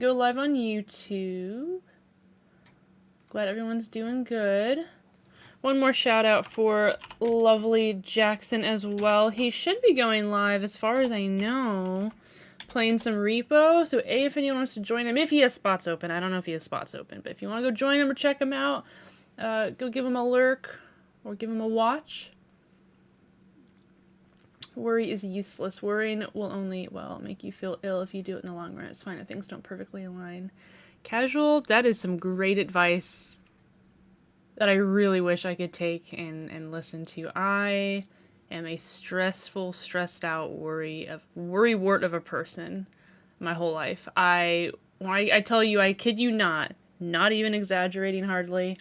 go live on YouTube. Glad everyone's doing good. One more shout out for lovely Jackson as well. He should be going live as far as I know. Playing some repo. So if anyone wants to join him, if he has spots open. I don't know if he has spots open, but if you want to go join him or check him out, go give him a lurk or give him a watch. Worry is useless. Worrying will only, well, make you feel ill if you do it in the long run. It's fine if things don't perfectly align. Casual, that is some great advice that I really wish I could take and listen to. I am a stressed out worrywart of a person my whole life. I tell you, I kid you not even exaggerating hardly.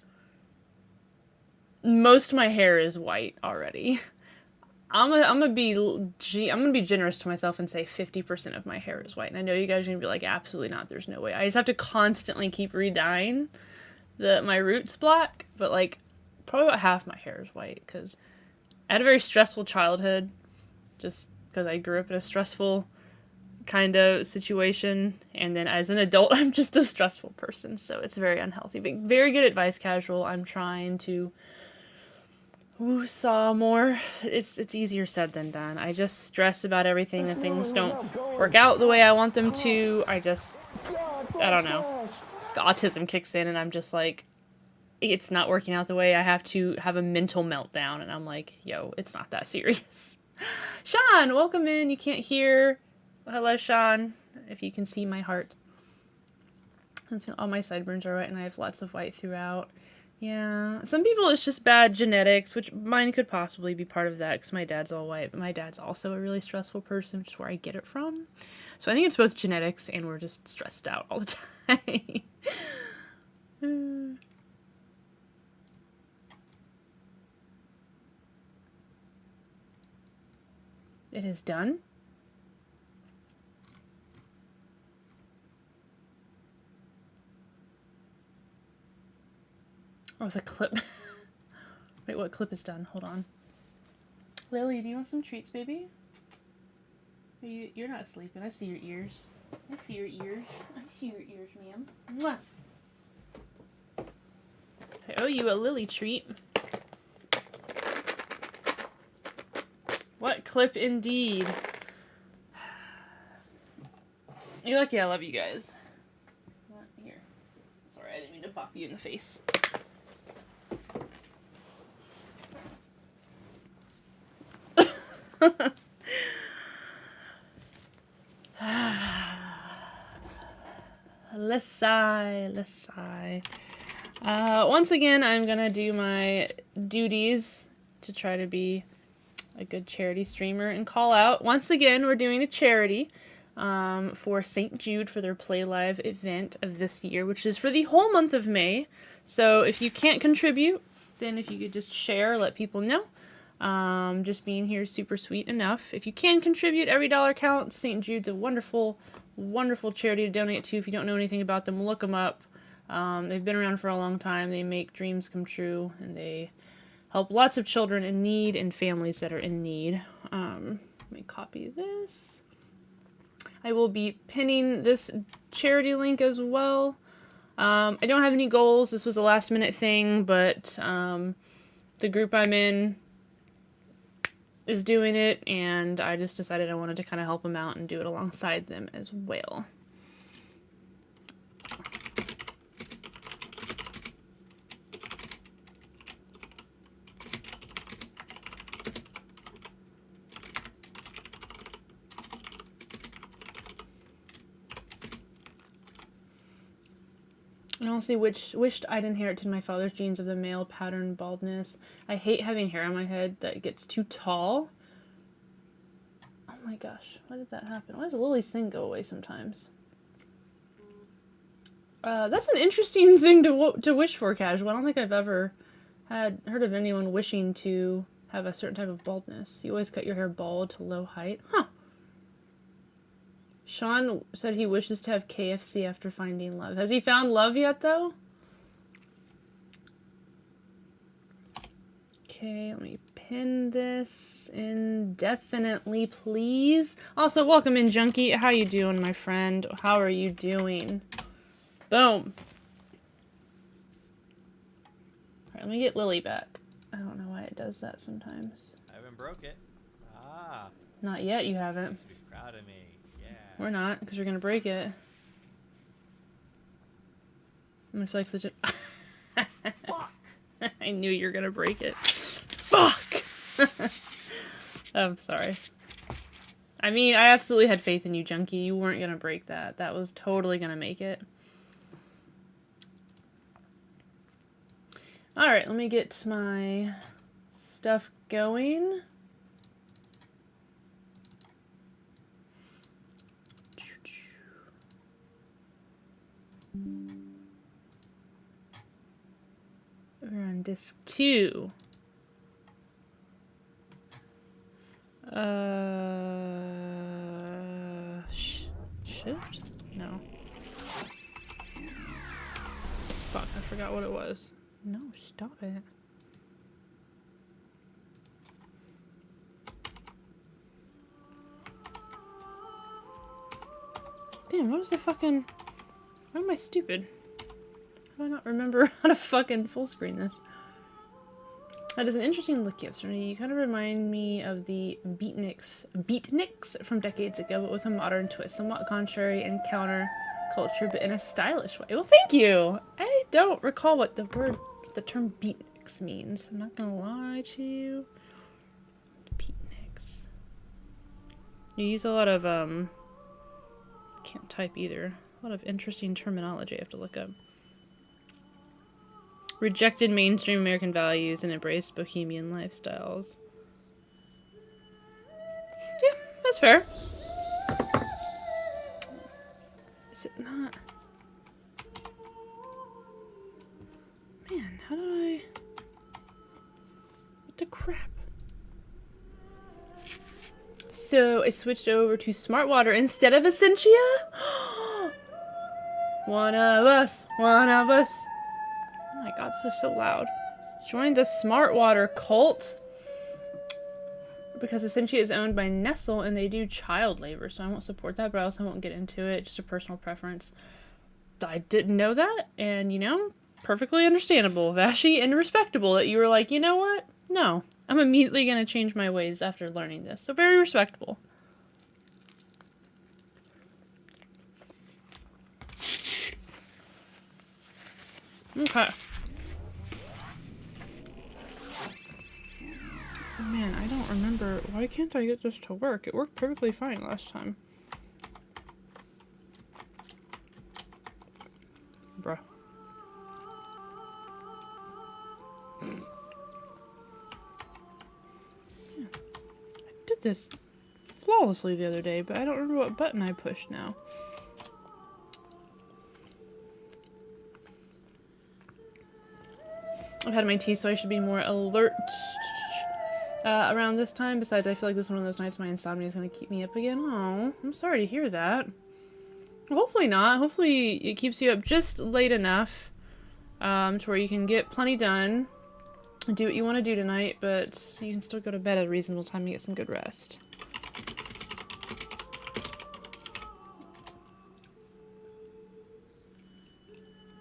Most of my hair is white already. I'm gonna be generous to myself and say 50% of my hair is white. And I know you guys are gonna be like, absolutely not. There's no way. I just have to constantly keep re-dyeing my roots black, but like probably about half my hair is white because I had a very stressful childhood, just because I grew up in a stressful kind of situation, and then as an adult I'm just a stressful person, so it's very unhealthy. But very good advice, Casual. I'm trying to woo-saw more. It's easier said than done. I just stress about everything and things don't work out the way I want them to. I don't know. Autism kicks in and I'm just like, it's not working out the way. I have to have a mental meltdown and I'm like, yo, it's not that serious. Sean, welcome in. You can't hear. Hello, Sean. If you can see my heart. All my sideburns are white and I have lots of white throughout. Yeah. Some people it's just bad genetics, which mine could possibly be part of that because my dad's all white, but my dad's also a really stressful person, which is where I get it from. So I think it's both genetics and we're just stressed out all the time. It is done. Oh, the clip. Wait, what clip is done? Hold on. Lily, do you want some treats, baby? You're not sleeping. I see your ears. I see your ears. I see your ears, ma'am. Mwah. I owe you a Lily treat. What clip indeed. You're lucky I love you guys. Here. Sorry, I didn't mean to pop you in the face. Let's sigh. Once again, I'm gonna do my duties to try to be a good charity streamer and call out. Once again, we're doing a charity for St Jude for their Play Live event of this year, which is for the whole month of May. So if you can't contribute, then if you could just share, let people know. Just being here is super sweet enough. If you can contribute, every dollar counts. St. Jude's a wonderful, wonderful charity to donate to. If you don't know anything about them, look them up. They've been around for a long time. They make dreams come true, and they help lots of children in need and families that are in need. Let me copy this. I will be pinning this charity link as well. I don't have any goals. This was a last minute thing, but the group I'm in is doing it, and I just decided I wanted to kind of help them out and do it alongside them as well. I honestly wished I'd inherited my father's genes of the male pattern baldness. I hate having hair on my head that gets too tall. Oh my gosh, why did that happen? Why does Lily's thing go away sometimes? That's an interesting thing to wish for, Casual. I don't think I've ever heard of anyone wishing to have a certain type of baldness. You always cut your hair bald to low height. Huh. Sean said he wishes to have KFC after finding love. Has he found love yet, though? Okay, let me pin this indefinitely, please. Also, welcome in, Junkie. How you doing, my friend? How are you doing? Boom. Alright, let me get Lily back. I don't know why it does that sometimes. I haven't broke it. Ah. Not yet, you haven't. You should be proud of me. Yeah. We're not, because you're gonna break it. I'm gonna flex the Fuck! I knew you were gonna break it. Fuck! I'm sorry. I mean, I absolutely had faith in you, Junkie. You weren't gonna break that. That was totally gonna make it. Alright, let me get my stuff going. We're on disc 2. Shift? No. Fuck, I forgot what it was. No, stop it. Damn, what is the fucking... Why am I stupid? How do I not remember how to fucking full screen this? That is an interesting look you have, Serenity. You kind of remind me of the beatniks from decades ago, but with a modern twist. Somewhat contrary and counter culture, but in a stylish way. Well, thank you! I don't recall what the term beatniks means. I'm not gonna lie to you. Beatniks. You use a lot of, can't type either. A lot of interesting terminology I have to look up. Rejected mainstream American values and embraced bohemian lifestyles. Yeah, that's fair. Is it not? Man, how did I... What the crap? So, I switched over to Smart Water instead of Essentia? One of us, one of us. Oh my god, this is so loud. Join the Smart Water cult. Because Essentia is owned by Nestle and they do child labor, so I won't support that, but I also won't get into it. Just a personal preference. I didn't know that, and you know, perfectly understandable, Vashi, and respectable that you were like, you know what? No. I'm immediately going to change my ways after learning this. So very respectable. Okay. Man, I don't remember. Why can't I get this to work? It worked perfectly fine last time. Bruh. Yeah. I did this flawlessly the other day, but I don't remember what button I pushed now. I've had my tea, so I should be more alert around this time. Besides, I feel like this is one of those nights my insomnia is going to keep me up again. Oh, I'm sorry to hear that. Hopefully not. Hopefully it keeps you up just late enough to where you can get plenty done and do what you want to do tonight, but you can still go to bed at a reasonable time and get some good rest.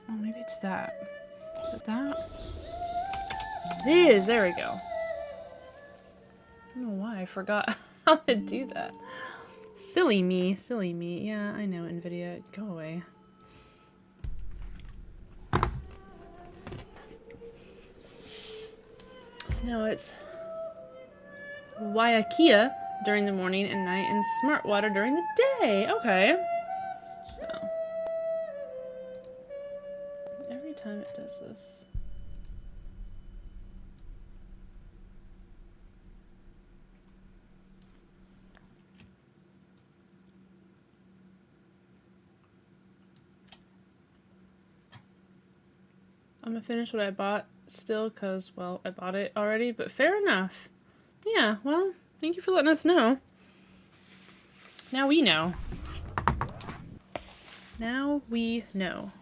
Oh, maybe it's that. Is it that? It is! There we go. I don't know why I forgot how to do that. Silly me, silly me. Yeah, I know, NVIDIA. Go away. So now it's Waiakia during the morning and night and Smart Water during the day. Okay. So. Every time it does this. I'm gonna finish what I bought still because, well, I bought it already, but fair enough. Yeah, well, thank you for letting us know. Now we know. Now we know.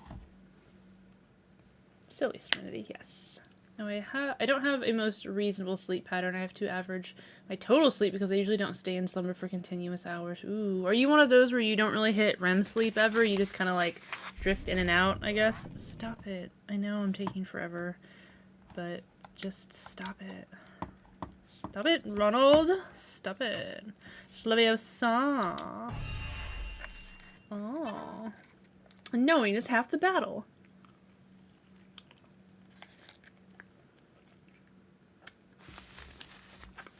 Silly Serenity, yes. No, I don't have a most reasonable sleep pattern. I have to average my total sleep because I usually don't stay in slumber for continuous hours. Ooh, are you one of those where you don't really hit REM sleep ever? You just kind of like drift in and out, I guess? Stop it. I know I'm taking forever, but just stop it. Stop it, Ronald. Stop it. Slaviosa. Oh. Knowing is half the battle.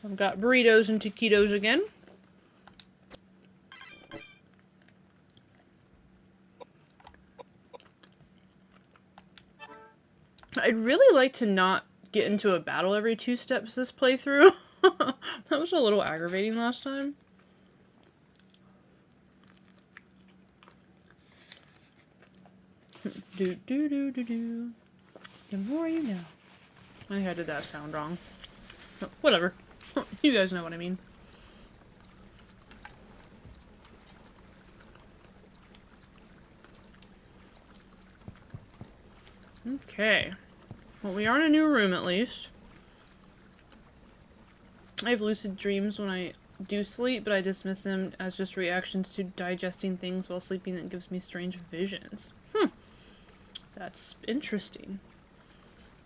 I've got burritos and taquitos again. I'd really like to not get into a battle every 2 steps this playthrough. That was a little aggravating last time. Do do do do do. The more you know. I think I did that sound wrong. Oh, whatever. You guys know what I mean. Okay. Well, we are in a new room at least. I have lucid dreams when I do sleep, but I dismiss them as just reactions to digesting things while sleeping that gives me strange visions. That's interesting.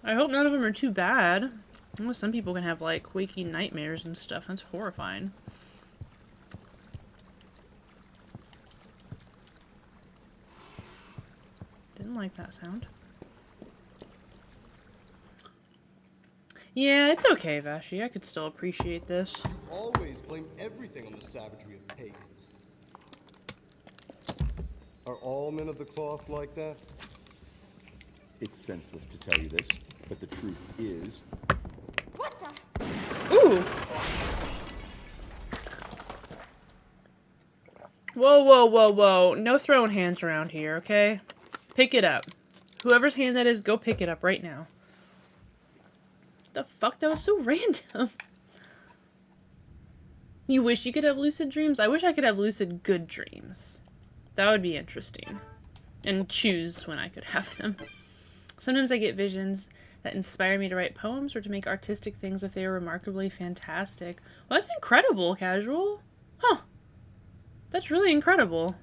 I hope none of them are too bad. I know some people can have, like, waking nightmares and stuff. That's horrifying. Didn't like that sound. Yeah, it's okay, Vashi. I could still appreciate this. Always blame everything on the savagery of pagans. Are all men of the cloth like that? It's senseless to tell you this, but the truth is... What the? Ooh! Whoa, whoa, whoa, whoa. No throwing hands around here, okay? Pick it up. Whoever's hand that is, go pick it up right now. What the fuck? That was so random. You wish you could have lucid dreams? I wish I could have lucid good dreams. That would be interesting. And choose when I could have them. Sometimes I get visions that inspire me to write poems or to make artistic things if they are remarkably fantastic. Well, that's incredible, Casual. Huh. That's really incredible.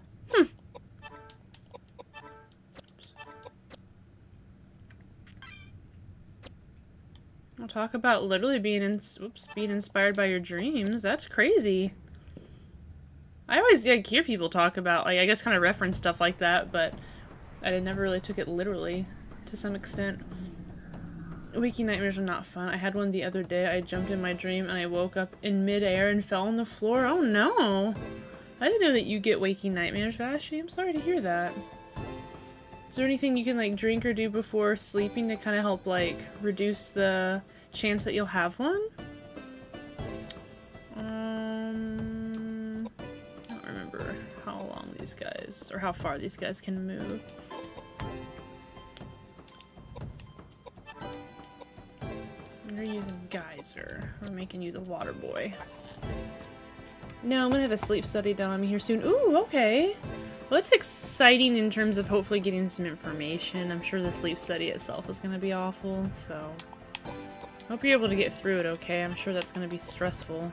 I'll talk about literally being inspired by your dreams. That's crazy. I always hear people talk about, like, I guess kind of reference stuff like that, but I never really took it literally to some extent. Waking nightmares are not fun. I had one the other day. I jumped in my dream and I woke up in midair and fell on the floor. Oh no! I didn't know that you get waking nightmares, Vashi. I'm sorry to hear that. Is there anything you can, like, drink or do before sleeping to kind of help, like, reduce the chance that you'll have one? I don't remember how long these guys, or how far these guys can move. You're using Geyser. We're making you the water boy. No, I'm gonna have a sleep study done on me here soon. Ooh, okay. Well, it's exciting in terms of hopefully getting some information. I'm sure the sleep study itself is gonna be awful, so... hope you're able to get through it okay. I'm sure that's gonna be stressful.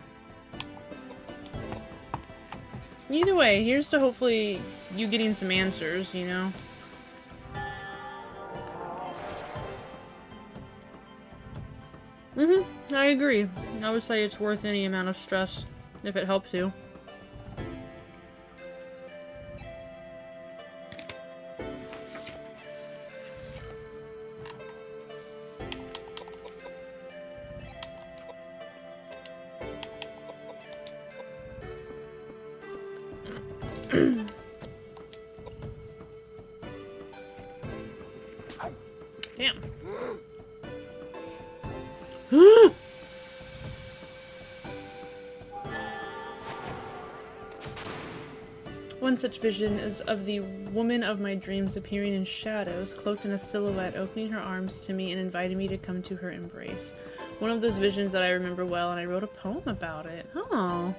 Either way, here's to hopefully you getting some answers, you know? I agree. I would say it's worth any amount of stress if it helps you. Damn. One such vision is of the woman of my dreams appearing in shadows, cloaked in a silhouette, opening her arms to me and inviting me to come to her embrace. One of those visions that I remember well, and I wrote a poem about it. Oh,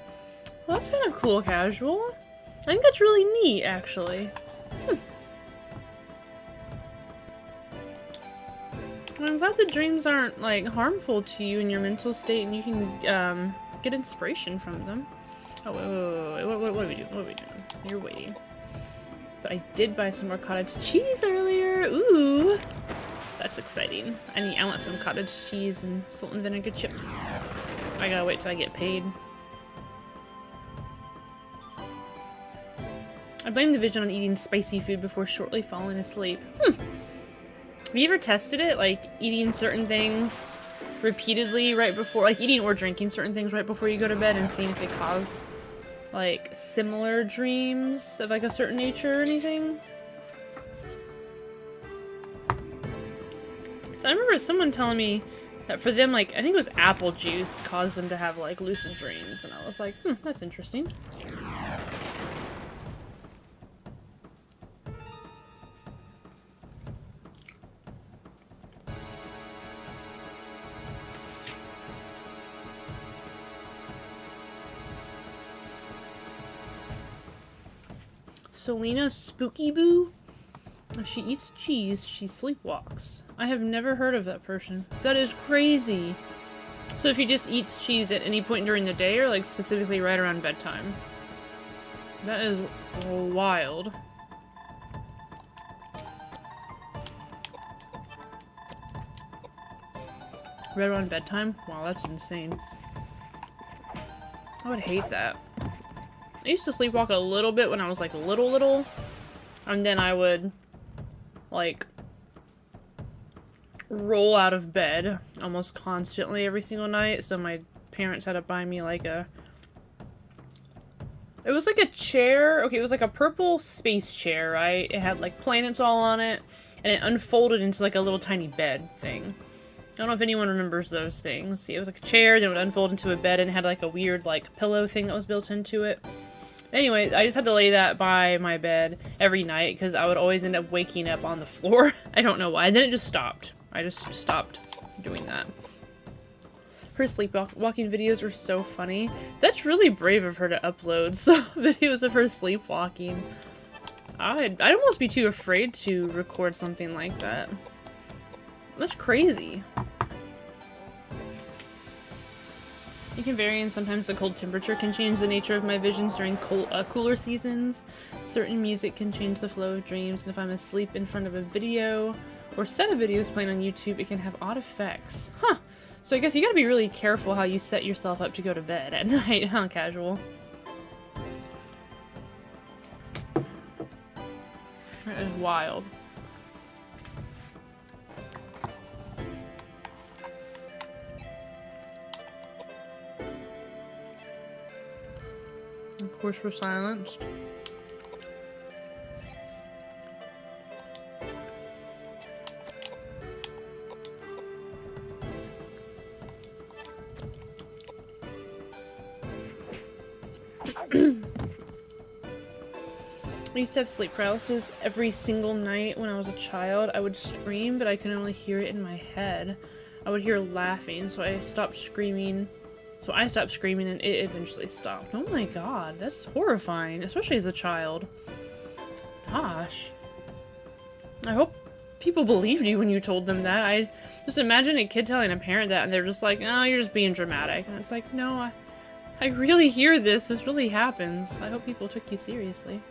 well, that's kind of cool, Casual. I think that's really neat, actually. I'm glad the dreams aren't, like, harmful to you in your mental state and you can, get inspiration from them. Oh, wait, what are we doing? What are we doing? You're waiting. But I did buy some more cottage cheese earlier. Ooh! That's exciting. I want some cottage cheese and salt and vinegar chips. I gotta wait till I get paid. I blame the vision on eating spicy food before shortly falling asleep. Have you ever tested it? Like, eating certain things repeatedly right before, like eating or drinking certain things right before you go to bed and seeing if they cause, like, similar dreams of, like, a certain nature or anything? So I remember someone telling me that for them, like, I think it was apple juice caused them to have, like, lucid dreams. And I was like, that's interesting. Selena Spooky Boo? If she eats cheese, she sleepwalks. I have never heard of that person. That is crazy. So if she just eats cheese at any point during the day or like specifically right around bedtime? That is wild. Right around bedtime? Wow, that's insane. I would hate that. I used to sleepwalk a little bit when I was like little, and then I would like roll out of bed almost constantly every single night, so my parents had to buy me like it was like a chair. Okay, it was like a purple space chair, right? It had like planets all on it, and it unfolded into like a little tiny bed thing. I don't know if anyone remembers those things. It was like a chair, then it would unfold into a bed, and it had like a weird like pillow thing that was built into it. Anyway, I just had to lay that by my bed every night because I would always end up waking up on the floor. I don't know why. And then it just stopped. I just stopped doing that. Her sleepwalking videos were so funny. That's really brave of her to upload some videos of her sleepwalking. I'd almost be too afraid to record something like that. That's crazy. It can vary, and sometimes the cold temperature can change the nature of my visions during cooler seasons. Certain music can change the flow of dreams, and if I'm asleep in front of a video or set of videos playing on YouTube, it can have odd effects. Huh. So I guess you gotta be really careful how you set yourself up to go to bed at night, huh, casual? That is wild. Of course, we're silenced. I used to have sleep paralysis every single night when I was a child. I would scream, but I could only hear it in my head. I would hear laughing, so I stopped screaming. So I stopped screaming and it eventually stopped. Oh my god, that's horrifying, especially as a child. Gosh. I hope people believed you when you told them that. I just imagine a kid telling a parent that and they're just like, oh, you're just being dramatic. And it's like, no, I really hear this. This really happens. I hope people took you seriously.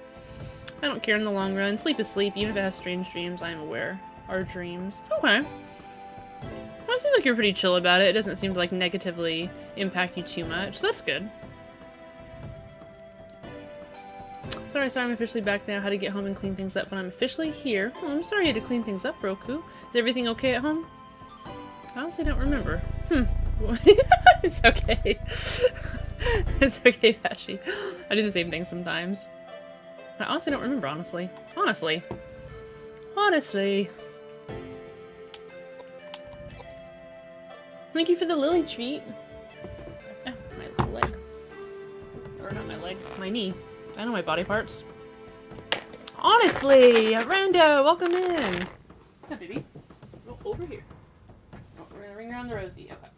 I don't care in the long run. Sleep is sleep, even if it has strange dreams, I am aware. Are dreams. Okay. Well, it seems like you're pretty chill about it. It doesn't seem to, like, negatively impact you too much. So that's good. Sorry, I'm officially back now. How to get home and clean things up when I'm officially here. Oh, I'm sorry you had to clean things up, Roku. Is everything okay at home? I honestly don't remember. It's okay. It's okay, Bashi. I do the same thing sometimes. I honestly don't remember, honestly. Honestly. Thank you for the lily treat. Oh, my leg. Or not my leg, my knee. I know my body parts. Honestly, Rando, welcome in. Yeah, baby. Oh, over here. Oh, we're gonna ring around the rosy. Okay.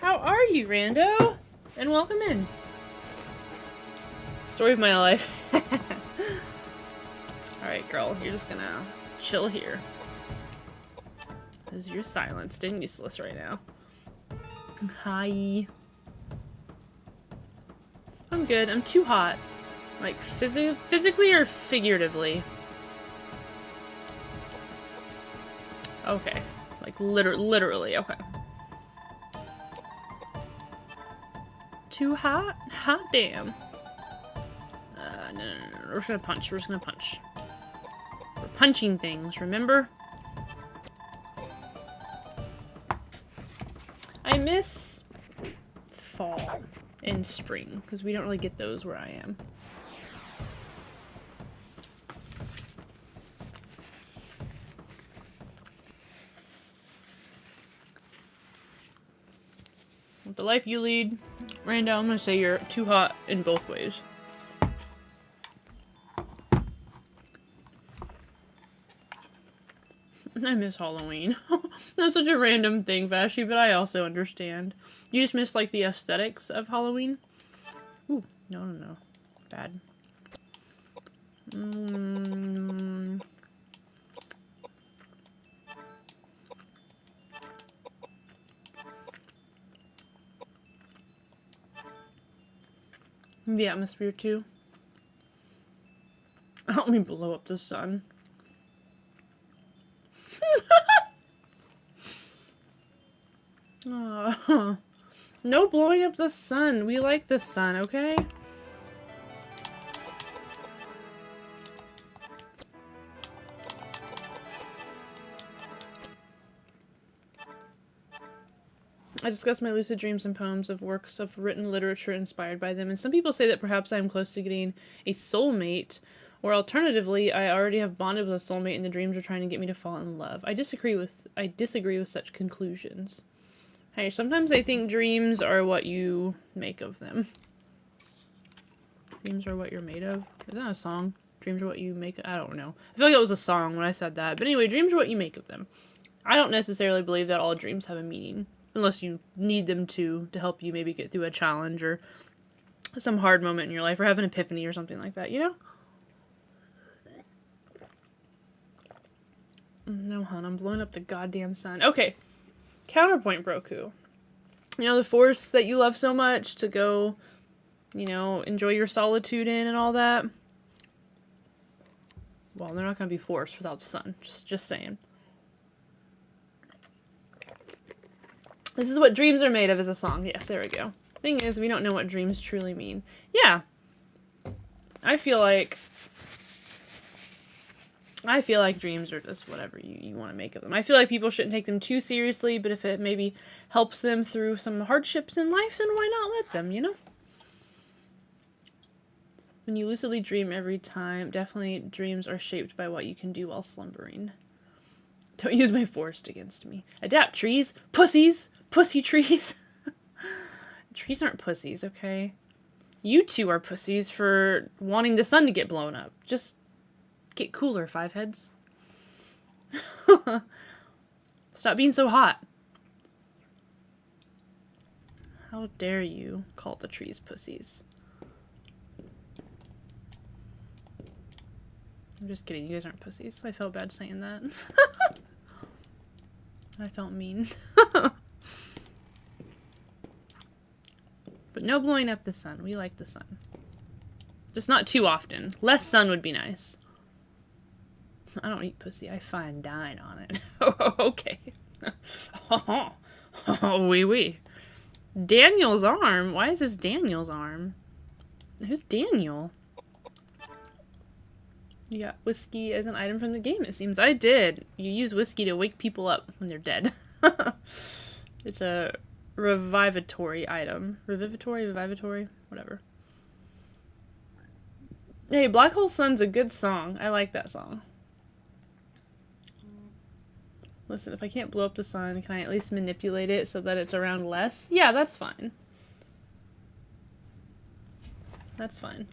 How are you, Rando? And welcome in. Story of my life. Alright, girl, you're just gonna chill here. Because you're silenced and useless right now. Hi. I'm good. I'm too hot. Like, physically or figuratively? Okay. Like, literally. Okay. Too hot? Hot damn. No. We're just gonna punch. We're just gonna punch. We're punching things, remember? I miss fall and spring, because we don't really get those where I am. With the life you lead, Randa, I'm gonna say you're too hot in both ways. I miss Halloween. That's such a random thing, Vashi, but I also understand. You just miss, like, the aesthetics of Halloween? Ooh, no. Bad. The atmosphere, too. Help me blow up the sun. Oh, no blowing up the sun. We like the sun, okay? I discuss my lucid dreams and poems of works of written literature inspired by them, and some people say that perhaps I am close to getting a soulmate, or alternatively, I already have bonded with a soulmate and the dreams are trying to get me to fall in love. I disagree with such conclusions. Hey, sometimes I think dreams are what you make of them. Dreams are what you're made of? Is that a song? Dreams are what you make... I don't know. I feel like it was a song when I said that. But anyway, dreams are what you make of them. I don't necessarily believe that all dreams have a meaning. Unless you need them to help you maybe get through a challenge or some hard moment in your life or have an epiphany or something like that, you know? No, hon, I'm blowing up the goddamn sun. Okay. Counterpoint, Broku. You know, the forest that you love so much to go, you know, enjoy your solitude in and all that. Well, they're not going to be forests without the sun. Just saying. This is what dreams are made of is a song. Yes, there we go. Thing is, we don't know what dreams truly mean. Yeah. I feel like dreams are just whatever you want to make of them. I feel like people shouldn't take them too seriously, but if it maybe helps them through some hardships in life, then why not let them, you know? When you lucidly dream every time, definitely dreams are shaped by what you can do while slumbering. Don't use my forest against me. Adapt, trees. Pussies. Pussy trees. Trees aren't pussies, okay? You two are pussies for wanting the sun to get blown up. Just get cooler, five heads. Stop being so hot. How dare you call the trees pussies? I'm just kidding, you guys aren't pussies. I felt bad saying that. I felt mean. But no blowing up the sun. We like the sun. Just not too often. Less sun would be nice. I don't eat pussy. I fine dine on it. Okay. Oh, wee. Daniel's arm? Why is this Daniel's arm? Who's Daniel? You got whiskey as an item from the game, it seems. I did. You use whiskey to wake people up when they're dead. It's a revivatory item. Revivatory? Whatever. Hey, Black Hole Sun's a good song. I like that song. Listen, if I can't blow up the sun, can I at least manipulate it so that it's around less? Yeah, that's fine. That's fine.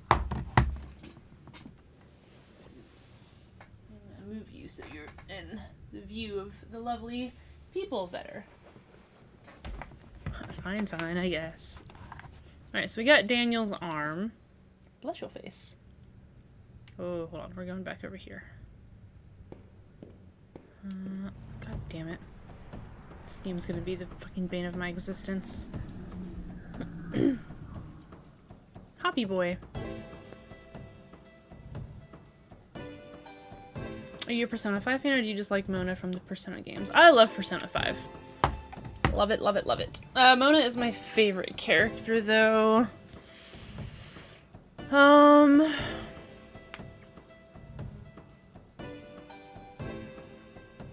Move you so you're in the view of the lovely people better. Fine, I guess. Alright, so we got Daniel's arm. Bless your face. Oh, hold on. We're going back over here. God damn it. This game's gonna be the fucking bane of my existence. Hoppy boy. Are you a Persona 5 fan, or do you just like Mona from the Persona games? I love Persona 5. Love it, love it, love it. Mona is my favorite character, though. I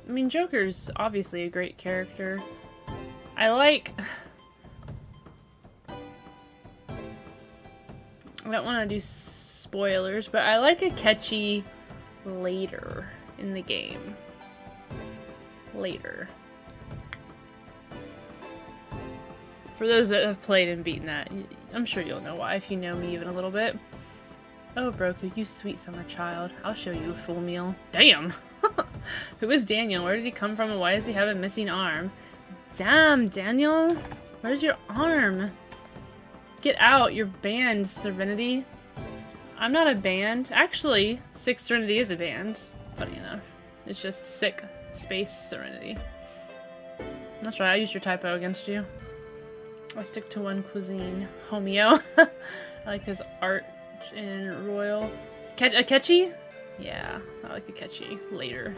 mean, Joker's obviously a great character. I like... I don't want to do spoilers, but I like Akechi later in the game. Later. For those that have played and beaten that, I'm sure you'll know why if you know me even a little bit. Oh, Broku, you sweet summer child. I'll show you a full meal. Damn! Who is Daniel? Where did he come from and why does he have a missing arm? Damn, Daniel! Where's your arm? Get out, you're banned, Serenity. I'm not a band. Actually, Sick Serenity is a band. Funny enough. It's just Sick Space Serenity. That's right, I used your typo against you. I stick to one cuisine. Homeo. I like his art in Royal. Akechi? Yeah, I like Akechi later.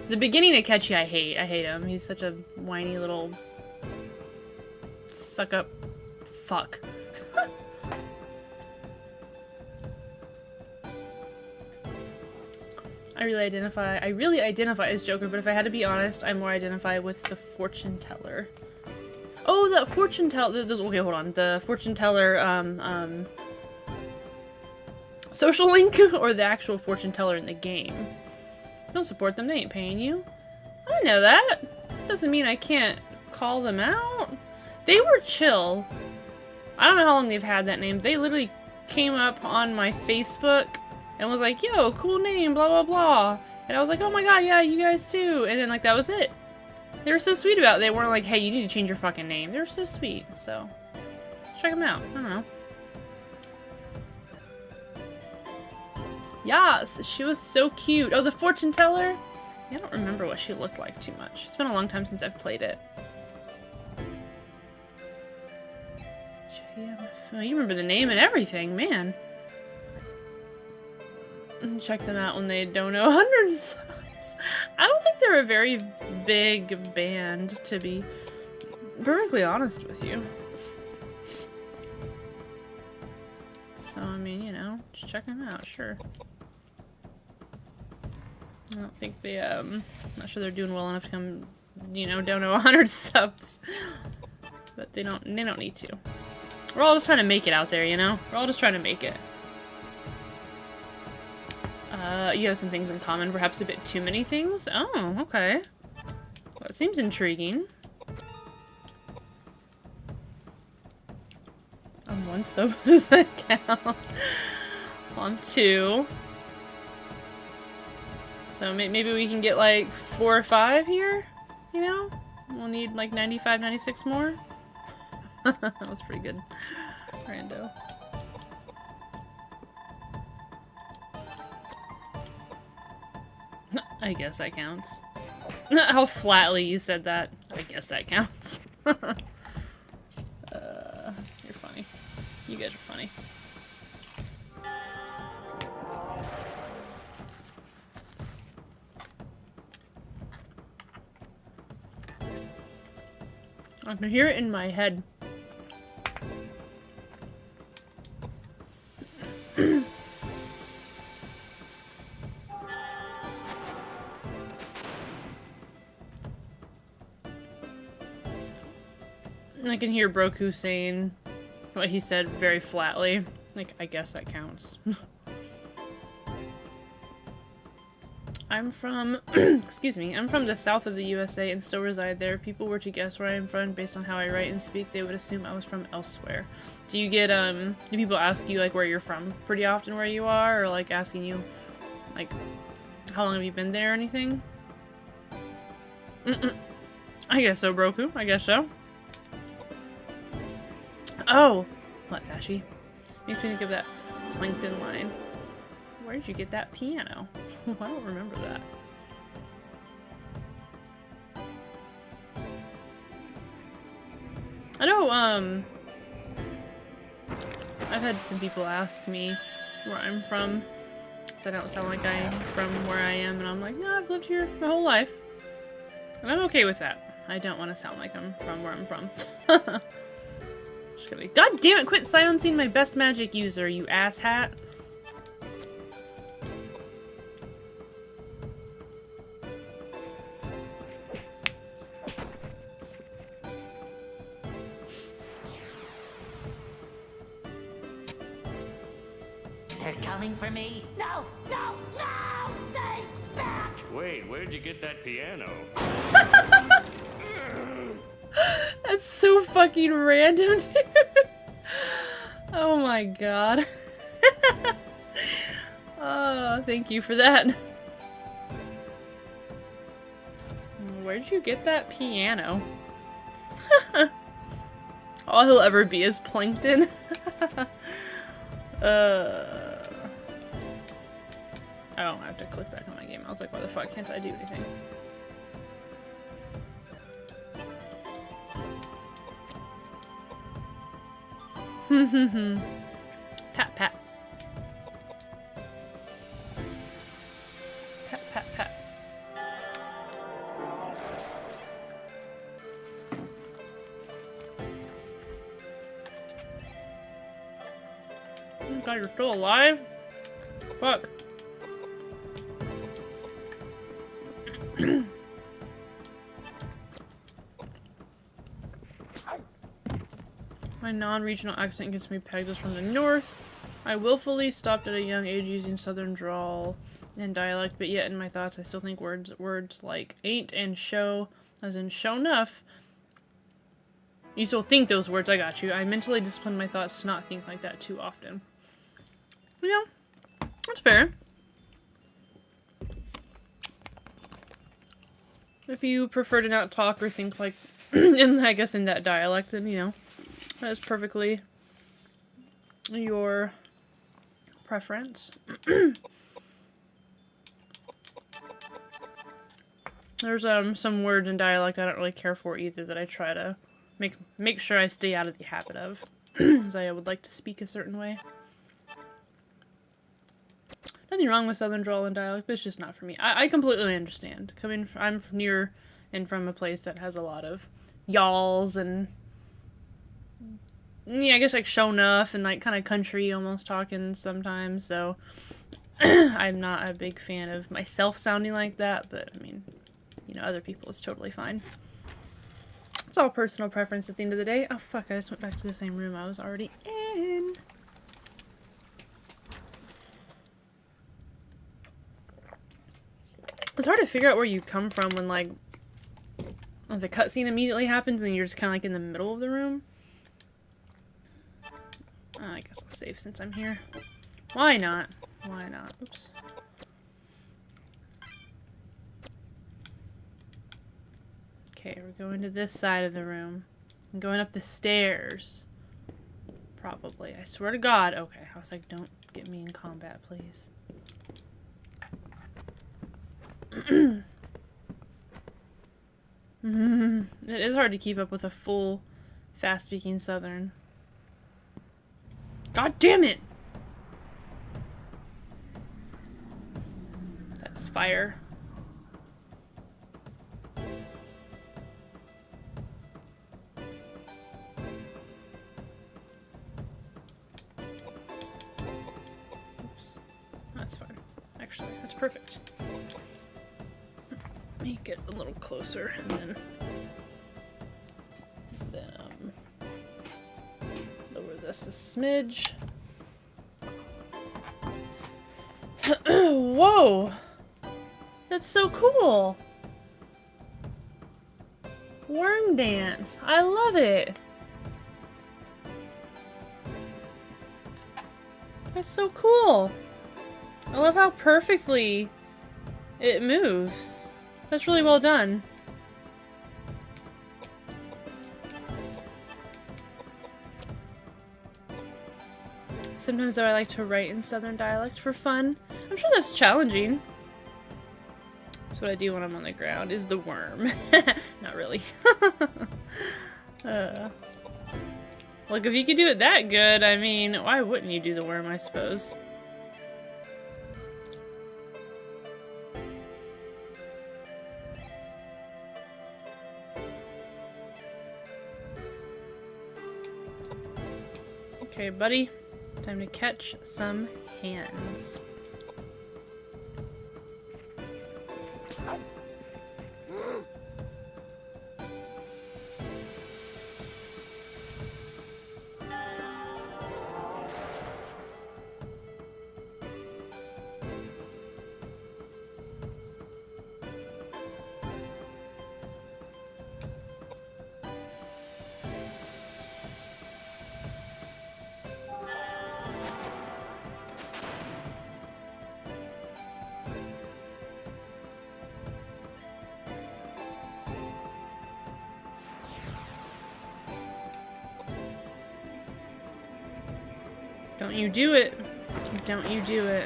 The beginning of Akechi I hate. I hate him. He's such a whiny little suck up fuck. I really identify as Joker, but if I had to be honest, I more identify with the fortune teller. Oh, the fortune teller. Okay, hold on. The fortune teller, social link or the actual fortune teller in the game? Don't support them. They ain't paying you. I know that. Doesn't mean I can't call them out. They were chill. I don't know how long they've had that name. They literally came up on my Facebook and was like, yo, cool name, blah, blah, blah. And I was like, oh my god, yeah, you guys too. And then, like, that was it. They were so sweet about it. They weren't like, hey, you need to change your fucking name. They were so sweet, so check them out. I don't know. Yes, she was so cute. Oh, the fortune teller? I don't remember what she looked like too much. It's been a long time since I've played it. Oh, you remember the name and everything, man. Check them out when they don't know 100 subs. I don't think they're a very big band, to be perfectly honest with you. So, I mean, you know, just check them out, sure. I don't think they, not sure they're doing well enough to come, you know, down to 100 subs. But they don't need to. We're all just trying to make it out there, you know? We're all just trying to make it. You have some things in common, perhaps a bit too many things? Oh, okay. Well, it seems intriguing. I'm one sub, does that count? Well, I'm two. So maybe we can get like 4 or 5 here, you know? We'll need like 95, 96 more. That was pretty good. Rando. I guess that counts. How flatly you said that. I guess that counts. You're funny. You guys are funny. I can hear it in my head. I can hear Broku saying what he said very flatly. Like, I guess that counts. I'm from, excuse me, I'm from the south of the USA and still reside there. If people were to guess where I'm from based on how I write and speak, they would assume I was from elsewhere. Do you get, do people ask you, like, where you're from pretty often where you are? Or, like, asking you, like, how long have you been there or anything? I guess so, Broku. I guess so. Oh! What, Fashy? Makes me think of that Plankton line. Where did you get that piano? I don't remember that. I know, I've had some people ask me where I'm from, because I don't sound like I'm from where I am, and I'm like, no, I've lived here my whole life. And I'm okay with that. I don't want to sound like I'm from where I'm from. Just gonna be, God damn it, quit silencing my best magic user, you asshat. They're coming for me. No, no, no! Stay back! Wait, where'd you get that piano? That's so fucking random, dude. Oh my god. Oh, thank you for that. Where'd you get that piano? All he'll ever be is plankton. Oh, I have to click back on my game. I was like, why the fuck can't I do anything? Pat, pat. Pat, pat, pat. Oh god, you're still alive? Fuck. My non-regional accent gets me pegged as from the north. I willfully stopped at a young age using southern drawl and dialect, but yet in my thoughts I still think words like ain't and show, as in show enough. You still think those words, I got you. I mentally discipline my thoughts to not think like that too often. You know, that's fair. If you prefer to not talk or think like, I guess in that dialect, then, you know, that is perfectly your preference. There's some words in dialect I don't really care for either that I try to make sure I stay out of the habit of, as I would like to speak a certain way. Nothing wrong with southern drawl and dialect, but it's just not for me. I completely understand. I'm near and from a place that has a lot of y'alls and, yeah, I guess like show enough and like kind of country almost talking sometimes, so I'm not a big fan of myself sounding like that, but I mean, you know, other people is totally fine. It's all personal preference at the end of the day. Oh fuck, I just went back to the same room I was already in. It's hard to figure out where you come from when, like, the cutscene immediately happens and you're just kind of, like, in the middle of the room. I guess I'll save since I'm here. Why not? Why not? Oops. Okay, we're going to this side of the room. I'm going up the stairs. Probably. I swear to God. Okay, I was like, don't get me in combat, please. It is hard to keep up with a full, fast-speaking Southern. God damn it! That's fire. Oops. That's fine. Actually, that's perfect. Let me get a little closer and then lower this a smidge. Whoa! That's so cool! Worm dance. I love it! That's so cool! I love how perfectly it moves. That's really well done. Sometimes I like to write in Southern dialect for fun. I'm sure that's challenging. That's what I do when I'm on the ground, is the worm. Not really. Look, if you could do it that good, I mean, why wouldn't you do the worm, I suppose? Okay, buddy. Time to catch some hands. Don't you do it. Don't you do it.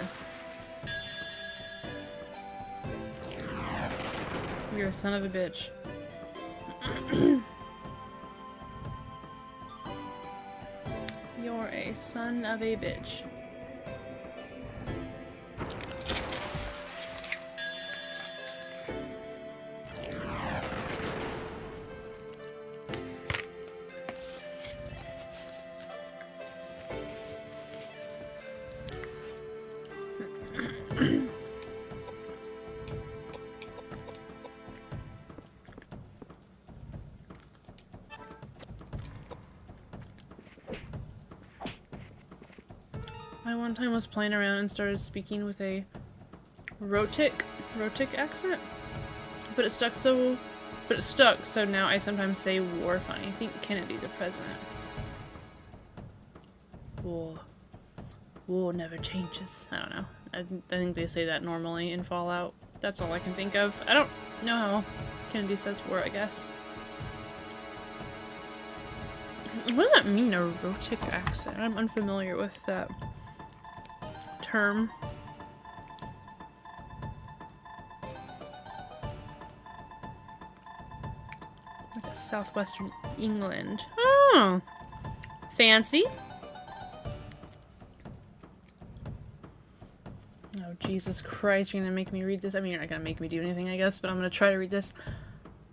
You're a son of a bitch. You're a son of a bitch. I one time was playing around and started speaking with a Rotic accent, but it stuck, so now I sometimes say war funny. Think Kennedy, the president. War never changes. I don't know. I think they say that normally in Fallout. That's all I can think of. I don't know how Kennedy says war, I guess. What does that mean, a Rotic accent? I'm unfamiliar with that term. Like a southwestern England. Oh! Fancy. Oh, Jesus Christ, you're gonna make me read this? I mean, you're not gonna make me do anything, I guess, but I'm gonna try to read this.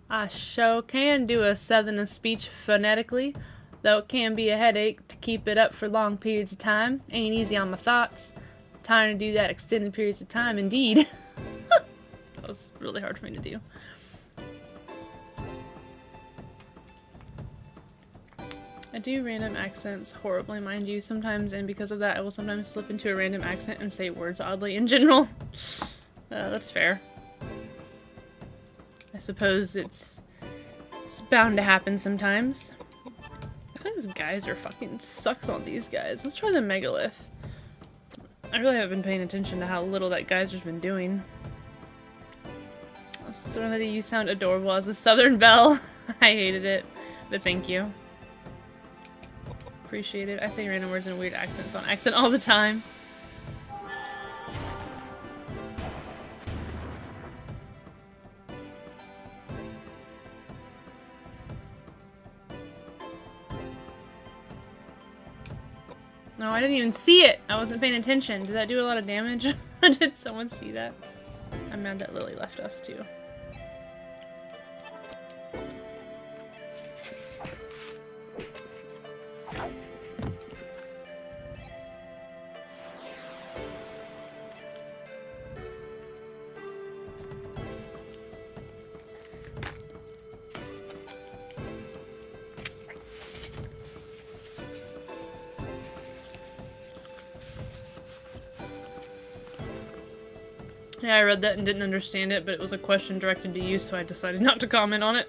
I sure can do a southern speech phonetically, though it can be a headache to keep it up for long periods of time. Ain't easy on my thoughts. Trying to do that extended periods of time, indeed. That was really hard for me to do. I do random accents horribly, mind you, sometimes, and because of that, I will sometimes slip into a random accent and say words oddly in general. That's fair. I suppose it's bound to happen sometimes. I feel like this geyser fucking sucks on these guys. Let's try the megalith. I really haven't been paying attention to how little that geyser's been doing. Serenity, you sound adorable as a Southern Belle. I hated it, but thank you. Appreciate it. I say random words in weird accents on accent all the time. No, I didn't even see it. I wasn't paying attention. Did that do a lot of damage? Did someone see that? I'm mad that Lily left us too. Yeah, I read that and didn't understand it, but it was a question directed to you, so I decided not to comment on it.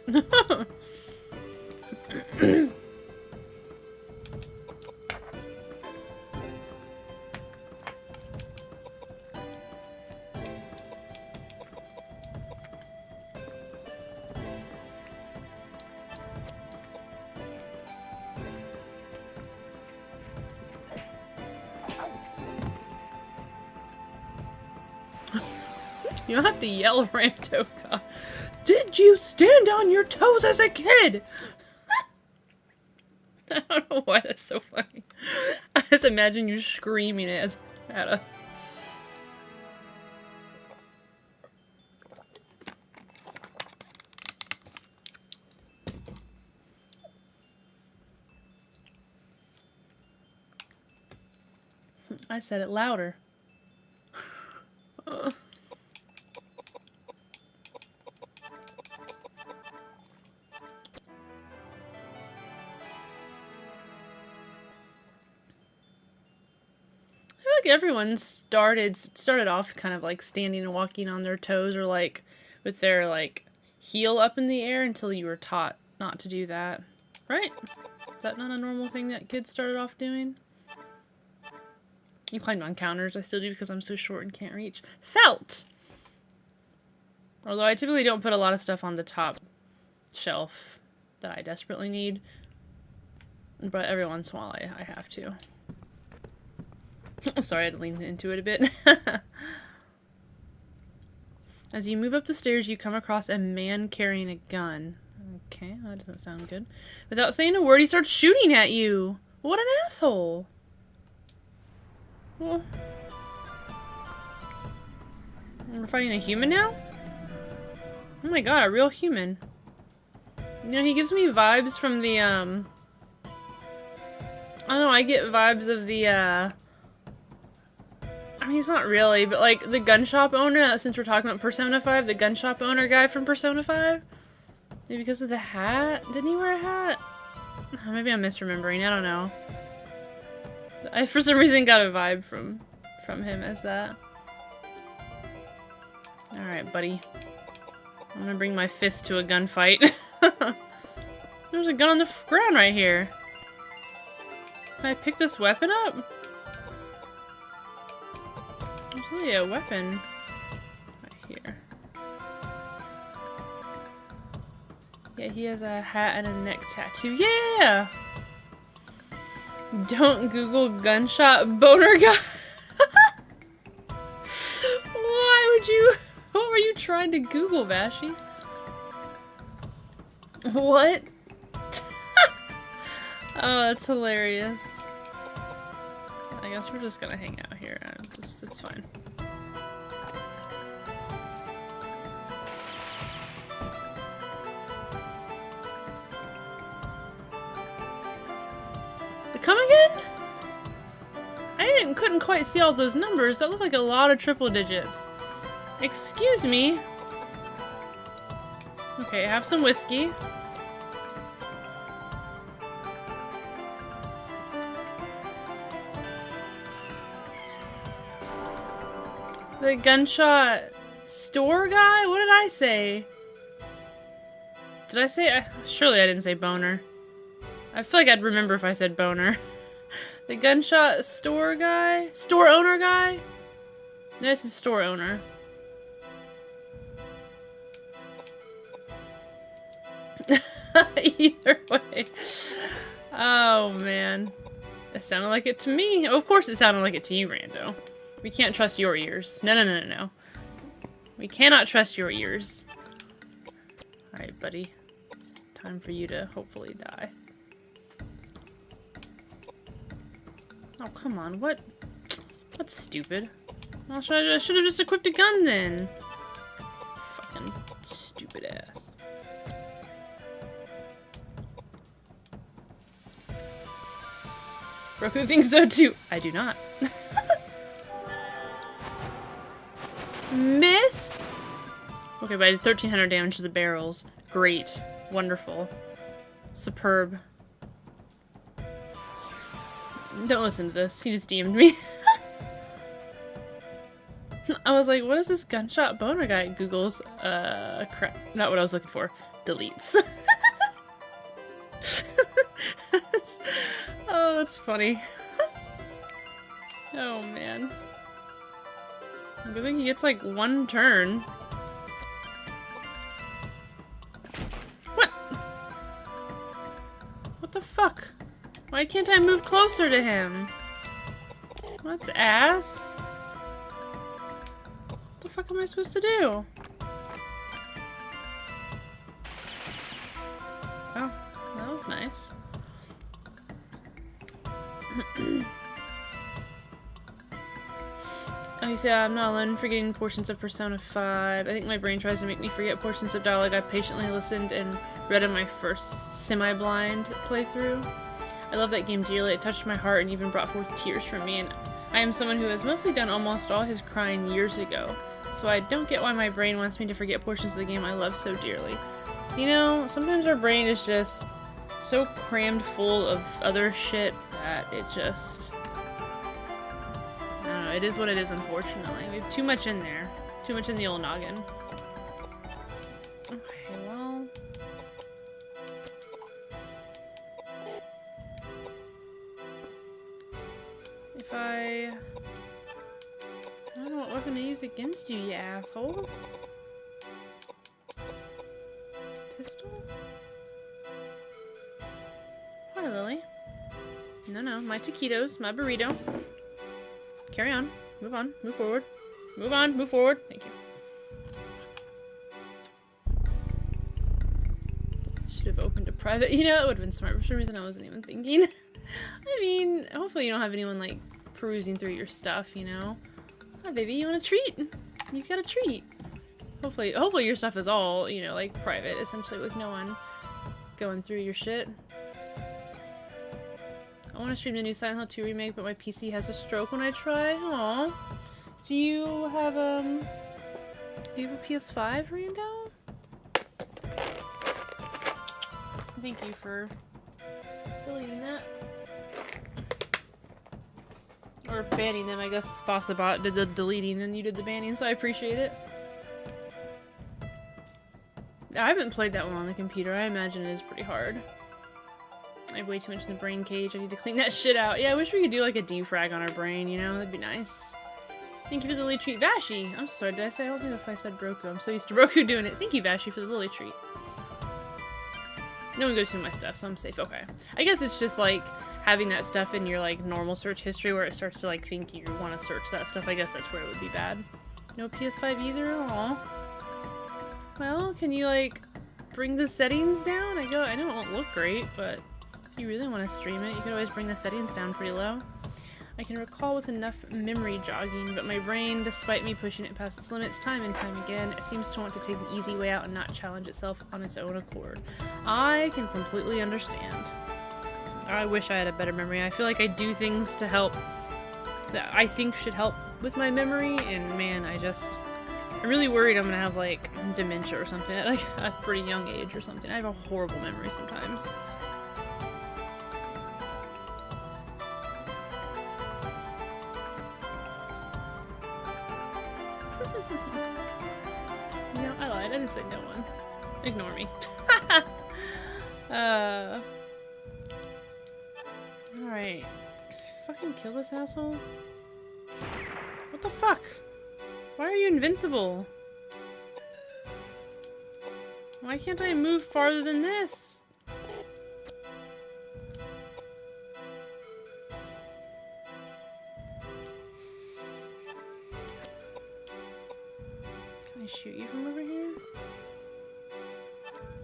You don't have to yell, Rantoka. Did you stand on your toes as a kid? I don't know why that's so funny. I just imagine you screaming it at us. I said it louder. Everyone started off kind of like standing and walking on their toes, or like with their like heel up in the air until you were taught not to do that, right? Is that not a normal thing that kids started off doing? You climbed on counters. I still do because I'm so short and can't reach. Felt! Although I typically don't put a lot of stuff on the top shelf that I desperately need, but every once in a while I have to. Sorry, I had to lean into it a bit. As you move up the stairs, you come across a man carrying a gun. Okay, that doesn't sound good. Without saying a word, he starts shooting at you. What an asshole. Well, we're fighting a human now? Oh my god, a real human. You know, he gives me vibes from the, I don't know, I get vibes of the, I mean, it's not really, but like the gun shop owner, since we're talking about Persona 5, the gun shop owner guy from Persona 5? Maybe because of the hat? Didn't he wear a hat? Oh, maybe I'm misremembering, I don't know. I, for some reason, got a vibe from him as that. Alright, buddy. I'm gonna bring my fist to a gunfight. There's a gun on the ground right here. Can I pick this weapon up? There's really a weapon right here. Yeah, he has a hat and a neck tattoo. Yeah! Don't Google gunshot boner guy. Why would you? What were you trying to Google, Vashi? What? Oh, that's hilarious. I guess we're just gonna hang out here. It's fine. Come again? I couldn't quite see all those numbers. That looked like a lot of triple digits. Excuse me. Okay, have some whiskey. The gunshot store guy? What did I say? Did I say? Surely I didn't say boner. I feel like I'd remember if I said boner. The gunshot store guy? Store owner guy? This is store owner. Either way. Oh, man. It sounded like it to me. Oh, of course it sounded like it to you, Rando. We can't trust your ears. No, no, no, no, no. We cannot trust your ears. Alright, buddy. It's time for you to hopefully die. Oh, come on. What? That's stupid. Well, I should have just equipped a gun then. Fucking stupid ass. Roku thinks so too. I do not. Miss? Okay, but I did 1300 damage to the barrels. Great. Wonderful. Superb. Don't listen to this. He just DM'd me. I was like, what is this gunshot boner guy? Googles, crap. Not what I was looking for. Deletes. Oh, that's funny. Oh, man. I think he gets, like, one turn. What? What the fuck? Why can't I move closer to him? What ass? What the fuck am I supposed to do? Oh, that was nice. Oh, you say I'm not alone in forgetting portions of Persona 5. I think my brain tries to make me forget portions of dialogue I patiently listened and read in my first semi-blind playthrough. I love that game dearly. It touched my heart and even brought forth tears from me, and I am someone who has mostly done almost all his crying years ago, so I don't get why my brain wants me to forget portions of the game I love so dearly. You know, sometimes our brain is just so crammed full of other shit that it just... I don't know, it is what it is, unfortunately. We have too much in there. Too much in the old noggin. Okay, well... If I don't know what weapon to use against you, you asshole. Pistol? Hi, Lily. No, my taquitos, my burrito. Carry on. Move on. Move forward. Move on. Move forward. Thank you. Should have opened a private. You know, it would have been smart. For some reason, I wasn't even thinking. I mean, hopefully you don't have anyone, like, perusing through your stuff, you know? Hi, baby, you want a treat? He's got a treat. Hopefully your stuff is all, you know, like, private, essentially, with no one going through your shit. I want to stream the new Silent Hill 2 remake, but my PC has a stroke when I try. Aww. Do you have a PS5, Rando? Thank you for deleting that. Or banning them, I guess. Fossabot did the deleting and you did the banning, so I appreciate it. I haven't played that one on the computer. I imagine it is pretty hard. I have way too much in the brain cage. I need to clean that shit out. Yeah, I wish we could do like a defrag on our brain, you know? That'd be nice. Thank you for the lily treat. Vashi! I'm so sorry, did I say? I don't think if I said Broku. I'm so used to Broku doing it. Thank you, Vashi, for the lily treat. No one goes through my stuff, so I'm safe. Okay. I guess it's just like having that stuff in your like normal search history where it starts to like think you want to search that stuff. I guess that's where it would be bad. No PS5 either? Aww. Well, can you like bring the settings down? I know it won't look great, but if you really want to stream it, you could always bring the settings down pretty low. I can recall with enough memory jogging, but my brain, despite me pushing it past its limits time and time again, it seems to want to take the easy way out and not challenge itself on its own accord. I can completely understand. I wish I had a better memory. I feel like I do things to help that I think should help with my memory, and man, I'm really worried I'm gonna have like dementia or something at like a pretty young age or something. I have a horrible memory sometimes. You know, I lied. I didn't say no one. Ignore me. Alright. Fucking kill this asshole? What the fuck? Why are you invincible? Why can't I move farther than this? Can I shoot you from over here?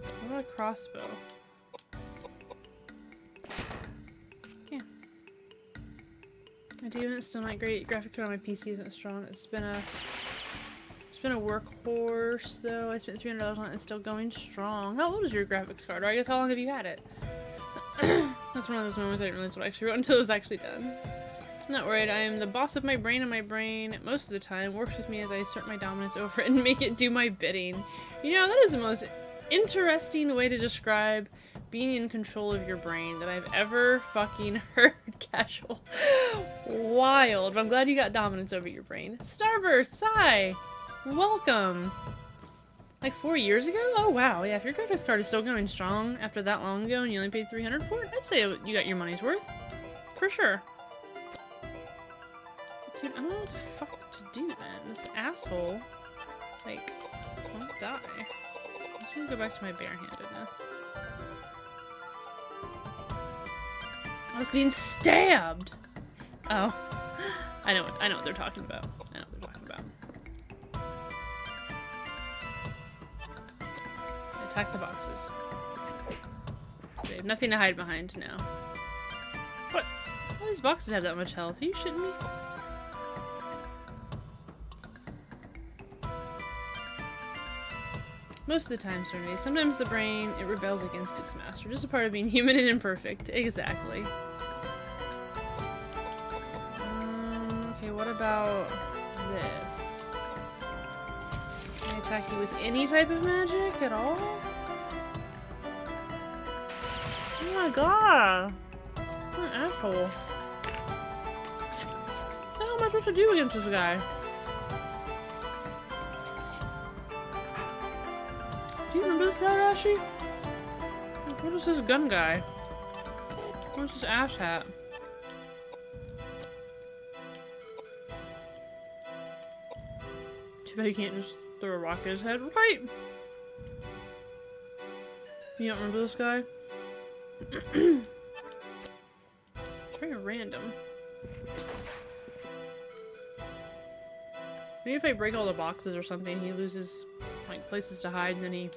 What about a crossbow? Yeah. I do, and it's still not great. Graphic card on my PC isn't strong. It's been a workhorse, though. I spent $300 on it and it's still going strong. How old is your graphics card? Or I guess how long have you had it? That's one of those moments I didn't realize what I actually wrote until it was actually done. I'm not worried. I am the boss of my brain, and my brain, most of the time, works with me as I assert my dominance over it and make it do my bidding. You know, that is the most interesting way to describe being in control of your brain that I've ever fucking heard, Casual. Wild. But I'm glad you got dominance over your brain. Starburst, hi! Welcome! Like 4 years ago? Oh wow, yeah, if your graphics card is still going strong after that long ago and you only paid $300 for it, I'd say you got your money's worth. For sure. Dude, I don't know what the fuck to do then. This asshole, like, won't die. I'm just gonna go back to my barehandedness. I was getting stabbed! Oh. I know what they're talking about. I know what they're talking about. Attack the boxes. So they have nothing to hide behind now. What? All these boxes have that much health. Are you shitting me? Most of the time, certainly. Sometimes the brain, it rebels against its master. Just a part of being human and imperfect. Exactly. Okay, what about this? Can I attack you with any type of magic at all? Oh my god! What an asshole. What the hell am I supposed to do against this guy? Do you remember this guy, Rashi? What is this gun guy? What's this ass hat? Too bad you can't just throw a rock at his head, right? You don't remember this guy? It's very random. Maybe if I break all the boxes or something, he loses like places to hide and then he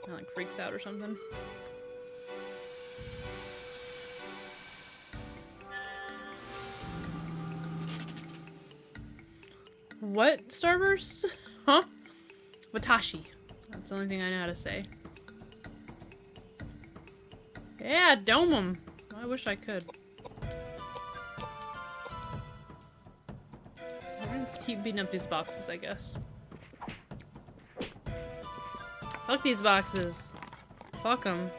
like freaks out or something. What? Starburst? Huh? Watashi. That's the only thing I know how to say. Yeah, dome him. I wish I could. I'm gonna keep beating up these boxes, I guess. Fuck these boxes. Fuck them.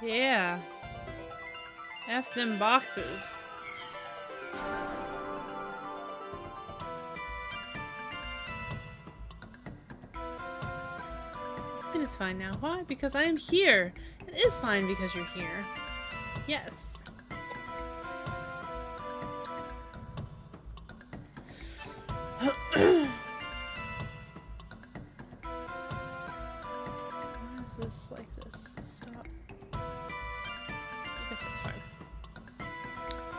Yeah. F them boxes. It is fine now. Why? Because I am here. It is fine because you're here. Yes. Why is this like this? Stop. I guess that's fine.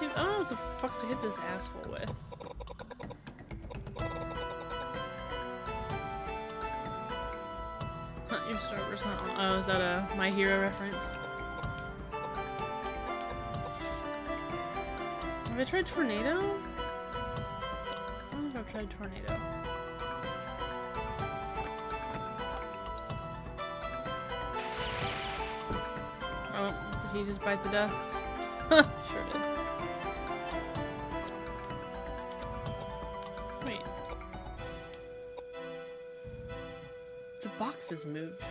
Dude, I don't know what the fuck to hit this asshole with. Your Starburst not on. Oh, is that a My Hero reference? Have I tried Tornado? I don't know if I've tried Tornado. Oh, did he just bite the dust? Sure did. Wait. The boxes moved.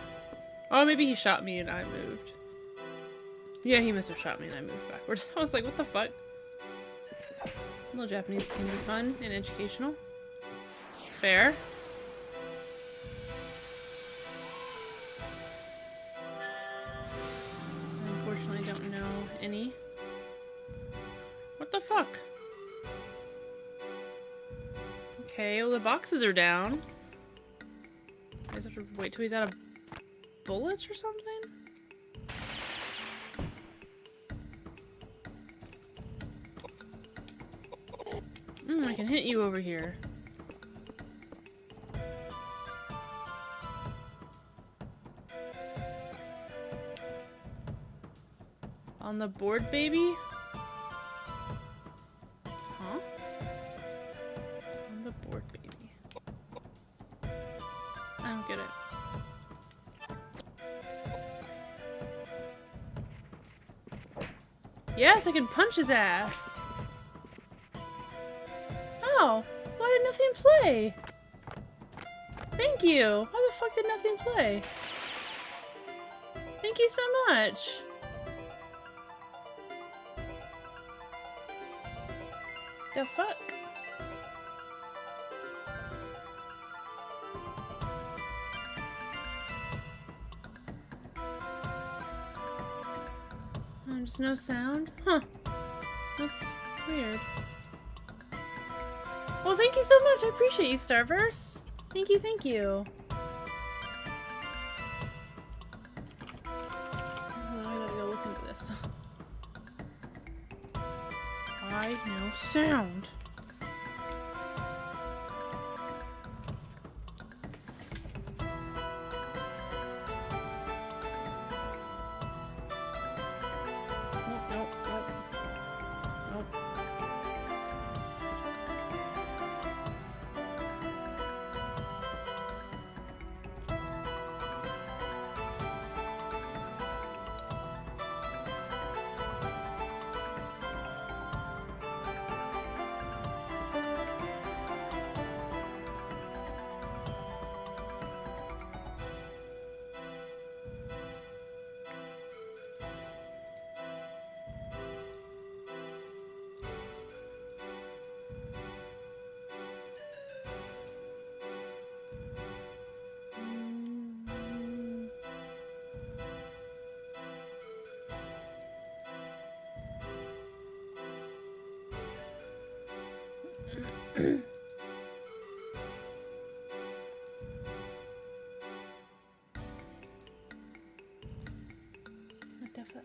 Oh, maybe he shot me and I moved. Yeah, he must have shot me and I moved backwards. I was like, what the fuck? Little Japanese can be fun and educational. Fair. Unfortunately, I don't know any. What the fuck? Okay, well the boxes are down. I just have to wait till he's out of bullets or something? I can hit you over here. On the board, baby? Huh? On the board, baby. I don't get it. Yes, I can punch his ass! Oh, why did nothing play? Thank you! Why the fuck did nothing play? Thank you so much! The fuck? Oh, just no sound? Huh. That's weird. Well, thank you so much. I appreciate you, Starverse. Thank you, thank you. Oh, I gotta go look into this. I know sound. Nope, nope, nope. Nope. What the fuck?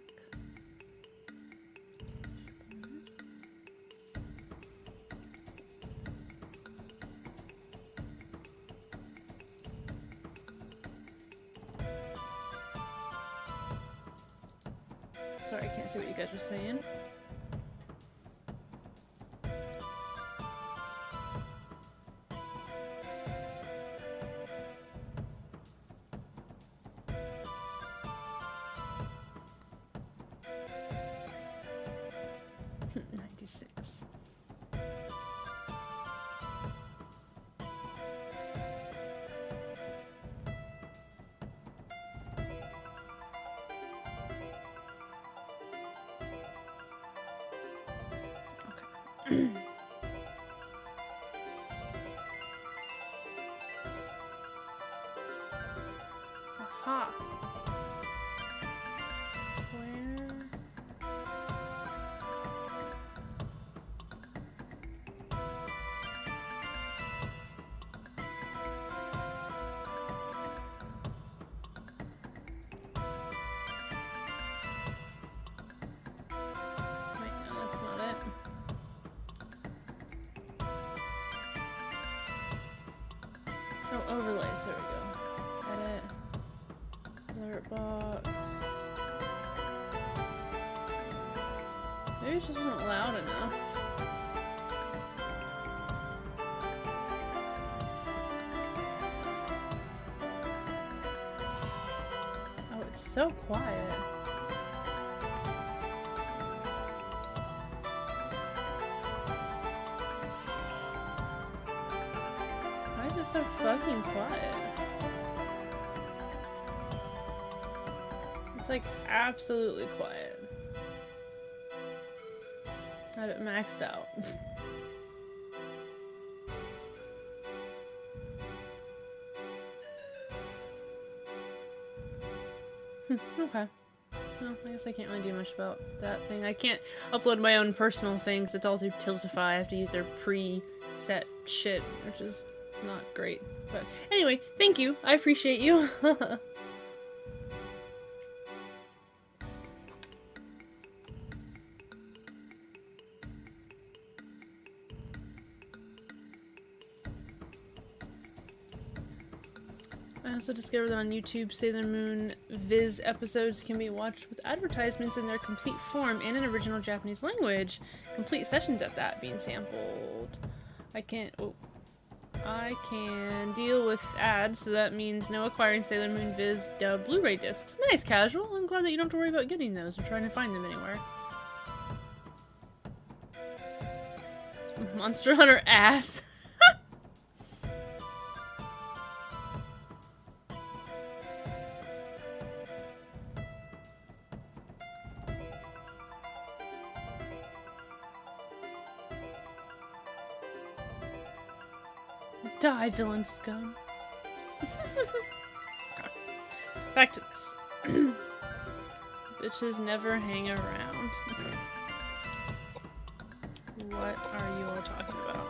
Sorry, I can't see what you guys are saying. $96. Okay. Aha. Where? Wait, no, that's not it. Oh, overlays. There we go. Edit. Alert box. Maybe it just wasn't loud enough. Oh, it's so quiet. Why is it so fucking quiet? It's like absolutely quiet. I have it maxed out. Okay. Well, I guess I can't really do much about that thing. I can't upload my own personal things. It's all through Tiltify. I have to use their preset shit, which is not great. But anyway, thank you. I appreciate you. I also discovered that on YouTube, Sailor Moon Viz episodes can be watched with advertisements in their complete form and in original Japanese language. Complete sessions at that being sampled. I can deal with ads, so that means no acquiring Sailor Moon Viz dub Blu-ray discs. Nice, Casual. I'm glad that you don't have to worry about getting those or trying to find them anywhere. Monster Hunter ass. Die, villain scum. Okay. Back to this. Bitches never hang around. What are you all talking about?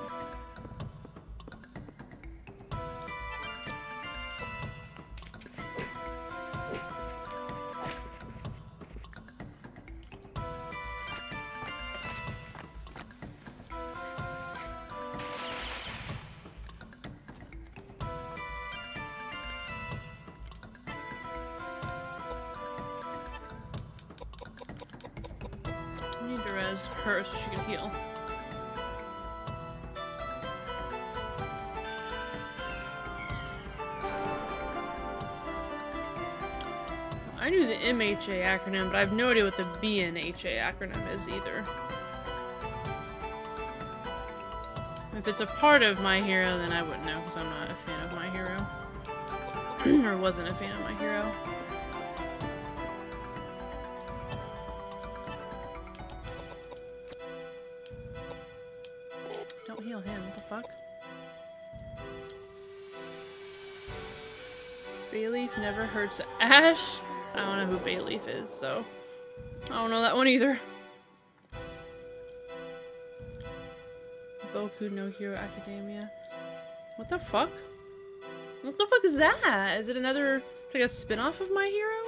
is her, so she can heal. I knew the MHA acronym, but I have no idea what the BNHA acronym is either. If it's a part of My Hero, then I wouldn't know, because I'm not a fan of My Hero. Or wasn't a fan of My Hero. Don't heal him, what the fuck? Bayleaf never hurts Ash? I don't know who Bayleaf is, so I don't know that one either. Boku no Hero Academia. What the fuck? What the fuck is that? Is it another, it's like a spin-off of My Hero?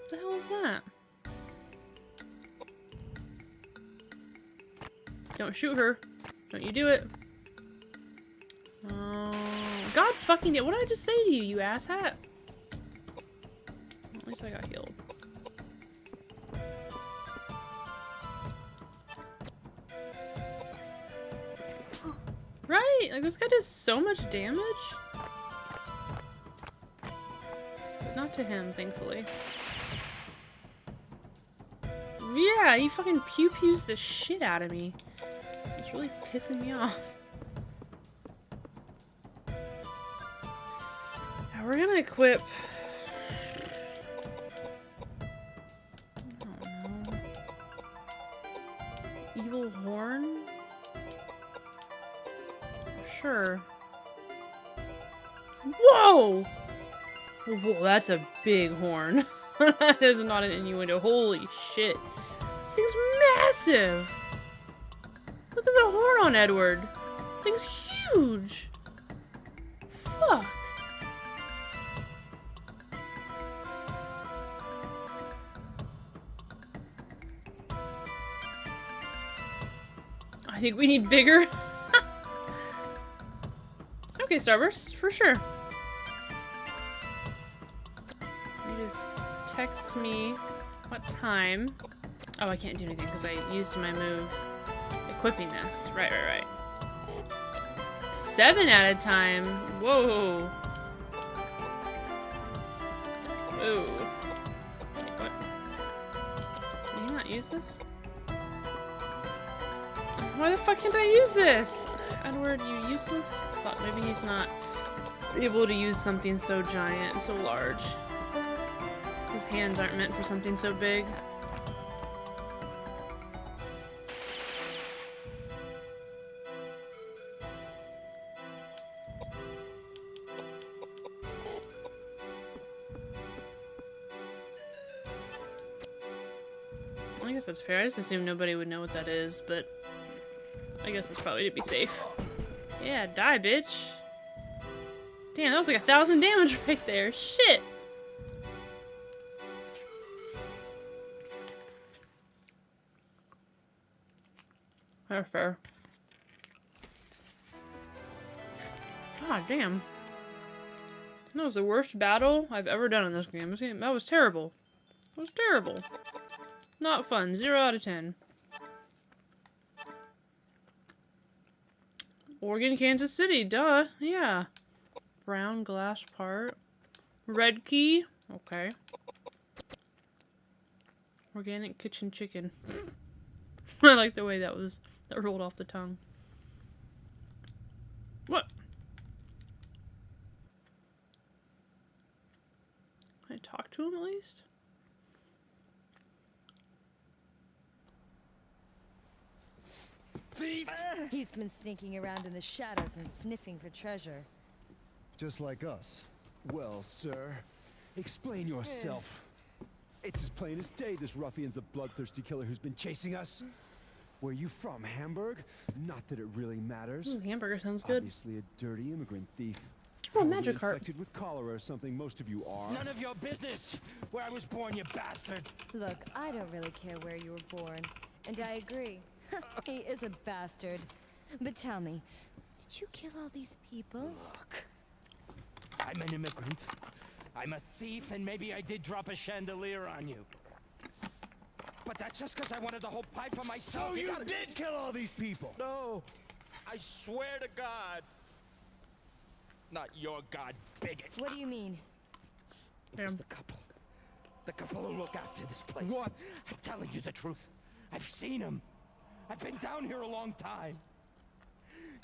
What the hell is that? Don't shoot her. Don't you do it. God fucking it. What did I just say to you, you asshat? At least I got healed. Right? Like, this guy does so much damage. But not to him, thankfully. Yeah, he fucking pew-pews the shit out of me. It's really pissing me off. Now we're gonna equip... I don't know. Evil Horn? Sure. Whoa! Whoa, that's a big horn. That is not an innuendo. Holy shit. This thing's massive! Look at the horn on Edward. This thing's huge! Fuck. I think we need bigger. Okay, Starburst, for sure. You just text me what time. Oh, I can't do anything because I used my move equipping this. Right. 7 at a time. Whoa. Whoa. Wait, what? Can you not use this? Why the fuck can't I use this? Edward, you useless? Fuck, maybe he's not able to use something so giant and so large. His hands aren't meant for something so big. I guess that's fair. I just assumed nobody would know what that is, but I guess that's probably to be safe. Yeah, die, bitch. Damn, that was like 1,000 damage right there. Shit. Fair. God damn. That was the worst battle I've ever done in this game. That was terrible. That was terrible. Not fun. 0 out of 10. Oregon, Kansas City, duh. Yeah. Brown glass part. Red key. Okay. Organic kitchen chicken. I like the way that rolled off the tongue. What? Can I talk to him at least? Thief! He's been sneaking around in the shadows and sniffing for treasure. Just like us. Well, sir, explain yourself. It's as plain as day this ruffian's a bloodthirsty killer who's been chasing us. Where you from, Hamburg? Not that it really matters. Ooh, hamburger sounds good. Obviously a dirty immigrant thief. Oh, magic heart. Infected with cholera or something, most of you are. None of your business where I was born, you bastard. Look, I don't really care where you were born. And I agree. He is a bastard. But tell me, did you kill all these people? Look, I'm an immigrant. I'm a thief, and maybe I did drop a chandelier on you. But that's just because I wanted the whole pie for myself. So you gotta- did kill all these people? No. I swear to God. Not your God, bigot. What do you mean? It was the couple. The couple who look after this place. What? I'm telling you the truth. I've seen them. I've been down here a long time.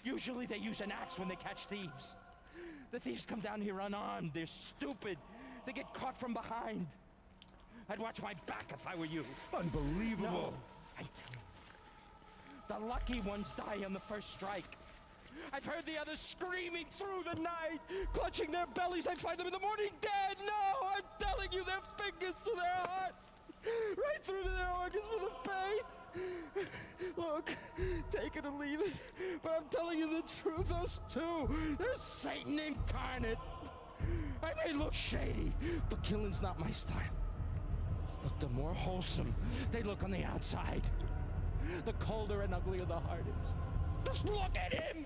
Usually they use an axe when they catch thieves. The thieves come down here unarmed. They're stupid. They get caught from behind. I'd watch my back if I were you. Unbelievable. No, I'm telling you. The lucky ones die on the first strike. I've heard the others screaming through the night, clutching their bellies. I find them in the morning dead. No, I'm telling you, their fingers to their hearts, right through to their organs with the pain. Look, take it or leave it, but I'm telling you the truth. Those two, they're Satan incarnate. I may look shady, but killing's not my style. Look, the more wholesome they look on the outside, the colder and uglier the heart is. Just look at him!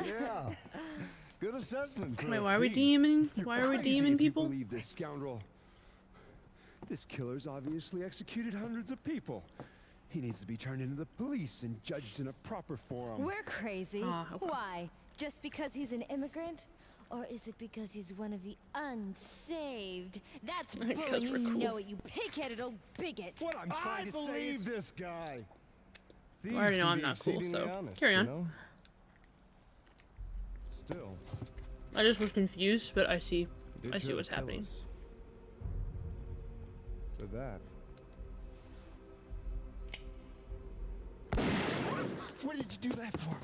Yeah. Good assessment. Wait, why are we DMing? Why are we Crazy DMing if you people? believe this scoundrel. This killer's obviously executed hundreds of people. He needs to be turned into the police and judged in a proper forum. We're crazy. Ah, okay. Why? Just because he's an immigrant? Or is it because he's one of the unsaved? That's Because bullying, we're you cool. know it, you pig-headed old bigot. What I'm trying to say is this guy. thieves I already know can I'm be not cool, exceedingly so honest, carry you on. know? Still, I just was confused, but I see did I see try what's to tell happening. us. For that. What did you do that for?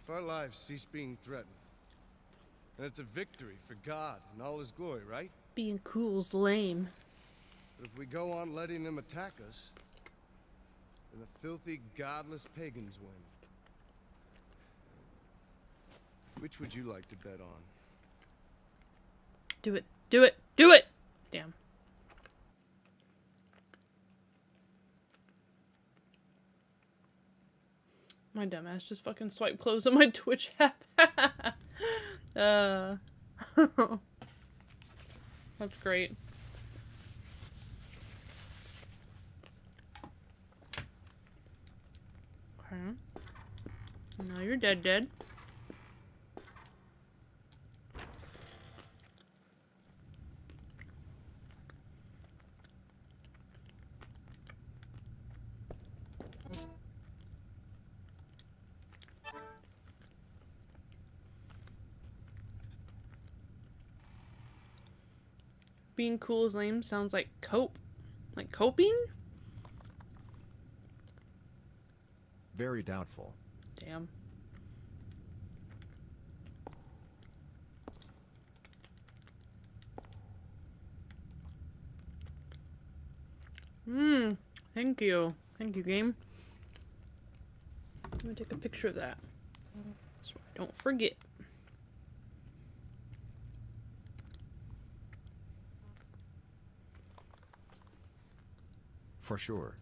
If our lives cease being threatened, then it's a victory for God and all his glory, right? Being cool's lame. But if we go on letting them attack us, then the filthy, godless pagans win. Which would you like to bet on? Do it. Do it. Do it! Damn. My dumbass just fucking swiped close on my Twitch app. That's great. Okay. Now you're dead. Being cool is lame sounds like cope. Like coping? Very doubtful. Damn. Thank you. Thank you, game. Let me take a picture of that, so I don't forget. For sure.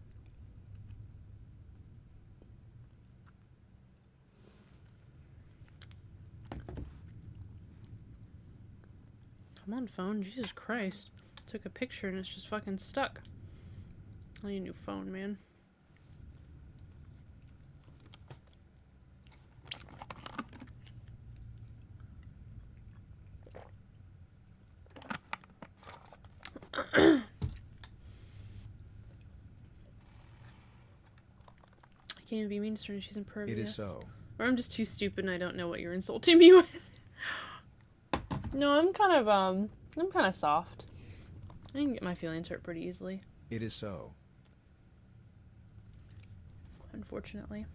Come on, phone. Jesus Christ. Took a picture and it's just fucking stuck. I need a new phone, man. I can't even be mean to her and she's impervious. It is so. Or I'm just too stupid and I don't know what you're insulting me with. No, I'm kind of soft. I can get my feelings hurt pretty easily. It is so. Unfortunately.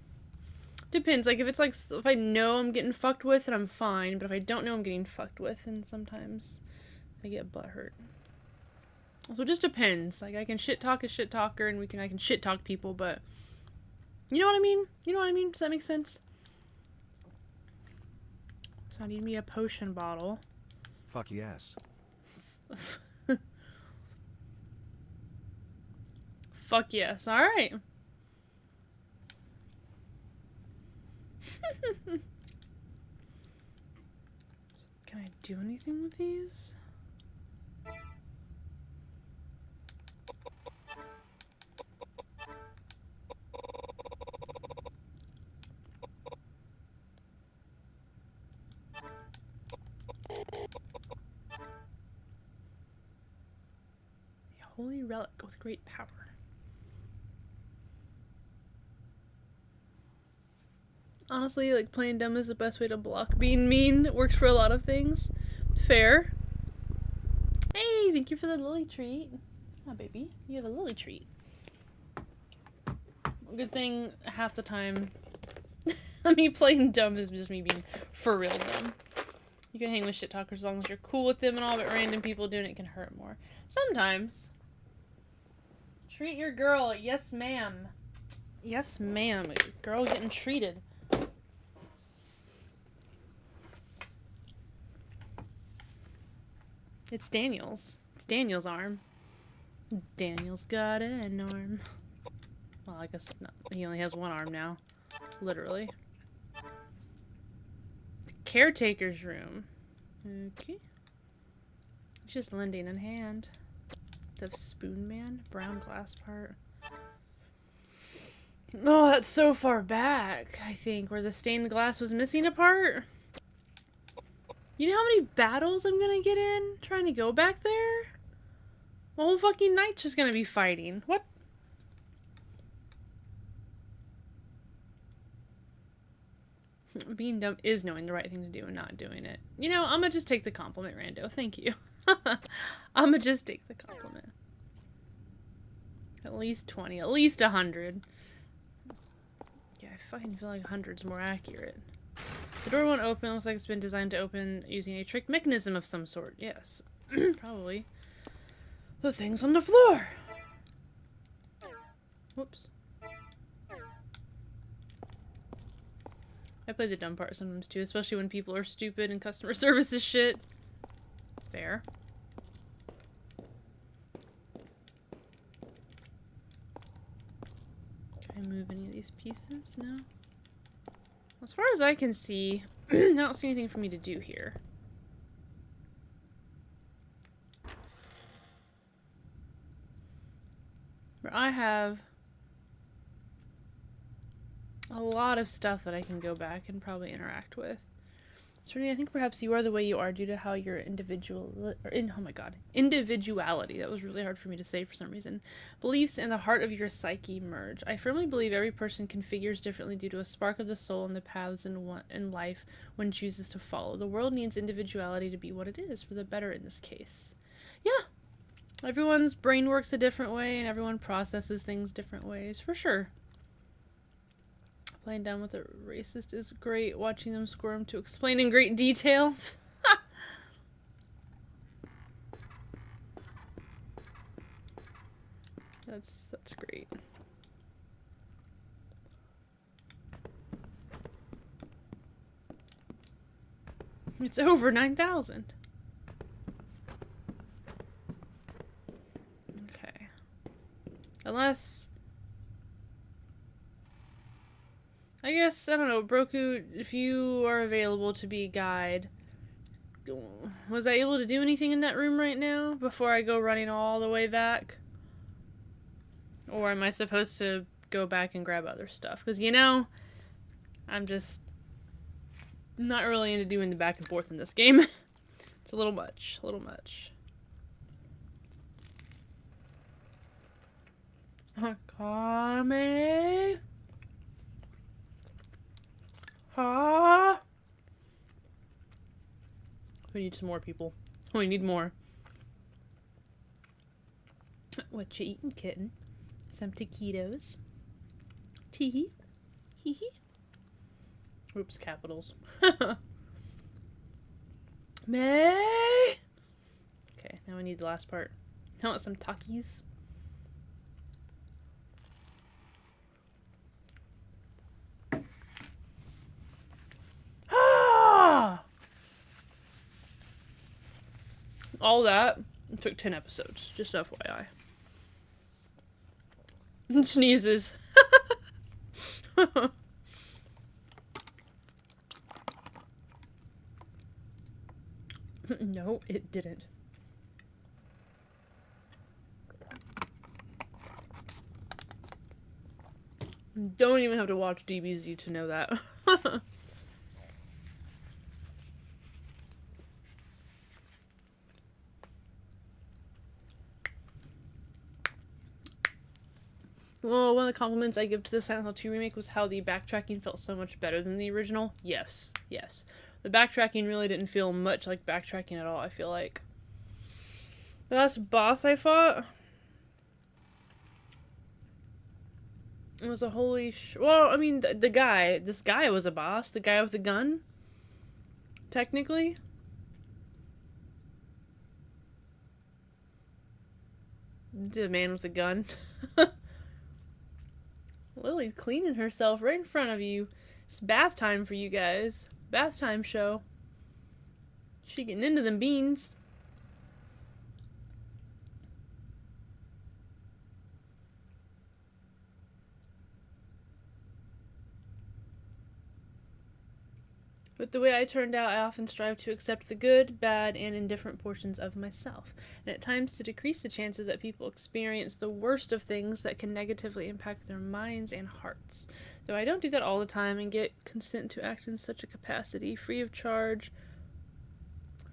Depends, like if I know I'm getting fucked with, then I'm fine, but if I don't know I'm getting fucked with, then sometimes I get butthurt. So it just depends. Like I can shit talk a shit talker and I can shit talk people, but you know what I mean? You know what I mean? Does that make sense? So I need me a potion bottle. Fuck yes. Fuck yes. Alright. Can I do anything with these? A holy relic with great power. Honestly, like, playing dumb is the best way to block being mean. It works for a lot of things. Fair. Hey, thank you for the lily treat. Oh, baby, you have a lily treat. Good thing half the time me playing dumb is just me being for real dumb. You can hang with shit talkers as long as you're cool with them and all, but random people doing it can hurt more. Sometimes. Treat your girl. Yes, ma'am. Yes, ma'am. Girl getting treated. It's Daniel's. It's Daniel's arm. Daniel's got an arm. Well, I guess not. He only has one arm now. Literally. The caretaker's room. Okay. It's just lending in hand. The Spoon Man. Brown glass part. Oh, that's so far back, I think, where the stained glass was missing a part. You know how many battles I'm gonna get in trying to go back there? The whole fucking night's just gonna be fighting. What? Being dumb is knowing the right thing to do and not doing it. You know, I'm gonna just take the compliment, Rando. Thank you. I'm gonna just take the compliment. At least 20. At least 100. Yeah, I fucking feel like 100's more accurate. The door won't open. Looks like it's been designed to open using a trick mechanism of some sort. Yes. Probably. The thing's on the floor! Whoops. I play the dumb part sometimes too, especially when people are stupid and customer service is shit. Fair. Can I move any of these pieces? No? As far as I can see, I don't see anything for me to do here. But I have a lot of stuff that I can go back and probably interact with. Certainly, I think perhaps you are the way you are due to how your individuality, that was really hard for me to say for some reason, beliefs and the heart of your psyche merge. I firmly believe every person configures differently due to a spark of the soul and the paths in life one chooses to follow. The world needs individuality to be what it is, for the better in this case. Yeah, everyone's brain works a different way and everyone processes things different ways, for sure. Playing down with a racist is great. Watching them squirm to explain in great detail. That's great. It's over 9,000. Okay. Unless... I guess, I don't know, Broku, if you are available to be a guide, was I able to do anything in that room right now before I go running all the way back? Or am I supposed to go back and grab other stuff? Because, you know, I'm just not really into doing the back and forth in this game. It's a little much, Akame? Ah! We need some more people. We need more. What you eating, kitten? Some taquitos. Tee-hee. Hee-hee. Oops, capitals. May! Okay, now we need the last part. I want some Takis. All that took 10 episodes, just FYI. Sneezes. No, it didn't. Don't even have to watch DBZ to know that. Well, one of the compliments I give to the Silent Hill 2 remake was how the backtracking felt so much better than the original. Yes, yes. The backtracking really didn't feel much like backtracking at all, I feel like. The last boss I fought was a well, I mean, this guy was a boss. The guy with the gun. Technically. The man with the gun. Lily's cleaning herself right in front of you. It's bath time for you guys. Bath time show. She getting into them beans. With the way I turned out, I often strive to accept the good, bad, and indifferent portions of myself, and at times to decrease the chances that people experience the worst of things that can negatively impact their minds and hearts. Though I don't do that all the time and get consent to act in such a capacity, free of charge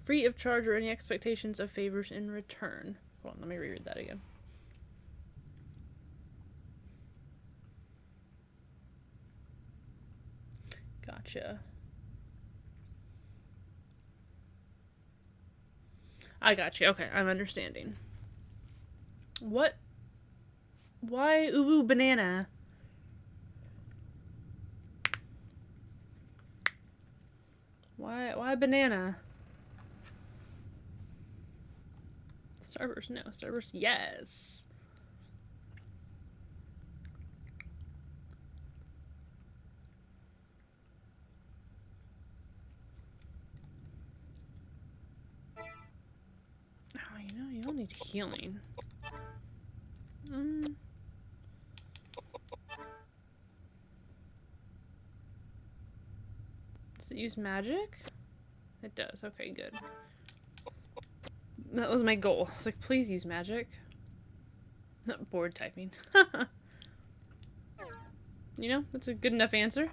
or any expectations of favors in return. Hold on, let me reread that again. Gotcha. I got you. Okay, I'm understanding. What? Why ooh banana? Why banana? Starburst, no. Starburst, yes. You don't need healing. Does it use magic? It does. Okay, good. That was my goal. I was like, please use magic. Not board typing. You know, that's a good enough answer.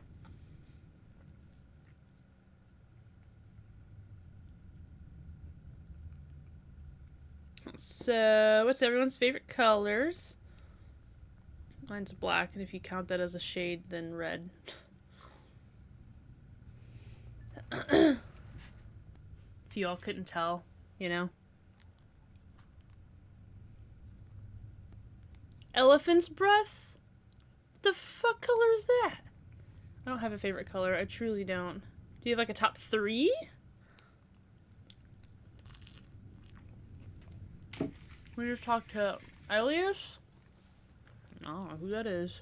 So, what's everyone's favorite colors? Mine's black, and if you count that as a shade, then red. If you all couldn't tell, you know? Elephant's breath? The fuck color is that? I don't have a favorite color. I truly don't. Do you have like a top 3? We just talked to Elias? I don't know who that is.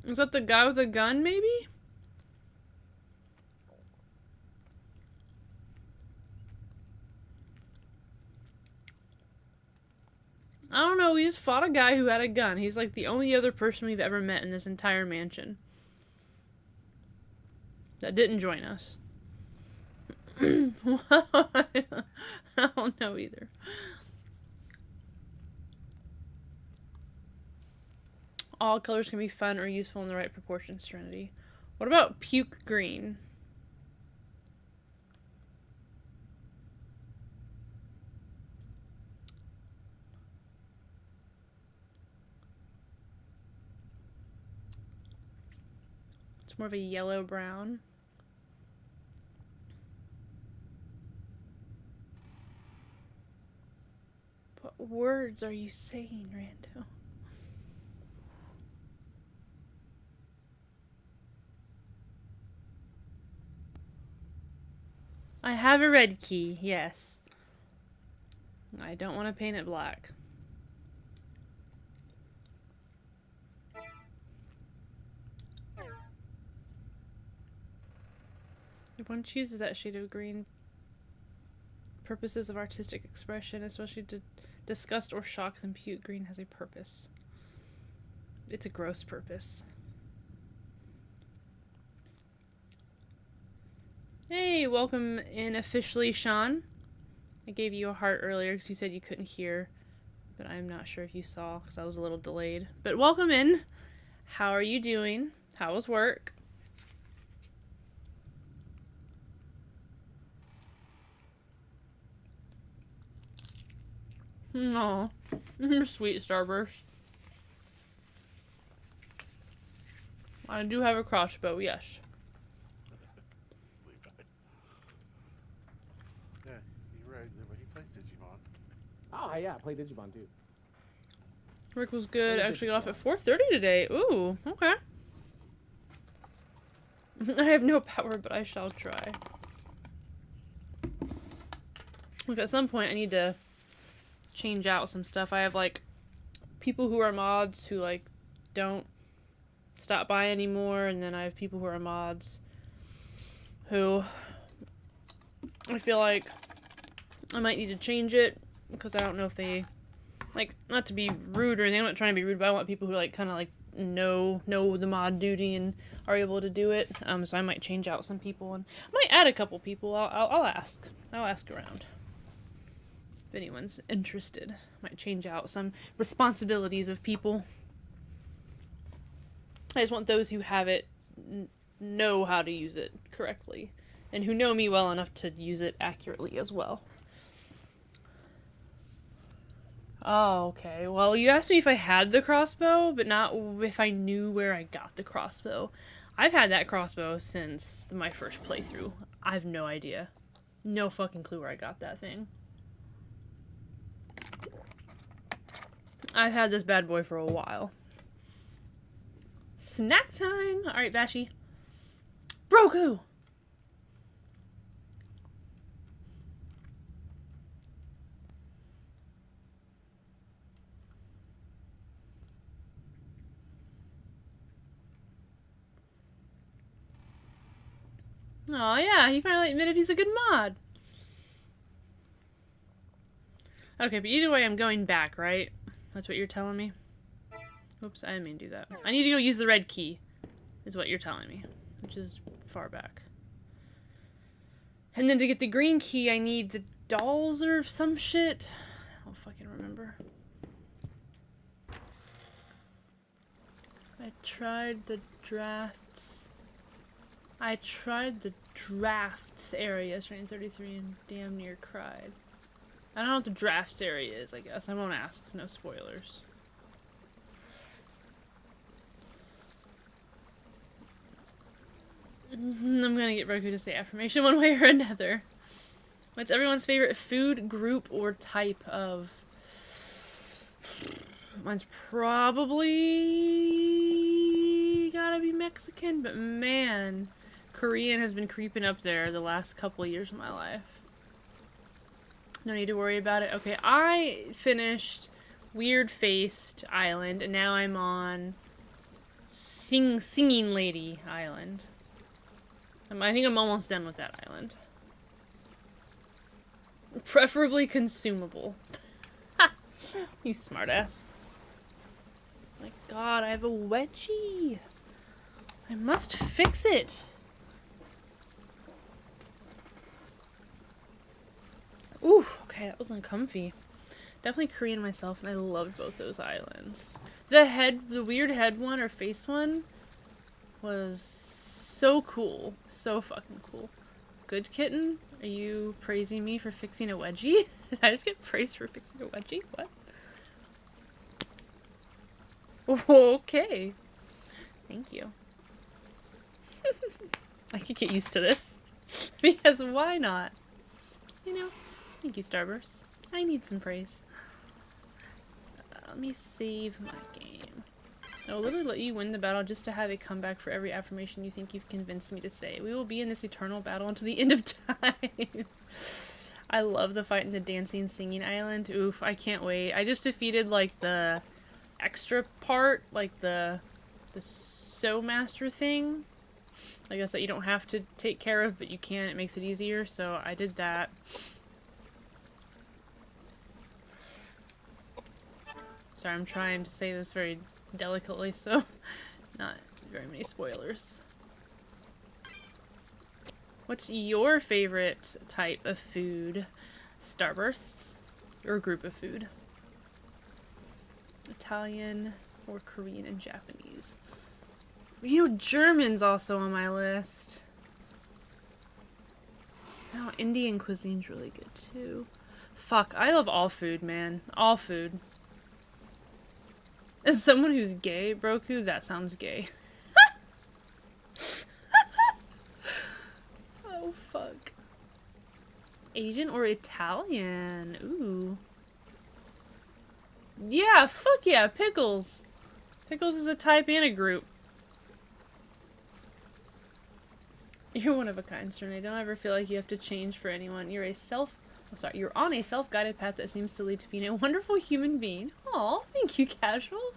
Is that the guy with the gun, maybe? I don't know, we just fought a guy who had a gun. He's like the only other person we've ever met in this entire mansion that didn't join us. I don't know either. All colors can be fun or useful in the right proportions, Serenity. What about puke green? It's more of a yellow-brown. What words are you saying, Rando? I have a red key, yes. I don't want to paint it black. If one chooses that shade of green, purposes of artistic expression, especially to disgust or shock them, puke green has a purpose. It's a gross purpose. Hey, welcome in officially, Sean. I gave you a heart earlier because you said you couldn't hear, but I'm not sure if you saw because I was a little delayed. But welcome in. How are you doing? How was work? No, sweet Starburst. I do have a crossbow, yes. Yeah, you're right. But he plays Digimon. Oh yeah, I play Digimon too. Work was good. Actually got off at 4:30 today. Ooh, okay. I have no power, but I shall try. Look, at some point I need to change out some stuff. I have like people who are mods who like don't stop by anymore, and then I have people who are mods who I feel like I might need to change it because I don't know if they like, not to be rude or anything, I'm not trying to be rude, but I want people who like kind of like know the mod duty and are able to do it. So I might change out some people and I might add a couple people. I'll ask around. If anyone's interested, might change out some responsibilities of people. I just want those who have it know how to use it correctly and who know me well enough to use it accurately as well. Oh, okay. Well, you asked me if I had the crossbow, but not if I knew where I got the crossbow. I've had that crossbow since my first playthrough. I have no idea. No fucking clue where I got that thing. I've had this bad boy for a while. Snack time! Alright, Vashi. Broku! Oh yeah, he finally admitted he's a good mod. Okay, but either way, I'm going back, right? That's what you're telling me? Oops, I didn't mean to do that. I need to go use the red key, is what you're telling me, which is far back. And then to get the green key, I need the dolls or some shit. I don't fucking remember. I tried the drafts area, starting 33 and damn near cried. I don't know what the drafts area is, I guess. I won't ask, it's no spoilers. I'm gonna get Roku to say affirmation one way or another. What's everyone's favorite food, group, or type of... Mine's probably gotta be Mexican, but man, Korean has been creeping up there the last couple of years of my life. No need to worry about it. Okay, I finished Weird Faced Island, and now I'm on Singing Lady Island. I think I'm almost done with that island. Preferably consumable. You smartass. My god, I have a wedgie. I must fix it. Ooh, okay, that was uncomfy. Definitely Korean myself, and I loved both those islands. The weird head one or face one was so cool. So fucking cool. Good kitten? Are you praising me for fixing a wedgie? Did I just get praised for fixing a wedgie? What? Okay. Thank you. I could get used to this. Because why not? You know, thank you, Starburst. I need some praise. Let me save my game. I'll literally let you win the battle just to have a comeback for every affirmation you think you've convinced me to say. We will be in this eternal battle until the end of time. I love the fight in the dancing singing island. Oof, I can't wait. I just defeated like the extra part, like the sew master thing. I guess that you don't have to take care of, but you can. It makes it easier, so I did that. Sorry, I'm trying to say this very delicately, so not very many spoilers. What's your favorite type of food? Starbursts or group of food? Italian or Korean and Japanese. You know, German's also on my list. Oh, Indian cuisine's really good too. Fuck, I love all food, man. All food. As someone who's gay, Broku, that sounds gay. Oh, fuck. Asian or Italian? Ooh. Yeah, fuck yeah, pickles. Pickles is a type and a group. You're one of a kind, Sternay. Don't ever feel like you have to change for anyone. You're on a self-guided path that seems to lead to being a wonderful human being. Aw, thank you, Casual.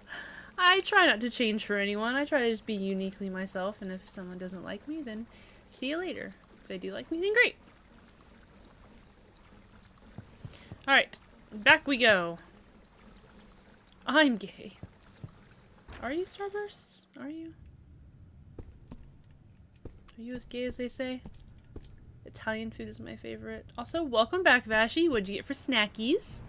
I try not to change for anyone. I try to just be uniquely myself, and if someone doesn't like me, then see you later. If they do like me, then great. Alright, back we go. I'm gay. Are you, Starbursts? Are you? Are you as gay as they say? Italian food is my favorite. Also, welcome back, Vashi. What'd you get for snackies?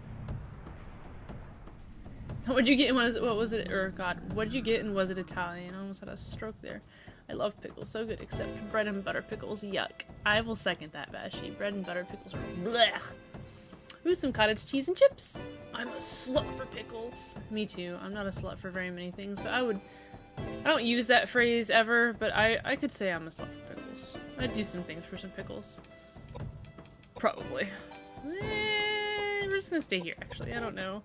What'd you get and what was it? Or God, what'd you get and was it Italian? I almost had a stroke there. I love pickles, so good, except bread and butter pickles. Yuck. I will second that, Vashi. Bread and butter pickles are blech. Ooh, some cottage cheese and chips. I'm a slut for pickles. Me too. I'm not a slut for very many things, but I don't use that phrase ever, but I could say I'm a slut for pickles. I'd do some things for some pickles. Probably. We're just gonna stay here, actually. I don't know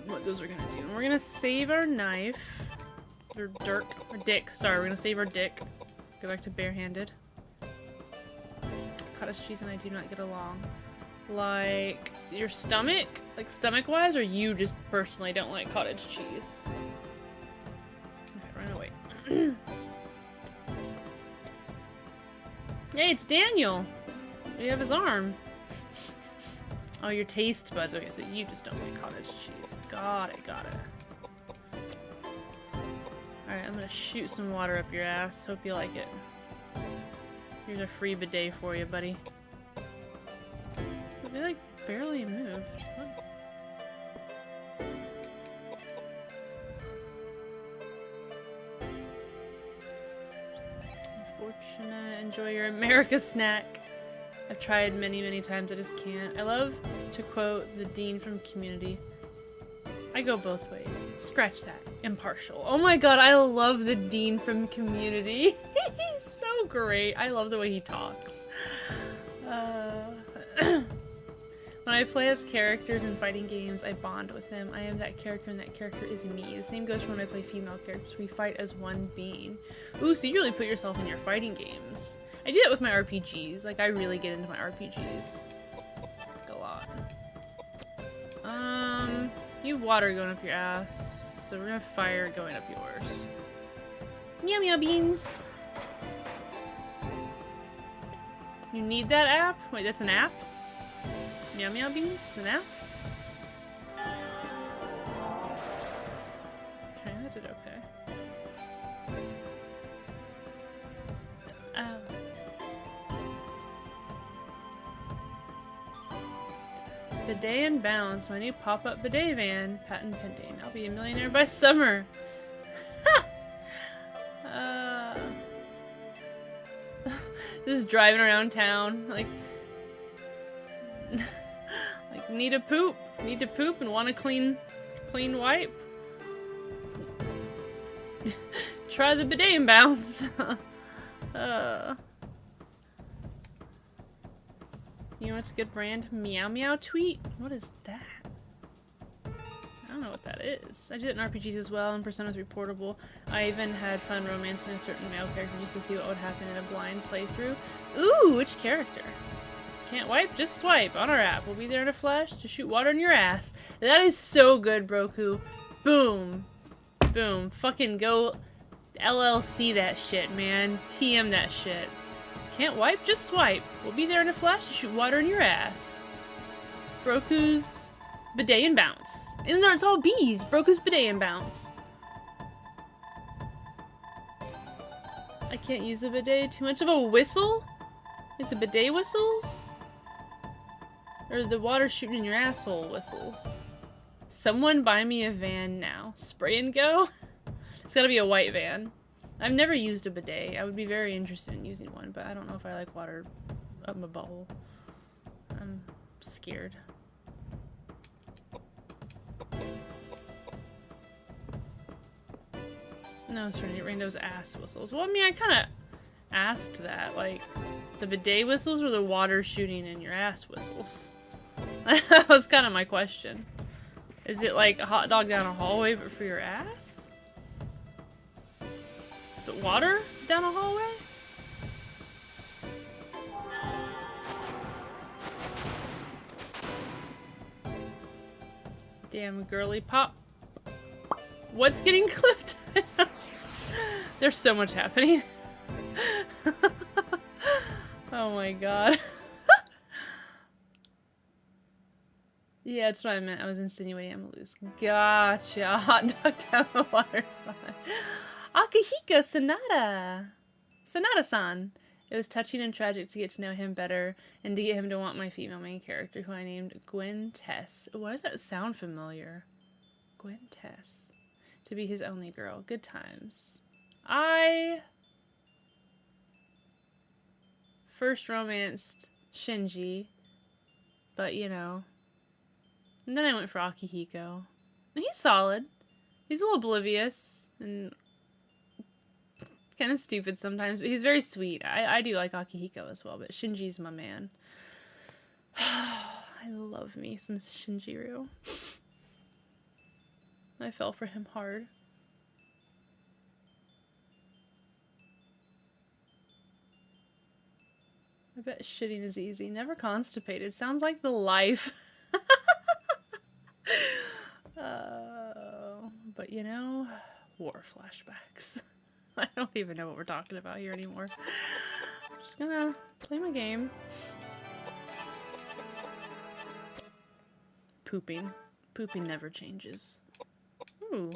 what those are gonna do. And we're gonna save our knife. Or dirk. Or dick. Sorry, we're gonna save our dick. Go back to barehanded. Cottage cheese and I do not get along. Like, your stomach? Like, stomach-wise? Or you just personally don't like cottage cheese? Okay, run away. Hey, it's Daniel! We have his arm. Oh, your taste buds. Okay, so you just don't like cottage cheese. Got it, got it. Alright, I'm gonna shoot some water up your ass. Hope you like it. Here's a free bidet for you, buddy. They, like, barely moved. What? Unfortunate. Enjoy your America snack. I've tried many, many times. I just can't. I love to quote the dean from Community. I go both ways. Scratch that. Impartial. Oh my god, I love the dean from Community. He's so great. I love the way he talks. When I play as characters in fighting games, I bond with them. I am that character and that character is me. The same goes for when I play female characters. We fight as one being. Ooh, so you really put yourself in your fighting games. I do that with my RPGs. Like, I really get into my RPGs. Like, a lot. You have water going up your ass, so we're gonna have fire going up yours. Meow meow beans! You need that app? Wait, that's an app? Meow meow beans? It's an app? Okay, I did okay. Oh. Bidet and Bounce, my new pop-up bidet van, patent pending. I'll be a millionaire by summer. Just driving around town, like need to poop and want a clean wipe. Try the bidet and Bounce. You know what's a good brand? Meow Meow Tweet? What is that? I don't know what that is. I did it in RPGs as well, and Persona 3 Portable. I even had fun romancing a certain male character just to see what would happen in a blind playthrough. Ooh, which character? Can't wipe? Just swipe on our app. We'll be there in a flash to shoot water in your ass. That is so good, Broku. Boom. Boom. Fucking go LLC that shit, man. TM that shit. Can't wipe? Just swipe. We'll be there in a flash to shoot water in your ass. Broku's Bidet and Bounce. And it's all bees. Broke his bidet and bounce. I can't use the bidet. Too much of a whistle? Like the bidet whistles? Or the water shooting in your asshole whistles? Someone buy me a van now. Spray and go? It's gotta be a white van. I've never used a bidet. I would be very interested in using one, but I don't know if I like water up my butthole. I'm scared. No, Serenity Rainbow's ass whistles. Well, I mean, I kind of asked that. Like, the bidet whistles or the water shooting in your ass whistles? That was kind of my question. Is it like a hot dog down a hallway, but for your ass? But water down a hallway? Damn girly pop. What's getting clipped? There's so much happening. Oh my god. Yeah, that's what I meant. I was insinuating I'm loose. Gotcha. Hot dog down the water slide. Akihiko Sanada. Sanada-san. It was touching and tragic to get to know him better and to get him to want my female main character, who I named Gwen Tess. Why does that sound familiar? Gwen Tess. To be his only girl. Good times. I first romanced Shinji, but you know. And then I went for Akihiko. And he's solid. He's a little oblivious and kind of stupid sometimes, but he's very sweet. I do like Akihiko as well, but Shinji's my man. I love me some Shinjiro. I fell for him hard. I bet shitting is easy. Never constipated. Sounds like the life. But you know, war flashbacks. I don't even know what we're talking about here anymore. I'm just gonna play my game. Pooping. Pooping never changes. Ooh.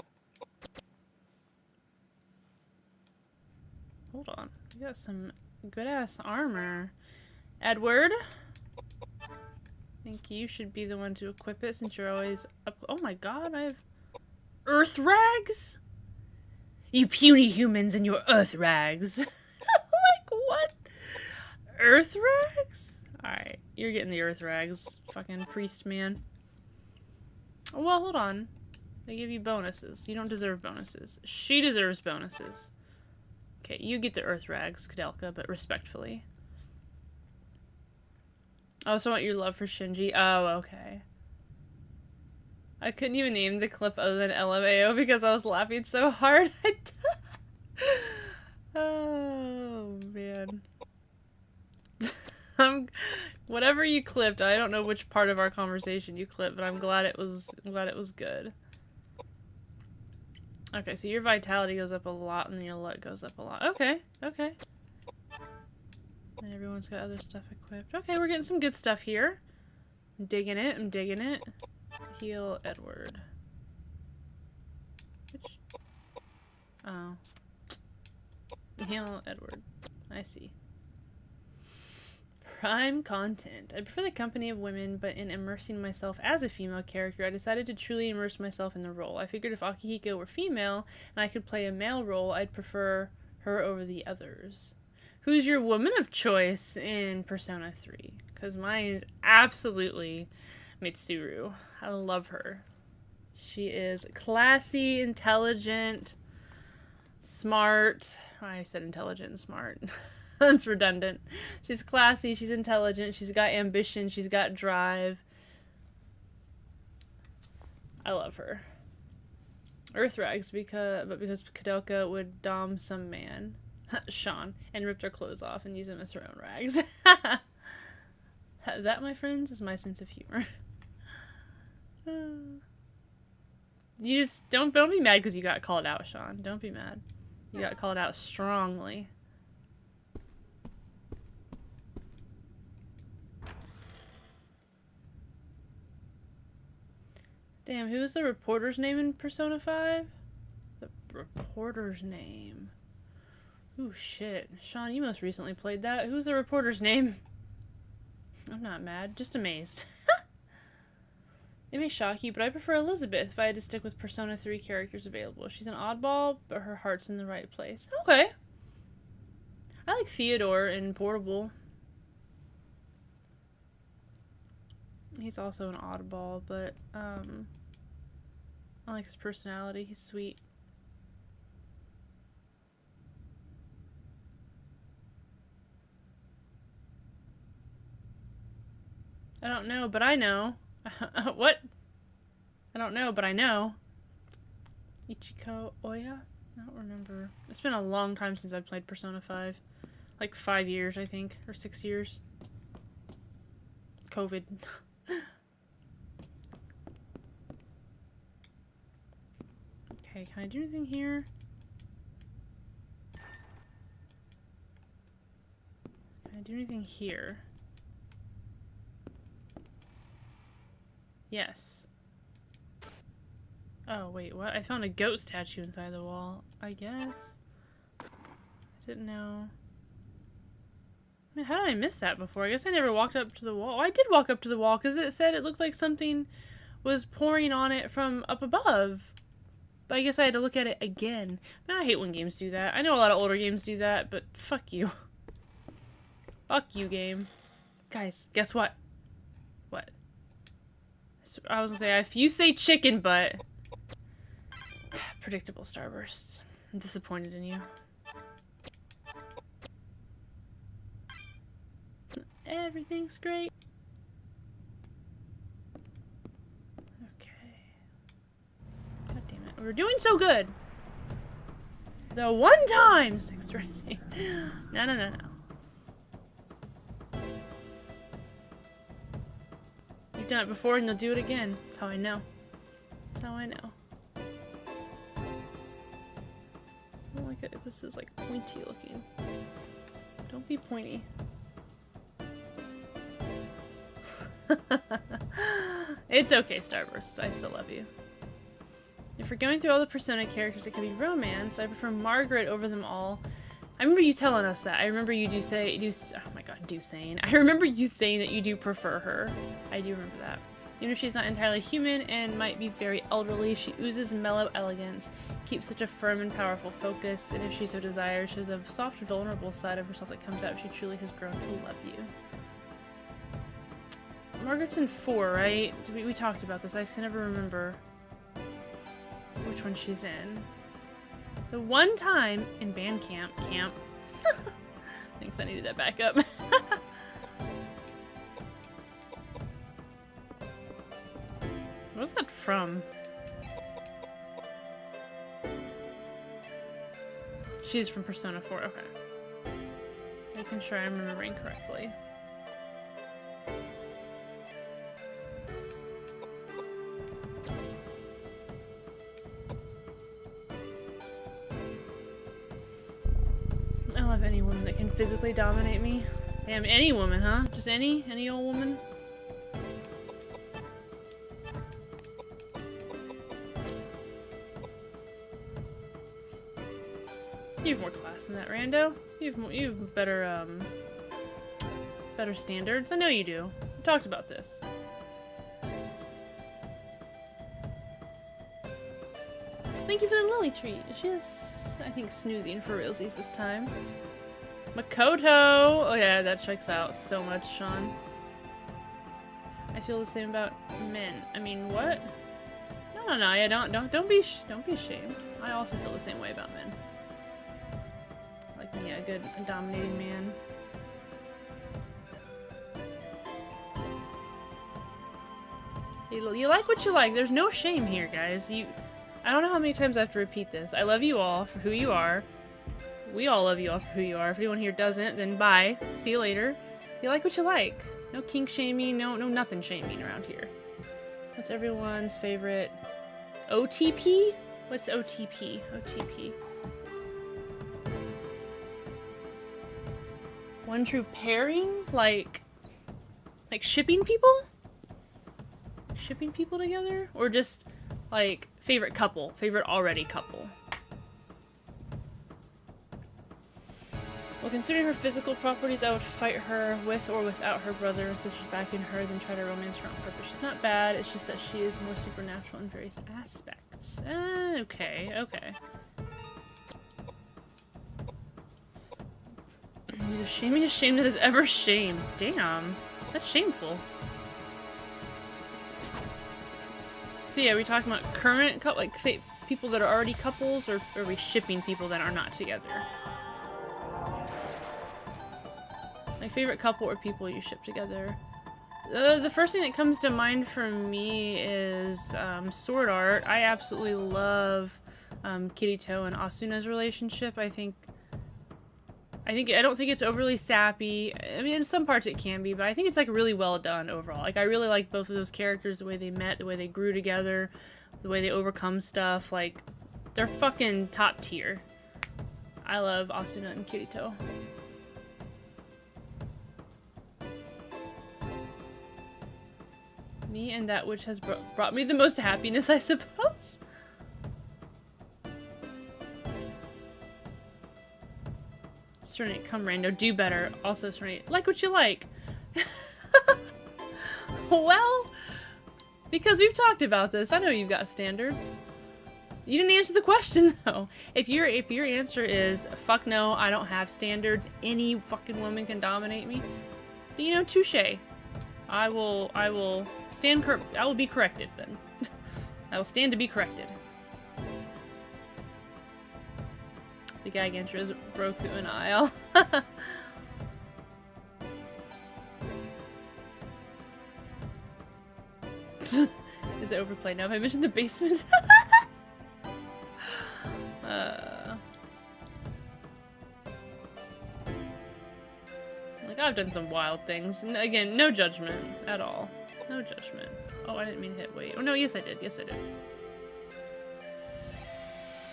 Hold on. We got some good-ass armor. Edward? I think you should be the one to equip it since you're always up. Oh my god, I have earth rags? You puny humans and your earth rags. Like, what? Earth rags? Alright, you're getting the earth rags, fucking priest man. Well, hold on. They give you bonuses. You don't deserve bonuses. She deserves bonuses. Okay, you get the earth rags, Koudelka, but respectfully. I also want your love for Shinji. Oh, okay. I couldn't even name the clip other than LMAO because I was laughing so hard. Oh, man. Whatever you clipped, I don't know which part of our conversation you clipped, but I'm glad it was good. Okay, so your vitality goes up a lot and your luck goes up a lot. Okay, okay. And everyone's got other stuff equipped. Okay, we're getting some good stuff here. I'm digging it, I'm digging it. Heal Edward. Which? Oh. Heal Edward. I see. Prime content. I prefer the company of women, but in immersing myself as a female character, I decided to truly immerse myself in the role. I figured if Akihiko were female and I could play a male role, I'd prefer her over the others. Who's your woman of choice in Persona 3? Because mine is absolutely Mitsuru. I love her. She is classy, intelligent, smart. I said intelligent and smart. That's redundant. She's classy, she's intelligent, she's got ambition, she's got drive. I love her. Earthrags because Koudelka would dom some man, Sean, and rip their clothes off and use them as her own rags. That, my friends, is my sense of humor. You just don't be mad because you got called out, Sean. Don't be mad. You got called out strongly. Damn, who's the reporter's name in Persona 5? The reporter's name. Ooh, shit. Sean, you most recently played that. Who's the reporter's name? I'm not mad, just amazed. It may shock you, but I prefer Elizabeth if I had to stick with Persona 3 characters available. She's an oddball, but her heart's in the right place. Okay. I like Theodore in Portable. He's also an oddball, but I like his personality. He's sweet. I don't know, but I know. What? I don't know, but I know. Ichiko Oya? I don't remember. It's been a long time since I've played Persona 5. Like 5 years, I think. Or 6 years. COVID. Okay, can I do anything here? Can I do anything here? Yes. Oh, wait, what? I found a goat statue inside the wall. I guess. I didn't know. I mean, how did I miss that before? I guess I never walked up to the wall. Oh, I did walk up to the wall because it said it looked like something was pouring on it from up above. But I guess I had to look at it again. Man, I hate when games do that. I know a lot of older games do that, but fuck you. Fuck you, game. Guys, guess what? What? I was gonna say, if you say chicken butt... Predictable starbursts. I'm disappointed in you. Everything's great. Okay. God damn it. We're doing so good. The one time! 6 rating. No, no, no, no. You've done it before and you'll do it again. That's how I know. That's how I know. I don't like it if this is like pointy looking. Don't be pointy. It's okay, Starburst. I still love you. If we're going through all the Persona characters that could be romance, I prefer Margaret over them all. I remember you telling us that. I remember you do say, oh my god, saying. I remember you saying that you do prefer her. I do remember that. Even if she's not entirely human and might be very elderly, she oozes mellow elegance, keeps such a firm and powerful focus, and if she so desires, shows a soft, vulnerable side of herself that comes out if she truly has grown to love you. Margaret's in 4, right? We talked about this. I can never remember which one she's in. The one time in band camp. Thanks, I needed that backup. What's that from? She's from Persona 4, okay. Making sure I'm remembering correctly. I love any woman that can physically dominate me. Damn, any woman, huh? Just any old woman? You have more class than that, Rando. You have better, better standards. I know you do. We talked about this. Thank you for the lily treat. She is, I think, snoozing for realsies this time. Makoto! Oh yeah, that checks out so much, Sean. I feel the same about men. I mean, what? No, yeah, don't be ashamed. I also feel the same way about men. Like me, a good dominating man. You like what you like. There's no shame here, guys. I don't know how many times I have to repeat this. I love you all for who you are. We all love you all for who you are. If anyone here doesn't, then bye. See you later. You like what you like. No kink shaming, no nothing shaming around here. What's everyone's favorite OTP? What's OTP? OTP. One true pairing? Like shipping people? shipping people together? Or just, like, favorite couple? Favorite already couple? Well, considering her physical properties, I would fight her with or without her brother and sisters back in her than try to romance her on purpose. She's not bad, it's just that she is more supernatural in various aspects. Okay, okay. The shamingest shame that has ever shamed. Damn. That's shameful. So yeah, are we talking about current like people that are already couples, or are we shipping people that are not together? My favorite couple or people you ship together. The first thing that comes to mind for me is Sword Art. I absolutely love Kirito and Asuna's relationship. I don't think it's overly sappy. I mean, in some parts it can be, but I think it's like really well done overall. Like, I really like both of those characters, the way they met, the way they grew together, the way they overcome stuff. Like, they're fucking top tier. I love Asuna and Kirito. Me and that which has brought me the most happiness, I suppose. Serenade, come Rando, do better. Also Serenade, like what you like. Well, because we've talked about this, I know you've got standards. You didn't answer the question though. If your answer is fuck no, I don't have standards, any fucking woman can dominate me, then, you know, touche. I will be corrected then. I will stand to be corrected. The gag answer is Roku and Isle. Is it overplayed now? Have I mentioned the basement? Like, I've done some wild things. And again, no judgment at all. No judgment. Oh, I didn't mean to hit wait. Oh no, yes I did. Yes I did.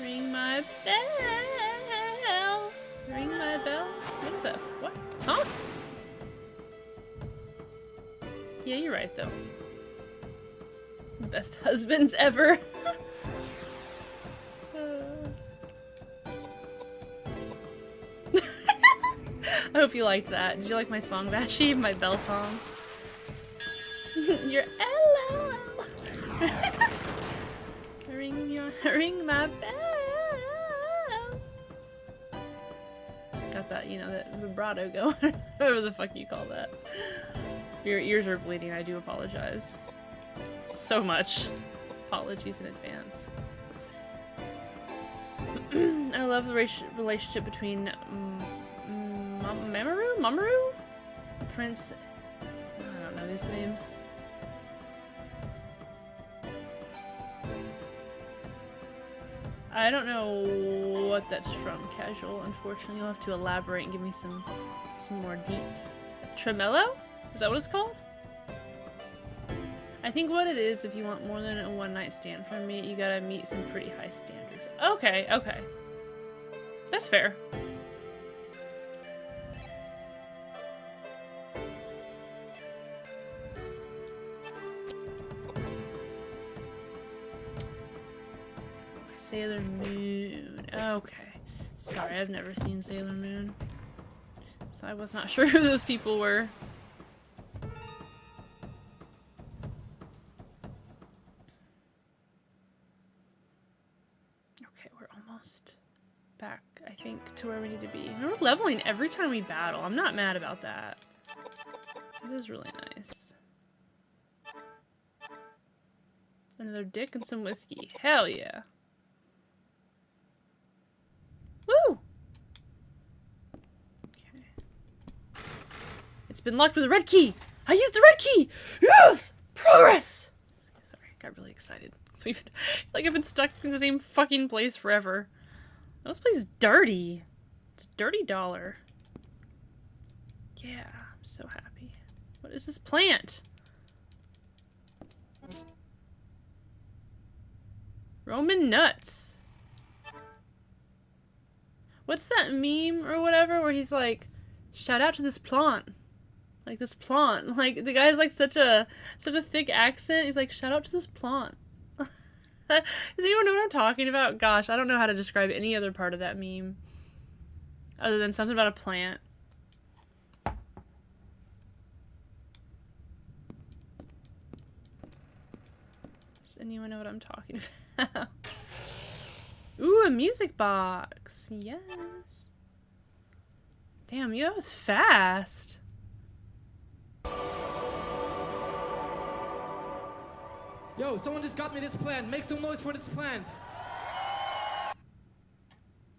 Ring my bell. Ring my bell. What is that? What? Huh? Yeah, you're right though. Best husbands ever. I hope you liked that. Did you like my song, Vashi? My bell song? Your LOL. Ring my bell. Got that, you know, that vibrato going. Whatever the fuck you call that. Your ears are bleeding. I do apologize. So much. Apologies in advance. I love the relationship between Mamoru? Prince... I don't know these names. I don't know what that's from, Casual. Unfortunately, you'll have to elaborate and give me some more deets. Tremello? Is that what it's called? I think what it is, if you want more than a one-night stand from me, you gotta meet some pretty high standards. Okay, okay. That's fair. Sailor Moon. Okay. Sorry, I've never seen Sailor Moon. So I was not sure who those people were. Okay, we're almost back, I think, to where we need to be. And we're leveling every time we battle. I'm not mad about that. It is really nice. Another dick and some whiskey. Hell yeah. Woo! Okay. It's been locked with a red key! I used the red key! Yes! Progress! Sorry, I got really excited. Like I've been stuck in the same fucking place forever. This place is dirty. It's a dirty dollar. Yeah, I'm so happy. What is this plant? Roman nuts. What's that meme or whatever where he's like, shout out to this plant. Like this plant. Like the guy's like such a thick accent. He's like, shout out to this plant. Does anyone know what I'm talking about? Gosh, I don't know how to describe any other part of that meme. Other than something about a plant. Does anyone know what I'm talking about? Ooh, a music box. Yes. Damn, that was fast. Yo, someone just got me this plant. Make some noise for this plant.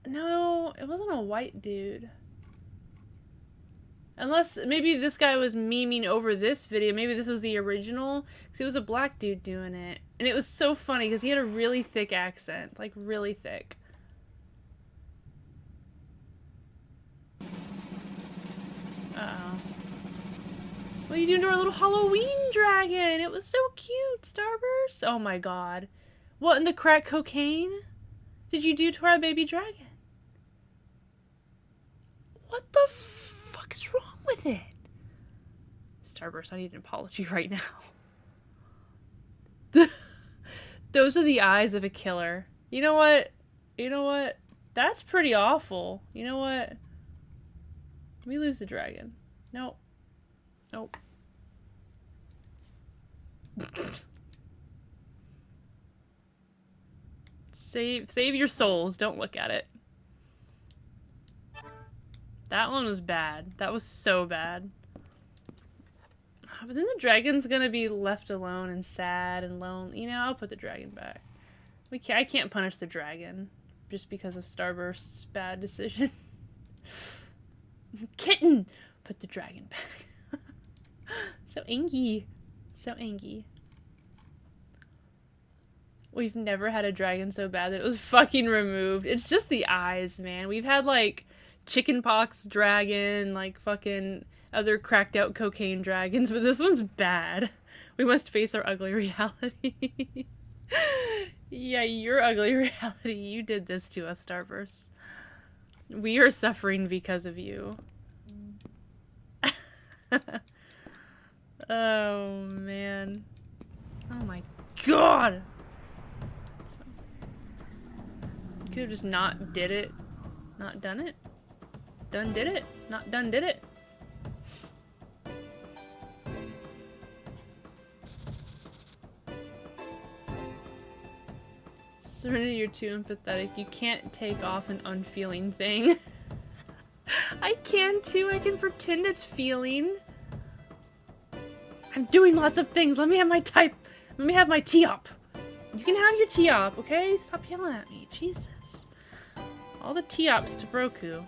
No, it wasn't a white dude. Unless, maybe this guy was memeing over this video. Maybe this was the original. Because it was a black dude doing it. And it was so funny because he had a really thick accent. Like, really thick. Uh-oh. What are you doing to our little Halloween dragon? It was so cute, Starburst. Oh my god. What in the crack cocaine did you do to our baby dragon? What the fuck is wrong with it? Starburst, I need an apology right now. Those are the eyes of a killer. You know what? You know what? That's pretty awful. You know what? We lose the dragon. Nope. Nope. Save your souls. Don't look at it. That one was bad. That was so bad. But then the dragon's gonna be left alone and sad and lonely. You know, I'll put the dragon back. I can't punish the dragon just because of Starburst's bad decision. Kitten! Put the dragon back. So angry. So angry. We've never had a dragon so bad that it was fucking removed. It's just the eyes, man. We've had, like, chickenpox dragon, like, fucking other cracked out cocaine dragons, but this one's bad. We must face our ugly reality. Yeah, your ugly reality. You did this to us, Starburst. We are suffering because of you. Oh, man. Oh my god! Could have just not did it. Not done it? Done did it? Not done did it? Serenity, you're too empathetic. You can't take off an unfeeling thing. I can too. I can pretend it's feeling. I'm doing lots of things. Let me have my type. Let me have my tee-up. You can have your tee-up, okay? Stop yelling at me. Jesus. All the tee-ups to Broku.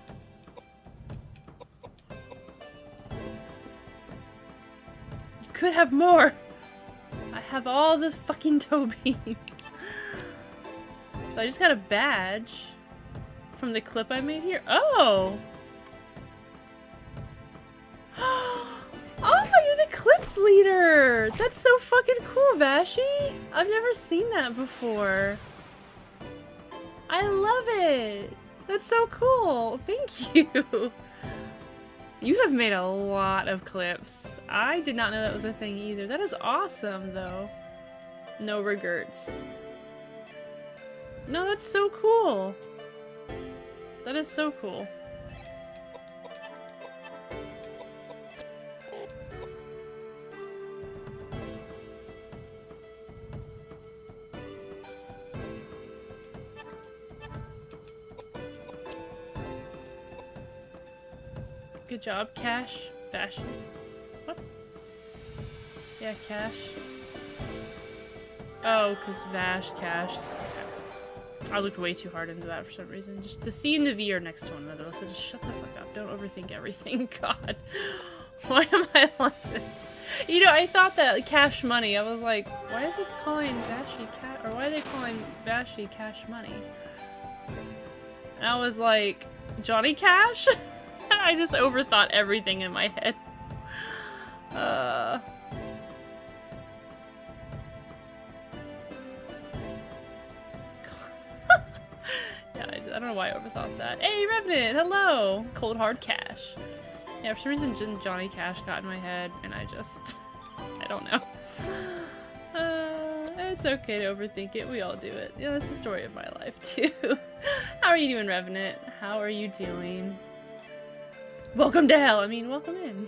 You could have more. I have all this fucking toe beans. So I just got a badge from the clip I made here. Oh! Oh, you're the clips leader! That's so fucking cool, Vashi! I've never seen that before. I love it! That's so cool! Thank you! You have made a lot of clips. I did not know that was a thing either. That is awesome, though. No regrets. No, that's so cool. That is so cool. Good job, Cash. Fashion. What? Yeah, Cash. Oh, because Vash, Cash. I looked way too hard into that for some reason. Just the C and the V are next to one another. So just shut the fuck up. Don't overthink everything. God. Why am I like this? You know, I thought that like, Cash Money. I was like, why is he calling Vashi Cash? Or why are they calling Vashi Cash Money? And I was like, Johnny Cash? I just overthought everything in my head. Yeah, I don't know why I overthought that. Hey, Revenant! Hello! Cold Hard Cash. Yeah, for some reason Johnny Cash got in my head, and I just... I don't know. It's okay to overthink it. We all do it. Yeah, that's the story of my life, too. How are you doing, Revenant? How are you doing? Welcome to hell! I mean, welcome in.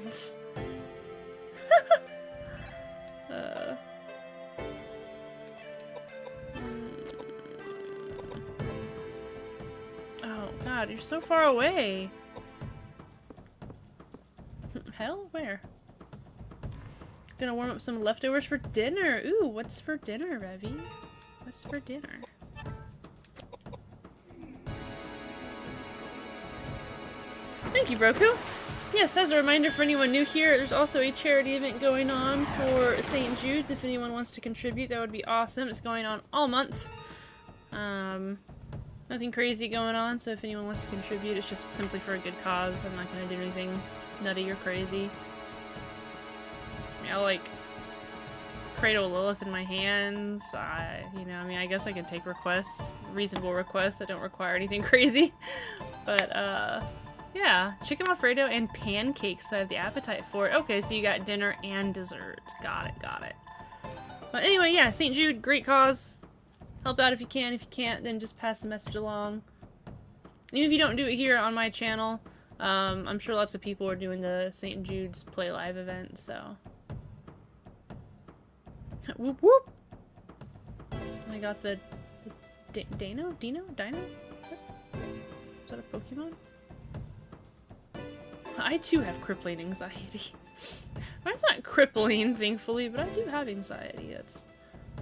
Oh, God, you're so far away. Hell? Where? Gonna warm up some leftovers for dinner. Ooh, what's for dinner, Revy? What's for dinner? Thank you, Broku. Yes, as a reminder for anyone new here, there's also a charity event going on for St. Jude's. If anyone wants to contribute, that would be awesome. It's going on all month. Nothing crazy going on, so if anyone wants to contribute, it's just simply for a good cause. I'm not gonna do anything nutty or crazy. I mean, I'll like cradle Lilith in my hands. You know, I mean, I guess I can take requests, reasonable requests that don't require anything crazy. But, yeah, chicken Alfredo and pancakes. So I have the appetite for it. Okay, so you got dinner and dessert. Got it, got it. But anyway, yeah, St. Jude, great cause. Help out if you can. If you can't, then just pass the message along. Even if you don't do it here on my channel, I'm sure lots of people are doing the St. Jude's Play Live event, so. Whoop whoop! I got the Dino? Dino? Dino? Is that a Pokemon? I too have crippling anxiety. Mine's not crippling, thankfully, but I do have anxiety. It's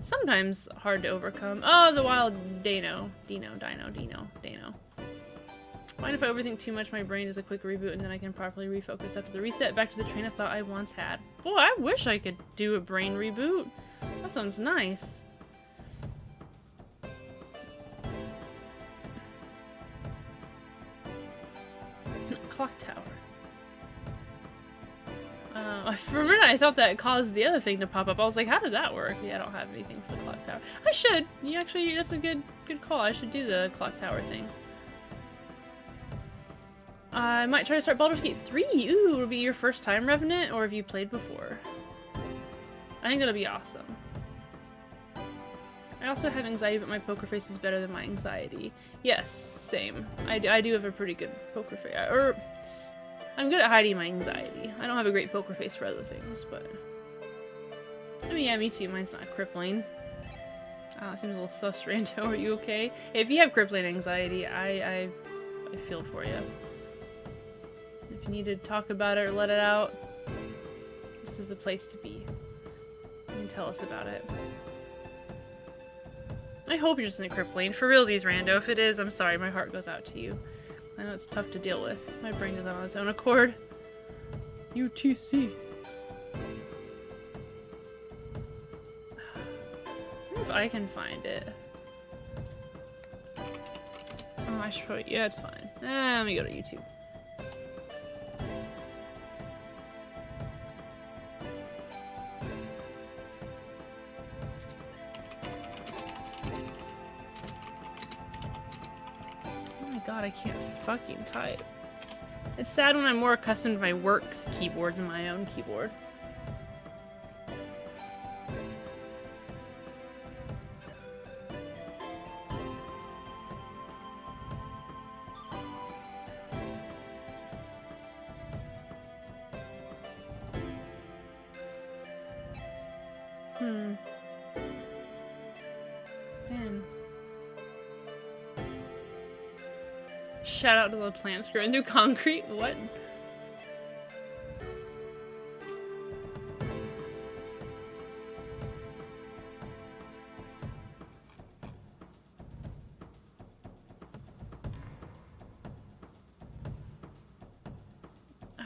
sometimes hard to overcome. Oh, the wild Dino. Dino. Mind if I overthink too much? My brain does a quick reboot and then I can properly refocus after the reset back to the train of thought I once had. Boy, I wish I could do a brain reboot. That sounds nice. Clock tower. For a minute I thought that caused the other thing to pop up. I was like, how did that work? Yeah, I don't have anything for the clock tower. I should. You actually, that's a good call. I should do the clock tower thing. I might try to start Baldur's Gate 3. Ooh, it'll be your first time, Revenant, or have you played before? I think that'll be awesome. I also have anxiety, but my poker face is better than my anxiety. Yes, same. I do have a pretty good poker face. Or, I'm good at hiding my anxiety. I don't have a great poker face for other things, but... I mean, yeah, me too. Mine's not crippling. Oh, it seems a little sus, Rando. Are you okay? If you have crippling anxiety, I feel for you. If you need to talk about it or let it out, this is the place to be. You can tell us about it. I hope you're just in crippling. For realsies, Rando. If it is, I'm sorry. My heart goes out to you. I know it's tough to deal with. My brain does that on its own accord. UTC. I wonder if I can find it. Oh, I should probably... Yeah, it's fine. Let me go to YouTube. God, I can't fucking type. It's sad when I'm more accustomed to my work's keyboard than my own keyboard. Damn. Shout out to the plants growing through concrete. What? I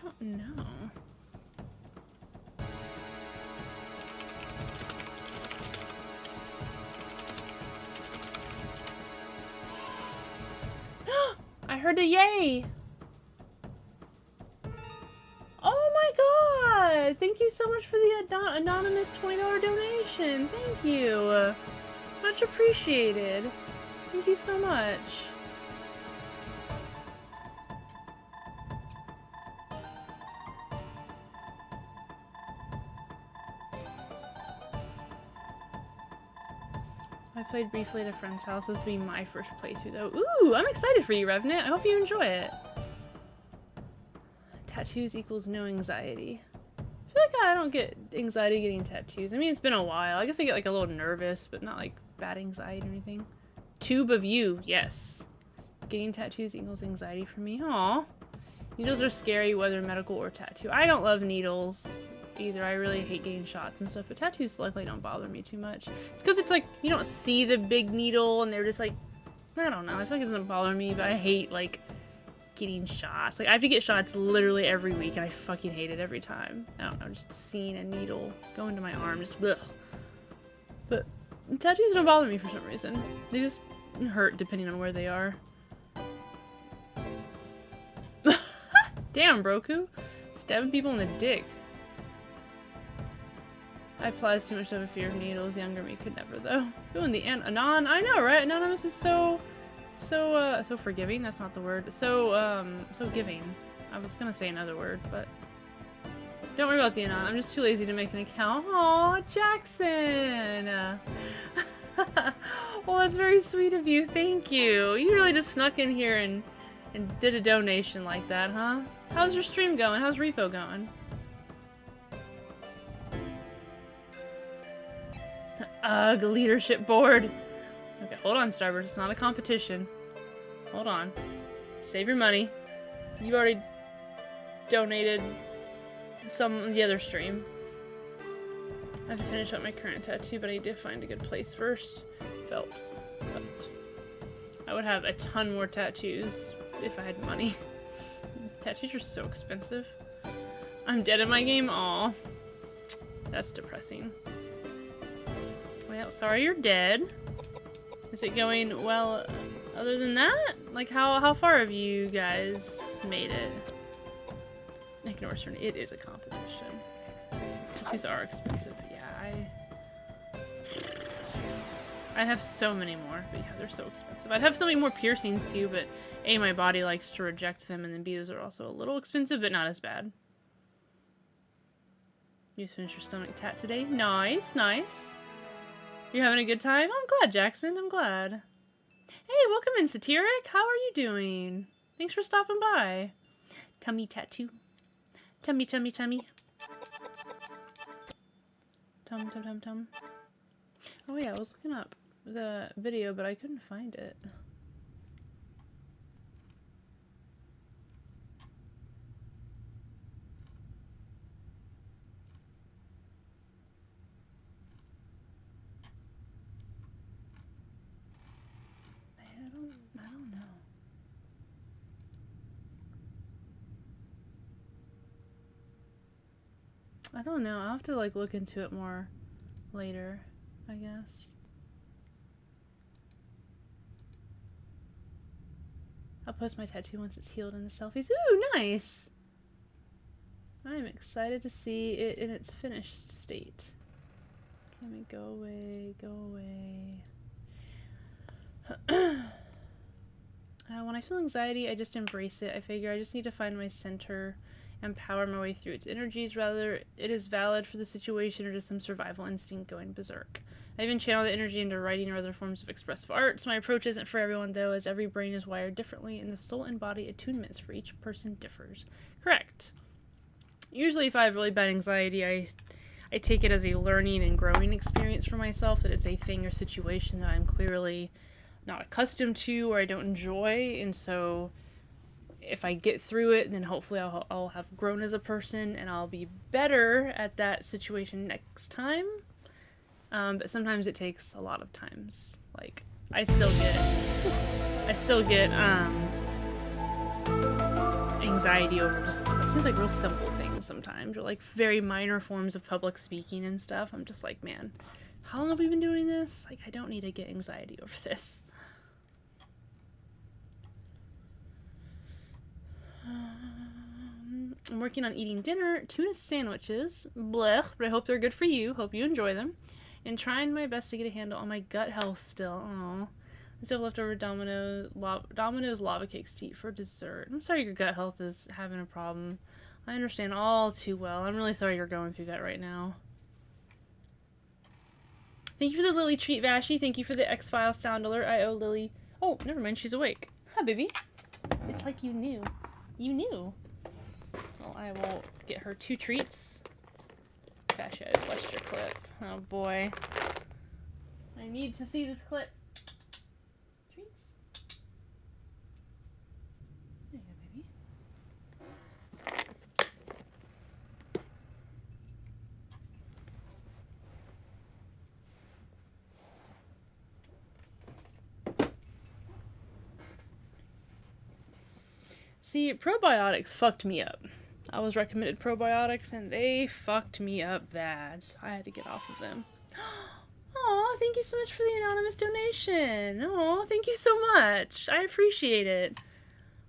don't know. I heard a yay! Oh my god! Thank you so much for the anonymous $20 donation. Thank you. Much appreciated. Thank you so much. I played briefly at a friend's house. This will be my first playthrough, though. Ooh, I'm excited for you, Revenant. I hope you enjoy it. Tattoos equals no anxiety. I feel like I don't get anxiety getting tattoos. I mean, it's been a while. I guess I get like a little nervous, but not like bad anxiety or anything. Tube of you, yes. Getting tattoos equals anxiety for me. Aw. Needles are scary, whether medical or tattoo. I don't love needles either. I really hate getting shots and stuff, but tattoos luckily don't bother me too much. It's because it's like, you don't see the big needle and they're just like, I don't know. I feel like it doesn't bother me, but I hate like getting shots. Like I have to get shots literally every week and I fucking hate it every time. I don't know, just seeing a needle go into my arm, just ugh. But tattoos don't bother me for some reason. They just hurt depending on where they are. Damn, Broku. Stabbing people in the dick. I applies too much of a fear of needles. Younger me could never, though. Ooh, and the Anon. I know, right? Anonymous is so forgiving. That's not the word. So giving. I was gonna say another word, but don't worry about the Anon. I'm just too lazy to make an account. Aw, Jackson. Well, that's very sweet of you. Thank you. You really just snuck in here and did a donation like that, huh? How's your stream going? How's Repo going? Ugh, leadership board. Okay, hold on, Starburst. It's not a competition. Hold on. Save your money. You already donated some the other stream. I have to finish up my current tattoo, but I need to find a good place first. Felt. But I would have a ton more tattoos if I had money. Tattoos are so expensive. I'm dead in my game? Aw. That's depressing. Well, sorry you're dead. Is it going well other than that? Like, how far have you guys made it? Ignore certain. It is a competition. Tattoos are expensive. Yeah, I'd have so many more, but yeah, they're so expensive. I'd have so many more piercings too, but A, my body likes to reject them, and then B, those are also a little expensive, but not as bad. You just finished your stomach tat today? Nice, nice. You're having a good time? I'm glad, Jackson. I'm glad. Hey, welcome in, Satiric. How are you doing? Thanks for stopping by. Tummy tattoo. Tummy, tummy, tummy. Tum, tum, tum, tum. Oh yeah, I was looking up the video, but I couldn't find it. I don't know. I don't know. I'll have to like look into it more later, I guess. I'll post my tattoo once it's healed in the selfies. Ooh, nice! I'm excited to see it in its finished state. Let me go away, go away. When I feel anxiety, I just embrace it. I figure I just need to find my center and power my way through its energies, rather it is valid for the situation or just some survival instinct going berserk. I even channel the energy into writing or other forms of expressive art, so my approach isn't for everyone though, as every brain is wired differently and the soul and body attunements for each person differs. Correct. Usually if I have really bad anxiety, I take it as a learning and growing experience for myself, that it's a thing or situation that I'm clearly not accustomed to or I don't enjoy, and so if I get through it, then hopefully I'll have grown as a person and I'll be better at that situation next time. But sometimes it takes a lot of times. Like, I still get anxiety over just, it seems like real simple things sometimes, or like very minor forms of public speaking and stuff. I'm just like, man, how long have we been doing this? Like, I don't need to get anxiety over this. I'm working on eating dinner, tuna sandwiches, blech, but I hope they're good for you, hope you enjoy them, and trying my best to get a handle on my gut health still. Aww. I still have leftover Domino's lava cakes to eat for dessert. I'm sorry your gut health is having a problem. I understand all too well. I'm really sorry you're going through that right now. Thank you for the Lily treat, Vashi. Thank you for the X-Files sound alert. I owe Lily... Oh, never mind. She's awake. Hi, baby. It's like you knew. You knew. Well, I will get her 2 treats. Vashi, I just watched your clip. Oh, boy. I need to see this clip. Treats. There you go, baby. See, probiotics fucked me up. I was recommended probiotics and they fucked me up bad, so I had to get off of them. Aw, thank you so much for the anonymous donation. Aw, thank you so much. I appreciate it.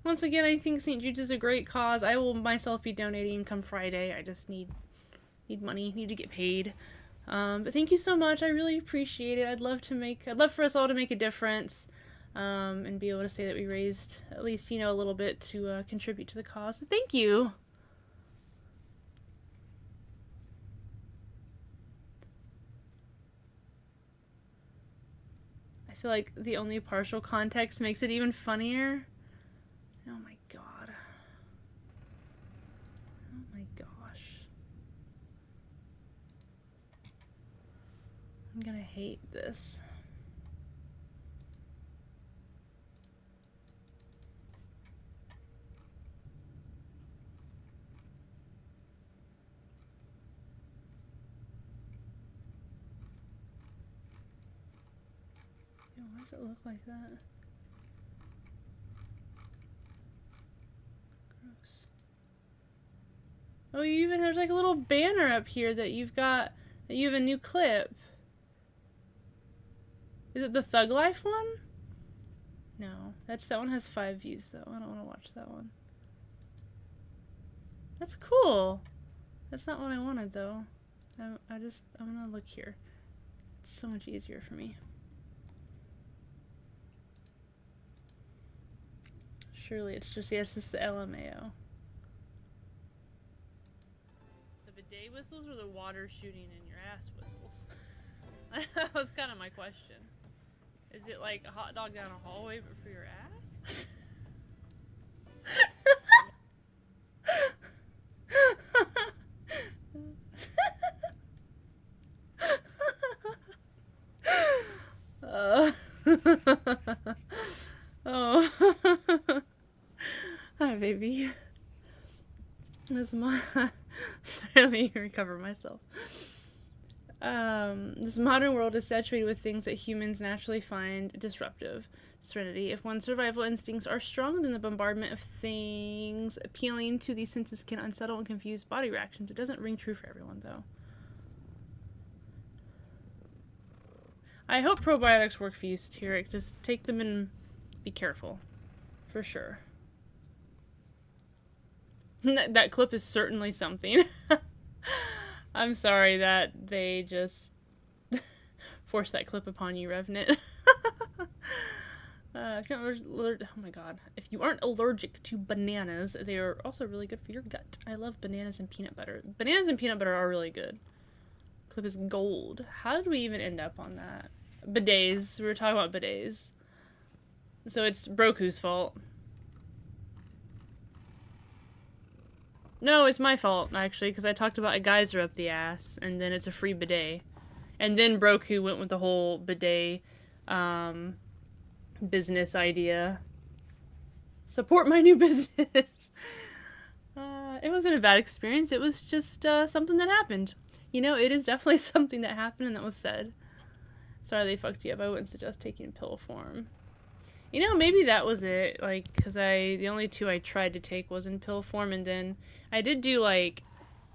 Once again, I think St. Jude's is a great cause. I will myself be donating come Friday. I just need money, need to get paid. But thank you so much. I really appreciate it. I'd love for us all to make a difference. And be able to say that we raised at least, you know, a little bit to contribute to the cause. So thank you. I feel like the only partial context makes it even funnier. Oh my god. Oh my gosh. I'm gonna hate this. Why does it look like that? Gross. Oh, there's like a little banner up here that you have a new clip. Is it the Thug Life one? No, that one has 5 views though. I don't want to watch that one. That's cool. That's not what I wanted though. I'm gonna look here. It's so much easier for me. Surely it's just, yes, it's the LMAO. The bidet whistles or the water shooting in your ass whistles? That was kind of my question. Is it like a hot dog down a hallway but for your ass? Oh. Hi, baby. Sorry, let me recover myself. This modern world is saturated with things that humans naturally find disruptive. Serenity. If one's survival instincts are stronger than the bombardment of things appealing to these senses can unsettle and confuse body reactions. It doesn't ring true for everyone, though. I hope probiotics work for you, Satiric. Just take them and be careful. For sure. That clip is certainly something. I'm sorry that they just forced that clip upon you, Revenant. Oh my god. If you aren't allergic to bananas, they are also really good for your gut. I love bananas and peanut butter. Bananas and peanut butter are really good. Clip is gold. How did we even end up on that? Bidets. We were talking about bidets. So it's Broku's fault. No, it's my fault, actually, because I talked about a geyser up the ass, and then it's a free bidet. And then Broku went with the whole bidet, business idea. Support my new business! It wasn't a bad experience, it was just, something that happened. You know, it is definitely something that happened and that was said. Sorry they fucked you up, I wouldn't suggest taking pill form. You know, maybe that was it, like, because the only 2 I tried to take was in pill form, and then I did do, like,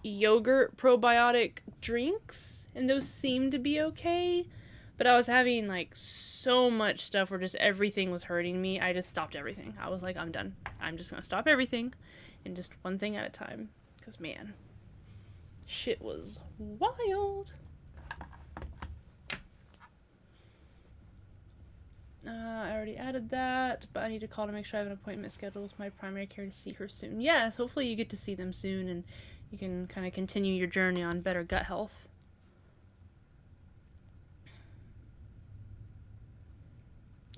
yogurt probiotic drinks, and those seemed to be okay, but I was having, like, so much stuff where just everything was hurting me, I just stopped everything. I was like, I'm done. I'm just gonna stop everything, and just one thing at a time, because, man, shit was wild. I already added that, but I need to call to make sure I have an appointment scheduled with my primary care to see her soon. Yes, hopefully you get to see them soon and you can kind of continue your journey on better gut health.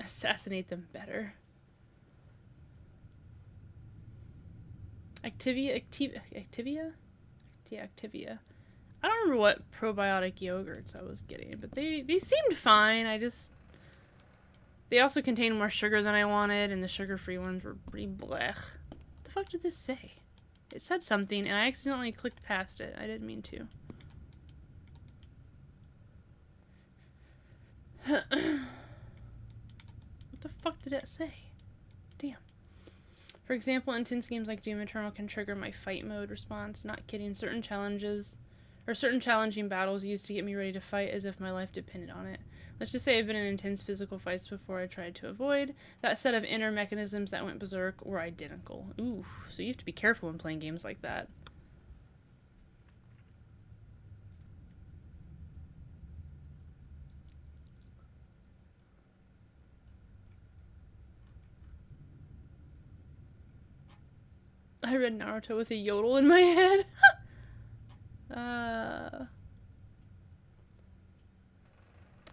assassinate them better. Activia? Yeah, Activia. I don't remember what probiotic yogurts I was getting, but they seemed fine. They also contained more sugar than I wanted, and the sugar-free ones were pretty blech. What the fuck did this say? It said something, and I accidentally clicked past it. I didn't mean to. What the fuck did it say? Damn. For example, intense games like Doom Eternal can trigger my fight mode response. Not kidding. Certain challenges, or certain challenging battles used to get me ready to fight as if my life depended on it. Let's just say I've been in intense physical fights before I tried to avoid. That set of inner mechanisms that went berserk were identical. Ooh, so you have to be careful when playing games like that. I read Naruto with a yodel in my head.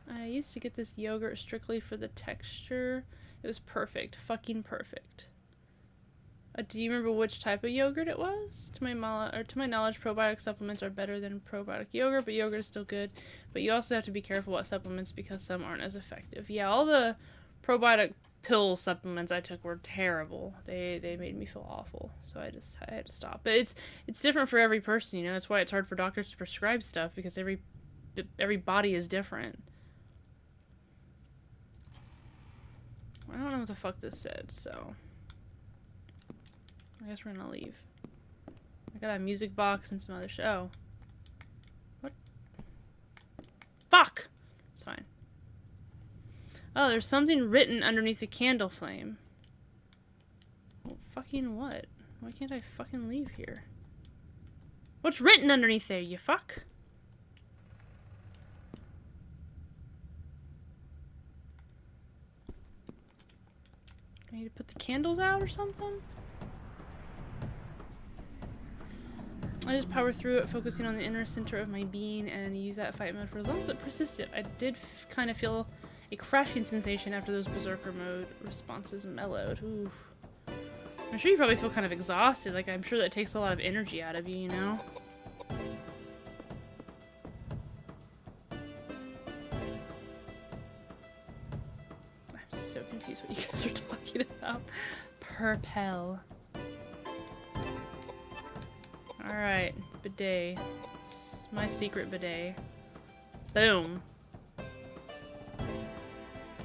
I used to get this yogurt strictly for the texture. It was perfect. Fucking perfect. Do you remember which type of yogurt it was? To my knowledge, probiotic supplements are better than probiotic yogurt, but yogurt is still good. But you also have to be careful what supplements because some aren't as effective. Yeah, all the probiotic pill supplements I took were terrible. They made me feel awful. So I had to stop. But it's different for every person, you know. That's why it's hard for doctors to prescribe stuff because every body is different. I don't know what the fuck this said, so I guess we're gonna leave. I got a music box and some other show. What? Fuck! It's fine. Oh, there's something written underneath the candle flame. Well, fucking what? Why can't I fucking leave here? What's written underneath there, you fuck? I need to put the candles out or something? I just power through it, focusing on the inner center of my being, and use that fight mode for as long as it persisted. I did kind of feel a crashing sensation after those berserker mode responses mellowed. Ooh. I'm sure you probably feel kind of exhausted. Like, I'm sure that takes a lot of energy out of you, you know? I'm so confused what you guys are talking about. Purpel. Alright, bidet. It's my secret bidet. Boom.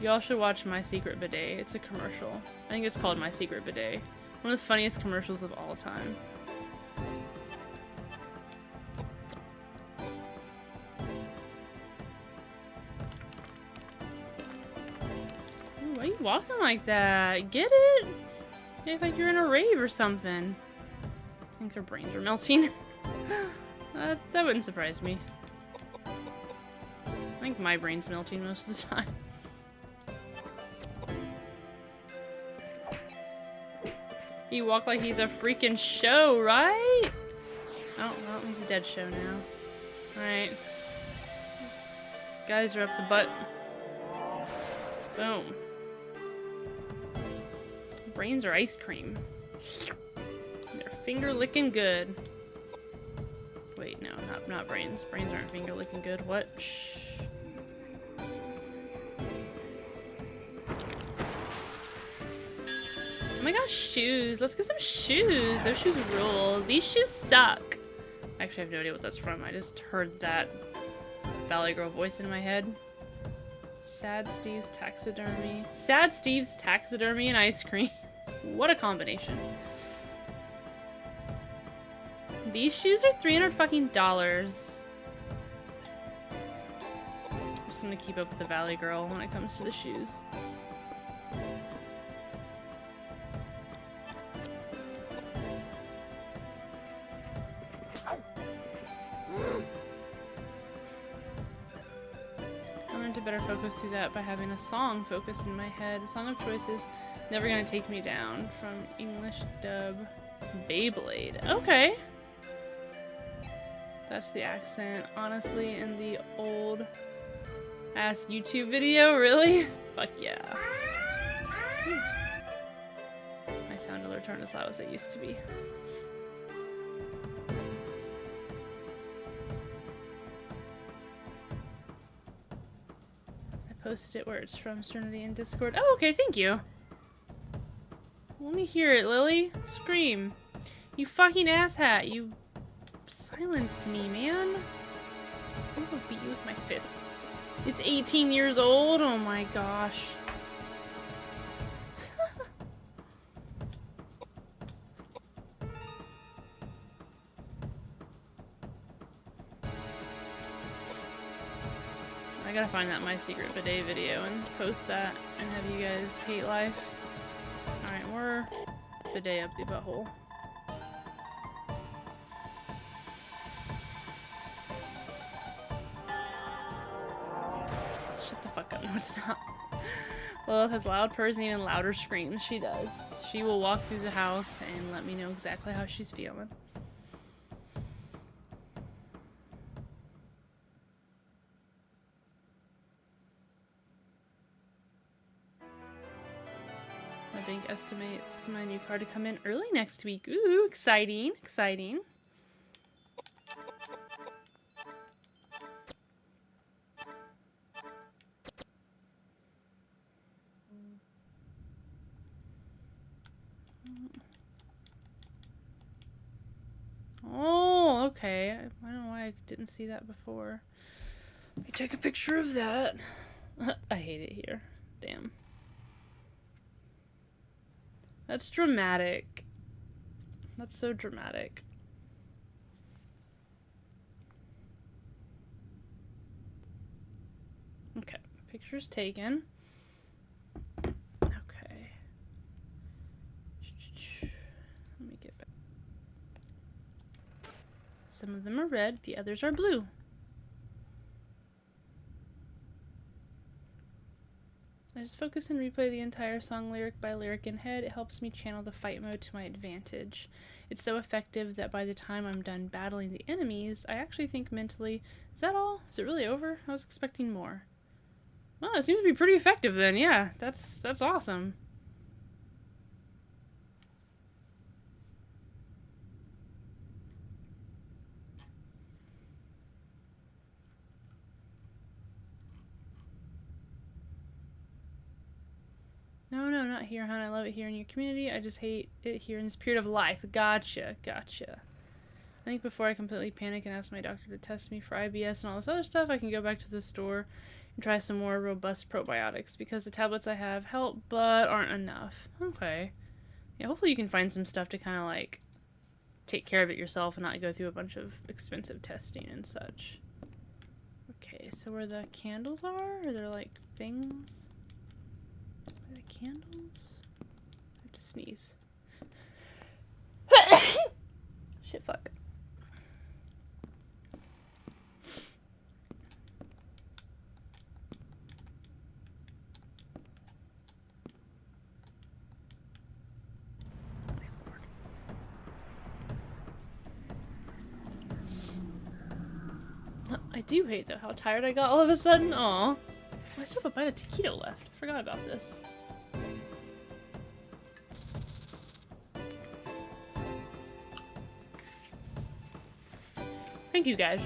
Y'all should watch My Secret Bidet. It's a commercial. I think it's called My Secret Bidet. One of the funniest commercials of all time. Ooh, why are you walking like that? Get it? You act like you're in a rave or something. I think their brains are melting. That wouldn't surprise me. I think my brain's melting most of the time. He walked like he's a freaking show, right? Oh, well, he's a dead show now. Alright. Guys are up the butt. Boom. Brains are ice cream. They're finger licking good. Wait, no, not brains. Brains aren't finger licking good. What? Shh. Oh my gosh, shoes. Let's get some shoes. Those shoes rule. These shoes suck. Actually, I have no idea what that's from. I just heard that Valley Girl voice in my head. Sad Steve's taxidermy. Sad Steve's taxidermy and ice cream. What a combination. These shoes are $300 fucking dollars. I'm just gonna keep up with the Valley Girl when it comes to the shoes. Better focus through that by having a song focused in my head. A song of choice is Never Gonna Take Me Down from English dub Beyblade. Okay. That's the accent. Honestly, in the old ass YouTube video, really? Fuck yeah. turn as loud as they used to be. I posted it where it's from, Serenity in Discord. Oh, okay, thank you. Let me hear it, Lily. Scream. You fucking asshat. You silenced me, man. I'm gonna beat you with my fists. It's 18 years old? Oh my gosh. I gotta find that My Secret Bidet video and post that and have you guys hate life. Alright, we're bidet up the butthole. Shut the fuck up. No, it's not. Lilith has loud purrs and even louder screams. She does. She will walk through the house and let me know exactly how she's feeling. My bank estimates my new car to come in early next week. Ooh, exciting, exciting. Oh, okay. I don't know why I didn't see that before. Let me take a picture of that. I hate it here. Damn. That's dramatic. That's so dramatic. Okay, picture's taken. Okay. Let me get back. Some of them are red, the others are blue. I just focus and replay the entire song lyric by lyric in head. It helps me channel the fight mode to my advantage. It's so effective that by the time I'm done battling the enemies, I actually think mentally, is that all? Is it really over? I was expecting more. Well, it seems to be pretty effective then. Yeah, that's awesome. No, not here, hon. I love it here in your community. I just hate it here in this period of life. Gotcha. I think before I completely panic and ask my doctor to test me for IBS and all this other stuff, I can go back to the store and try some more robust probiotics because the tablets I have help but aren't enough. Okay. Yeah, hopefully you can find some stuff to kind of like take care of it yourself and not go through a bunch of expensive testing and such. Okay, so where the candles are there like things? The candles? I have to sneeze. Shit, fuck. I do hate though how tired I got all of a sudden. Aw. I still have a bite of taquito left. I forgot about this. Thank you guys.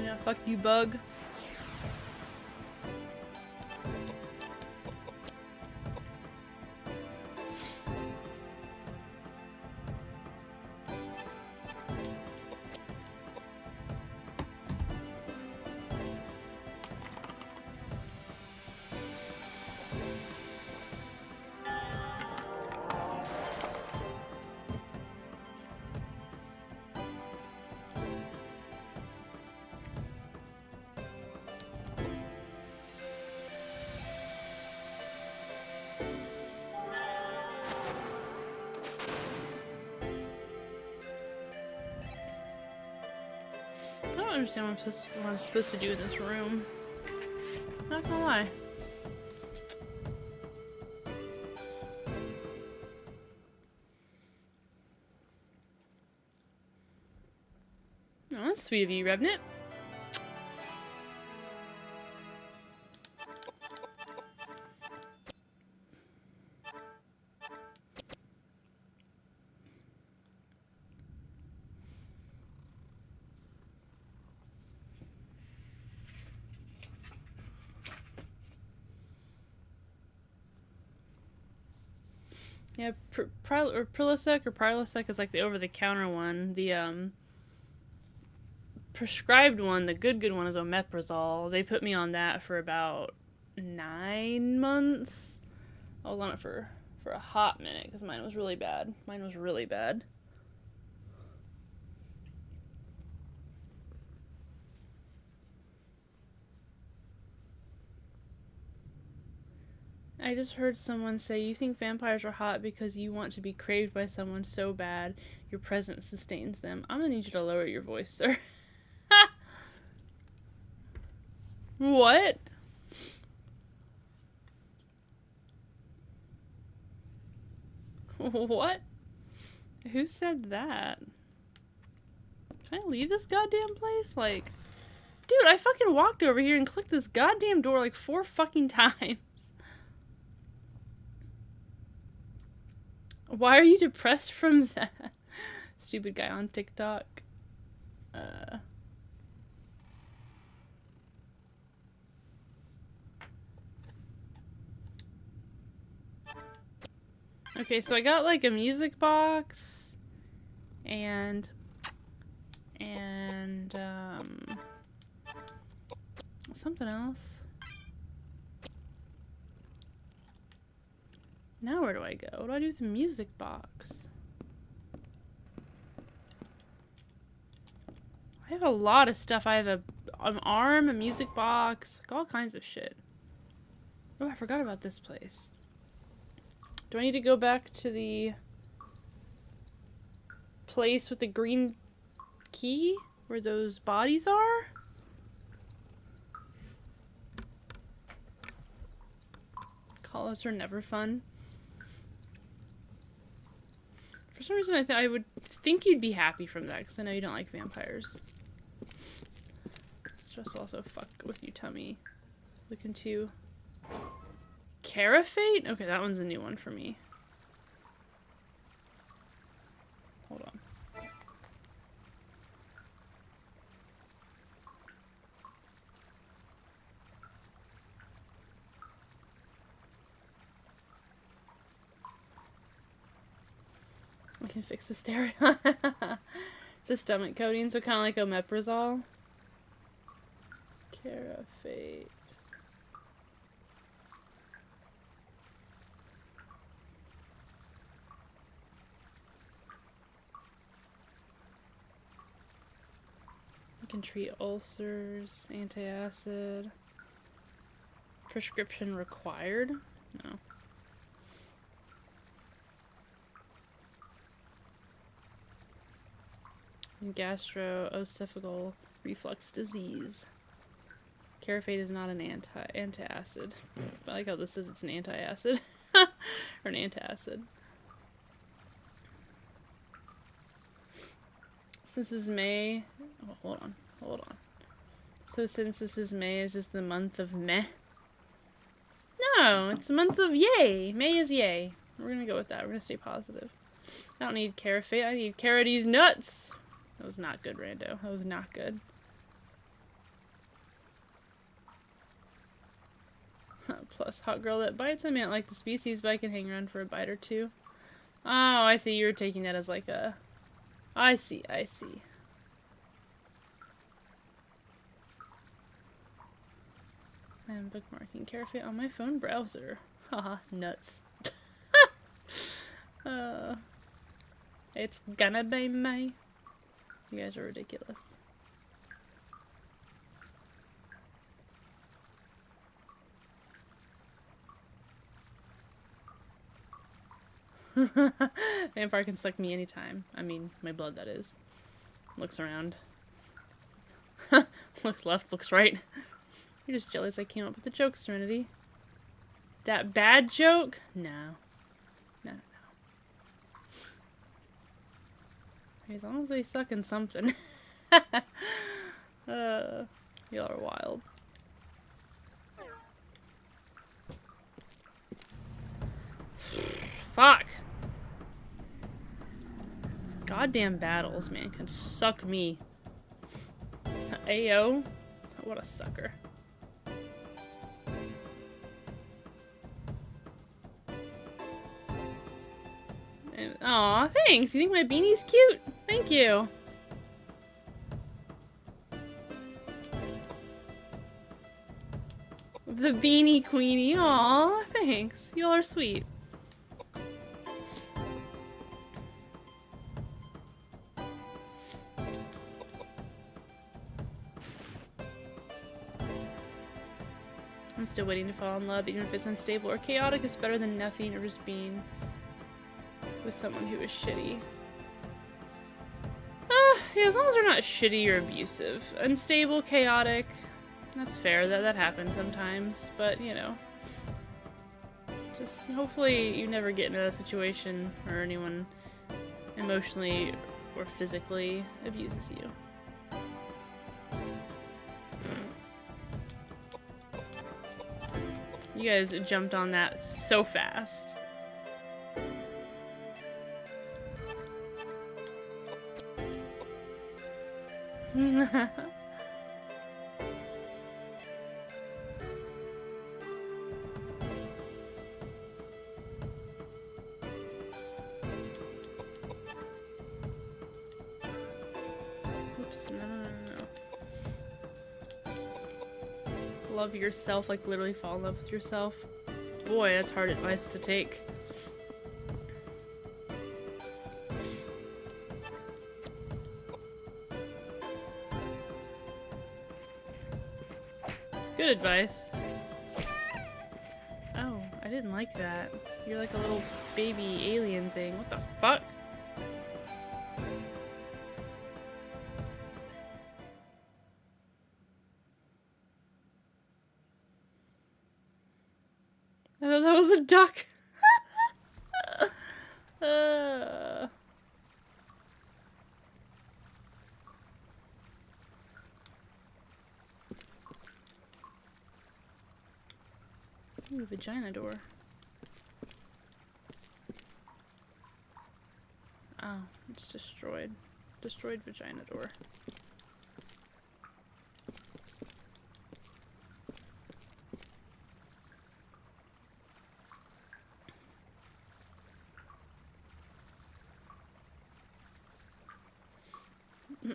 Yeah, fuck you, bug. I don't understand what I'm supposed to do in this room. Not gonna lie. Oh, that's sweet of you, Revenant. Yeah, Prilosec is like the over-the-counter one. The prescribed one, the good one, is omeprazole. They put me on that for about 9 months. I was on it for a hot minute because mine was really bad. I just heard someone say, you think vampires are hot because you want to be craved by someone so bad your presence sustains them. I'm gonna need you to lower your voice, sir. What? What? Who said that? Can I leave this goddamn place? Like, dude, I fucking walked over here and clicked this goddamn door like 4 fucking times. Why are you depressed from that? Stupid guy on TikTok. Okay, so I got like a music box and something else. Now where do I go? What do I do with the music box? I have a lot of stuff. I have an arm, a music box, like all kinds of shit. Oh, I forgot about this place. Do I need to go back to the place with the green key where those bodies are? Call-outs are never fun. For some reason, I would think you'd be happy from that, because I know you don't like vampires. Stress will also fuck with you, tummy. Looking to... Caraphate? Okay, that one's a new one for me. Hold on. I can fix the stereo. It's a stomach coating, so kind of like omeprazole. Caraphate. I can treat ulcers, antacid. Prescription required? No. Gastroesophageal reflux disease. Caraphate is not an antacid. I like how this says it's an antiacid. Or an antacid. Since this is May... Oh, hold on. So since this is May, is this the month of meh? No, it's the month of yay. May is yay. We're gonna go with that. We're gonna stay positive. I don't need Caraphate. I need Carady's nuts. That was not good, Rando. That was not good. Plus, hot girl that bites. I mean, I don't like the species, but I can hang around for a bite or two. Oh, I see. You're taking that as like a... I see. I am bookmarking Caraphate on my phone browser. Haha, nuts. It's gonna be me. You guys are ridiculous. Vampire can suck me anytime. I mean, my blood, that is. Looks around. Looks left, looks right. You're just jealous I came up with the joke, Serenity. That bad joke? No. No. As long as they suck in something. Y'all are wild. Fuck. These goddamn battles, man, can suck me. Ayo. What a sucker. Aw, thanks. You think my beanie's cute? Thank you. The beanie queenie. Aw, thanks. Y'all are sweet. I'm still waiting to fall in love, even if it's unstable or chaotic. It's better than nothing or just being with someone who is shitty. Yeah, as long as they're not shitty or abusive. Unstable, chaotic, that's fair. That happens sometimes, but you know. Just hopefully you never get into that situation where anyone emotionally or physically abuses you. You guys jumped on that so fast. Oops, no. Love yourself, like literally fall in love with yourself. Boy, that's hard advice to take. It's good advice. Oh, I didn't like that. You're like a little baby alien thing. What the fuck? I thought that was a duck. Ooh, vagina door. Oh, it's destroyed. Destroyed vagina door.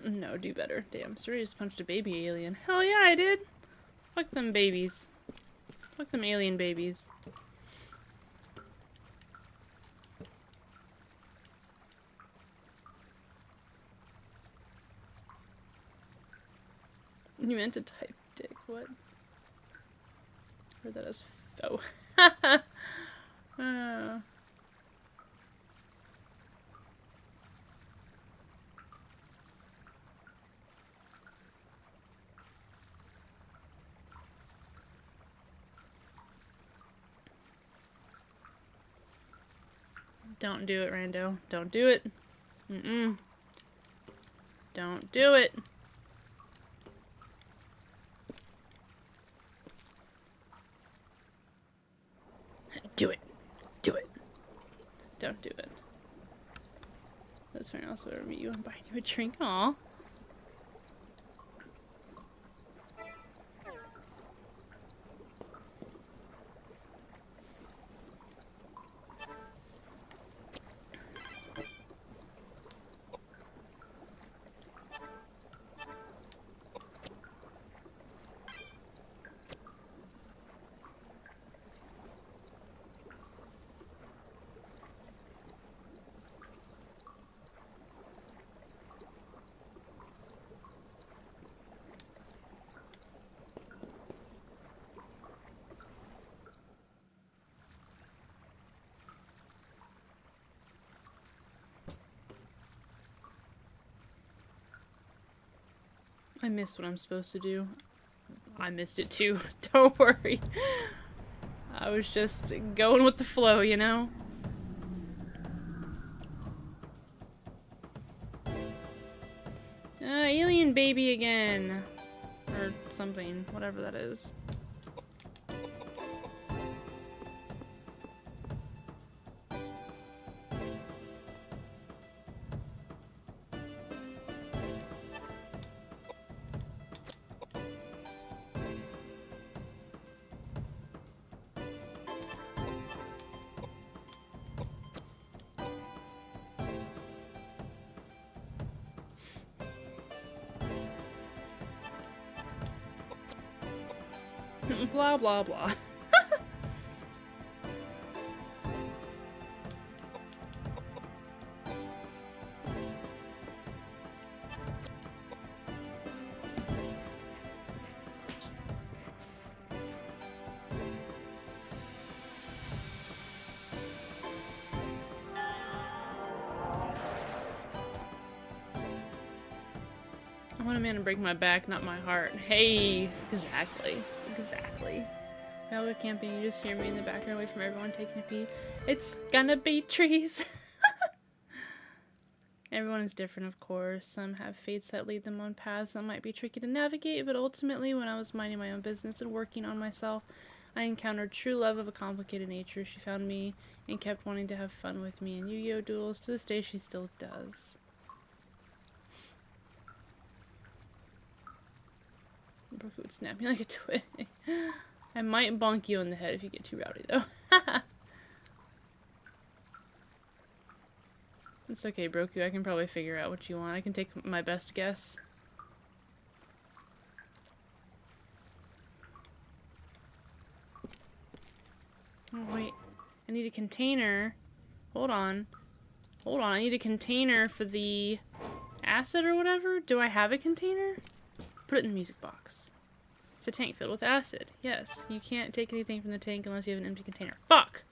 No, do better. Damn, Suri just punched a baby alien. Hell yeah, I did! Fuck them babies. Fuck them alien babies. You meant to type dick, what? Heard that as oh. Don't do it, Rando. Don't do it. Mm-mm. Don't do it. Do it. Do it. Don't do it. That's fine. I'll also meet you and buy you a drink. Aw. I missed what I'm supposed to do. I missed it too. Don't worry. I was just going with the flow, you know? Alien baby again. Or something, whatever that is. Blah blah blah. I want a man to break my back, not my heart. Hey, exactly. Exactly. If I go camping, you just hear me in the background, away from everyone taking a pee. It's gonna be trees. Everyone is different, of course. Some have fates that lead them on paths that might be tricky to navigate, but ultimately, when I was minding my own business and working on myself, I encountered true love of a complicated nature. She found me and kept wanting to have fun with me in Yu-Gi-Oh! Duels. To this day, she still does. Broku would snap me like a twig. I might bonk you in the head if you get too rowdy, though. It's okay, Broku. I can probably figure out what you want. I can take my best guess. Oh, wait. I need a container. Hold on. Hold on. I need a container for the acid or whatever. Do I have a container? Put it in the music box. It's a tank filled with acid. Yes, you can't take anything from the tank unless you have an empty container. Fuck!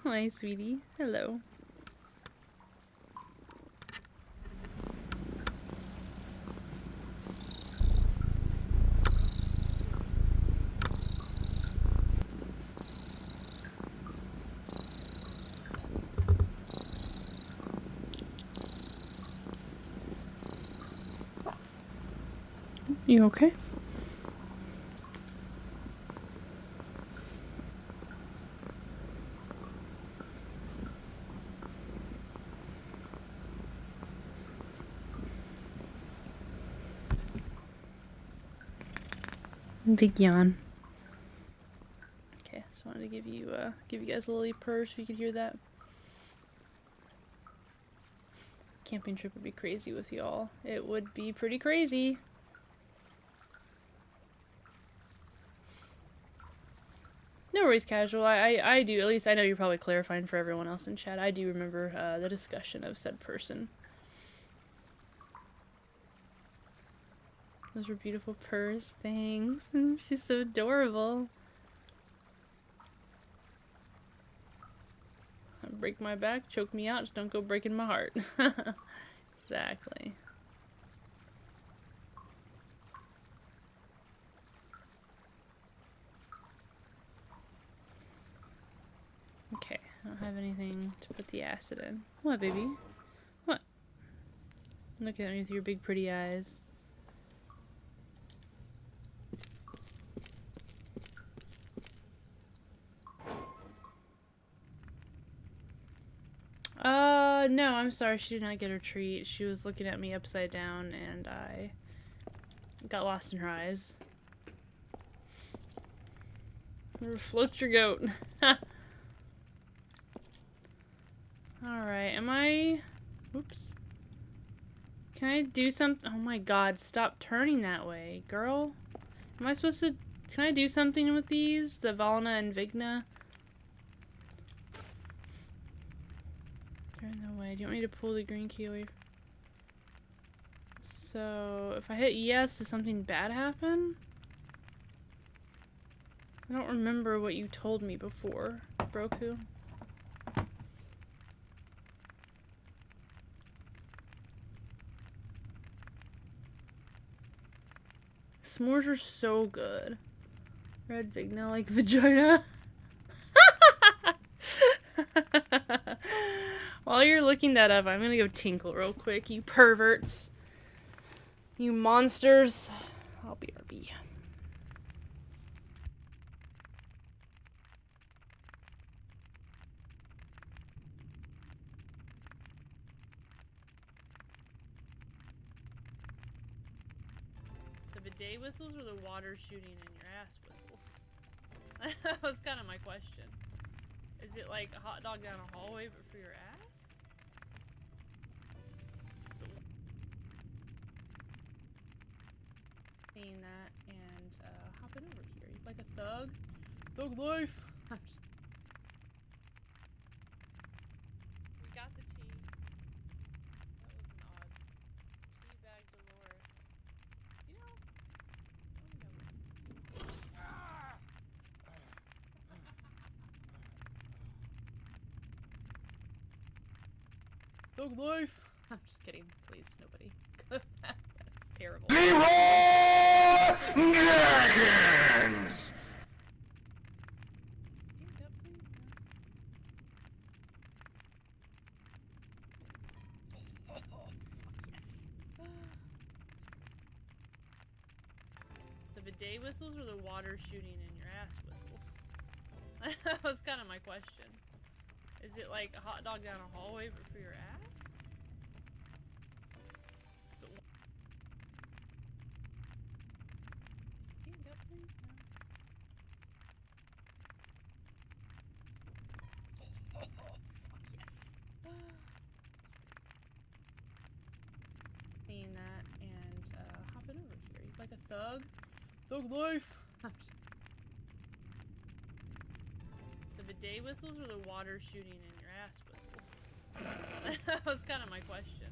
Hi, sweetie. Hello. You okay? Big yawn. Okay, just wanted to give you guys a little purr so you could hear that. Camping trip would be crazy with y'all. It would be pretty crazy. No worries, casual. I do, at least I know you're probably clarifying for everyone else in chat. I do remember the discussion of said person. Those were beautiful purrs. Thanks. She's so adorable. Break my back, choke me out, just don't go breaking my heart. Exactly. Okay, I don't have anything to put the acid in. What, baby? What? Look at me with your big pretty eyes. No, I'm sorry, she did not get her treat. She was looking at me upside down and I got lost in her eyes. Float your goat. Alright, am I... Oops. Can I do something? Oh my god, stop turning that way, girl. Am I supposed to... Can I do something with these? The Valna and Vigna? Turn the way. Do you want me to pull the green key away? So, if I hit yes, does something bad happen? I don't remember what you told me before, Broku. S'mores are so good. Red Vigna like vagina. While you're looking that up, I'm gonna go tinkle real quick, you perverts. You monsters. I'll be RB. The bidet whistles or the water shooting in your ass whistles? That was kind of my question. Is it like a hot dog down a hallway but for your ass? Seeing that and hopping over here. He's like a thug. Thug life. I'm just... We got the tea. That was an odd tea bag Dolores. You know, Thug life. I'm just kidding. Please, nobody. That's terrible. Leroy Jenkins! Stand up, please. Oh, fuck yes. The bidet whistles or the water shooting in your ass whistles? That was kind of my question. Is it like a hot dog down a hallway but for your ass? Stand up, please, man. Oh, fuck yes. Seeing that and hopping over here. He's like a thug. Thug life. I'm just... The bidet whistles or the water shooting in your ass whistles? That was kind of my question.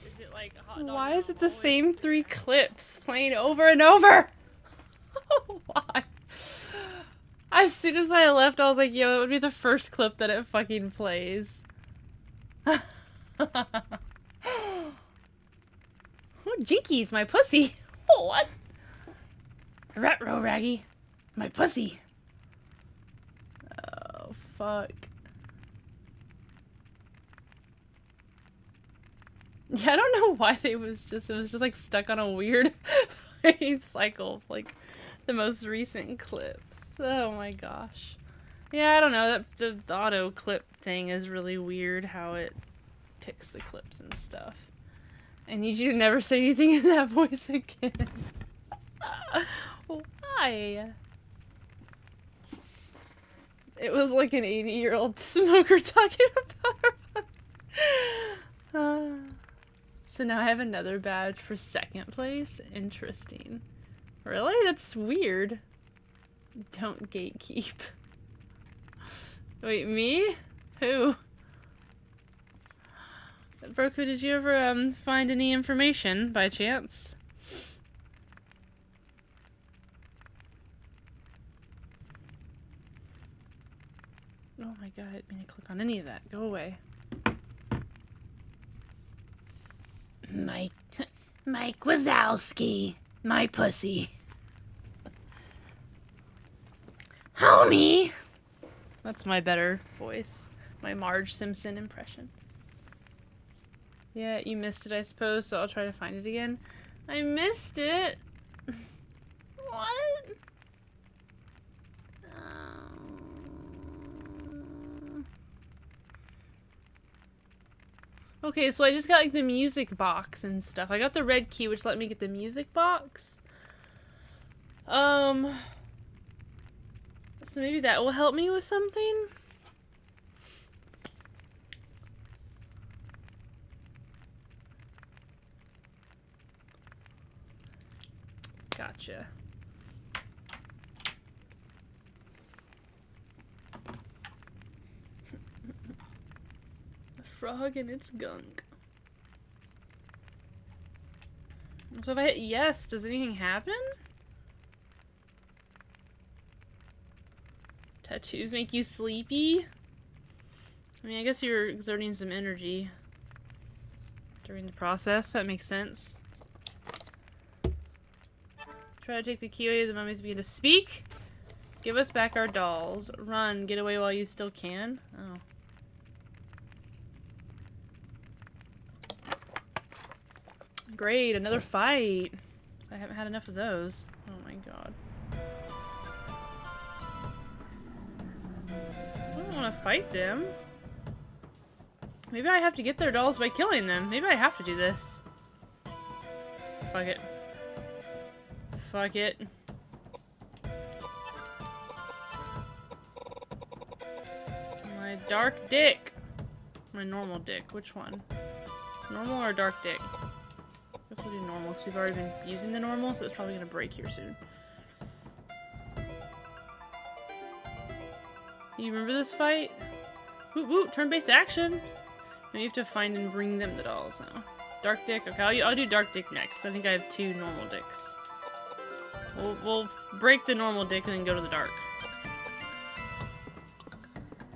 Is it like a hot dog? Why is it the same 3 clips playing over and over? Why? As soon as I left, I was like, yo, that would be the first clip that it fucking plays. Oh, Jinkies, my pussy. Oh, what? Retro Raggy, my pussy. Oh, fuck. Yeah, I don't know why it was just like stuck on a weird cycle, like the most recent clips. Oh my gosh. Yeah, I don't know, the auto clip thing is really weird how it picks the clips and stuff. I need you to never say anything in that voice again. Why? It was like an 80-year-old smoker talking about her. So now I have another badge for 2nd place? Interesting. Really? That's weird. Don't gatekeep. Wait, me? Who? Broku, did you ever find any information by chance? Oh my god, I didn't mean to click on any of that. Go away. Mike Wazowski, my pussy. Homie! That's my better voice. My Marge Simpson impression. Yeah, you missed it, I suppose, so I'll try to find it again. I missed it! What? Okay, so I just got like the music box and stuff. I got the red key, which let me get the music box. So maybe that will help me with something? Gotcha. A frog and its gunk. So if I hit yes, does anything happen? Tattoos make you sleepy? I mean, I guess you're exerting some energy during the process. That makes sense. Try to take the key away. The mummies begin to speak. Give us back our dolls. Run. Get away while you still can. Oh. Great, another fight. I haven't had enough of those. Oh my god. I don't want to fight them. Maybe I have to get their dolls by killing them. Maybe I have to do this. Fuck it. Fuck it. My dark dick. My normal dick. Which one? Normal or dark dick? I guess we'll do normal because we've already been using the normal, so it's probably going to break here soon. You remember this fight? Woot woot, turn-based action! Now you have to find and bring them the dolls now. Dark dick, okay, I'll do dark dick next. I think I have 2 normal dicks. We'll break the normal dick and then go to the dark.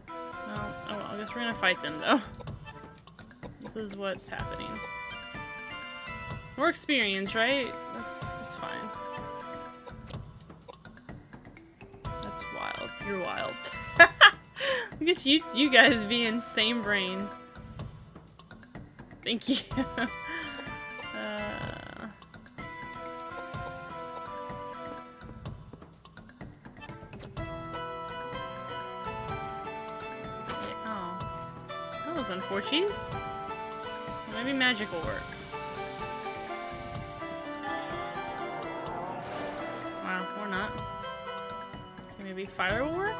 Well, oh well, I guess we're gonna fight them though. This is what's happening. More experience, right? That's fine. That's wild. You're wild. Look at you guys being same brain. Thank you. Oh. That was unfortunate. Well, maybe magic will work. Wow, or not. Okay, maybe fire will work?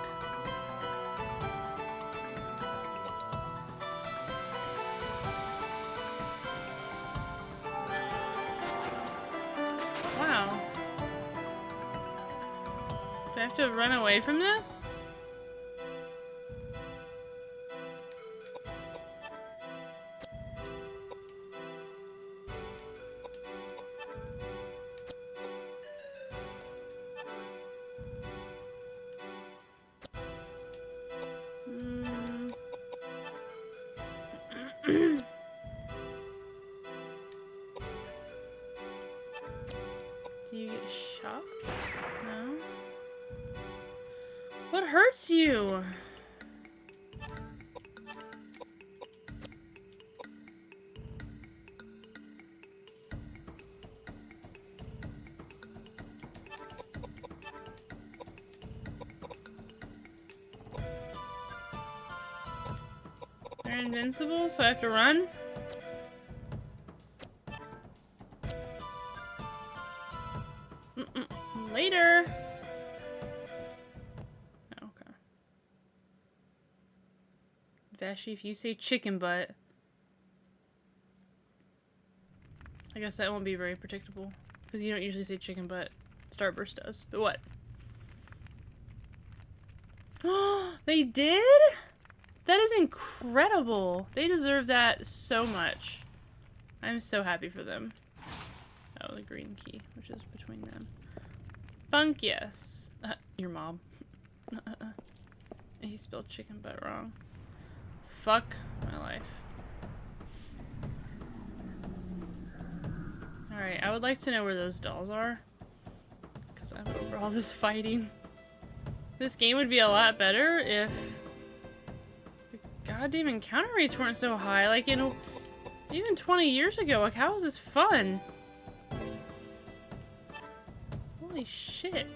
Wow. Do I have to run away from this? Do you get shot? No? What hurts you? They're invincible, so I have to run? Later. Oh, okay. Vashi, if you say chicken butt, I guess that won't be very predictable because you don't usually say chicken butt. Starburst does, but what? Oh, they did? That is incredible. They deserve that so much. I'm so happy for them. Oh, the green key, which is between them. Funk, yes. Your mom. He spelled chicken butt wrong. Fuck my life. Alright, I would like to know where those dolls are. Because I'm over all this fighting. This game would be a lot better if the goddamn encounter rates weren't so high. Like, even 20 years ago, like, how is this fun? Holy shit.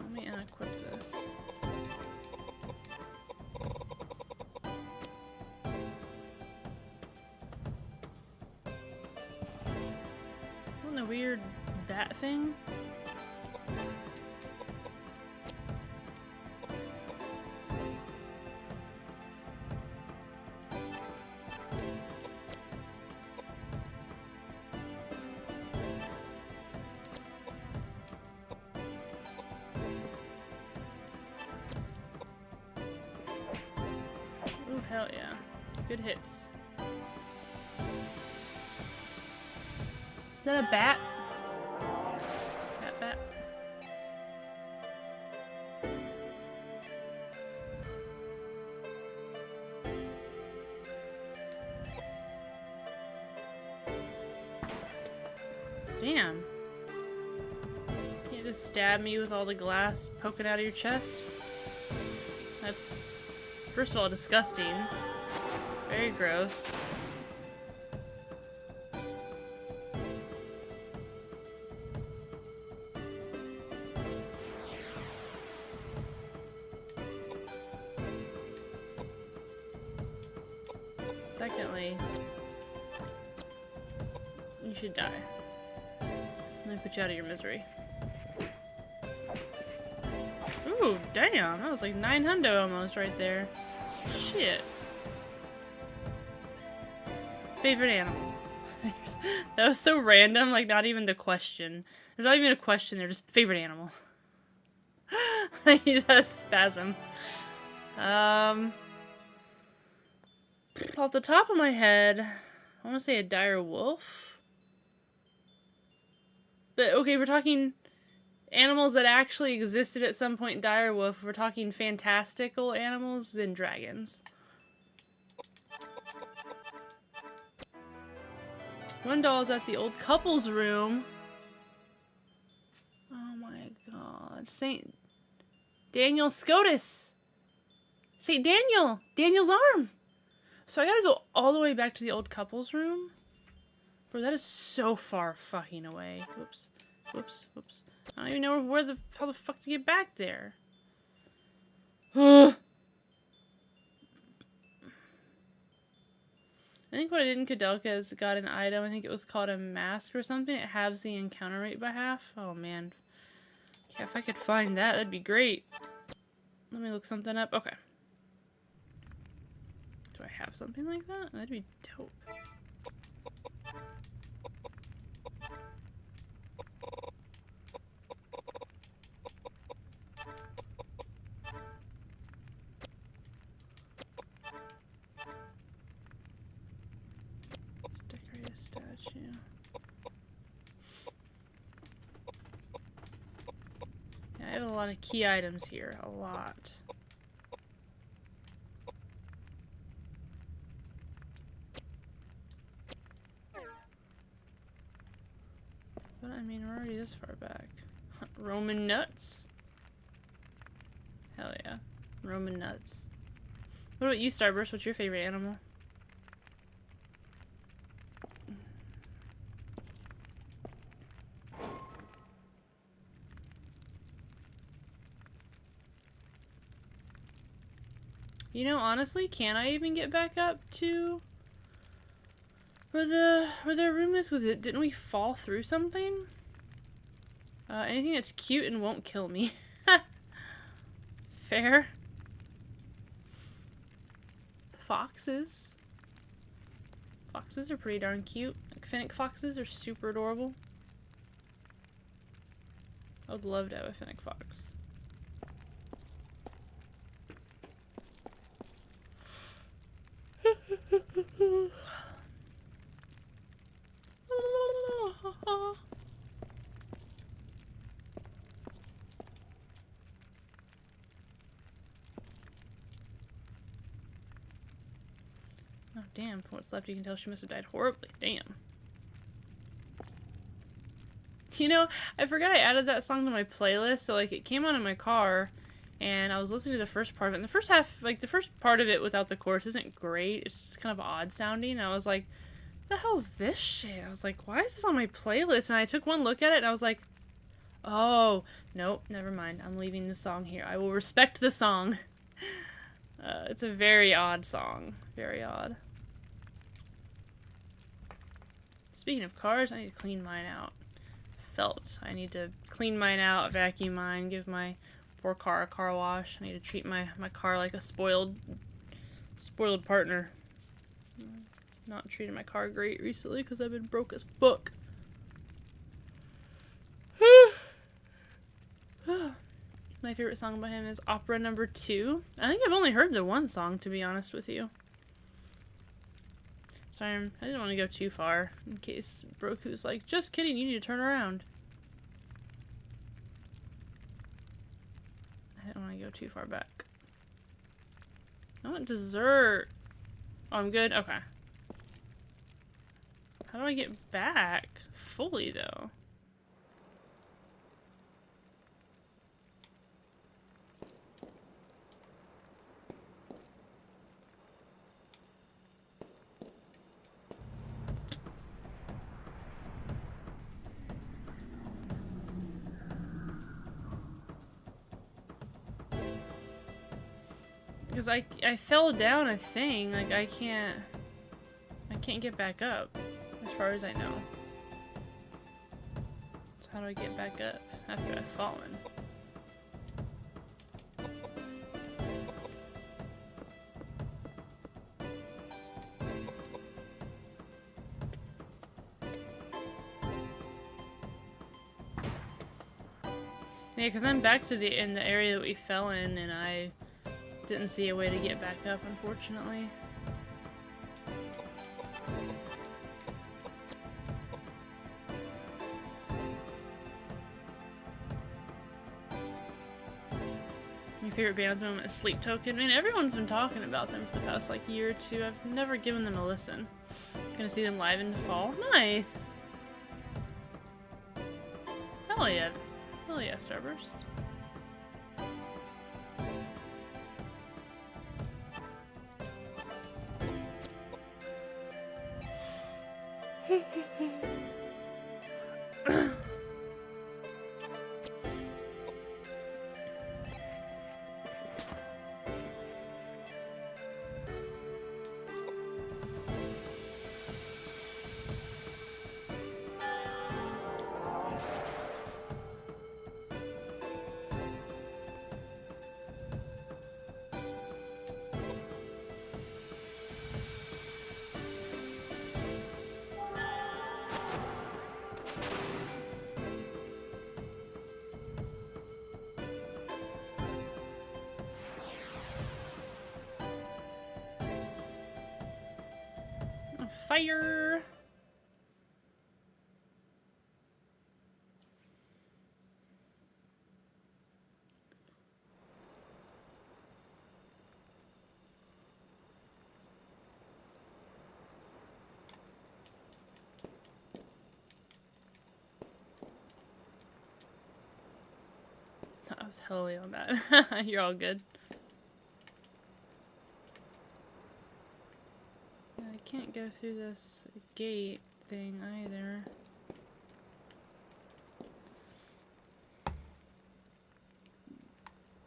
Let me unequip this. Isn't the weird bat thing? Ooh, hell yeah. Good hits. Is that a bat? Bat. Damn. Can't just stab me with all the glass poking out of your chest? That's First of all, disgusting. Very gross. Secondly, you should die. Let me put you out of your misery. Ooh, damn. That was like 900 almost right there. Shit. Favorite animal. That was so random, like not even the question. There's not even a question, they're just favorite animal. Like he just has spasm. Off the top of my head, I want to say a dire wolf. But okay, we're talking animals that actually existed at some point. Dire wolf. If we're talking fantastical animals, then dragons. One doll is at the old couple's room. Oh my god. St. Daniel Scotus. St. Daniel. Daniel's arm. So I gotta go all the way back to the old couple's room? Bro, that is so far fucking away. Whoops. Whoops. Whoops. I don't even know how the fuck to get back there. I think what I did in Koudelka is got an item. I think it was called a mask or something. It halves the encounter rate by half. Oh man. Yeah, if I could find that, that'd be great. Let me look something up. Okay. Do I have something like that? That'd be dope. Decorate a statue. Yeah, I have a lot of key items here. A lot. But I mean, we're already this far back. Roman nuts. Hell yeah. Roman nuts. What about you, Starburst? What's your favorite animal? You know, honestly, can I even get back up to where their room is? Because didn't we fall through something? Anything that's cute and won't kill me. Fair. Foxes. Foxes are pretty darn cute. Like Finnick foxes are super adorable. I would love to have a Finnick fox. Oh damn, from what's left you can tell she must have died horribly. Damn. You know, I forgot I added that song to my playlist, so like it came on in my car and I was listening to the first part of it. And the first half, like the first part of it without the chorus isn't great. It's just kind of odd sounding. And I was like, what the hell's this shit? I was like, why is this on my playlist? And I took one look at it and I was like, oh, nope, never mind. I'm leaving the song here. I will respect the song. It's a very odd song. Very odd. Speaking of cars, I need to clean mine out. Felt. I need to clean mine out, vacuum mine, give my poor car a car wash. I need to treat my car like a spoiled partner. Not treated my car great recently because I've been broke as fuck. My favorite song by him is Opera Number 2. I think I've only heard the one song, to be honest with you. Sorry, I didn't want to go too far in case Broku's like, just kidding, you need to turn around. I didn't want to go too far back. I want dessert. Oh, I'm good? Okay. How do I get back fully, though? Because I fell down a thing. Like, I can't get back up, as far as I know. So how do I get back up after I've fallen? Yeah, because I'm back to in the area that we fell in, and I didn't see a way to get back up, unfortunately. Your favorite band at the moment is Sleep Token? I mean, everyone's been talking about them for the past, like, year or two. I've never given them a listen. Gonna see them live in the fall. Nice! Hell yeah. Hell yeah, Starburst. Fire! I was hella on that. You're all good. I can't go through this gate thing either.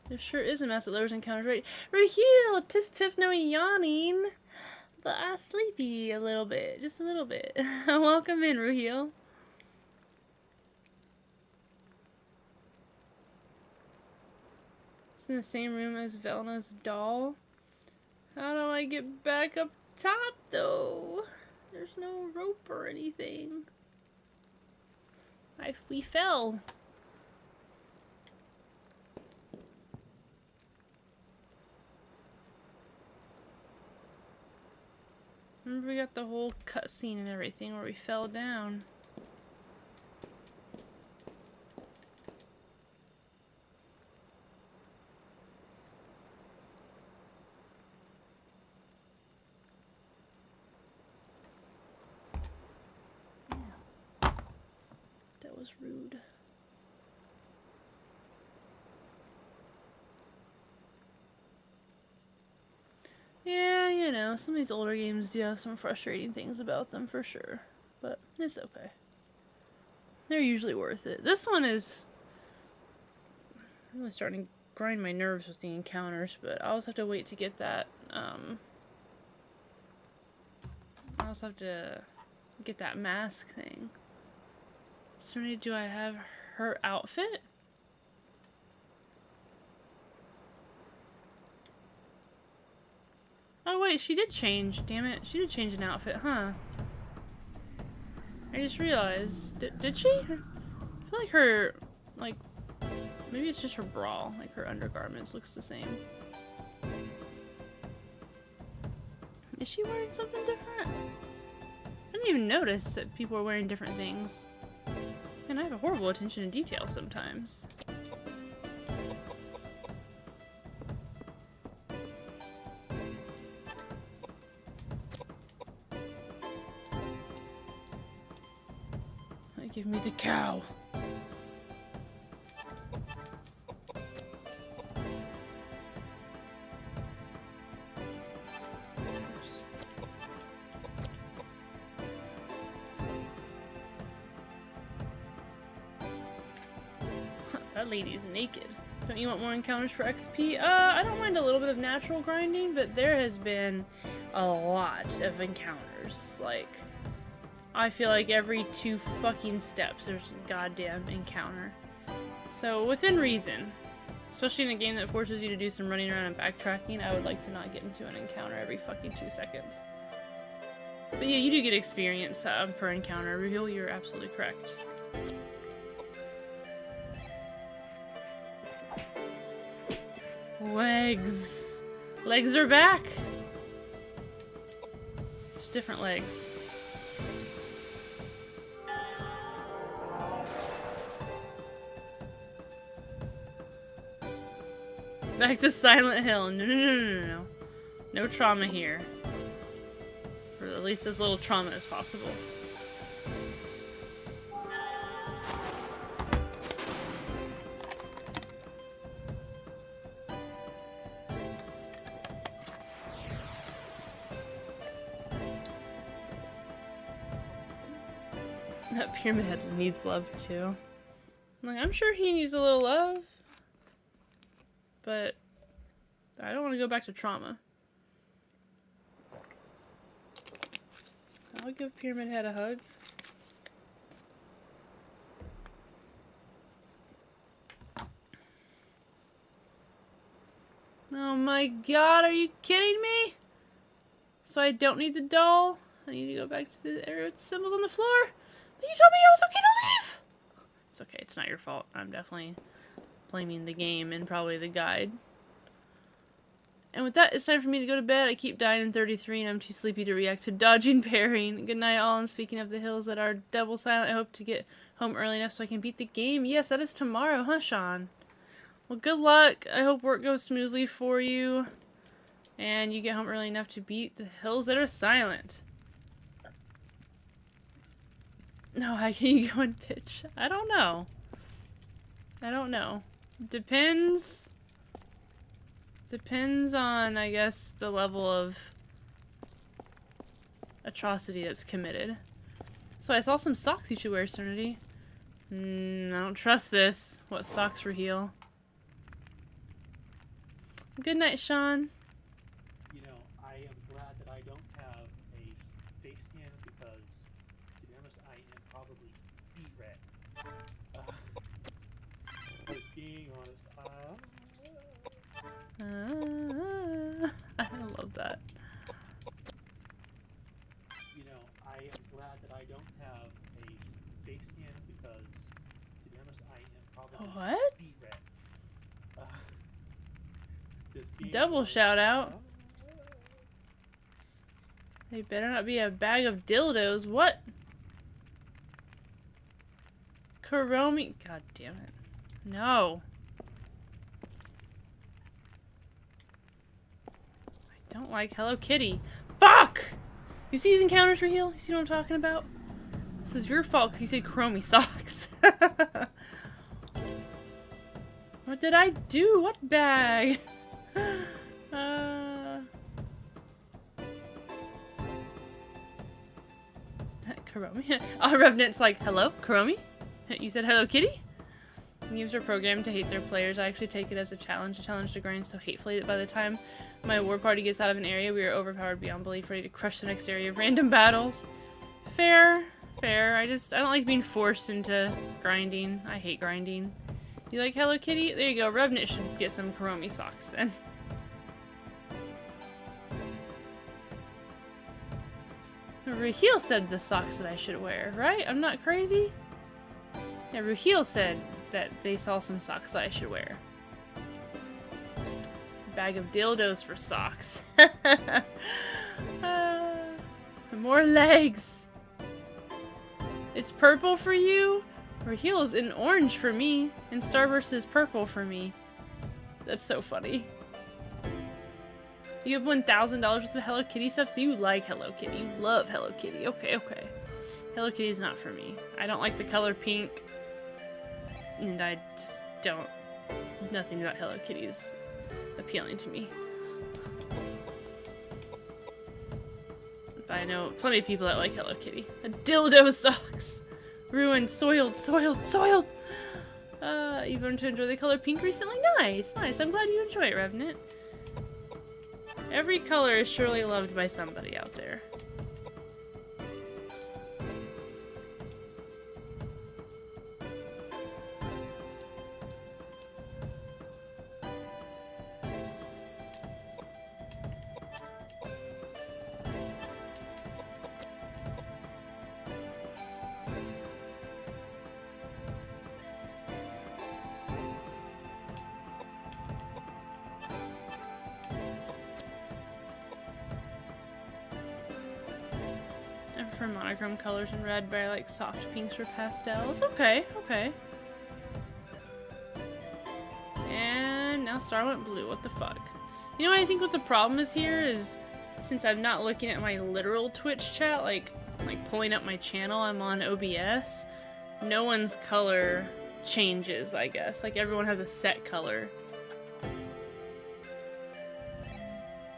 There sure is a mess that lowers encounters rate. Raheel! Tis no yawning, but I sleepy a little bit. Just a little bit. Welcome in, Raheel. It's in the same room as Velna's doll. How do I get back up top, though? There's no rope or anything. We fell. Remember, we got the whole cutscene and everything where we fell down. That was rude. Yeah, you know, some of these older games do have some frustrating things about them for sure, but it's okay. They're usually worth it. This one is really starting to grind my nerves with the encounters, but I always have to wait to get that, I also have to get that mask thing. So do I have her outfit? Oh wait, she did change, damn it. She did change an outfit, huh? I just realized. Did she? I feel like her, like, maybe it's just her bra. Like her undergarments looks the same. Is she wearing something different? I didn't even notice that people were wearing different things. And I have a horrible attention to detail sometimes. Give me the cow. That lady's naked. Don't you want more encounters for XP? I don't mind a little bit of natural grinding, but there has been a lot of encounters. Like, I feel like every 2 fucking steps there's a goddamn encounter. So, within reason, especially in a game that forces you to do some running around and backtracking, I would like to not get into an encounter every fucking 2 seconds. But yeah, you do get experience per encounter. Real, you're absolutely correct. Legs. Legs are back. Just different legs. Back to Silent Hill. No. No trauma here. Or at least as little trauma as possible. That Pyramid Head needs love too. Like, I'm sure he needs a little love. But I don't want to go back to trauma. I'll give Pyramid Head a hug. Oh my god, are you kidding me? So I don't need the doll? I need to go back to the area with the symbols on the floor? But you told me I was okay to leave! It's okay, it's not your fault. I'm definitely blaming the game and probably the guide. And with that, it's time for me to go to bed. I keep dying in 33 and I'm too sleepy to react to dodging, parrying. Good night all, and speaking of the hills that are double silent, I hope to get home early enough so I can beat the game. Yes, that is tomorrow, huh, Sean? Well, good luck. I hope work goes smoothly for you. And you get home early enough to beat the hills that are silent. No, how can you go and pitch? I don't know. I don't know. Depends on, I guess, the level of atrocity that's committed. So I saw some socks you should wear, Serenity. I don't trust this. What socks for heel? Good night, Sean. You know, I am glad that I don't have a face cam because, to be honest, I am probably beat red. Just being honest, I love that. You know, I am glad that I don't have a face cam because, to be honest, I am probably What? beat red. Double shout out. They better not be a bag of dildos. What? Kuromi. God damn it. No. I don't like Hello Kitty. Fuck! You see these encounters for heel? You see what I'm talking about? This is your fault because you said Kuromi socks. What did I do? What bag? Kuromi? Revenant's like, hello, Kuromi? You said Hello Kitty? Games are programmed to hate their players. I actually take it as a challenge to grind so hatefully that by the time my war party gets out of an area, we are overpowered beyond belief, ready to crush the next area of random battles. Fair. Fair. I don't like being forced into grinding. I hate grinding. You like Hello Kitty? There you go. Revenant should get some Kuromi socks then. Ruhil said the socks that I should wear, right? I'm not crazy? Yeah, Ruhil said that they saw some socks that I should wear. Bag of dildos for socks. More legs. It's purple for you? Ruhil is in orange for me, and Starburst is purple for me. That's so funny. You have $1,000 worth of Hello Kitty stuff, so you like Hello Kitty. You love Hello Kitty. Okay, okay. Hello Kitty's not for me. I don't like the color pink. And I just don't... Nothing about Hello Kitty is appealing to me. But I know plenty of people that like Hello Kitty. A dildo socks! Ruined, soiled, soiled, soiled! You've learned to enjoy the color pink recently? Nice, nice. I'm glad you enjoy it, Revenant. Every color is surely loved by somebody out there. I prefer monochrome colors in red, but I like soft pinks or pastels. Okay, okay. And now Star went blue. What the fuck? You know what I think what the problem is here is, since I'm not looking at my literal Twitch chat, like pulling up my channel, I'm on OBS. No one's color changes, I guess. Like everyone has a set color.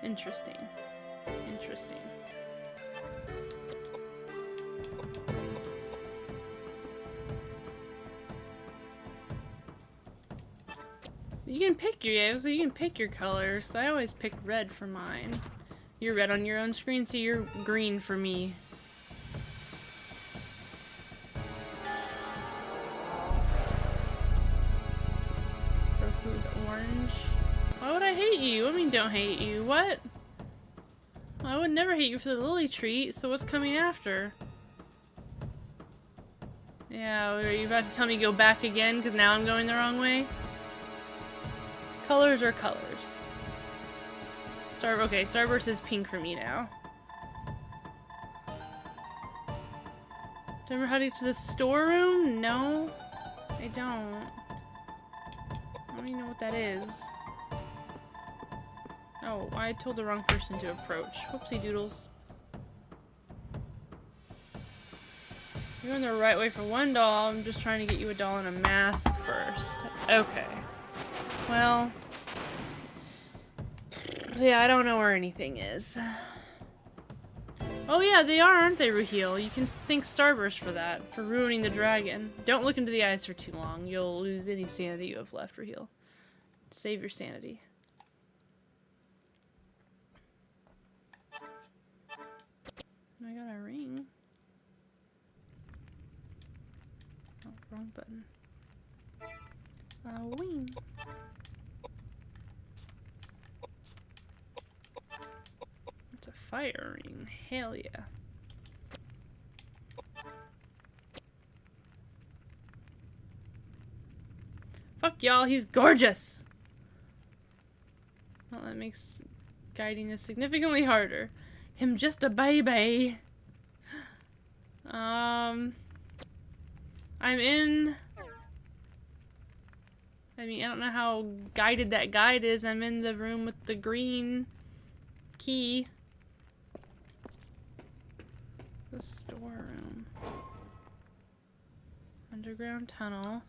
Interesting. Interesting. You can pick your colors. I always pick red for mine. You're red on your own screen, so you're green for me. Goku's orange. Why would I hate you? I mean, don't hate you. What? I would never hate you for the lily treat, so what's coming after? Yeah, are you about to tell me go back again because now I'm going the wrong way? Colors are colors. Okay, Starburst is pink for me now. Do I remember how to get to the storeroom? No, I don't. I don't even know what that is. Oh, I told the wrong person to approach. Whoopsie doodles. You're going the right way for one doll. I'm just trying to get you a doll and a mask first. Okay. Well, yeah, I don't know where anything is. Oh yeah, they are, aren't they, Ruheel? You can thank Starburst for that, for ruining the dragon. Don't look into the eyes for too long. You'll lose any sanity you have left, Ruheel. Save your sanity. I got a ring. Oh, wrong button. A wing. It's a fire ring. Hell yeah. Fuck y'all, he's gorgeous! Well, that makes guiding this significantly harder. Him just a baby. I'm in... I mean, I don't know how guided that guide is. I'm in the room with the green key. The storeroom. Underground tunnel.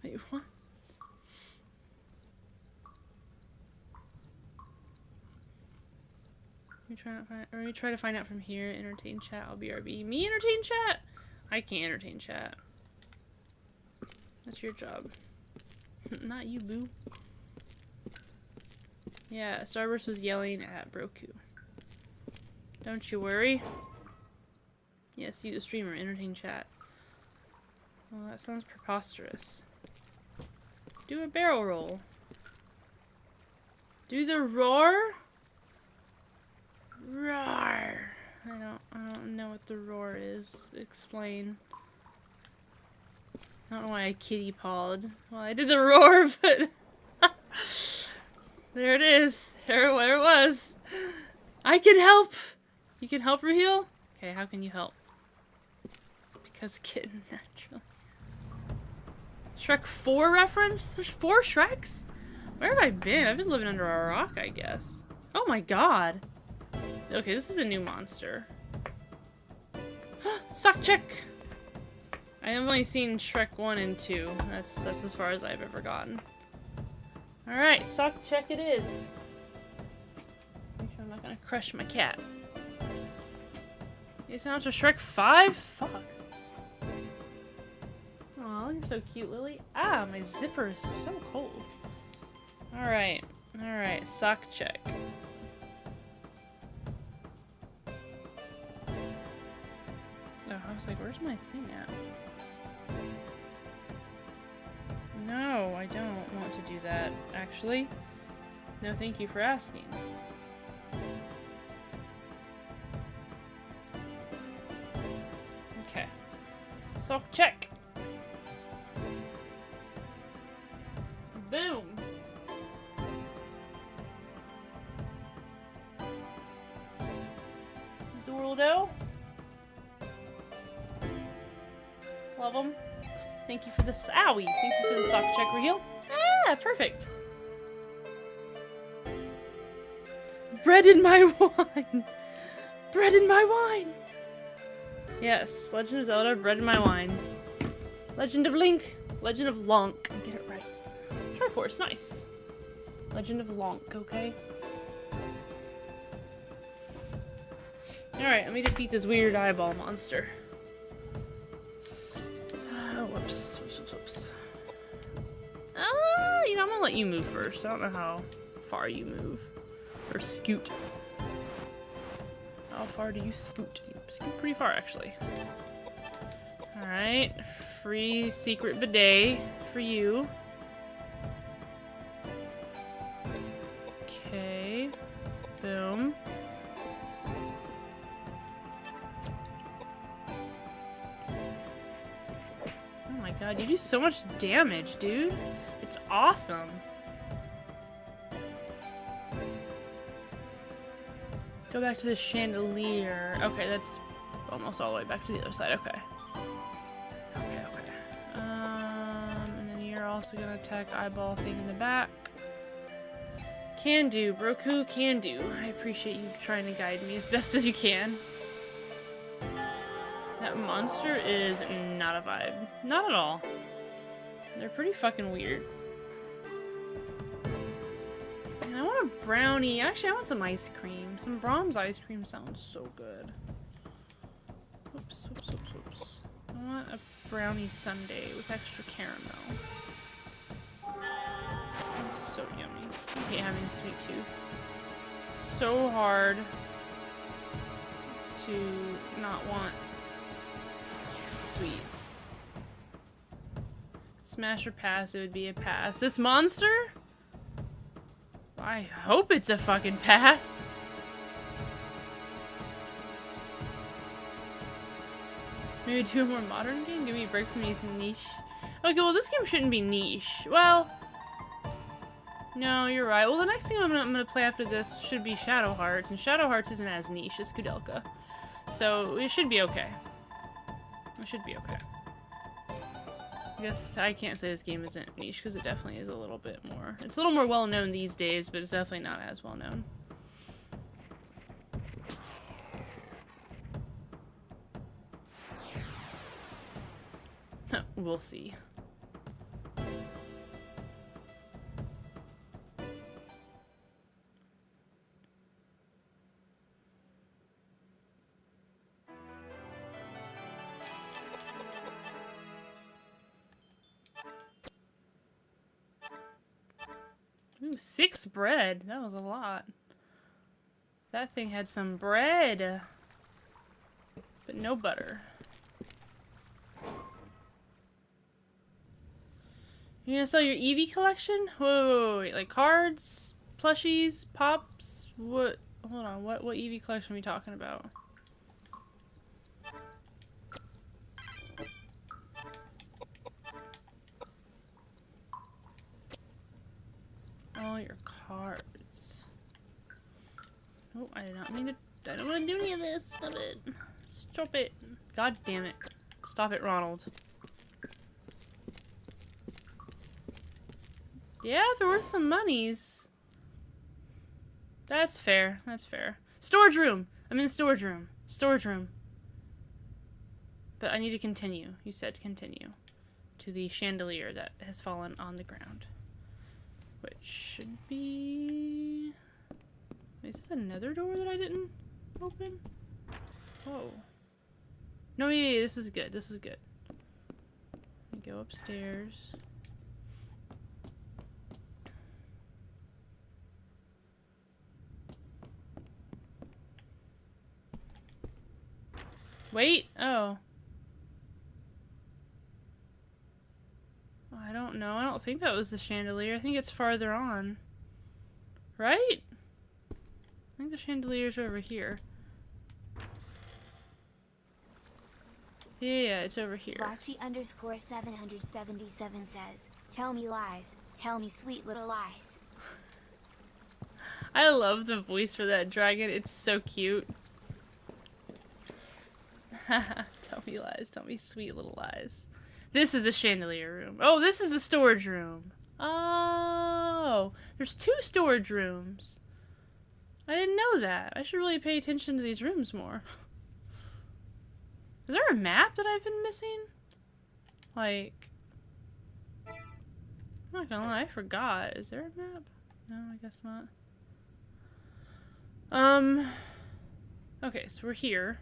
Wait, what? Let me try to find out from here. Entertain chat. I'll BRB. Me entertain chat? I can't entertain chat. That's your job. Not you, boo. Yeah, Starburst was yelling at Broku. Don't you worry. Yes, you the streamer. Entertain chat. Well, that sounds preposterous. Do a barrel roll. Do the roar? Roar. I don't know what the roar is. Explain. I don't know why I kitty pawed. Well, I did the roar, but there it is. There it was. I can help. You can help, Raheel? Okay, how can you help? Because kid naturally. Shrek 4 reference? There's 4 Shreks? Where have I been? I've been living under a rock, I guess. Oh my god. Okay, this is a new monster. Sock check! I have only seen Shrek 1 and 2. That's as far as I've ever gotten. Alright, sock check it is. Make sure I'm not gonna crush my cat. It's now to Shrek 5? Fuck. Aw, you're so cute, Lily. Ah, my zipper is so cold. Alright. Alright, sock check. Oh, I was like, where's my thing at? No, I don't want to do that, actually. No, thank you for asking. Okay. Sock check. Boom. Zorldo. Love them. Thank you for this. Owie! Thank you for the sock check reheal. Ah, perfect. Bread in my wine. Bread in my wine. Yes, Legend of Zelda, bread in my wine. Legend of Link, Legend of Lonk. Get it right. Triforce, nice. Legend of Lonk, okay? Alright, let me defeat this weird eyeball monster. Oh, whoops. Whoops. You know, I'm gonna let you move first. I don't know how far you move. Or scoot. How far do you scoot? You scoot pretty far, actually. Alright. Free secret bidet for you. Okay. Boom. Oh my god, you do so much damage, dude. It's awesome. Go back to the chandelier. Okay, that's almost all the way back to the other side. Okay. Okay. And then you're also gonna attack eyeball thing in the back. Can do, Broku, can do. I appreciate you trying to guide me as best as you can. That monster is not a vibe. Not at all. They're pretty fucking weird. And I want a brownie. Actually, I want some ice cream. Some Brahms ice cream sounds so good. Whoops. I want a brownie sundae with extra caramel. Sounds so yummy. I hate having a sweet tooth. So hard to not want sweets. Smash or pass, it would be a pass. This monster? I hope it's a fucking pass. Maybe do a more modern game? Give me a break from these niche. Okay, well this game shouldn't be niche. Well, no, you're right. Well, the next thing I'm gonna play after this should be Shadow Hearts, and Shadow Hearts isn't as niche as Koudelka. So it should be okay. It should be okay. I guess I can't say this game isn't niche because it definitely is a little bit more. It's a little more well known these days, but it's definitely not as well known. We'll see. Ooh, 6 bread. That was a lot. That thing had some bread. But no butter. You gonna sell your Eevee collection? Whoa, wait, like cards, plushies, pops? What? Hold on, what Eevee collection are we talking about? All your cards. Oh, I did not mean to. I don't want to do any of this. Stop it. Stop it. God damn it. Stop it, Ronald. Yeah, there were some monies. That's fair. That's fair. Storage room. I'm in the storage room. Storage room. But I need to continue. You said continue. To the chandelier that has fallen on the ground. Which should be... Wait, is this another door that I didn't open? Whoa. No, yeah, this is good. This is good. Let me go upstairs. Wait! Oh. I don't know. I don't think that was the chandelier. I think it's farther on. Right? I think the chandelier's over here. Yeah, it's over here. Vashi_777 says, "Tell me lies. Tell me sweet little lies." I love the voice for that dragon. It's so cute. Tell me lies. Tell me sweet little lies. This is the chandelier room. Oh, this is the storage room. Oh, there's 2 storage rooms. I didn't know that. I should really pay attention to these rooms more. Is there a map that I've been missing? Like, I'm not gonna lie, I forgot. Is there a map? No, I guess not. Okay, so we're here.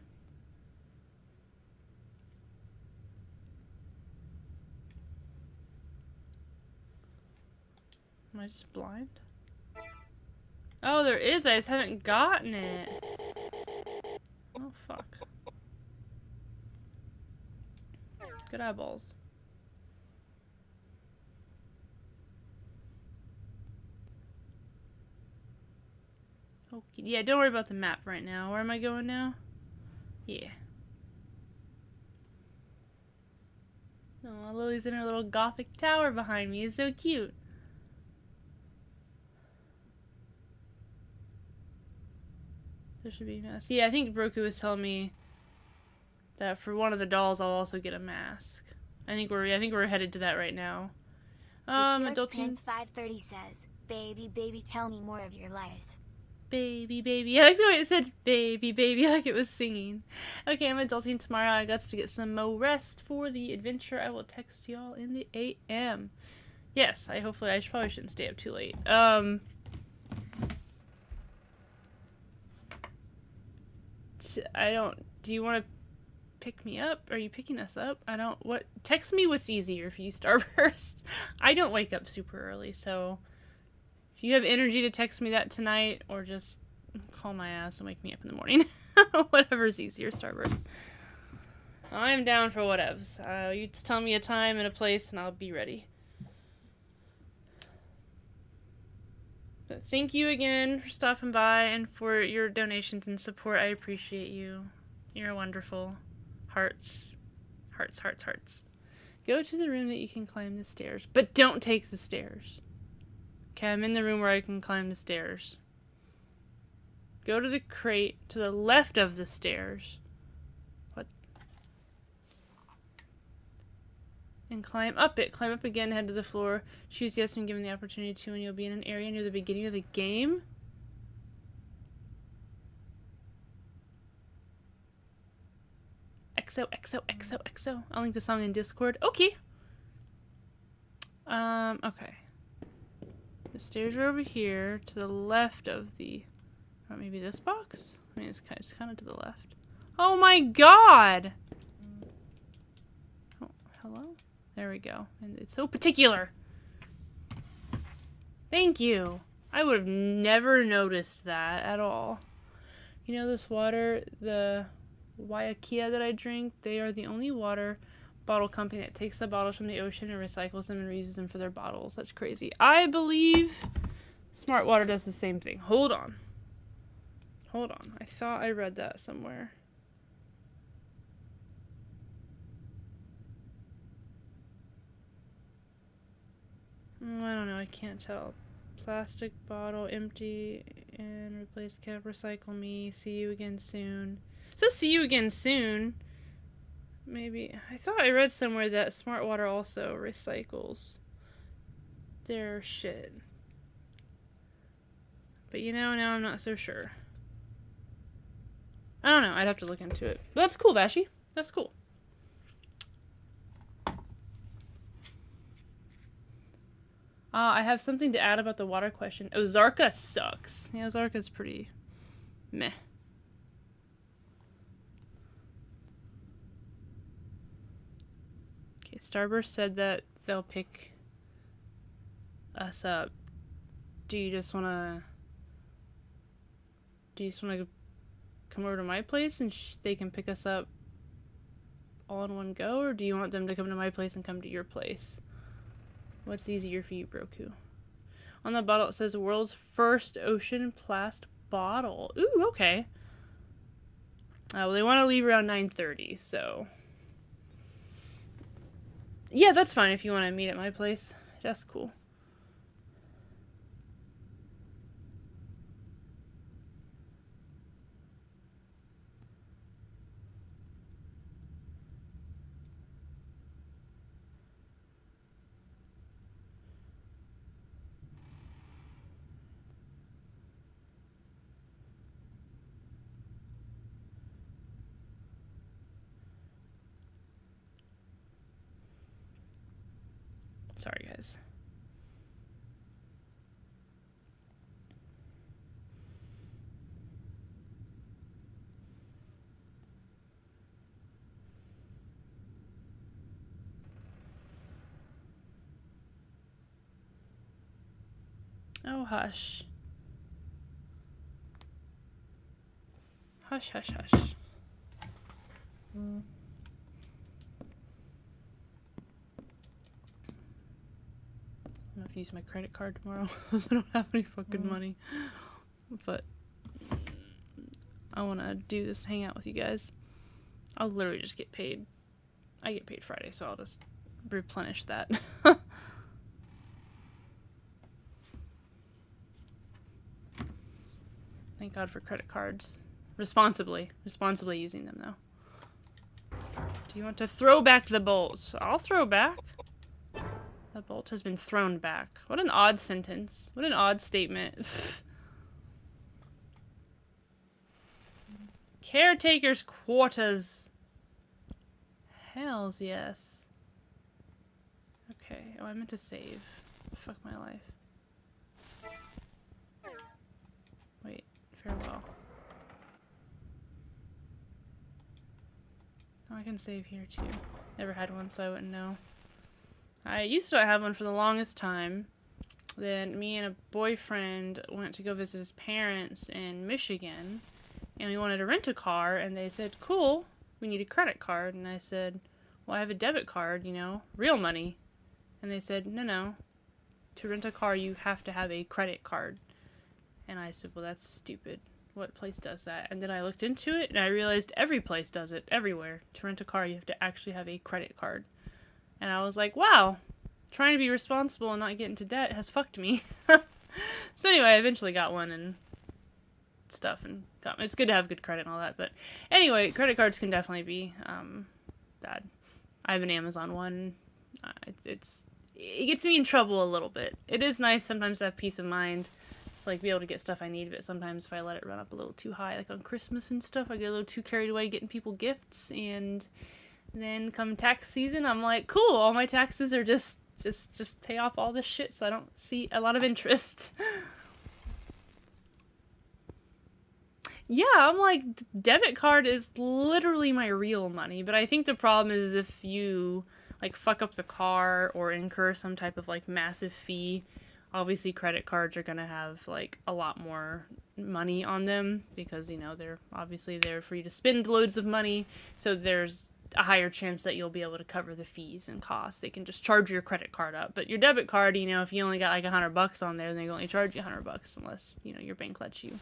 Am I just blind? Oh, there is. I just haven't gotten it. Oh, fuck. Good eyeballs. Okay. Yeah, don't worry about the map right now. Where am I going now? Yeah. Oh, Lily's in her little gothic tower behind me. It's so cute. There should be a mask. Yeah, I think Roku was telling me that for one of the dolls, I'll also get a mask. I think we're headed to that right now. Adulting. Prince 530 says, "Baby, baby, tell me more of your lies." Baby, baby. I like the way it said baby, baby, like it was singing. Okay, I'm adulting tomorrow. I got to get some more rest for the adventure. I will text y'all in the AM. Yes, I probably shouldn't stay up too late. Do you want to pick me up? Are you picking us up? Text me what's easier for you, Starburst. I don't wake up super early, so if you have energy to text me that tonight, or just call my ass and wake me up in the morning. Whatever's easier, Starburst. I'm down for whatevs. You just tell me a time and a place and I'll be ready. But thank you again for stopping by and for your donations and support. I appreciate you. You're wonderful. Hearts. Hearts, hearts, hearts. Go to the room that you can climb the stairs. But don't take the stairs. Okay, I'm in the room where I can climb the stairs. Go to the crate to the left of the stairs. What? And climb up it. Climb up again, head to the floor. Choose yes when given the opportunity to, and you'll be in an area near the beginning of the game. XO. I'll link the song in Discord. Okay. Okay. The stairs are over here to the left of the... Or maybe this box? I mean, it's kind of to the left. Oh my god! Oh, hello? There we go. And it's so particular. Thank you. I would have never noticed that at all. You know this water, the Waiakia that I drink, they are the only water bottle company that takes the bottles from the ocean and recycles them and reuses them for their bottles. That's crazy. I believe Smart Water does the same thing. Hold on. I thought I read that somewhere. I don't know. I can't tell. Plastic bottle, empty, and replace cap, recycle me, see you again soon. It says see you again soon. Maybe. I thought I read somewhere that Smart Water also recycles. their shit. But you know, now I'm not so sure. I don't know. I'd have to look into it. But that's cool, Vashi. That's cool. I have something to add about the water question. Oh, Zarka sucks. Yeah, Zarka's pretty meh. Okay, Starburst said that they'll pick us up. Do you just wanna come over to my place and they can pick us up all in one go, or do you want them to come to my place and come to your place? What's easier for you, Broku? On the bottle it says world's first ocean plast bottle. Ooh, okay. Well, they want to leave around 9:30, so yeah, that's fine if you want to meet at my place. That's cool. Sorry, guys. Oh, hush. Hush, hush, hush. I'm gonna have to use my credit card tomorrow because I don't have any fucking money. But I want to do this and hang out with you guys. I'll literally just get paid. I get paid Friday, so I'll just replenish that. Thank God for credit cards. Responsibly using them, though. Do you want to throw back the bolt? I'll throw back. The bolt has been thrown back. What an odd sentence. What an odd statement. Caretaker's quarters. Hells yes. Okay. Oh, I meant to save. Fuck my life. Wait. Farewell. Oh, I can save here too. Never had one, so I wouldn't know. I used to have one for the longest time. Then me and a boyfriend went to go visit his parents in Michigan. And we wanted to rent a car. And they said, cool, we need a credit card. And I said, well, I have a debit card, you know, real money. And they said, no. To rent a car, you have to have a credit card. And I said, well, that's stupid. What place does that? And then I looked into it and I realized every place does it. Everywhere. To rent a car, you have to actually have a credit card. And I was like, wow, trying to be responsible and not get into debt has fucked me. So anyway, I eventually got one and stuff. And it's good to have good credit and all that. But anyway, credit cards can definitely be bad. I have an Amazon one. It gets me in trouble a little bit. It is nice sometimes to have peace of mind. To like be able to get stuff I need. But sometimes if I let it run up a little too high, like on Christmas and stuff, I get a little too carried away getting people gifts. And then come tax season, I'm like, cool, all my taxes are just pay off all this shit so I don't see a lot of interest. Yeah, I'm like, debit card is literally my real money, but I think the problem is if you like fuck up the car or incur some type of like massive fee, obviously credit cards are gonna have like a lot more money on them because, you know, they're obviously there for you to spend loads of money, so there's a higher chance that you'll be able to cover the fees and costs. They can just charge your credit card up. But your debit card, you know, if you only got like $100 on there, then they only charge you $100 unless, you know, your bank lets you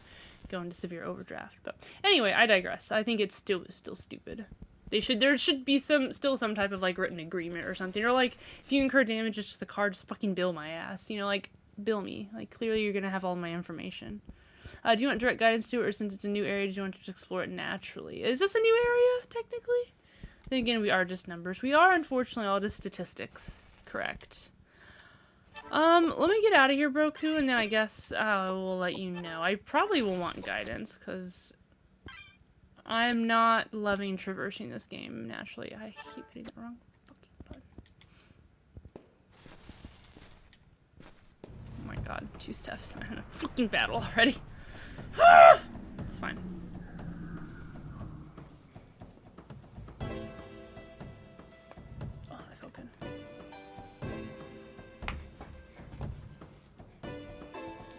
go into severe overdraft. But anyway, I digress. I think it's still stupid. There should be some type of like written agreement or something. Or like if you incur damages to the card, just fucking bill my ass. You know, like bill me. Like clearly you're gonna have all my information. Do you want direct guidance to it, or since it's a new area, do you want to explore it naturally? Is this a new area, technically? Then again, we are just numbers. We are, unfortunately, all just statistics. Correct. Let me get out of here, Broku, and then I guess I will let you know. I probably will want guidance, because I'm not loving traversing this game naturally. I keep hitting the wrong fucking button. Oh my god, 2 steps. I'm in a fucking battle already. It's fine. Oh, I felt good.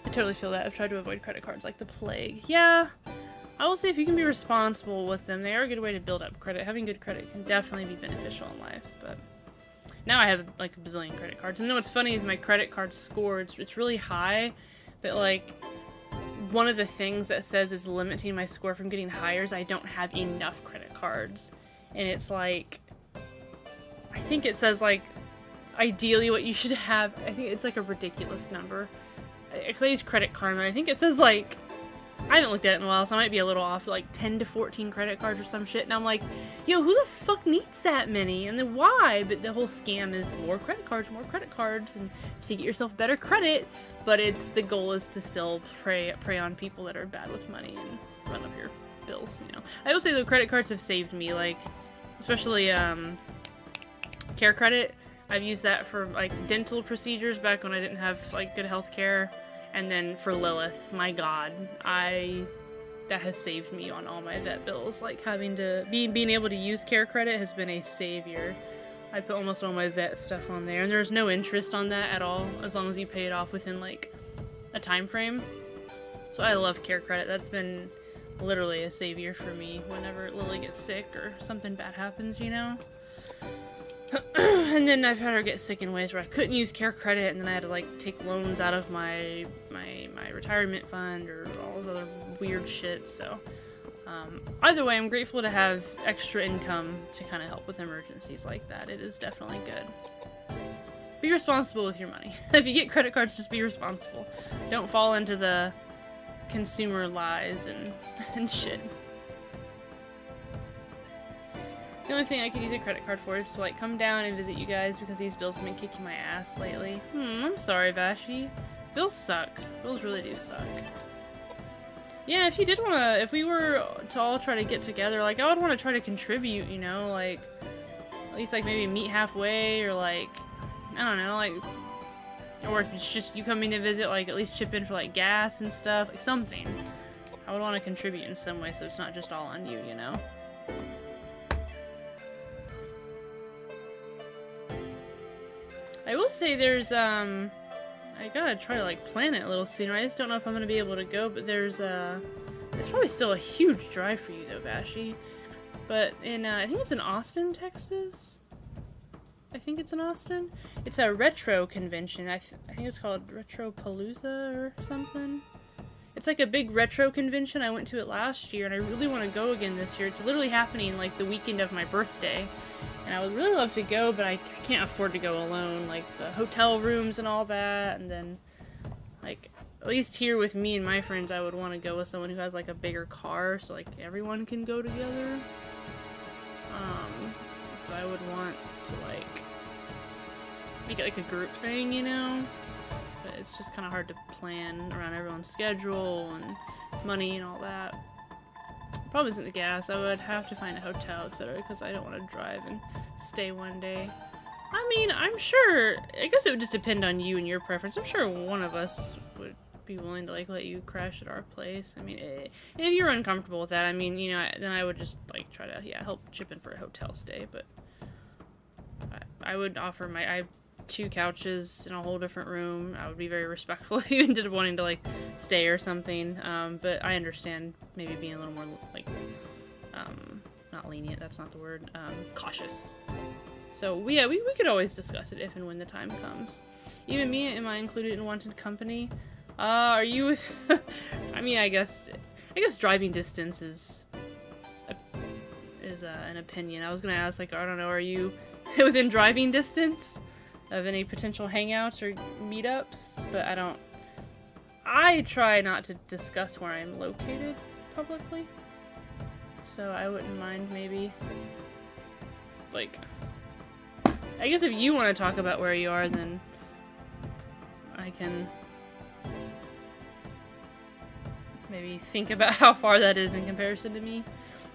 I totally feel that. I've tried to avoid credit cards like the plague. Yeah, I will say if you can be responsible with them, they are a good way to build up credit. Having good credit can definitely be beneficial in life, but now I have like a bazillion credit cards. And then what's funny is my credit card score, it's really high, but like one of the things that says is limiting my score from getting higher is I don't have enough credit cards. And it's like, I think it says like ideally what you should have, I think it's like a ridiculous number. I use Credit Karma, I think it says like, I haven't looked at it in a while, so I might be a little off, like 10 to 14 credit cards or some shit, and I'm like, yo, who the fuck needs that many? And then why? But the whole scam is more credit cards, and to get yourself better credit, but the goal is to still prey on people that are bad with money and run up your bills, you know. I will say the credit cards have saved me, like, especially, Care Credit. I've used that for, like, dental procedures back when I didn't have, like, good health care. And then for Lilith, my god, that has saved me on all my vet bills. Like, being able to use Care Credit has been a savior. I put almost all my vet stuff on there, and there's no interest on that at all, as long as you pay it off within, like, a time frame. So I love Care Credit. That's been literally a savior for me whenever Lily gets sick or something bad happens, you know? And then I've had her get sick in ways where I couldn't use Care Credit, and then I had to like take loans out of my retirement fund or all this other weird shit. So either way, I'm grateful to have extra income to kind of help with emergencies like that. It is definitely good. Be responsible with your money. If you get credit cards, just be responsible. Don't fall into the consumer lies and shit. The only thing I could use a credit card for is to, like, come down and visit you guys because these bills have been kicking my ass lately. I'm sorry, Vashi. Bills suck. Bills really do suck. Yeah, if we were to all try to get together, like, I would want to try to contribute, you know, like, at least, like, maybe meet halfway, or, like, I don't know, like, or if it's just you coming to visit, like, at least chip in for, like, gas and stuff, like, something. I would want to contribute in some way so it's not just all on you, you know? I will say there's, I gotta try to, like, plan it a little sooner. I just don't know if I'm gonna be able to go, but there's, it's probably still a huge drive for you, though, Vashi. But I think it's in Austin, Texas? I think it's in Austin? It's a retro convention. I think it's called Retropalooza or something. It's like a big retro convention. I went to it last year, and I really want to go again this year. It's literally happening, like, the weekend of my birthday. And I would really love to go, but I can't afford to go alone. Like, the hotel rooms and all that, and then, like, at least here with me and my friends, I would want to go with someone who has, like, a bigger car, so, like, everyone can go together. So I would want to, like, make it, like, a group thing, you know? But it's just kind of hard to plan around everyone's schedule and money and all that. Problem isn't the gas. I would have to find a hotel, etc., because I don't want to drive and stay one day. I mean, I'm sure, I guess it would just depend on you and your preference. I'm sure one of us would be willing to, like, let you crash at our place. I mean, if you're uncomfortable with that, I mean, you know, then I would just, like, try to, yeah, help chip in for a hotel stay, but I would offer I have 2 couches in a whole different room. I would be very respectful if you ended up wanting to, like, stay or something, but I understand maybe being a little more, like, not lenient, that's not the word, cautious. So, yeah, we could always discuss it if and when the time comes. Even me, am I included in wanted company? Are you with... I mean, I guess driving distance is an opinion. I was gonna ask, like, I don't know, are you within driving distance of any potential hangouts or meetups? But I try not to discuss where I'm located publicly. So I wouldn't mind maybe, like, I guess if you want to talk about where you are, then I can maybe think about how far that is in comparison to me.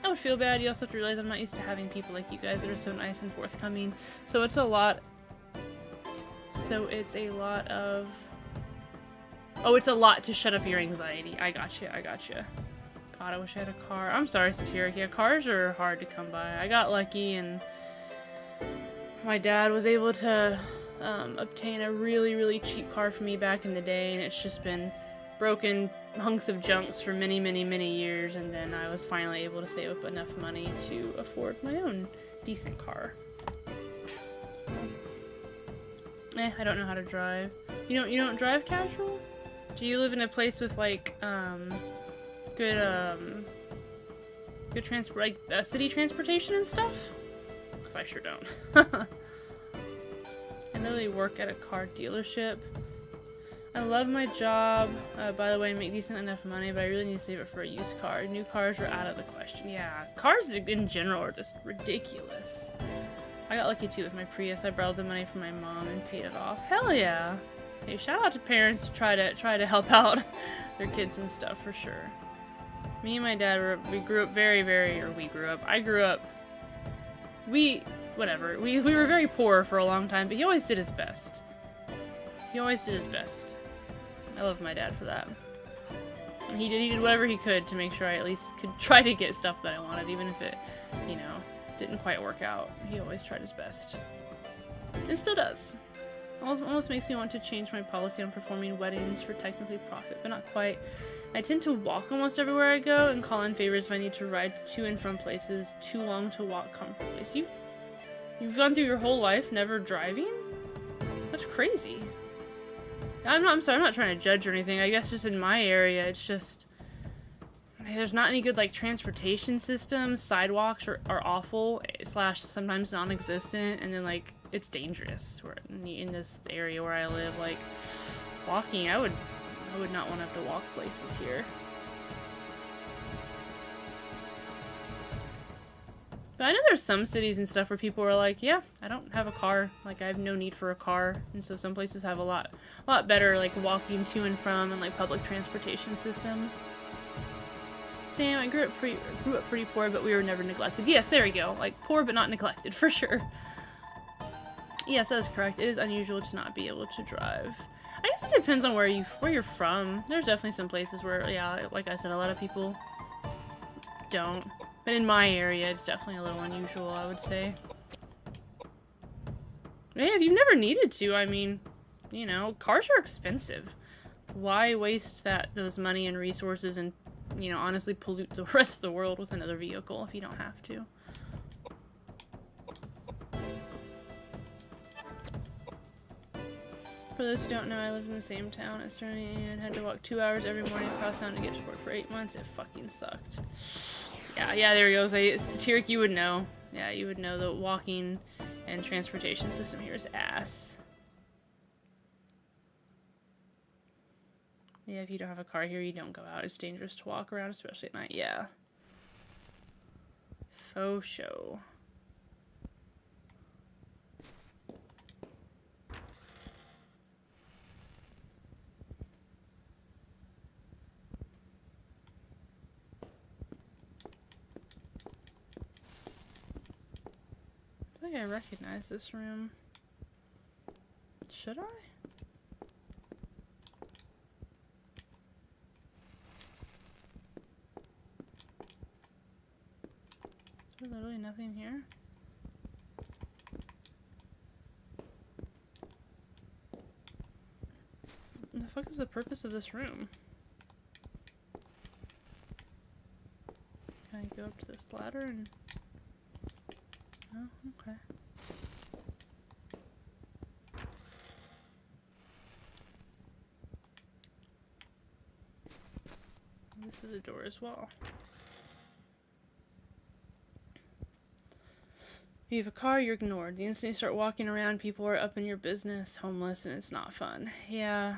I would feel bad. You also have to realize I'm not used to having people like you guys that are so nice and forthcoming. So it's a lot. So it's a lot of... Oh, it's a lot to shut up your anxiety. I gotcha, I gotcha. God, I wish I had a car. I'm sorry, Satiric. Yeah, cars are hard to come by. I got lucky and my dad was able to obtain a really, really cheap car for me back in the day, and it's just been broken hunks of junks for many, many, many years, and then I was finally able to save up enough money to afford my own decent car. I don't know how to drive. You don't drive casual? Do you live in a place with like good transport, like city transportation and stuff? Because I sure don't. I literally work at a car dealership. I love my job. By the way, I make decent enough money, but I really need to save it for a used car. New cars are out of the question. Yeah, cars in general are just ridiculous. I got lucky too with my Prius. I borrowed the money from my mom and paid it off. Hell yeah! Hey, shout out to parents who try to help out their kids and stuff for sure. Me and my dad we grew up we were very poor for a long time, but he always did his best. He always did his best. I love my dad for that. And he did whatever he could to make sure I at least could try to get stuff that I wanted, even if it, you know, didn't quite work out. He always tried his best. And still does. Almost makes me want to change my policy on performing weddings for technically profit, but not quite. I tend to walk almost everywhere I go and call in favors if I need to ride to and from places too long to walk comfortably. So you've gone through your whole life never driving? That's crazy. I'm sorry, I'm not trying to judge or anything. I guess just in my area, it's just... There's not any good, like, transportation systems. Sidewalks are awful, / sometimes non-existent, and then, like, it's dangerous. In this area where I live, like, walking, I would not want to have to walk places here. But I know there's some cities and stuff where people are like, yeah, I don't have a car. Like, I have no need for a car. And so some places have a lot better, like, walking to and from and, like, public transportation systems. Sam, I grew up pretty poor, but we were never neglected. Yes, there we go. Like, poor but not neglected, for sure. Yes, that is correct. It is unusual to not be able to drive. I guess it depends on where you're from. There's definitely some places where, yeah, like I said, a lot of people don't. But in my area, it's definitely a little unusual, I would say. Hey, if you've never needed to, I mean, you know, cars are expensive. Why waste those money and resources and, you know, honestly pollute the rest of the world with another vehicle if you don't have to? For those who don't know, I lived in the same town as Sterling and had to walk 2 hours every morning across town to get to work for 8 months. It fucking sucked. Yeah, there he goes. Satiric, you would know. Yeah, you would know the walking and transportation system here is ass. Yeah, if you don't have a car here, you don't go out. It's dangerous to walk around, especially at night. Yeah. Faux show. I think I recognize this room. Should I? Is there literally nothing here? What the fuck is the purpose of this room? Can I go up to this ladder and... Oh, okay. This is a door as well. If you have a car, you're ignored. The instant you start walking around, people are up in your business, homeless, and it's not fun. Yeah.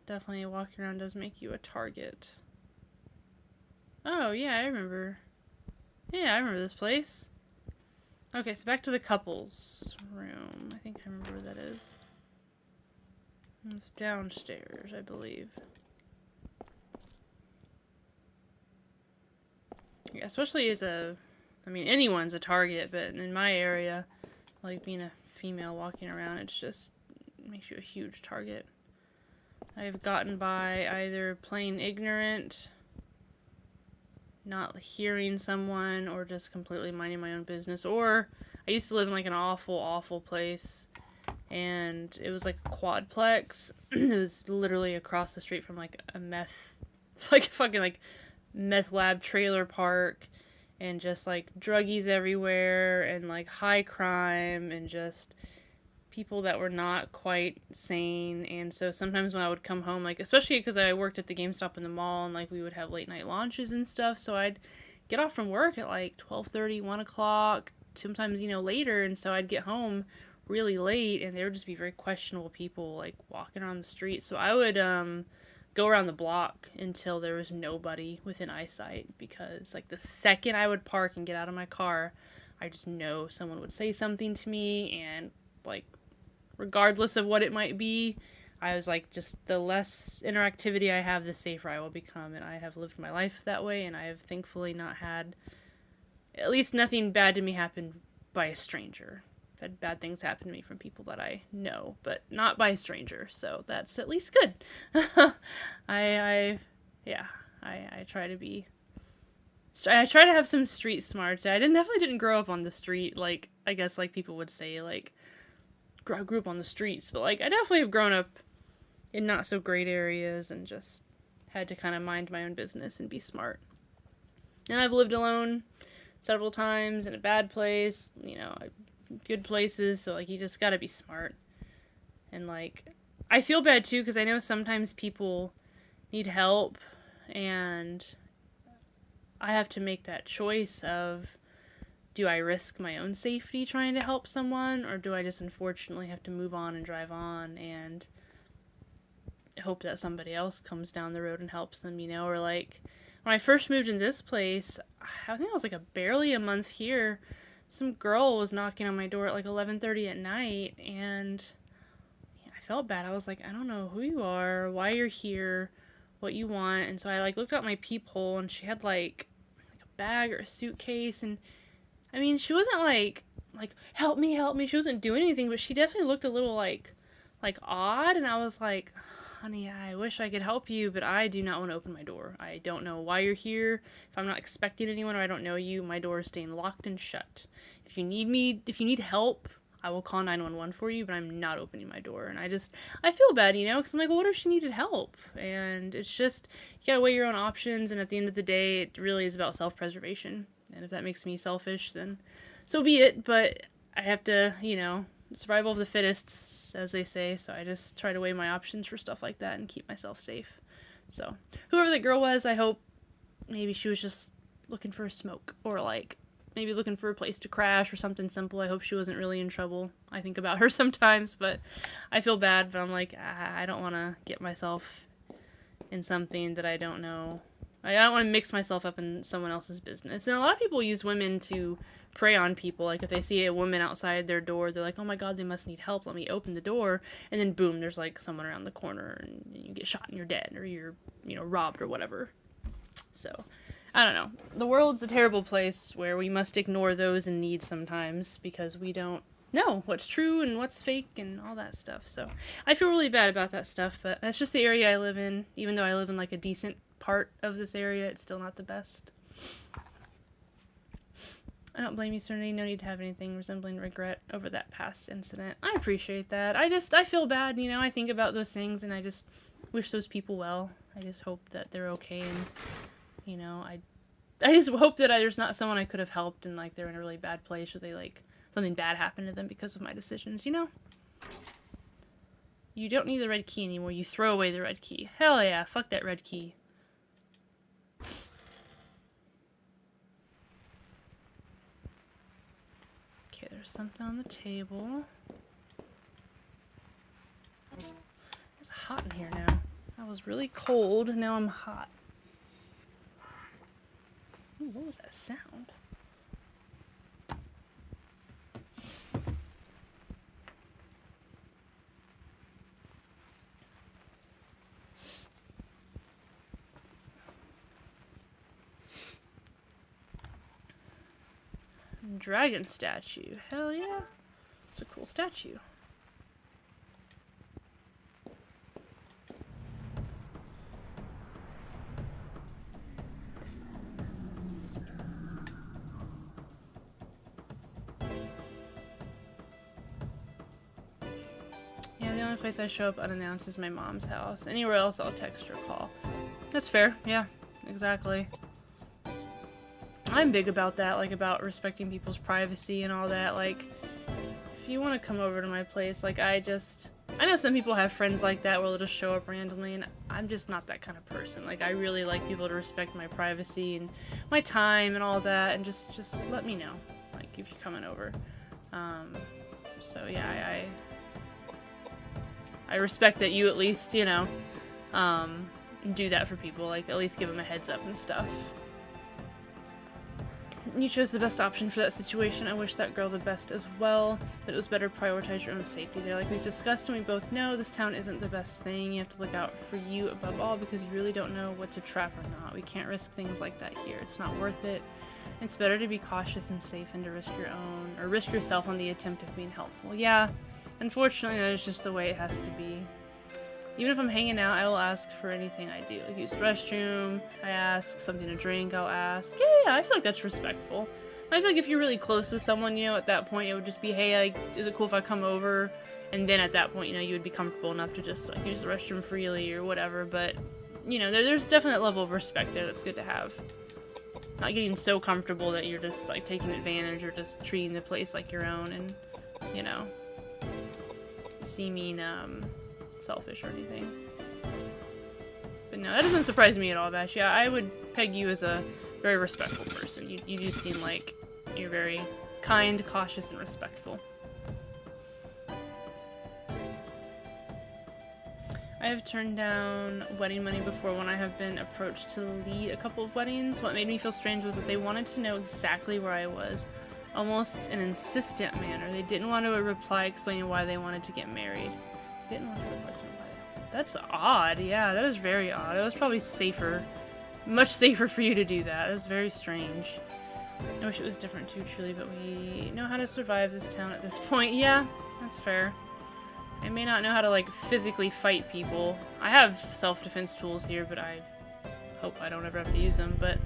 Definitely walking around does make you a target. Oh, yeah, I remember. Yeah, I remember this place. Okay, so back to the couples room. I think I remember where that is. It's downstairs, I believe. Yeah, especially as a, I mean, anyone's a target, but in my area, like being a female walking around, it's just, it makes you a huge target. I've gotten by either plain ignorant, not hearing someone, or just completely minding my own business. Or I used to live in like an awful, awful place, and it was like a quadplex. It was literally across the street from like a meth, like fucking like meth lab trailer park, and just like druggies everywhere, and like high crime, and just people that were not quite sane. And so sometimes when I would come home, like especially because I worked at the GameStop in the mall, and like we would have late night launches and stuff, so I'd get off from work at like 12:30, 1 o'clock, sometimes, you know, later, and so I'd get home really late, and there would just be very questionable people like walking around the street. So I would go around the block until there was nobody within eyesight, because like the second I would park and get out of my car, I just know someone would say something to me, and like regardless of what it might be, I was like, just the less interactivity I have, the safer I will become. And I have lived my life that way, and I have thankfully not had, at least nothing bad to me happen by a stranger. I've had bad things happen to me from people that I know, but not by a stranger, so that's at least good. I try to be, I try to have some street smarts. I definitely didn't grow up on the street, like, I guess like people would say, like, grew up on the streets, but like I definitely have grown up in not so great areas, and just had to kind of mind my own business and be smart. And I've lived alone several times in a bad place, you know, good places, so like you just gotta be smart. And like I feel bad too, because I know sometimes people need help, and I have to make that choice of, do I risk my own safety trying to help someone, or do I just unfortunately have to move on and drive on and hope that somebody else comes down the road and helps them, you know? Or like when I first moved into this place, I think I was like barely a month here, some girl was knocking on my door at like 11:30 at night, and I felt bad. I was like, I don't know who you are, why you're here, what you want. And so I like looked out my peephole, and she had like a bag or a suitcase, and I mean, she wasn't like help me. She wasn't doing anything, but she definitely looked a little like odd. And I was like, honey, I wish I could help you, but I do not want to open my door. I don't know why you're here. If I'm not expecting anyone, or I don't know you, my door is staying locked and shut. If you need help, I will call 911 for you, but I'm not opening my door. And I feel bad, you know, because I'm like, well, what if she needed help? And it's just, you gotta weigh your own options. And at the end of the day, it really is about self-preservation. And if that makes me selfish, then so be it. But I have to, you know, survival of the fittest, as they say. So I just try to weigh my options for stuff like that and keep myself safe. So whoever that girl was, I hope maybe she was just looking for a smoke, or like maybe looking for a place to crash or something simple. I hope she wasn't really in trouble. I think about her sometimes, but I feel bad. But I'm like, I don't want to get myself in something that I don't know. I don't want to mix myself up in someone else's business. And a lot of people use women to prey on people. Like if they see a woman outside their door, they're like, oh my god, they must need help, let me open the door. And then boom, there's like someone around the corner, and you get shot and you're dead, or you're, you know, robbed or whatever. So I don't know. The world's a terrible place where we must ignore those in need sometimes, because we don't know what's true and what's fake and all that stuff. So I feel really bad about that stuff, but that's just the area I live in. Even though I live in like a decent part of this area, it's still not the best. I don't blame you, Serenity. No need to have anything resembling regret over that past incident. I appreciate that. I feel bad, you know. I think about those things, and I just wish those people well. I just hope that they're okay, and, you know, I just hope that there's not someone I could have helped, and, like, they're in a really bad place, or they, like, something bad happened to them because of my decisions, you know? You don't need the red key anymore. You throw away the red key. Hell yeah, fuck that red key. Okay, there's something on the table. It's hot in here now. I was really cold, now I'm hot. Ooh, what was that sound? Dragon statue. Hell yeah. It's a cool statue. Yeah, the only place I show up unannounced is my mom's house. Anywhere else I'll text or call. That's fair, yeah, exactly. I'm big about that, like about respecting people's privacy and all that. Like, if you want to come over to my place, like I know some people have friends like that where they'll just show up randomly, and I'm just not that kind of person. Like, I really like people to respect my privacy and my time and all that, and just let me know, like, if you're coming over. So yeah, I respect that you at least, you know, do that for people, like at least give them a heads up and stuff. You chose the best option for that situation. I wish that girl the best as well, but it was better to prioritize your own safety there. Like we've discussed and we both know, this town isn't the best thing. You have to look out for you above all because you really don't know what to trap or not. We can't risk things like that here. It's not worth it. It's better to be cautious and safe than to risk your own, or risk yourself on the attempt of being helpful. Yeah, unfortunately that is just the way it has to be. Even if I'm hanging out, I will ask for anything I do. Like use the restroom, I ask something to drink, I'll ask. Yeah, I feel like that's respectful. I feel like if you're really close with someone, you know, at that point it would just be, hey, like, is it cool if I come over? And then at that point, you know, you would be comfortable enough to just like use the restroom freely or whatever. But, you know, there's definitely that level of respect there that's good to have. Not getting so comfortable that you're just like taking advantage or just treating the place like your own and, you know, seeming selfish or anything. But no, that doesn't surprise me at all, Bash. Yeah, I would peg you as a very respectful person. You do seem like you're very kind, cautious, and respectful. I have turned down wedding money before when I have been approached to lead a couple of weddings. What made me feel strange was that they wanted to know exactly where I was, almost in an insistent manner. They didn't want to reply explaining why they wanted to get married. They didn't want to reply explaining why. That's odd. Yeah, that is very odd. It was probably safer, much safer for you to do that. That's very strange. I wish it was different too, truly, but we know how to survive this town at this point. Yeah, that's fair. I may not know how to, like, physically fight people. I have self-defense tools here, but I hope I don't ever have to use them. But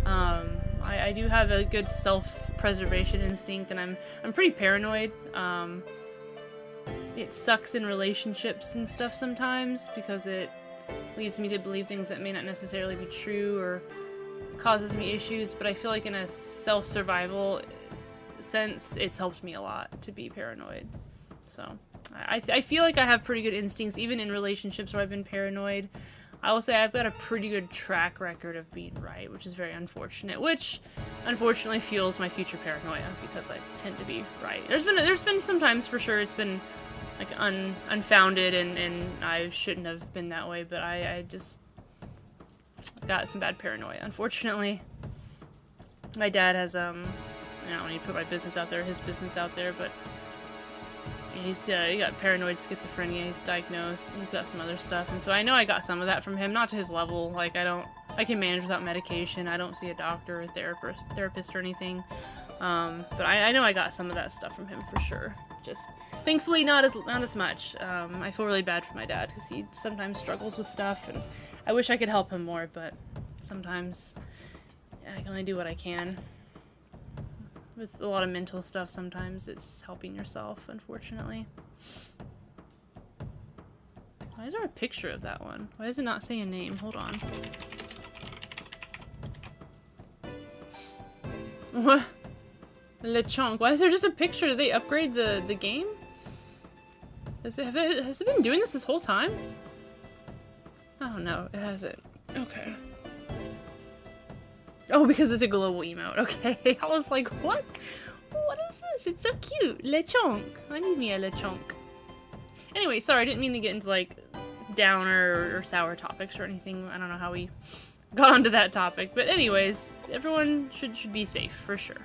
I do have a good self-preservation instinct, and I'm pretty paranoid. It sucks in relationships and stuff sometimes because it leads me to believe things that may not necessarily be true or causes me issues. But I feel like in a self-survival sense, it's helped me a lot to be paranoid. So I feel like I have pretty good instincts, even in relationships where I've been paranoid. I will say I've got a pretty good track record of being right, which is very unfortunate, which unfortunately fuels my future paranoia because I tend to be right. There's been some times for sure it's been like unfounded and I shouldn't have been that way, but I just got some bad paranoia, unfortunately. My dad has I don't need to put my business out there, his business out there, but he got paranoid schizophrenia, he's diagnosed, and he's got some other stuff, and so I know I got some of that from him, not to his level, like I can manage without medication, I don't see a doctor or therapist or anything, but I know I got some of that stuff from him for sure, just thankfully not as much. I feel really bad for my dad, because he sometimes struggles with stuff, and I wish I could help him more, but sometimes I can only do what I can. With a lot of mental stuff, sometimes it's helping yourself, unfortunately. Why is there a picture of that one? Why does it not say a name? Hold on. What? Lechonk. Why is there just a picture? Did they upgrade the game? Has it been doing this whole time? Oh no, it hasn't. Okay. Oh, because it's a global emote. Okay. I was like, what? What is this? It's so cute. Lechonk. I need me a lechonk. Anyway, sorry, I didn't mean to get into, like, downer or sour topics or anything. I don't know how we got onto that topic. But anyways, everyone should be safe, for sure.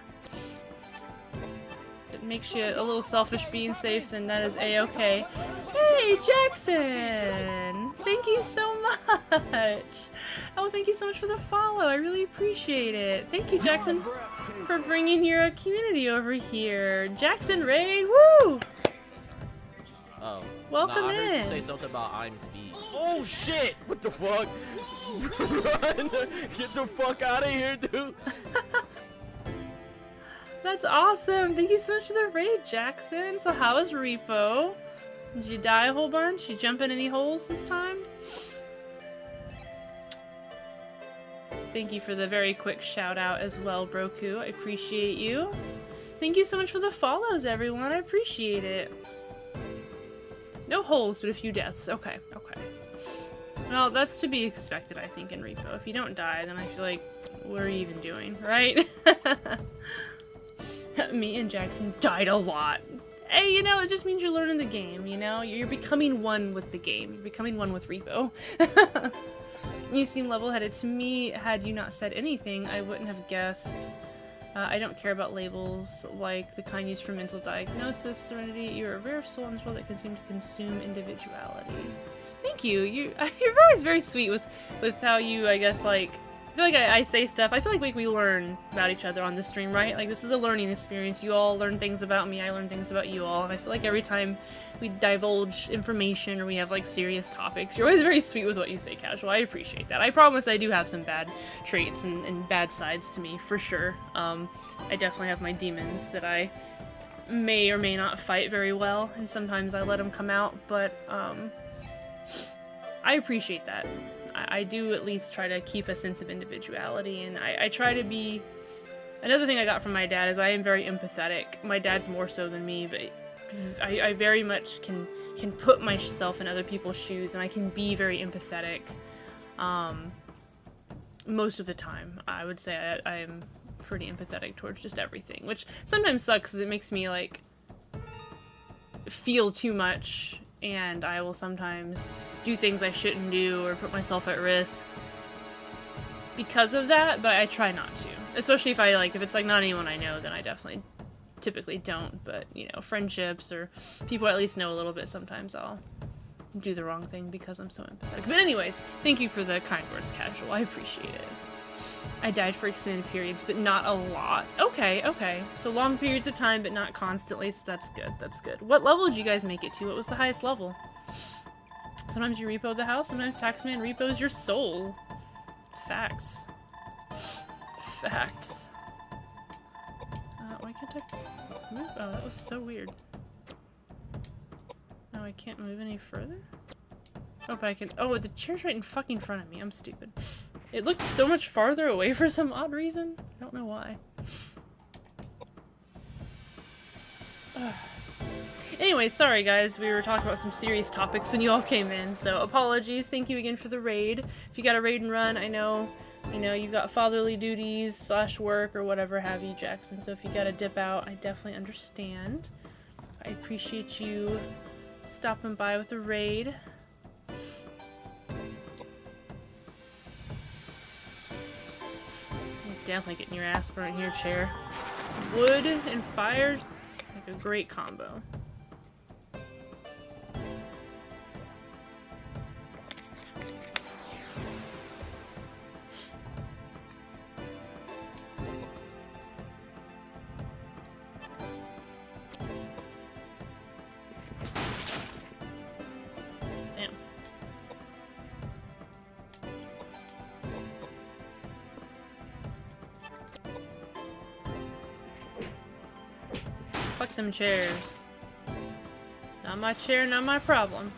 If it makes you a little selfish being safe, then that is a-okay. Hey, Jackson! Thank you so much! Oh, thank you so much for the follow. I really appreciate it. Thank you, Jackson, for bringing your community over here. Jackson Raid, woo! Oh. Welcome nah, I heard in. you say something about I'm speed. Oh shit! What the fuck? Run! Get the fuck out of here, dude! That's awesome. Thank you so much for the raid, Jackson. So how was Repo? Did you die a whole bunch? You jump in any holes this time? Thank you for the very quick shout out as well, Broku. I appreciate you. Thank you so much for the follows, everyone. I appreciate it. No holes, but a few deaths. Okay, okay. Well, that's to be expected, I think, in Repo. If you don't die, then I feel like, what are you even doing, right? Me and Jackson died a lot. Hey, you know, it just means you're learning the game, you know? You're becoming one with the game. You're becoming one with Repo. You seem level-headed to me. Had you not said anything, I wouldn't have guessed. I don't care about labels like the kind used for mental diagnosis. Serenity, you're a rare soul in this world that can seem to consume individuality. Thank you. You're always very sweet with how you, I guess, like, I feel like I say stuff. I feel like we learn about each other on the stream, right? Like, this is a learning experience. You all learn things about me. I learn things about you all. And I feel like every time we divulge information or we have, like, serious topics, you're always very sweet with what you say, Casual. I appreciate that. I promise I do have some bad traits and bad sides to me, for sure. I definitely have my demons that I may or may not fight very well, and sometimes I let them come out, but, I appreciate that. I do at least try to keep a sense of individuality, and I try to be... Another thing I got from my dad is I am very empathetic. My dad's more so than me, but I very much can put myself in other people's shoes, and I can be very empathetic. Most of the time, I would say I am pretty empathetic towards just everything, which sometimes sucks because it makes me, like, feel too much, and I will sometimes do things I shouldn't do or put myself at risk because of that, but I try not to. Especially if it's like not anyone I know, then I definitely typically don't, but, you know, friendships or people I at least know a little bit, sometimes I'll do the wrong thing because I'm so empathetic. But anyways, thank you for the kind words, Casual. I appreciate it. I died for extended periods, but not a lot. Okay, okay. So long periods of time, but not constantly, so that's good, that's good. What level did you guys make it to? What was the highest level? Sometimes you repo the house, sometimes Taxman repos your soul. Facts. Facts. Why can't I move? Oh, that was so weird. No, I can't move any further? Oh, but I can- oh, the chair's right in fucking front of me. I'm stupid. It looked so much farther away for some odd reason. I don't know why. Ugh. Anyway, sorry guys, we were talking about some serious topics when you all came in, so apologies. Thank you again for the raid. If you got a raid and run, I know, you know, you've got fatherly duties / work or whatever have you, Jackson, so if you gotta dip out, I definitely understand. I appreciate you stopping by with the raid. Definitely getting your ass burnt here, chair. Wood and fire, like a great combo. Fuck them chairs. Not my chair, not my problem.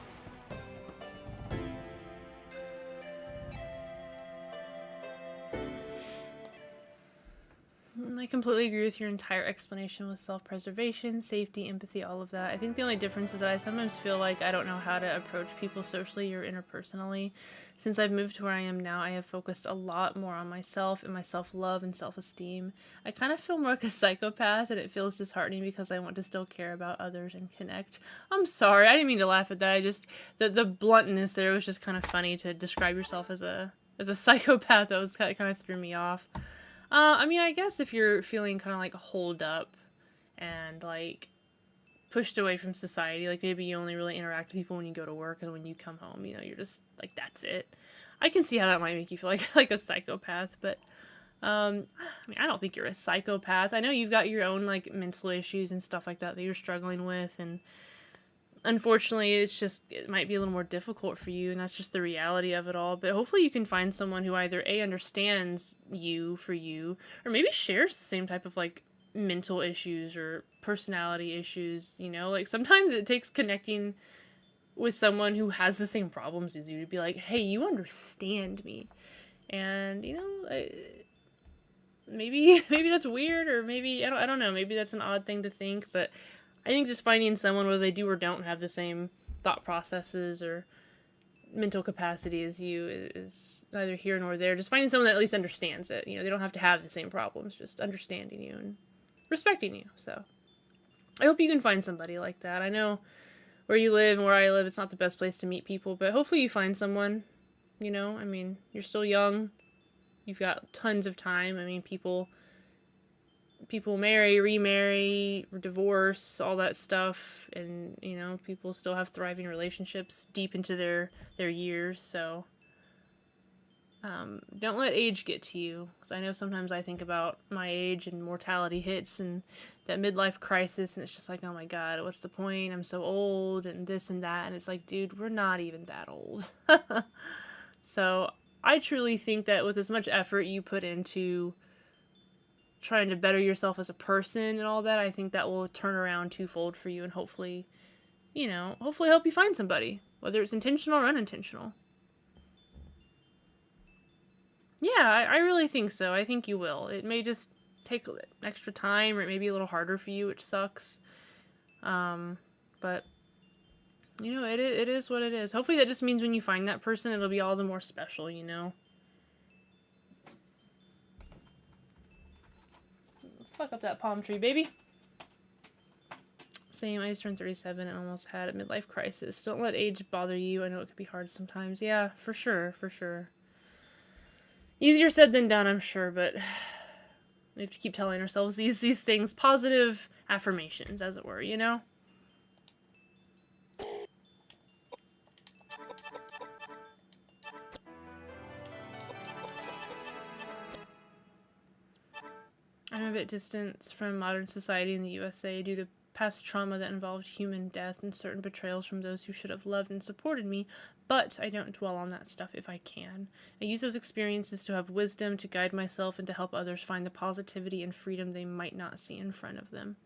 I completely agree with your entire explanation with self-preservation, safety, empathy, all of that. I think the only difference is that I sometimes feel like I don't know how to approach people socially or interpersonally. Since I've moved to where I am now, I have focused a lot more on myself and my self-love and self-esteem. I kind of feel more like a psychopath, and it feels disheartening because I want to still care about others and connect. I'm sorry, I didn't mean to laugh at that. I just, the bluntness there was just kind of funny to describe yourself as a psychopath. That was kind of threw me off. I mean, I guess if you're feeling kind of like holed up and like pushed away from society. Like maybe you only really interact with people when you go to work, and when you come home, you know, you're just like, that's it. I can see how that might make you feel like a psychopath, but I mean, I don't think you're a psychopath. I know you've got your own like mental issues and stuff like that you're struggling with, and unfortunately it might be a little more difficult for you, and that's just the reality of it all. But hopefully you can find someone who either understands you for you, or maybe shares the same type of like mental issues or personality issues, you know? Like sometimes it takes connecting with someone who has the same problems as you to be like, hey, you understand me. And you know, maybe that's weird, or maybe I don't know, maybe that's an odd thing to think, but I think just finding someone, whether they do or don't have the same thought processes or mental capacity as you, is neither here nor there. Just finding someone that at least understands it. You know, they don't have to have the same problems, just understanding you and respecting you. So I hope you can find somebody like that. I know where you live and where I live, it's not the best place to meet people, but hopefully you find someone, you know? I mean, you're still young. You've got tons of time. I mean, people marry, remarry, divorce, all that stuff, and you know, people still have thriving relationships deep into their years. So don't let age get to you, because I know sometimes I think about my age and mortality hits and that midlife crisis, and it's just like, oh my god, what's the point? I'm so old and this and that, and it's like, dude, we're not even that old. So I truly think that with as much effort you put into trying to better yourself as a person and all that, I think that will turn around twofold for you, and hopefully, you know, hopefully help you find somebody, whether it's intentional or unintentional. Yeah, I really think so. I think you will. It may just take extra time, or it may be a little harder for you, which sucks. But, you know, it is what it is. Hopefully that just means when you find that person, it'll be all the more special, you know? Fuck up that palm tree, baby. Same, I just turned 37 and almost had a midlife crisis. Don't let age bother you. I know it can be hard sometimes. Yeah, for sure, for sure. Easier said than done, I'm sure, but we have to keep telling ourselves these things. Positive affirmations, as it were, you know? I'm a bit distant from modern society in the USA due to past trauma that involved human death and certain betrayals from those who should have loved and supported me, but I don't dwell on that stuff if I can. I use those experiences to have wisdom, to guide myself, and to help others find the positivity and freedom they might not see in front of them.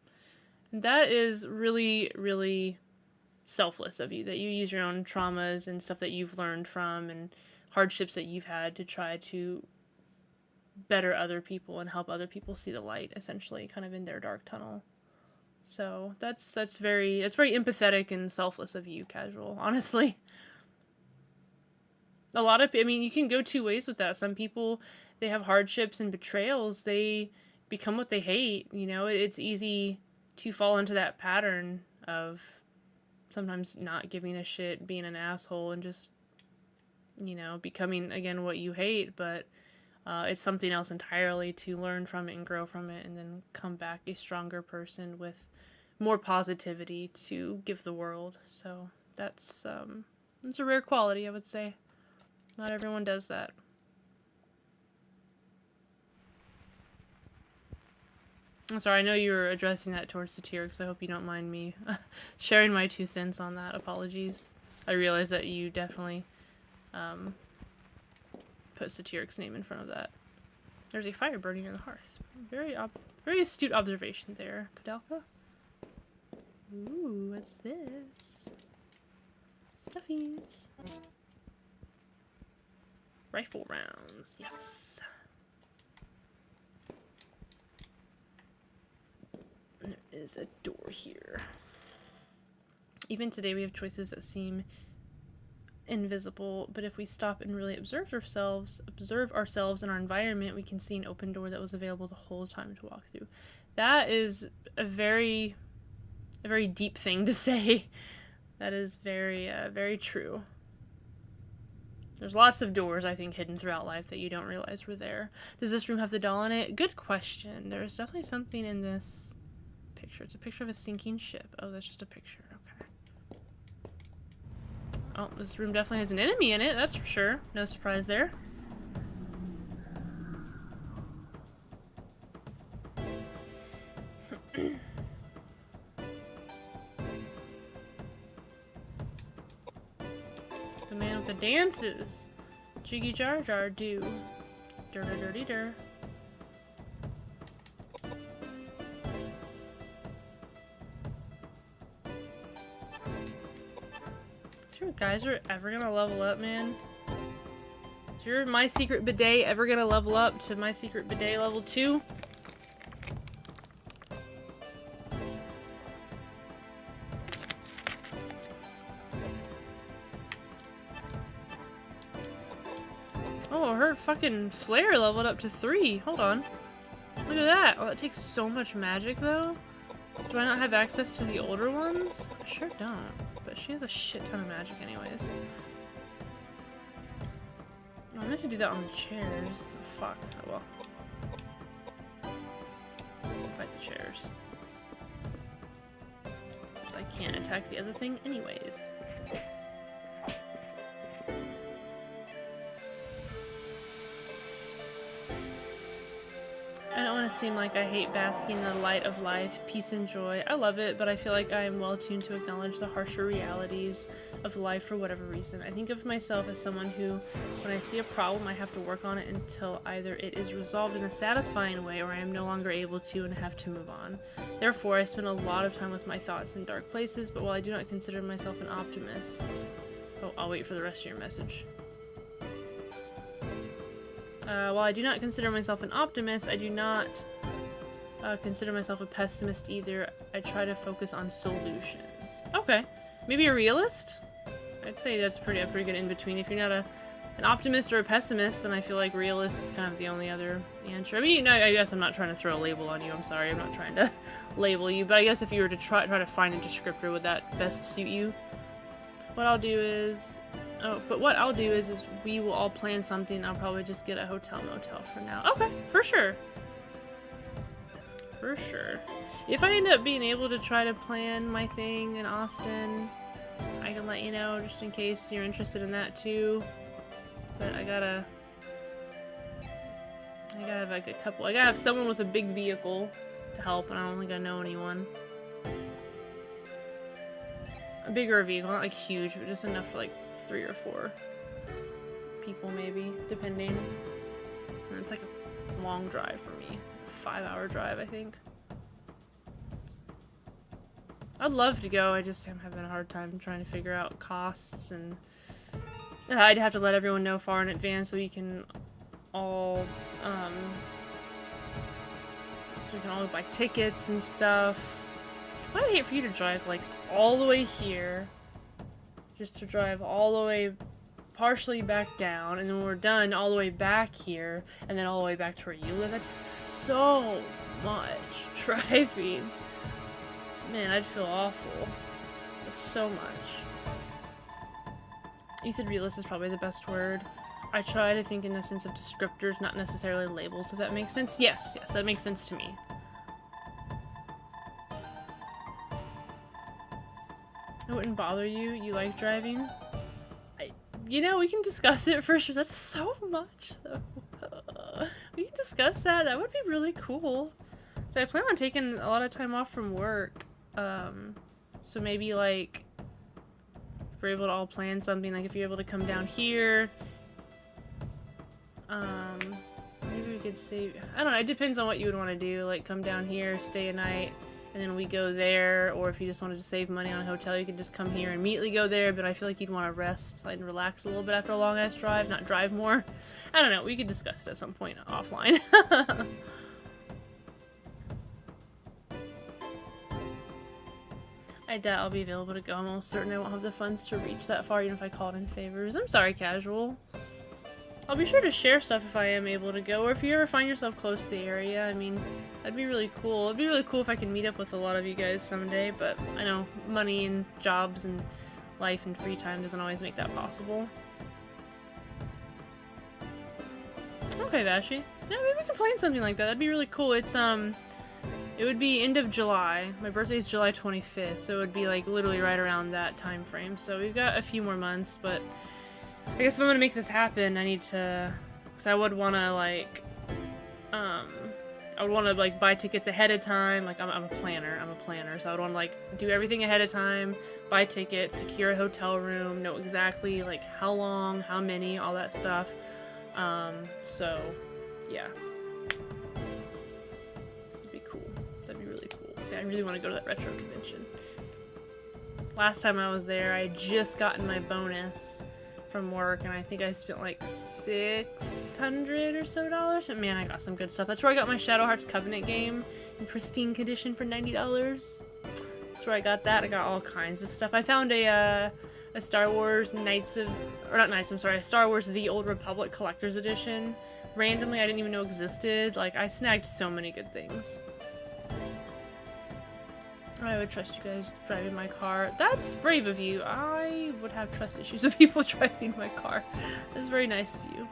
And that is really, really selfless of you, that you use your own traumas and stuff that you've learned from and hardships that you've had to try to better other people and help other people see the light, essentially, kind of in their dark tunnel. So that's very empathetic and selfless of you, Casual, honestly. A lot of, I mean, you can go two ways with that. Some people, they have hardships and betrayals, they become what they hate, you know? It's easy to fall into that pattern of sometimes not giving a shit, being an asshole, and just, you know, becoming, again, what you hate, but it's something else entirely to learn from it and grow from it, and then come back a stronger person with more positivity to give the world. So that's a rare quality, I would say. Not everyone does that. I'm sorry, I know you were addressing that towards Satiric, so I hope you don't mind me sharing my 2 cents on that. Apologies. I realize that you definitely put Satiric's name in front of that. There's a fire burning in the hearth. Very astute observation there, Koudelka. Ooh, what's this? Stuffies. Rifle rounds, yes. There is a door here. Even today we have choices that seem invisible, but if we stop and really observe ourselves and our environment, we can see an open door that was available the whole time to walk through. That is a very deep thing to say. That is very true. There's lots of doors, I think, hidden throughout life that you don't realize were there. Does this room have the doll in it? Good question. There's definitely something in this picture? It's a picture of a sinking ship. Oh, that's just a picture. Okay. Oh, this room definitely has an enemy in it, that's for sure. No surprise there. The man with the dances. Jiggy jar jar do. Dirty dirty dir. Is your geyser ever gonna level up, man? Is your My Secret Bidet ever gonna level up to My Secret Bidet level 2? Oh, her fucking flare leveled up to 3. Hold on. Look at that. Oh, that takes so much magic, though. Do I not have access to the older ones? I sure don't. But she has a shit ton of magic anyways. Oh, I meant to do that on the chairs. Oh, fuck. Oh well. Fight the chairs. Because I can't attack the other thing anyways. I don't want to seem like I hate basking in the light of life, peace and joy. I love it, but I feel like I am well tuned to acknowledge the harsher realities of life for whatever reason. I think of myself as someone who, when I see a problem, I have to work on it until either it is resolved in a satisfying way or I am no longer able to and have to move on. Therefore, I spend a lot of time with my thoughts in dark places, but while I do not consider myself an optimist... Oh, I'll wait for the rest of your message. While I do not consider myself an optimist, I do not consider myself a pessimist either. I try to focus on solutions. Okay. Maybe a realist? I'd say that's a pretty good in-between. If you're not an optimist or a pessimist, then I feel like realist is kind of the only other answer. I mean, I guess I'm not trying to throw a label on you. I'm sorry. I'm not trying to label you. But I guess if you were to try to find a descriptor, would that best suit you? What I'll do is... Oh, but what I'll do is we will all plan something. I'll probably just get a hotel motel for now. Okay, for sure. For sure. If I end up being able to try to plan my thing in Austin, I can let you know just in case you're interested in that too. But I gotta have like a couple. I gotta have someone with a big vehicle to help, and I don't think I know anyone. A bigger vehicle, not like huge, but just enough for like 3 or 4 people maybe, depending. And it's like a long drive for me. 5-hour drive, I think. I'd love to go, I just am having a hard time trying to figure out costs, and I'd have to let everyone know far in advance so we can all buy tickets and stuff. I'd hate for you to drive like all the way here, just to drive all the way partially back down, and then when we're done, all the way back here, and then all the way back to where you live. That's so much driving. Man, I'd feel awful. That's so much. You said realist is probably the best word. I try to think in the sense of descriptors, not necessarily labels, if that makes sense. Yes, that makes sense to me. It wouldn't bother you? You like driving? You know, we can discuss it for sure. That's so much, though. We can discuss that. That would be really cool. So I plan on taking a lot of time off from work. So maybe, like, if we're able to all plan something, like if you're able to come down here, maybe we could save... I don't know. It depends on what you would want to do. Like, come down here, stay a night, and then we go there, or if you just wanted to save money on a hotel, you could just come here and immediately go there, but I feel like you'd want to rest and relax a little bit after a long-ass drive, not drive more. I don't know, we could discuss it at some point offline. I doubt I'll be available to go. I'm almost certain I won't have the funds to reach that far, even if I called in favors. I'm sorry, casual. I'll be sure to share stuff if I am able to go, or if you ever find yourself close to the area. I mean, that'd be really cool. It'd be really cool if I could meet up with a lot of you guys someday, but I know money and jobs and life and free time doesn't always make that possible. Okay, Vashi. Yeah, maybe we can plan something like that. That'd be really cool. It's It would be end of July. My birthday is July 25th, so it would be like literally right around that time frame. So we've got a few more months, but I guess if I'm gonna make this happen, I need to, because I would want to like, I would want to like buy tickets ahead of time. Like I'm a planner, so I would want to like do everything ahead of time, buy tickets, secure a hotel room, know exactly like how long, how many, all that stuff. So yeah. That'd be really cool. See, I really want to go to that retro convention. Last time I was there, I had just gotten my bonus from work, and I think I spent like $600 or so. And man, I got some good stuff. That's where I got my Shadow Hearts Covenant game in pristine condition for $90. That's where I got that. I got all kinds of stuff. I found a Star Wars a Star Wars The Old Republic Collector's Edition. Randomly, I didn't even know existed. Like, I snagged so many good things. I would trust you guys driving my car. That's brave of you. I would have trust issues with people driving my car. That's very nice of you.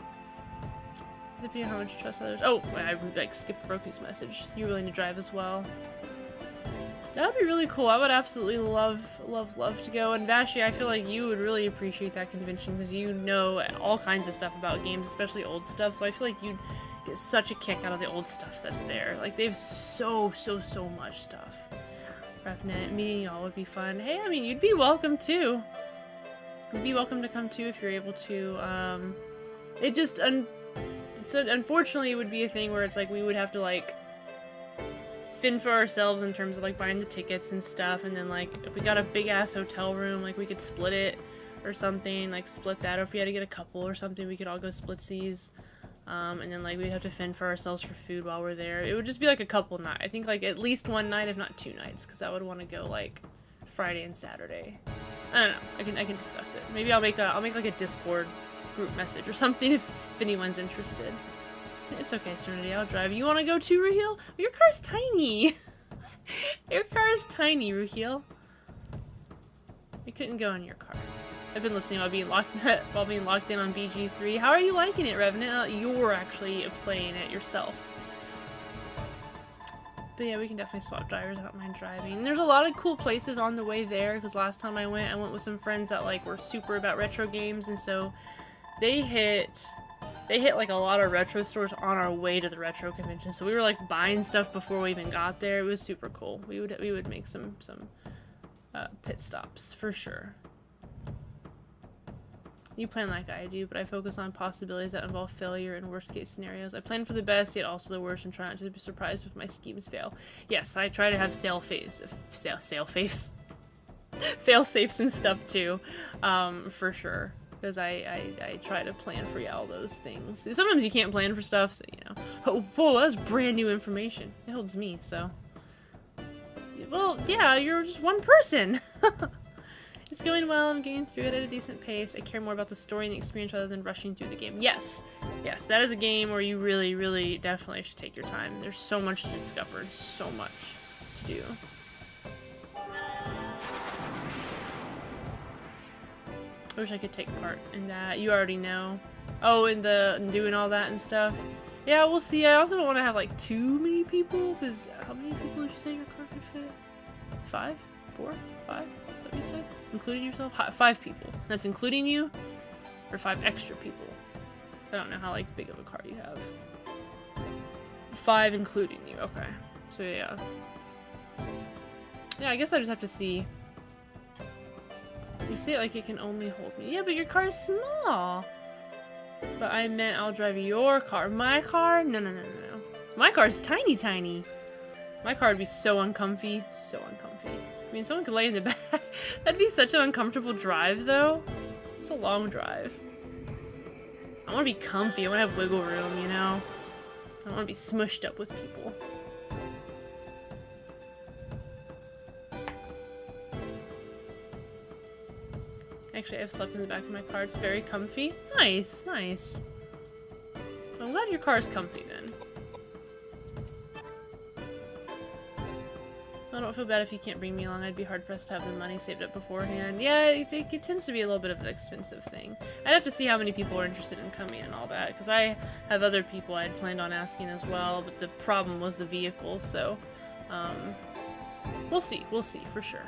Depending on how much you trust others. Oh, I like skipped Roku's message. You're willing to drive as well. That would be really cool. I would absolutely love to go. And Vashi, I feel like you would really appreciate that convention because you know all kinds of stuff about games, especially old stuff. So I feel like you'd get such a kick out of the old stuff that's there. Like, they have so much stuff. RefNet, meeting y'all would be fun. Hey, I mean, you'd be welcome too. You'd be welcome to come too if you're able to. It just, unfortunately, it would be a thing where it's like we would have to like fend for ourselves in terms of like buying the tickets and stuff, and then like if we got a big ass hotel room, like we could split it or something, like split that, or if we had to get a couple or something, we could all go splitsies. And then like we'd have to fend for ourselves for food while we're there. It would just be like a couple night. I think like at least one night, if not 2 nights, because I would want to go like Friday and Saturday. I don't know. I can discuss it. Maybe I'll make like a Discord group message or something if anyone's interested. It's okay, Serenity. I'll drive. You want to go too, Ruhil? Your car's tiny. Your car is tiny, Ruhil. I couldn't go in your car. I've been listening while being locked in on BG3. How are you liking it, Revenant? You're actually playing it yourself. But yeah, we can definitely swap drivers. I don't mind driving. There's a lot of cool places on the way there, because last time I went with some friends that like were super about retro games, and so they hit like a lot of retro stores on our way to the retro convention. So we were like buying stuff before we even got there. It was super cool. We would make some pit stops for sure. You plan like I do, but I focus on possibilities that involve failure and worst case scenarios. I plan for the best, yet also the worst, and try not to be surprised if my schemes fail. Yes, I try to have fail safes and stuff too, for sure. Because I try to plan for all those things. Sometimes you can't plan for stuff, so you know. Oh, whoa, that's brand new information. It holds me, so. Well, yeah, you're just one person. It's going well, I'm getting through it at a decent pace. I care more about the story and the experience rather than rushing through the game. Yes, that is a game where you really, definitely should take your time. There's so much to discover, so much to do. I wish I could take part in that. You already know. Oh, and doing all that and stuff. Yeah, we'll see. I also don't want to have like too many people, because how many people did you say your car could fit? 5? 4? 5? Is that what you said? Including yourself? 5 people. That's including you? Or 5 extra people? I don't know how like big of a car you have. 5 including you. Okay. So yeah. Yeah, I guess I just have to see. You say it like it can only hold me. Yeah, but your car is small. But I meant I'll drive your car. My car? No. My car's tiny. My car would be so uncomfy. So uncomfy. I mean, someone could lay in the back. That'd be such an uncomfortable drive, though. It's a long drive. I want to be comfy. I want to have wiggle room, you know? I don't want to be smushed up with people. Actually, I've slept in the back of my car. It's very comfy. Nice. I'm glad your car is comfy, then. I don't feel bad if you can't bring me along. I'd be hard-pressed to have the money saved up beforehand. Yeah, it tends to be a little bit of an expensive thing. I'd have to see how many people are interested in coming and all that, because I have other people I'd planned on asking as well, but the problem was the vehicle, so We'll see. We'll see for sure.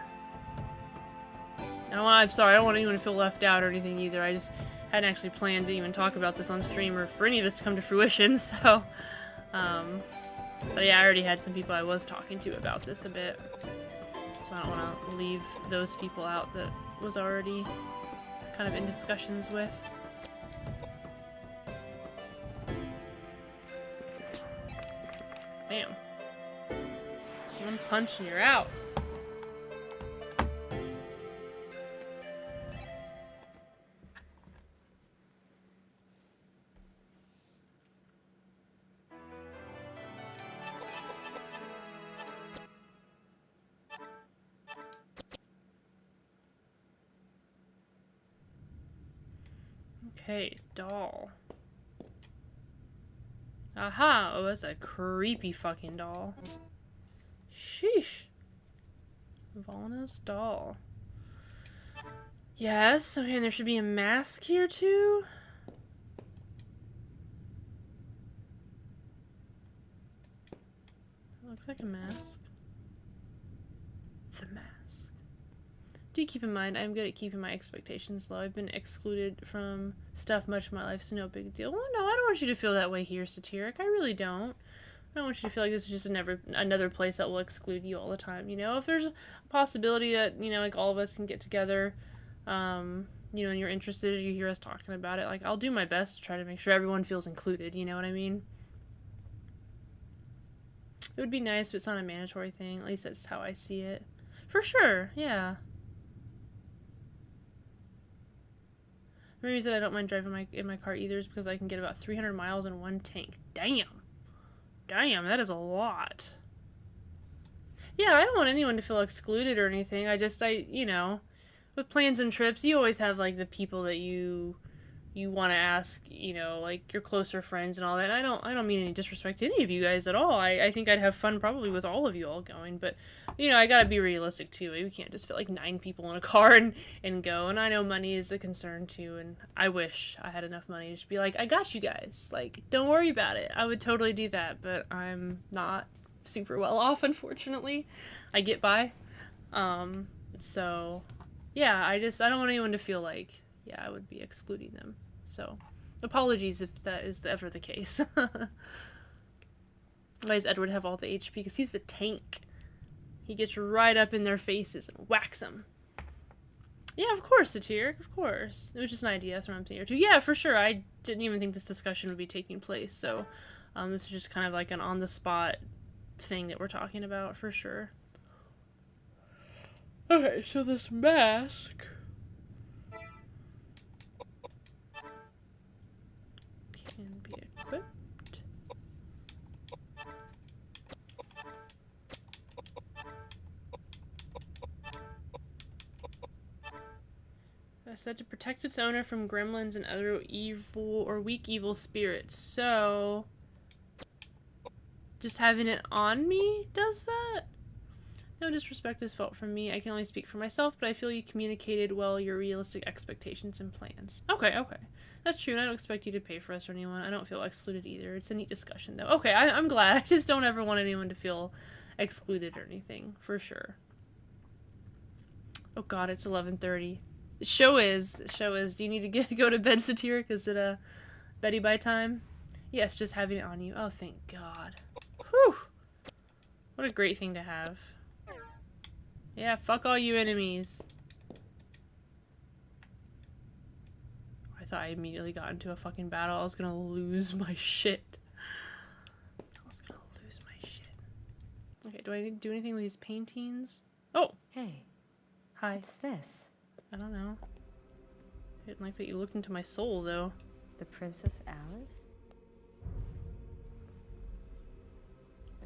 No, I'm sorry. I don't want anyone to feel left out or anything either. I just hadn't actually planned to even talk about this on stream or for any of this to come to fruition. So, but yeah, I already had some people I was talking to about this a bit. So I don't want to leave those people out that was already kind of in discussions with. Bam. One punch and you're out. Okay, doll. Aha! Oh, that's a creepy fucking doll. Sheesh. Volna's doll. Yes, okay, and there should be a mask here too. Looks like a mask. The mask. Do keep in mind, I'm good at keeping my expectations low. I've been excluded from stuff much of my life, so no big deal. Well, no, I don't want you to feel that way here, Satiric. I really don't. I don't want you to feel like this is just another place that will exclude you all the time, you know? If there's a possibility that, you know, like, all of us can get together, you know, and you're interested, you hear us talking about it, like, I'll do my best to try to make sure everyone feels included, you know what I mean? It would be nice, but it's not a mandatory thing. At least that's how I see it. For sure, yeah. The reason I don't mind driving in my car either is because I can get about 300 miles in one tank. Damn! Damn, that is a lot. Yeah, I don't want anyone to feel excluded or anything. You know, with plans and trips, you always have, like, the people that you want to ask, you know, like, your closer friends and all that. I don't mean any disrespect to any of you guys at all. I think I'd have fun probably with all of you all going, but, you know, I gotta be realistic, too. We can't just fit, like, 9 people in a car and go, and I know money is a concern, too, and I wish I had enough money to just be like, I got you guys. Like, don't worry about it. I would totally do that, but I'm not super well off, unfortunately. I get by. So, yeah, I don't want anyone to feel like, yeah, I would be excluding them. So, apologies if that is ever the case. Why does Edward have all the HP? Because he's the tank. He gets right up in their faces and whacks them. Yeah, of course, Satiric, of course. It was just an idea, that's what I'm saying here too. Yeah, for sure. I didn't even think this discussion would be taking place, so this is just kind of like an on-the-spot thing that we're talking about, for sure. Okay, so this mask can be equipped. Said to protect its owner from gremlins and other evil or weak evil spirits. So, just having it on me does that? No disrespect is felt from me. I can only speak for myself, but I feel you communicated well your realistic expectations and plans. Okay, okay. That's true, and I don't expect you to pay for us or anyone. I don't feel excluded either. It's a neat discussion, though. Okay, I'm glad. I just don't ever want anyone to feel excluded or anything, for sure. Oh god, it's 11:30. The show is. Do you need to go to bed, Satiric? Is it Betty by time? Yes, just having it on you. Oh, thank god. Whew. What a great thing to have. Yeah, fuck all you enemies. I thought I immediately got into a fucking battle. I was gonna lose my shit. Okay, do I need to do anything with these paintings? Oh! Hey. Hi. What's this? I don't know. I didn't like that you looked into my soul, though. The Princess Alice?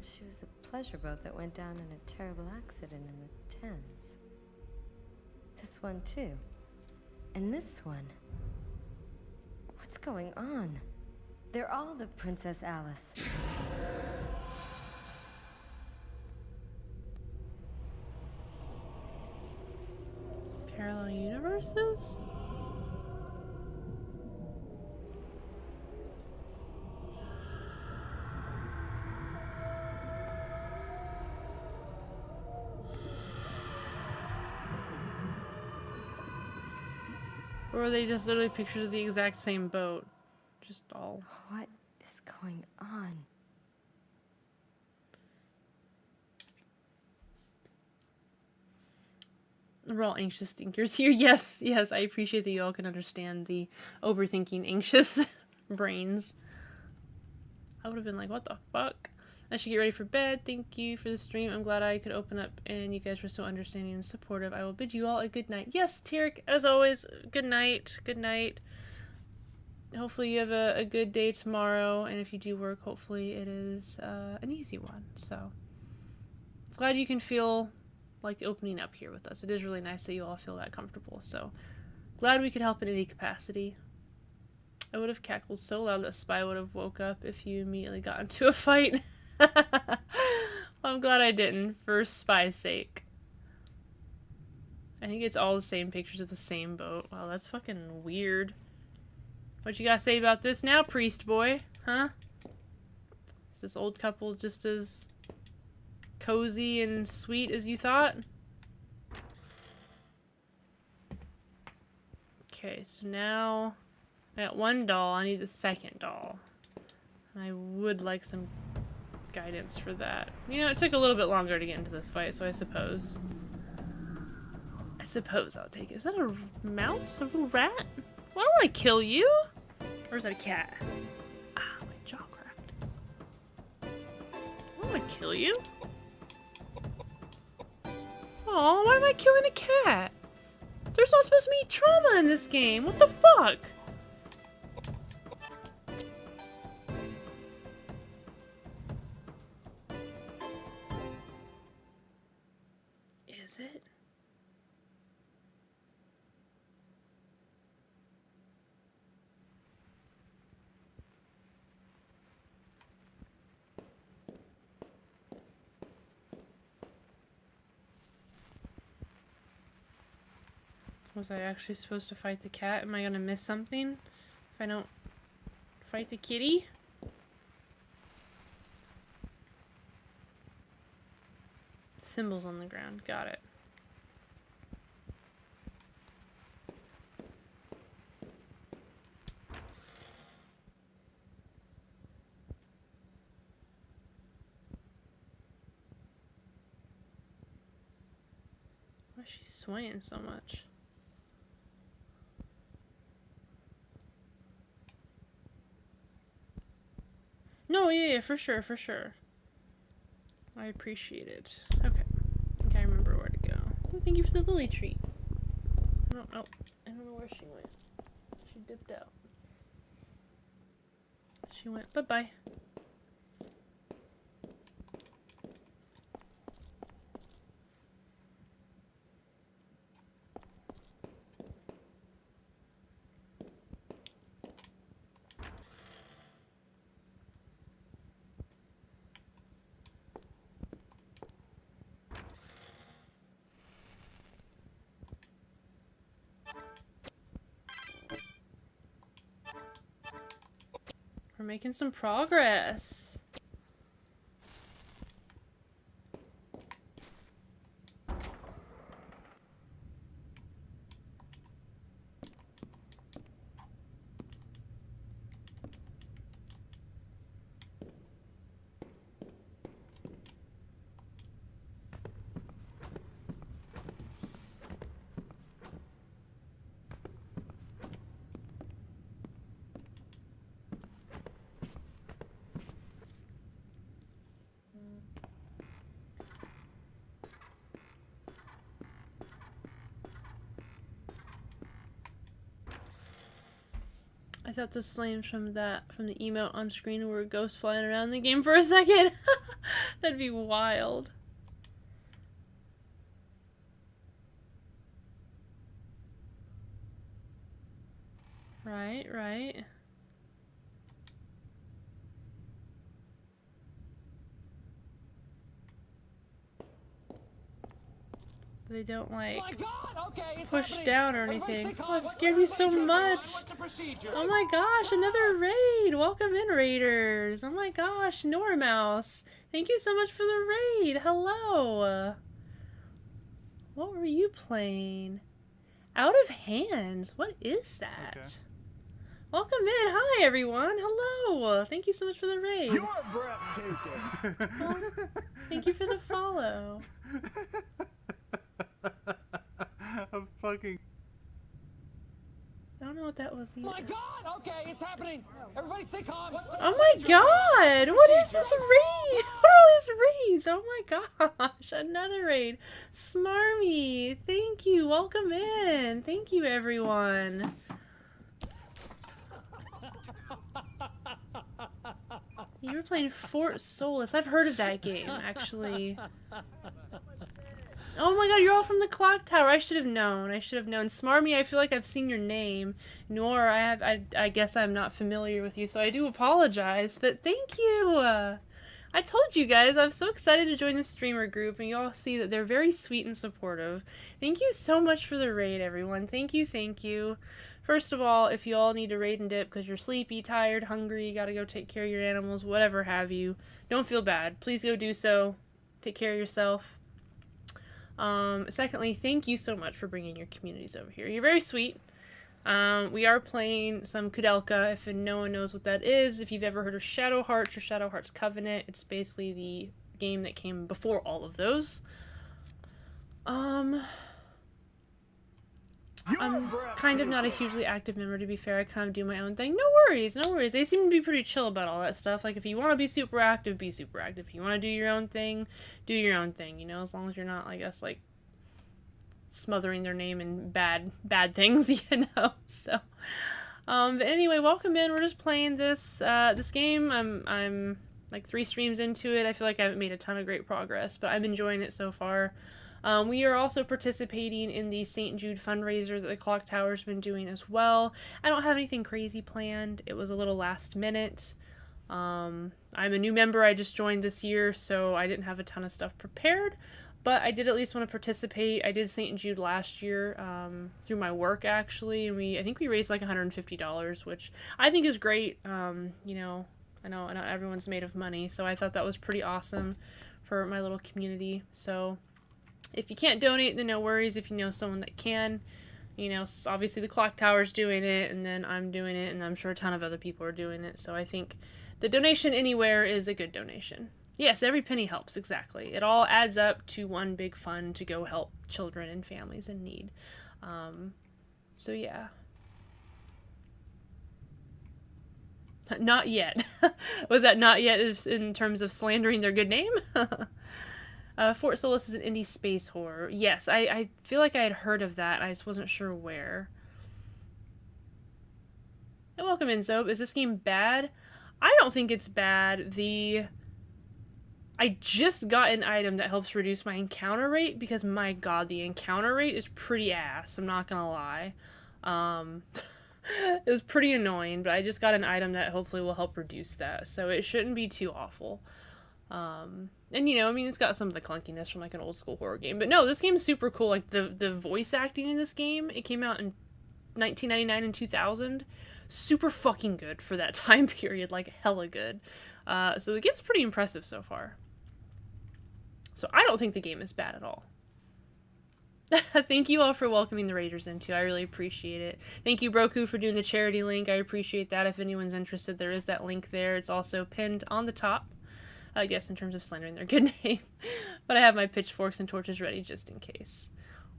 She was a pleasure boat that went down in a terrible accident in the Thames. This one, too. And this one. What's going on? They're all the Princess Alice. Parallel universes? Or are they just literally pictures of the exact same boat? Just all... What is going on? We're all anxious thinkers here. Yes, yes, I appreciate that you all can understand the overthinking, anxious brains. I would have been like, what the fuck? I should get ready for bed. Thank you for the stream. I'm glad I could open up and you guys were so understanding and supportive. I will bid you all a good night. Yes, Tarek, as always, good night. Good night. Hopefully you have a good day tomorrow, and if you do work, hopefully it is an easy one. So, glad you can feel like opening up here with us. It is really nice that you all feel that comfortable. So, glad we could help in any capacity. I would have cackled so loud that Spy would have woke up if you immediately got into a fight. Well, I'm glad I didn't, for Spy's sake. I think it's all the same pictures of the same boat. Wow, that's fucking weird. What you gotta say about this now, priest boy? Huh? Is this old couple just as cozy and sweet as you thought? Okay, so now I got one doll. I need the second doll. And I would like some guidance for that. You know, it took a little bit longer to get into this fight, so I suppose I'll take it. Is that a mouse? A little rat? Why don't I kill you? Or is that a cat? Ah, my jaw cracked. Why don't I kill you? Oh, why am I killing a cat? There's not supposed to be trauma in this game. What the fuck? Is it? Was I actually supposed to fight the cat? Am I gonna miss something if I don't fight the kitty? Symbols on the ground. Got it. Why is she swaying so much? No, yeah, for sure, for sure. I appreciate it. Okay. I think I remember where to go. Oh, thank you for the lily treat. Oh, I don't know where she went. She dipped out. She went, bye-bye. We're making some progress. I thought the flames from the emote on screen were ghosts flying around the game for a second. That'd be wild. Right, right. They don't like push down or anything. Oh, it scared me so much. Oh my gosh, another raid. Welcome in, raiders. Oh my gosh, Normouse. Thank you so much for the raid. Hello. What were you playing? Out of Hands. What is that? Okay. Welcome in. Hi, everyone. Hello. Thank you so much for the raid. You're breathtaking. Well, thank you for the follow. I'm fucking. I don't know what that was either. My God! Okay, it's happening. Everybody stay calm. Oh my God! What is this raid? What are all these raids? Oh my gosh! Another raid. Smarmy, thank you. Welcome in. Thank you, everyone. You were playing Fort Solis. I've heard of that game, actually. Oh my God, you're all from the clock tower. I should have known. I should have known. Smarmy, I feel like I've seen your name. Nor I guess I'm not familiar with you, so I do apologize. But thank you. I told you guys, I'm so excited to join the streamer group, and you all see that they're very sweet and supportive. Thank you so much for the raid, everyone. Thank you, thank you. First of all, if you all need to raid and dip because you're sleepy, tired, hungry, you gotta go take care of your animals, whatever have you, don't feel bad. Please go do so. Take care of yourself. Secondly, thank you so much for bringing your communities over here. You're very sweet. We are playing some Koudelka, if no one knows what that is. If you've ever heard of Shadow Hearts or Shadow Hearts Covenant, it's basically the game that came before all of those. I'm kind of not a hugely active member, to be fair. I kind of do my own thing. No worries, no worries. They seem to be pretty chill about all that stuff. Like, if you want to be super active, be super active. If you want to do your own thing, do your own thing, you know, as long as you're not, I guess, like, smothering their name in bad things, you know, so. But anyway, welcome in. We're just playing this game. I'm like 3 streams into it. I feel like I haven't made a ton of great progress, but I'm enjoying it so far. We are also participating in the St Jude fundraiser that the Clock Tower's been doing as well. I don't have anything crazy planned. It was a little last minute. I'm a new member. I just joined this year, so I didn't have a ton of stuff prepared, but I did at least want to participate. I did St Jude last year through my work, actually, and I think we raised like $150, which I think is great. You know, I know not everyone's made of money, so I thought that was pretty awesome for my little community. So if you can't donate, then no worries. If you know someone that can, you know, obviously the Clock Tower's doing it, and then I'm doing it, and I'm sure a ton of other people are doing it. So I think the donation anywhere is a good donation. Yes, every penny helps, exactly. It all adds up to one big fund to go help children and families in need. So yeah. Not yet. Was that not yet in terms of slandering their good name? Fort Solis is an indie space horror. Yes, I feel like I had heard of that. I just wasn't sure where. And welcome in, Zob. Is this game bad? I don't think it's bad. I just got an item that helps reduce my encounter rate because, my god, the encounter rate is pretty ass. I'm not gonna lie. It was pretty annoying, but I just got an item that hopefully will help reduce that, so it shouldn't be too awful. And you know, I mean, it's got some of the clunkiness from like an old school horror game, but no, this game is super cool. Like the voice acting in this game, it came out in 1999 and 2000, super fucking good for that time period, like hella good. So the game's pretty impressive so far. So I don't think the game is bad at all. Thank you all for welcoming the Raiders in too. I really appreciate it. Thank you, Broku, for doing the charity link. I appreciate that. If anyone's interested, there is that link there. It's also pinned on the top. I guess in terms of slandering their good name. But I have my pitchforks and torches ready just in case.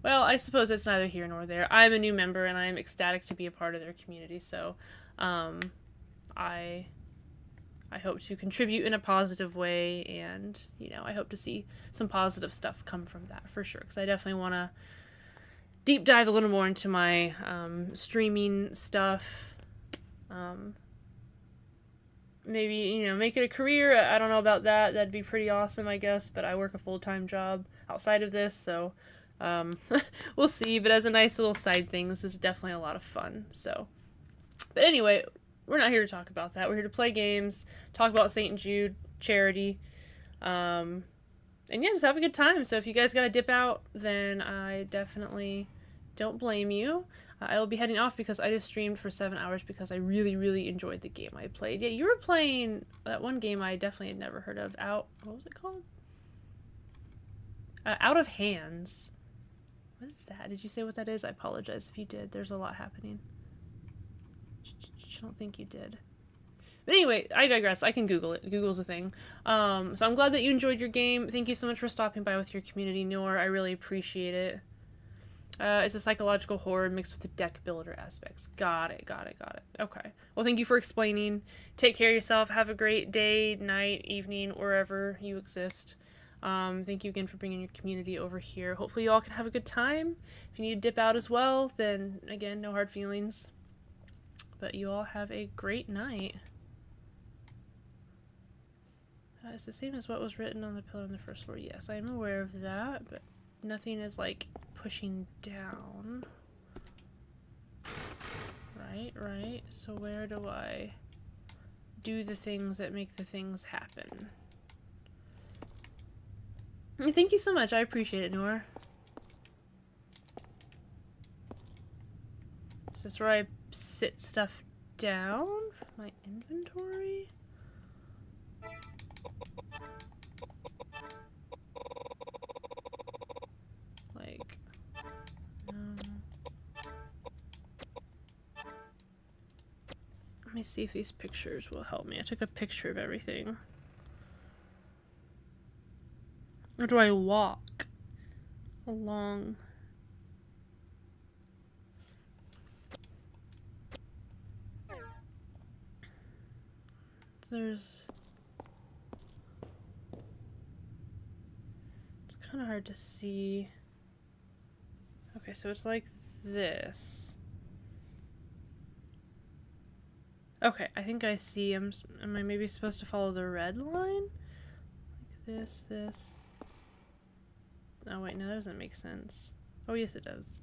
Well, I suppose that's neither here nor there. I'm a new member and I am ecstatic to be a part of their community. So I hope to contribute in a positive way, and you know, I hope to see some positive stuff come from that for sure, because I definitely want to deep dive a little more into my streaming stuff. Maybe, you know, make it a career. I don't know about that. That'd be pretty awesome, I guess, but I work a full-time job outside of this, so we'll see. But as a nice little side thing, this is definitely a lot of fun. So, but anyway, we're not here to talk about that. We're here to play games, talk about St. Jude charity, and yeah, just have a good time. So if you guys gotta dip out, then I definitely don't blame you. I will be heading off because I just streamed for 7 hours because I really, really enjoyed the game I played. Yeah, you were playing that one game I definitely had never heard of. What was it called? Out of Hands. What is that? Did you say what that is? I apologize if you did. There's a lot happening. I don't think you did. But anyway, I digress. I can Google it. Google's a thing. So I'm glad that you enjoyed your game. Thank you so much for stopping by with your community, Noor. I really appreciate it. It's a psychological horror mixed with the deck builder aspects. Got it. Okay. Well, thank you for explaining. Take care of yourself. Have a great day, night, evening, wherever you exist. Thank you again for bringing your community over here. Hopefully you all can have a good time. If you need to dip out as well, then again, no hard feelings. But you all have a great night. It's the same as what was written on the pillar on the first floor. Yes, I am aware of that, but nothing is like pushing down. Right. So where do I do the things that make the things happen? Thank you so much. I appreciate it, Noor. Is this where I sit stuff down for my inventory? Like, let me see if these pictures will help me. I took a picture of everything. Or do I walk along? It's kind of hard to see. Okay, so it's like this. Okay, I think I see. Am I maybe supposed to follow the red line? Like this. Oh wait, no, that doesn't make sense. Oh yes, it does.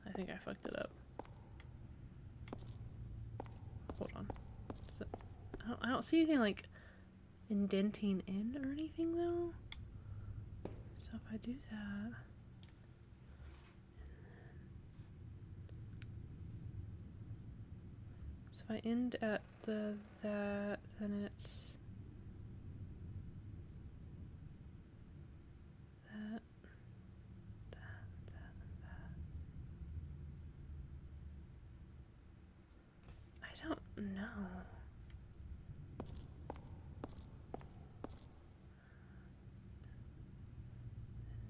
I think I fucked it up. Hold on. Is it, I don't see anything like indenting in or anything though. So if I do that, so if I end at that, then it's that. I don't know.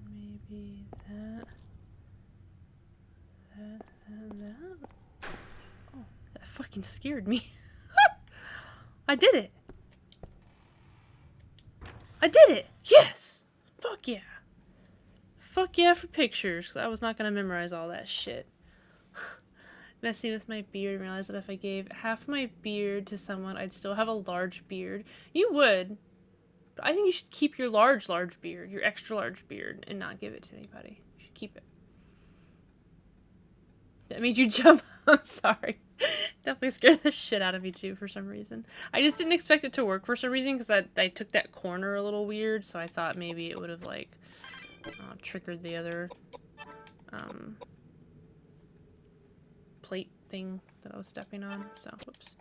Maybe that. Oh, that fucking scared me. I did it. Yes. Fuck yeah. Fuck yeah for pictures, 'cause I was not gonna memorize all that shit. Messing with my beard and realized that if I gave half my beard to someone, I'd still have a large beard. You would. But I think you should keep your large beard, your extra large beard, and not give it to anybody. You should keep it. That made you jump. I'm sorry. Definitely scared the shit out of me too for some reason. I just didn't expect it to work for some reason because I took that corner a little weird, so I thought maybe it would have like triggered the other plate thing that I was stepping on. So, whoops.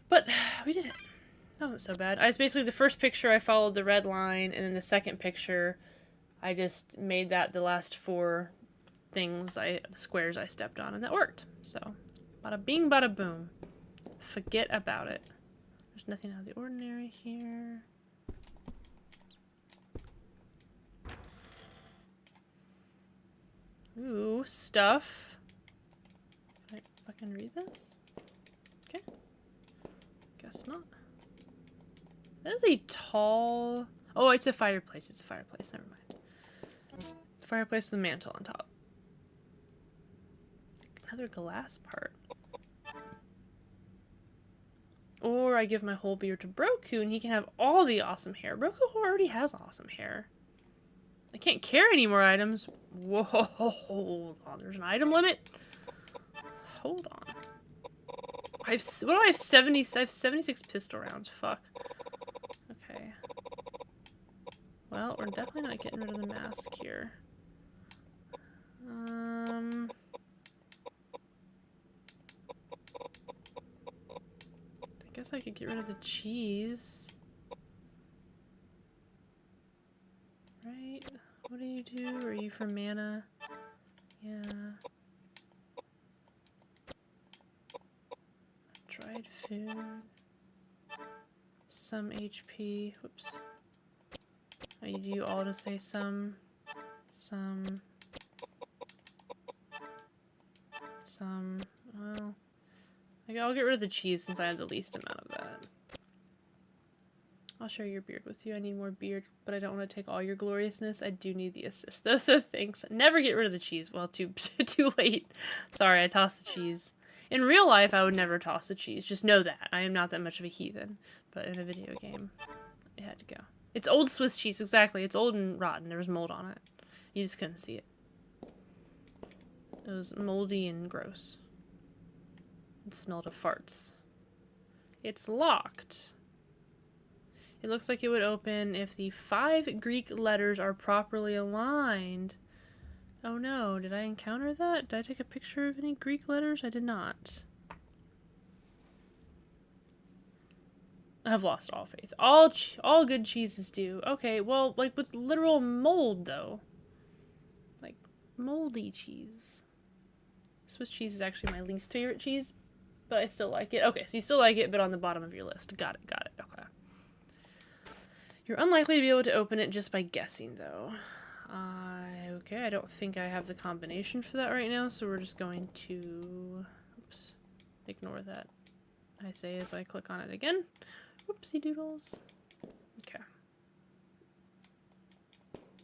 But we did it. That wasn't so bad. Basically the first picture I followed the red line, and then the second picture I just made that the last four things the squares I stepped on, and that worked. So, bada bing, bada boom. Forget about it. There's nothing out of the ordinary here. Ooh, stuff. Can I fucking read this? Okay. Guess not. That is a tall... Oh, it's a fireplace. It's a fireplace. Never mind. Fireplace with a mantle on top. Another glass part. Or I give my whole beard to Broku and he can have all the awesome hair. Broku already has awesome hair. I can't carry any more items. Whoa, hold on. There's an item limit? Hold on. I have 76 pistol rounds. Fuck. Okay. Well, we're definitely not getting rid of the mask here. I guess I could get rid of the cheese. Right? What do you do? Are you for mana? Yeah. Dried food. Some HP. Whoops. Oh, you do all to say some. Well, I'll get rid of the cheese since I have the least amount of that. I'll share your beard with you. I need more beard, but I don't want to take all your gloriousness. I do need the assist though, so thanks. Never get rid of the cheese. Well, too late. Sorry, I tossed the cheese. In real life, I would never toss the cheese. Just know that. I am not that much of a heathen. But in a video game, it had to go. It's old Swiss cheese, exactly. It's old and rotten. There was mold on it. You just couldn't see it. It was moldy and gross. It smelled of farts. It's locked. It looks like it would open if the 5 Greek letters are properly aligned. Oh no, did I encounter that? Did I take a picture of any Greek letters? I did not. I've lost all faith. All good cheeses do. Okay, well, like with literal mold though. Like moldy cheese. Swiss cheese is actually my least favorite cheese, but I still like it. Okay, so you still like it, but on the bottom of your list. Got it, okay. You're unlikely to be able to open it just by guessing though. Okay, I don't think I have the combination for that right now, so we're just going to, oops, ignore that I say as I click on it again. Whoopsie doodles. Okay.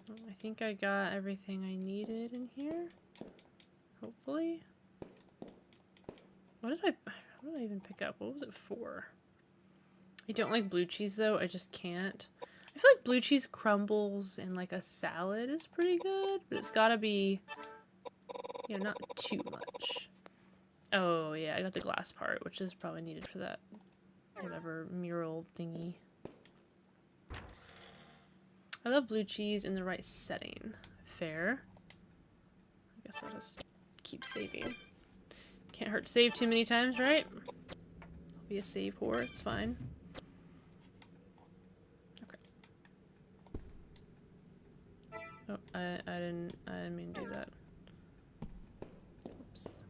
Well, I think I got everything I needed in here. Hopefully. What did I even pick up? What was it for? I don't like blue cheese though, I just can't. I feel like blue cheese crumbles in like a salad is pretty good, but it's gotta be, you know, not too much. Oh yeah, I got the glass part, which is probably needed for that whatever mural thingy. I love blue cheese in the right setting. Fair. I guess I'll just keep saving. Can't hurt to save too many times, right? I'll be a save whore, it's fine. Oh, I didn't mean to do that. Oops.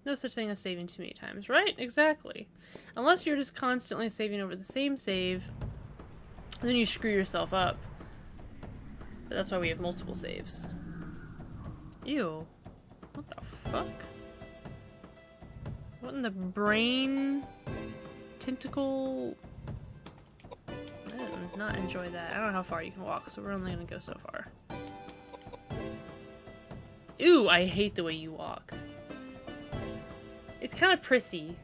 No such thing as saving too many times, right? Exactly. Unless you're just constantly saving over the same save, then you screw yourself up. But that's why we have multiple saves. Ew. What the fuck? What in the brain? Tentacle? I did not enjoy that. I don't know how far you can walk, so we're only gonna go so far. Ooh, I hate the way you walk. It's kind of prissy.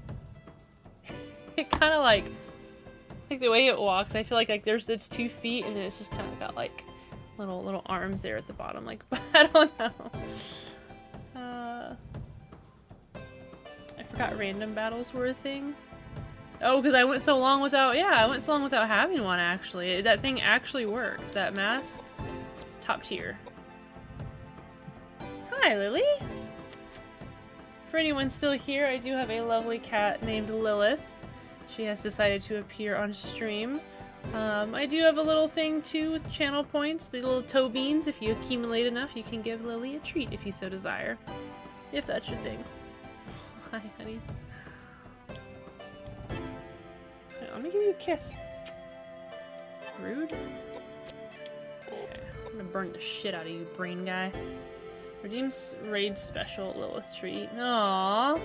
It kind of like the way it walks. I feel like it's 2 feet and then it's just kind of got like little arms there at the bottom. Like I don't know. I forgot random battles were a thing. Oh, because I went so long without, I went so long without having one, actually. That thing actually worked. That mask, top tier. Hi, Lily. For anyone still here, I do have a lovely cat named Lilith. She has decided to appear on stream. I do have a little thing, too, with channel points. The little toe beans. If you accumulate enough, you can give Lily a treat if you so desire. If that's your thing. Hi, honey. Let me give you a kiss. Rude. Okay, I'm gonna burn the shit out of you, brain guy. Redeem raid special Lilith treat. Aww.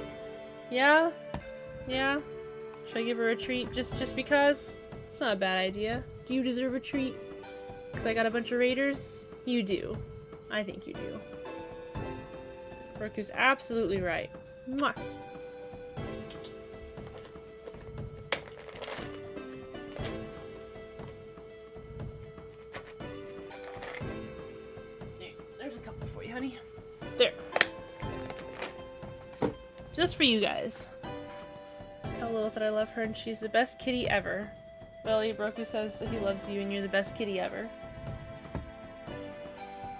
Yeah? Yeah? Should I give her a treat just because? It's not a bad idea. Do you deserve a treat? Because I got a bunch of raiders? You do. I think you do. Roku's absolutely right. Mwah. Honey. There. Just for you guys. Tell Lilith that I love her and she's the best kitty ever. Belly Broku says that he loves you and you're the best kitty ever.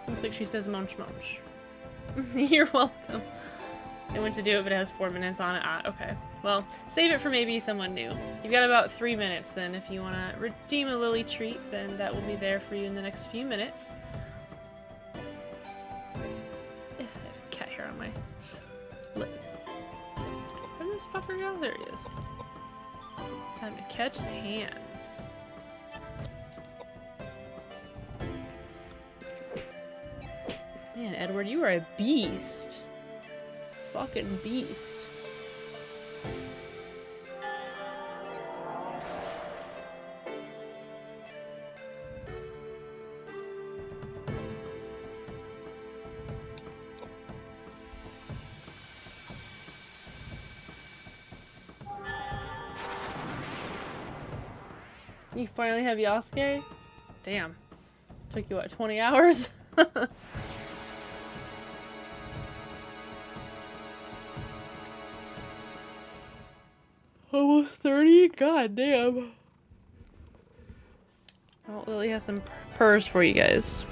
Looks like she says munch munch. You're welcome. I went to do it but it has 4 minutes on it. Ah, okay. Well, save it for maybe someone new. You've got about 3 minutes then. If you want to redeem a Lily treat, then that will be there for you in the next few minutes. fucker go? There he is. Time to catch hands. Man, Edward, you are a beast. Fucking beast. You finally have Yasuke? Damn. Took you what, 20 hours? Almost 30? God damn. Oh, Lily has some purrs for you guys.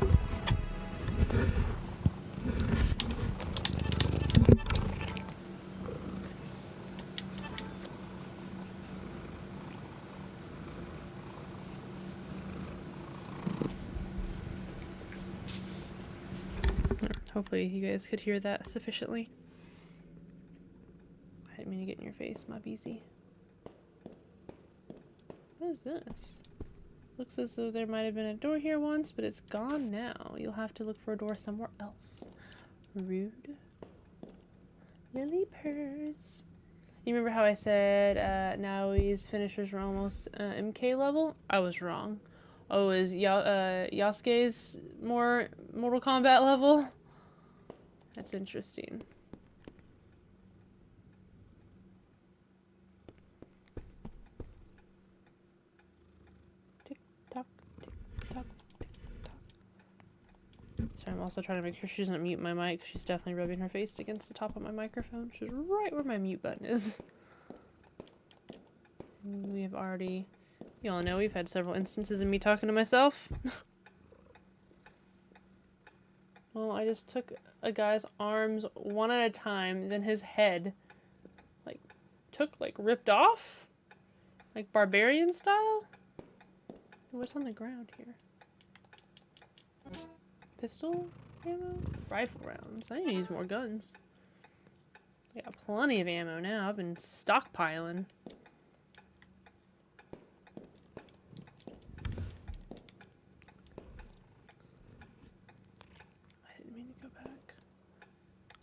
Hopefully you guys could hear that sufficiently. I didn't mean to get in your face, my BZ. What is this? Looks as though there might have been a door here once, but it's gone now. You'll have to look for a door somewhere else. Rude. Lily purrs. You remember how I said Naoi's finishers were almost MK level? I was wrong. Oh, is Yasuke's more Mortal Kombat level? That's interesting. Tick tock, tick tock, tick tock. So I'm also trying to make sure she doesn't mute my mic. She's definitely rubbing her face against the top of my microphone, which is right where my mute button is. We have already, you all know we've had several instances of me talking to myself. Well, I just took a guy's arms one at a time, then his head, ripped off? Like barbarian style? What's on the ground here? Pistol ammo? Rifle rounds. I need to use more guns. I got plenty of ammo now. I've been stockpiling.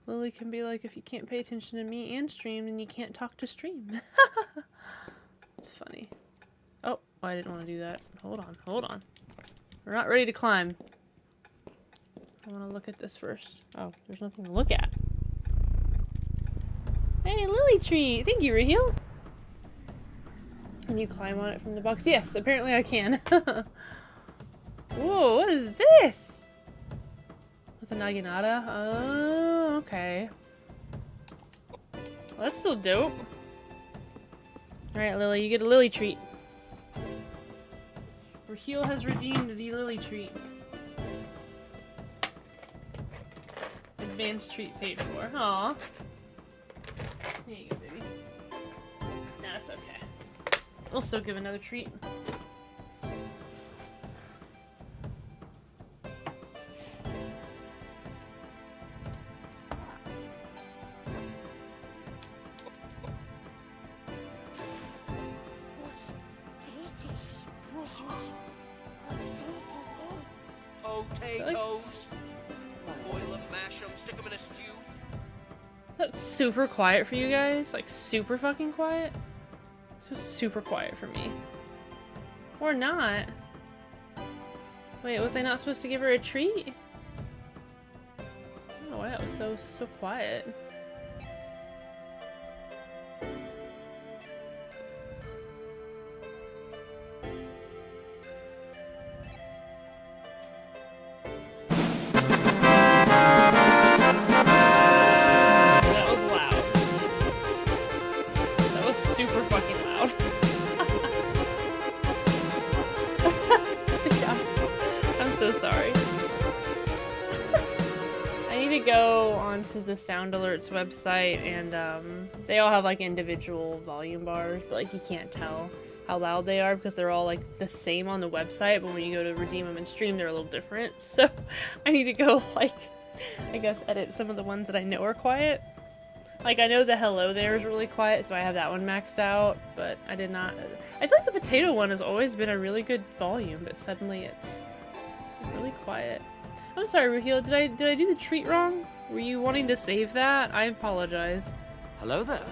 Lily can be like, if you can't pay attention to me and stream, then you can't talk to stream. It's funny. Oh, I didn't want to do that. Hold on, hold on. We're not ready to climb. I want to look at this first. Oh, there's nothing to look at. Hey, Lily tree! Thank you, Raheel. Can you climb on it from the box? Yes, apparently I can. Whoa, what is this? With a Naginata? Oh, okay. Well, that's still dope. Alright, Lily, you get a Lily treat. Raheel has redeemed the Lily treat. Advanced treat paid for. Aw. There you go, baby. Nah, it's okay. We'll still give another treat. Potatoes. Boil up, mash them, stick them in a stew. That's super quiet for you guys? Like, super fucking quiet? This was super quiet for me. Or not. Wait, was I not supposed to give her a treat? I don't know why that was so quiet. The Sound Alerts website, and they all have like individual volume bars, but like you can't tell how loud they are because they're all like the same on the website, but when you go to redeem them and stream, they're a little different. So I need to go, like, I guess edit some of the ones that I know are quiet. Like, I know the hello there is really quiet, so I have that one maxed out, but I did not. I feel like the potato one has always been a really good volume, but suddenly it's really quiet. I'm sorry, Ruhil, did I do the treat wrong? Were you wanting to save that? I apologize. Hello there.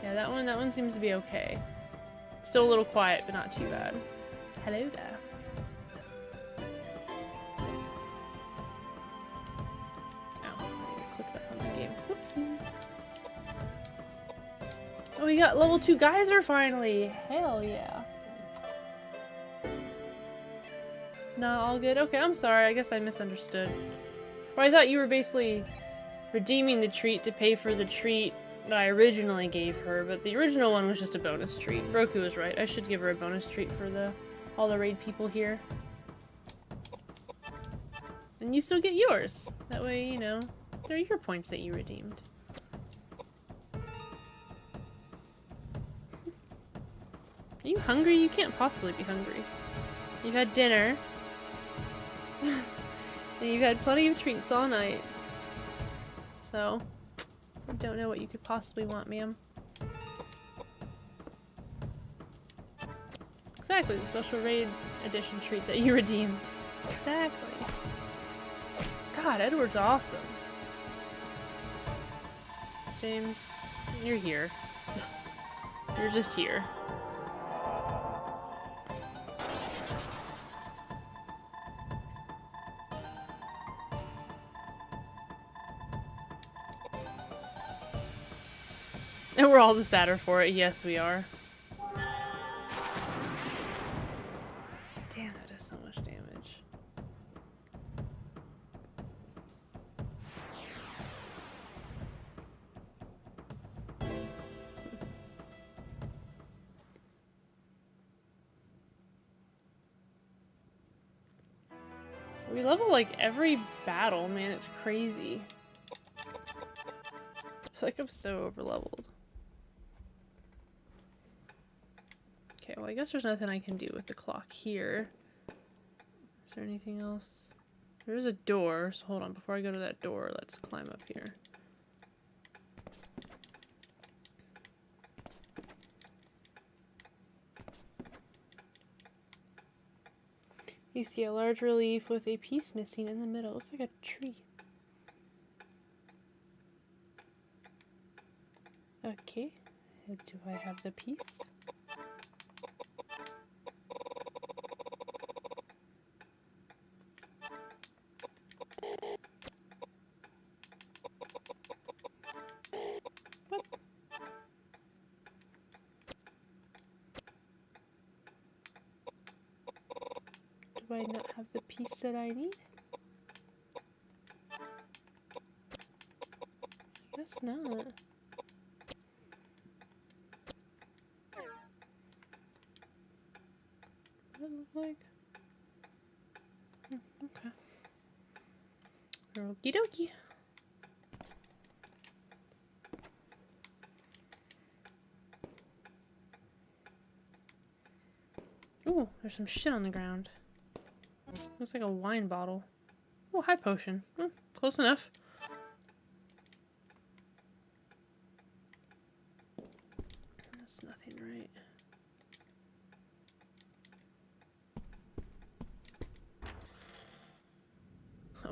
Yeah, that one seems to be okay. Still a little quiet, but not too bad. Hello there. Oh, I need to click back on the game. Whoopsie. Oh, we got level 2 geyser finally! Hell yeah. No, all good? Okay, I'm sorry. I guess I misunderstood. Or I thought you were basically redeeming the treat to pay for the treat that I originally gave her, but the original one was just a bonus treat. Broku was right. I should give her a bonus treat for all the raid people here. And you still get yours. That way, you know, they're your points that you redeemed. Are you hungry? You can't possibly be hungry. You've had dinner. And you've had plenty of treats all night. So, I don't know what you could possibly want, ma'am. Exactly, the special raid edition treat that you redeemed. Exactly. God, Edward's awesome. James, you're here. You're just here. And we're all the sadder for it. Yes, we are. Damn, that does so much damage. We level like every battle, man. It's crazy. I feel like I'm so overleveled. Okay, well, I guess there's nothing I can do with the clock here. Is there anything else? There's a door, so hold on. Before I go to that door, let's climb up here. You see a large relief with a piece missing in the middle. It looks like a tree. Okay, do I have the piece? Do I not have the piece that I need? Guess not. What does it look like? Okay. Okie dokie. Ooh, there's some shit on the ground. Looks like a wine bottle. Oh, high potion. Oh, close enough. That's nothing, right?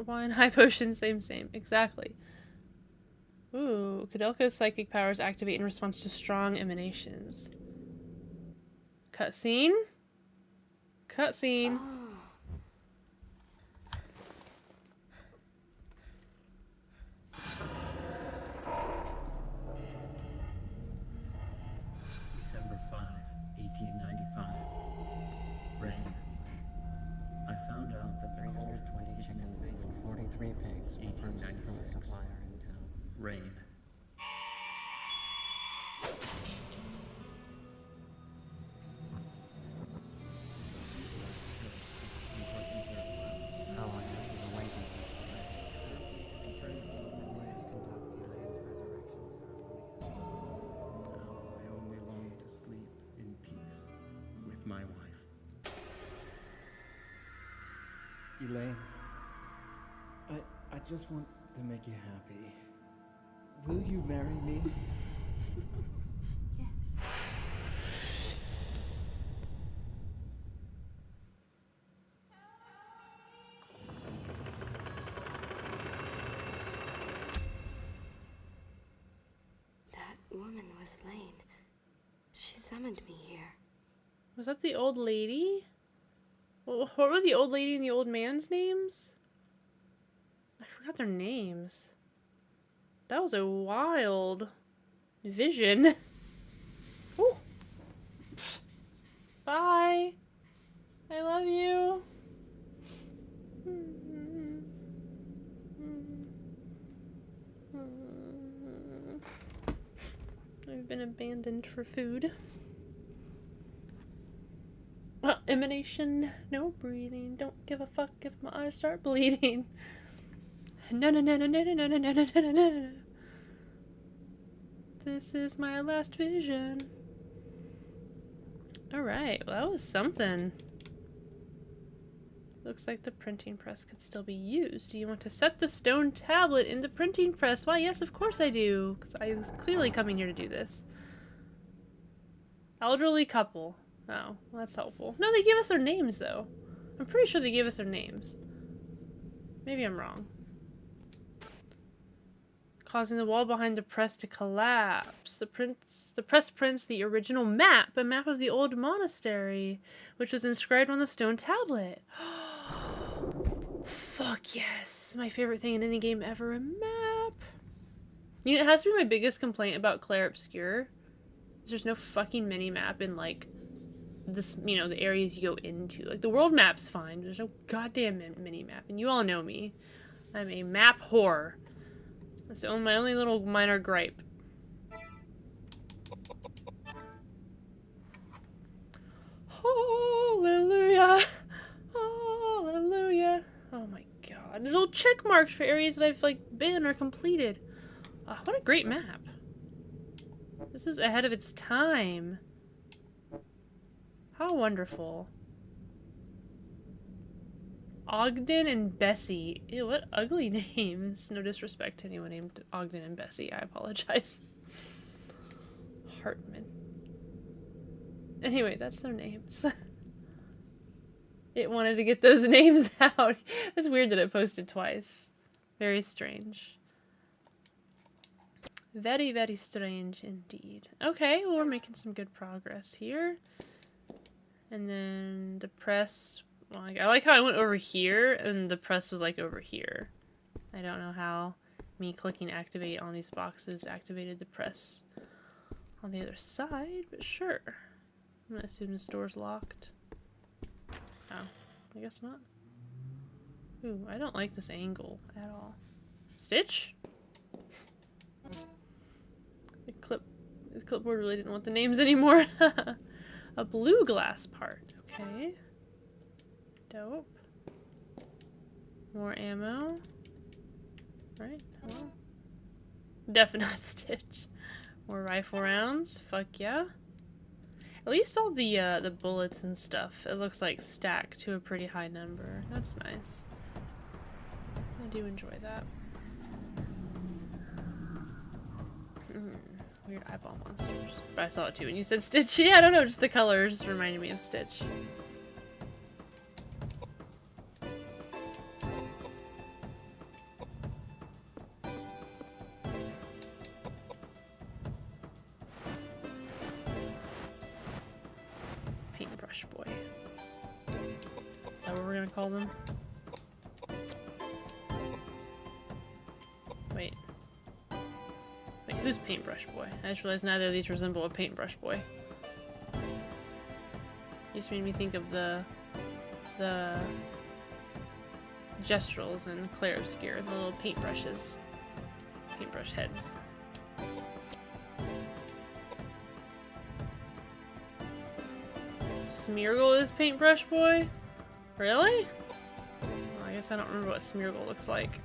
Wine, high potion, same. Exactly. Ooh, Koudelka's psychic powers activate in response to strong emanations. Cutscene? Cutscene. December 5, 1895. Rain. I found out that the 320 chicken pigs and 43 pigs were purchased from a supplier in town. Rain. How I was awaiting Now I only long to sleep in peace with my wife. Elaine, I just want to make you happy. Will you marry me? That woman was Lane. She summoned me here. Was that the old lady? What were the old lady and the old man's names? I forgot their names. That was a wild vision. Ooh. Bye. I love you. I've been abandoned for food. Emanation, no breathing. Don't give a fuck if my eyes start bleeding. No, no, no, no, no, no, no, no, no, no, no, no. This is my last vision. Alright, well, that was something. Looks like the printing press could still be used. Do you want to set the stone tablet in the printing press? Why, yes, of course I do. Because I was clearly coming here to do this. Elderly couple. Oh, well, that's helpful. No, they gave us their names, though. I'm pretty sure they gave us their names. Maybe I'm wrong. Causing the wall behind the press to collapse. The press prints the original map, a map of the old monastery, which was inscribed on the stone tablet. Fuck yes! My favorite thing in any game ever, a map. You know, it has to be my biggest complaint about Clair Obscur. There's no fucking mini-map in, like, this, you know, the areas you go into. Like, the world map's fine. There's no goddamn mini-map. And you all know me. I'm a map whore. That's my only little minor gripe. Hallelujah! Hallelujah! Oh my god. There's little check marks for areas that I've, like, been or completed. What a great map. This is ahead of its time. How wonderful. Ogden and Bessie. Ew, what ugly names. No disrespect to anyone named Ogden and Bessie. I apologize. Hartman. Anyway, that's their names. It wanted to get those names out. It's weird that it posted twice. Very strange. Very, very strange indeed. Okay, well, we're making some good progress here. And then the press... Well, I like how I went over here, and the press was, like, over here. I don't know how me clicking activate on these boxes activated the press on the other side, but sure. I'm gonna assume this door's locked. Oh, I guess not. Ooh, I don't like this angle at all. Stitch? The clipboard really didn't want the names anymore. A blue glass part. Okay. Dope. More ammo. Right? Hello? Definite Stitch. More rifle rounds. Fuck yeah. At least all the bullets and stuff, it looks like stack to a pretty high number. That's nice. I do enjoy that. Weird eyeball monsters. But I saw it too when you said Stitch. Yeah, I don't know, just the colors reminded me of Stitch. Paintbrush boy. Is that what we're gonna call them? Wait. Wait, who's Paintbrush Boy? I just realized neither of these resemble a Paintbrush Boy. You just made me think of the gestrels in Clair Obscur, the little paintbrushes. Paintbrush heads. Smeargle is Paintbrush Boy? Really? Well, I guess I don't remember what Smeargle looks like.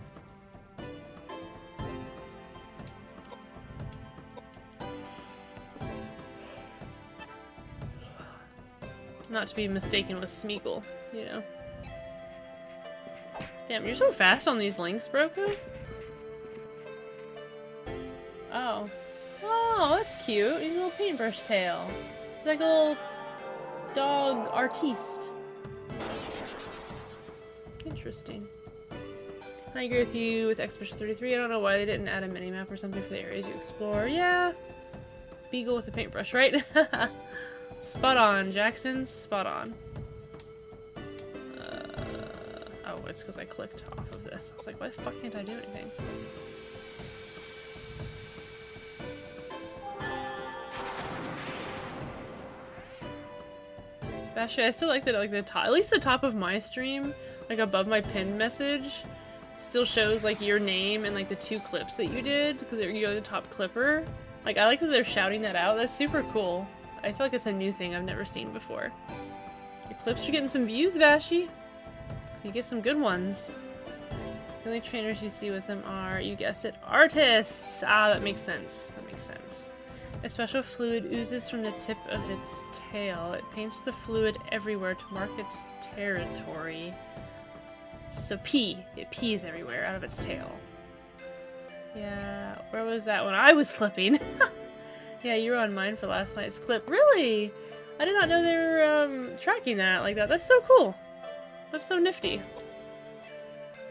Not to be mistaken with Smeagol, you know. Damn, you're so fast on these links, Broku. Oh, that's cute. He's a little paintbrush tail. He's like a little dog artiste. Interesting. I agree with you with Expedition 33. I don't know why they didn't add a minimap or something for the areas you explore. Yeah. Beagle with a paintbrush, right? Spot on, Jackson. Spot on. Oh, it's because I clicked off of this. I was like, why the fuck can't I do anything? Actually, I still like that, like the top, at least the top of my stream, like above my pinned message, still shows like your name and like the 2 clips that you did because you're the top clipper. Like, I like that they're shouting that out. That's super cool. I feel like it's a new thing I've never seen before. Your clips are getting some views, Vashi. You get some good ones. The only trainers you see with them are, you guessed it, artists! Ah, that makes sense. That makes sense. A special fluid oozes from the tip of its tail. It paints the fluid everywhere to mark its territory. So pee. It pees everywhere out of its tail. Yeah, where was that when I was clipping? Yeah, you were on mine for last night's clip. Really? I did not know they were tracking that like that. That's so cool. That's so nifty.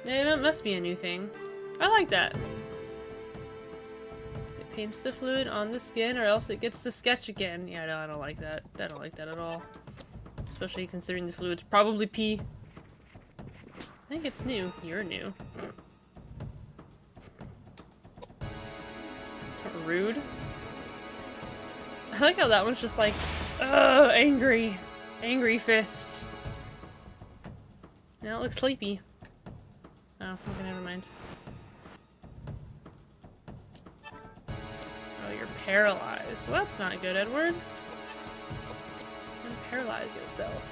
Yeah, that must be a new thing. I like that. It paints the fluid on the skin or else it gets the sketch again. Yeah, no, I don't like that. I don't like that at all. Especially considering the fluid's probably pee. I think it's new. You're new. Rude. I like how that one's just like, ugh, angry. Angry fist. Now it looks sleepy. Oh, okay, never mind. Oh, you're paralyzed. Well, that's not good, Edward. Don't paralyze yourself.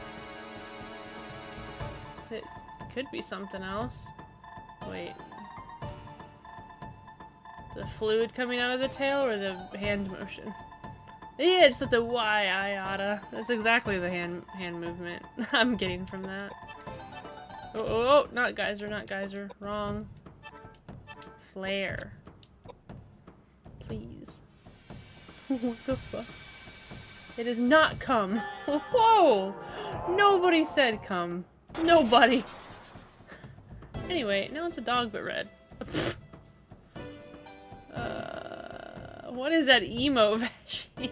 It could be something else. Wait. The fluid coming out of the tail or the hand motion? Yeah, it's the Y-I-O-T-A. That's exactly the hand movement I'm getting from that. Oh, not geyser, not geyser. Wrong. Flare. Please. What the fuck? It is not cum. Whoa! Nobody said cum. Nobody. Anyway, now it's a dog but red. What is that emo Vashi?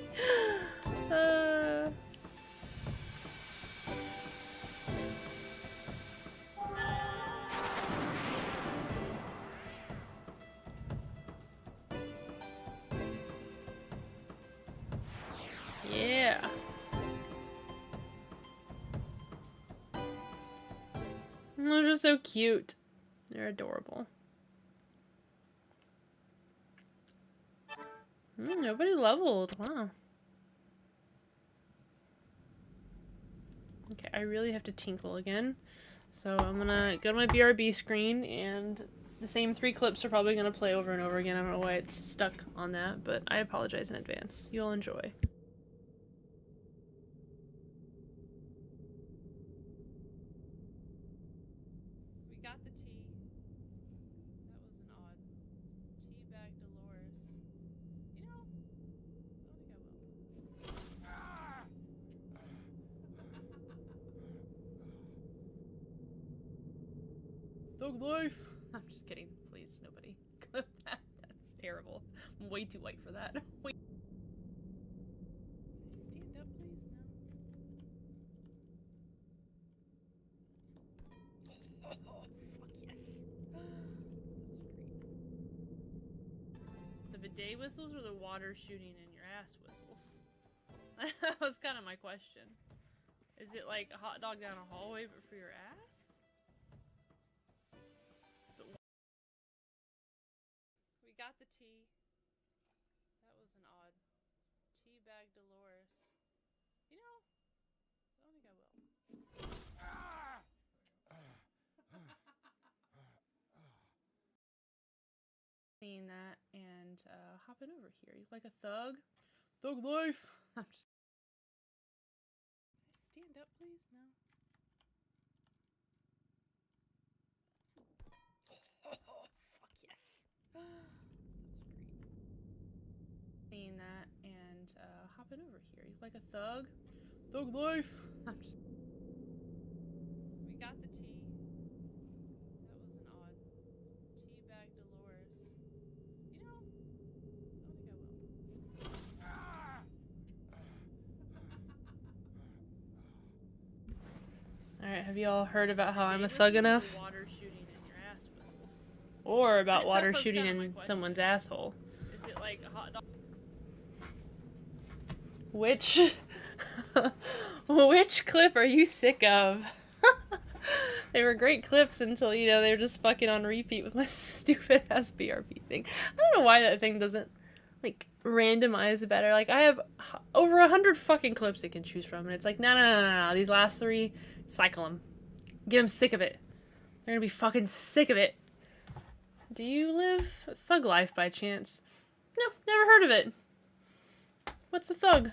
Yeah. Those are so cute. They're adorable. Nobody leveled. Wow. Okay, I really have to tinkle again. So I'm gonna go to my BRB screen, and the same 3 clips are probably gonna play over and over again. I don't know why it's stuck on that, but I apologize in advance. You'll enjoy. We got the tea. That was an odd tea bag Dolores. You know, I don't think I will. Dog life! I'm just kidding. Please, nobody. That's terrible. I'm way too white for that. Wait. Stand up, please? No. Oh, fuck yes. That was great. The bidet whistles or the water shooting in your ass whistles? That was kind of my question. Is it like a hot dog down a hallway but for your ass? We got the tea. That was an odd tea bag Dolores. You know, I don't think I will. Seeing that and hopping over here. You like a thug? Thug life! I'm just... Stand up, please? No. Oh, fuck yes. That was great. Seeing that hopping over here? You like a thug? Thug life. I'm just... We got the tea. That was an odd tea bag Dolores. You know, I don't think I will. Alright, have you all heard about how I'm a thug enough? Water shooting in your ass whistles. Or about water shooting in someone's asshole. Is it like a hot dog? Which clip are you sick of? They were great clips until, you know, they were just fucking on repeat with my stupid ass BRB thing. I don't know why that thing doesn't, like, randomize better. Like, I have over 100 fucking clips I can choose from, and it's like, no. These last 3, cycle them. Get them sick of it. They're gonna be fucking sick of it. Do you live a thug life by chance? No, never heard of it. What's a thug?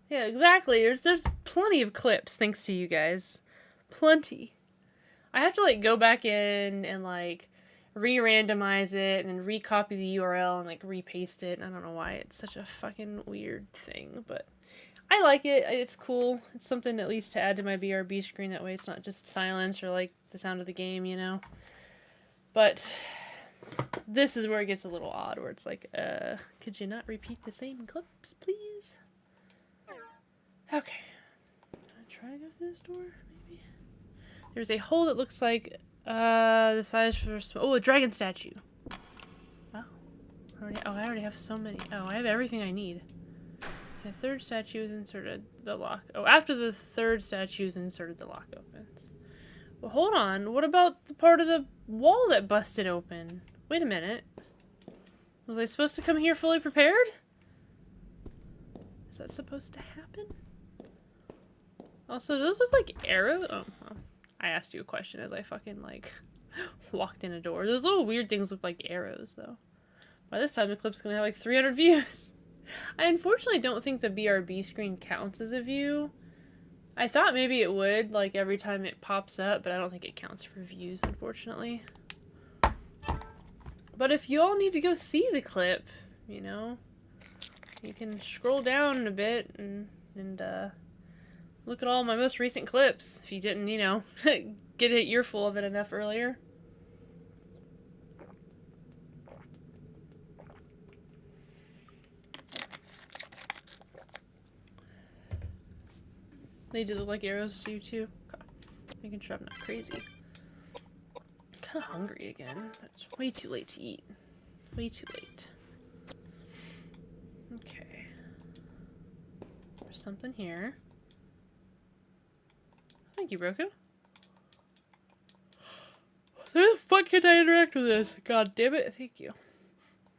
Yeah, exactly. There's plenty of clips thanks to you guys. Plenty. I have to like go back in and like re-randomize it and then recopy the URL and like repaste it. I don't know why it's such a fucking weird thing, but I like it. It's cool. It's something at least to add to my BRB screen. That way it's not just silence or like the sound of the game, you know. But this is where it gets a little odd, where it's like, could you not repeat the same clips, please? Okay. Try to go through this door, maybe? There's a hole that looks like, the size for... Oh, a dragon statue. Oh. I already have so many. Oh, I have everything I need. The third statue is inserted. The lock... Oh, after the third statue is inserted, the lock opens. Well, hold on. What about the part of the wall that busted open? Wait a minute. Was I supposed to come here fully prepared? Is that supposed to happen? Also, those look like arrows? Oh, well, I asked you a question as I fucking, like, walked in a door. Those little weird things look like arrows, though. By this time, the clip's gonna have, like, 300 views. I unfortunately don't think the BRB screen counts as a view. I thought maybe it would, like, every time it pops up, but I don't think it counts for views, unfortunately. But if you all need to go see the clip, you know, you can scroll down a bit and look at all my most recent clips if you didn't, you know, get an earful of it enough earlier. They do look like arrows to you too. Okay. Making sure I'm not crazy. I'm kind of hungry again, but it's way too late to eat. Way too late. Okay. There's something here. Thank you, Broku. How the fuck can I interact with this? God damn it. Thank you.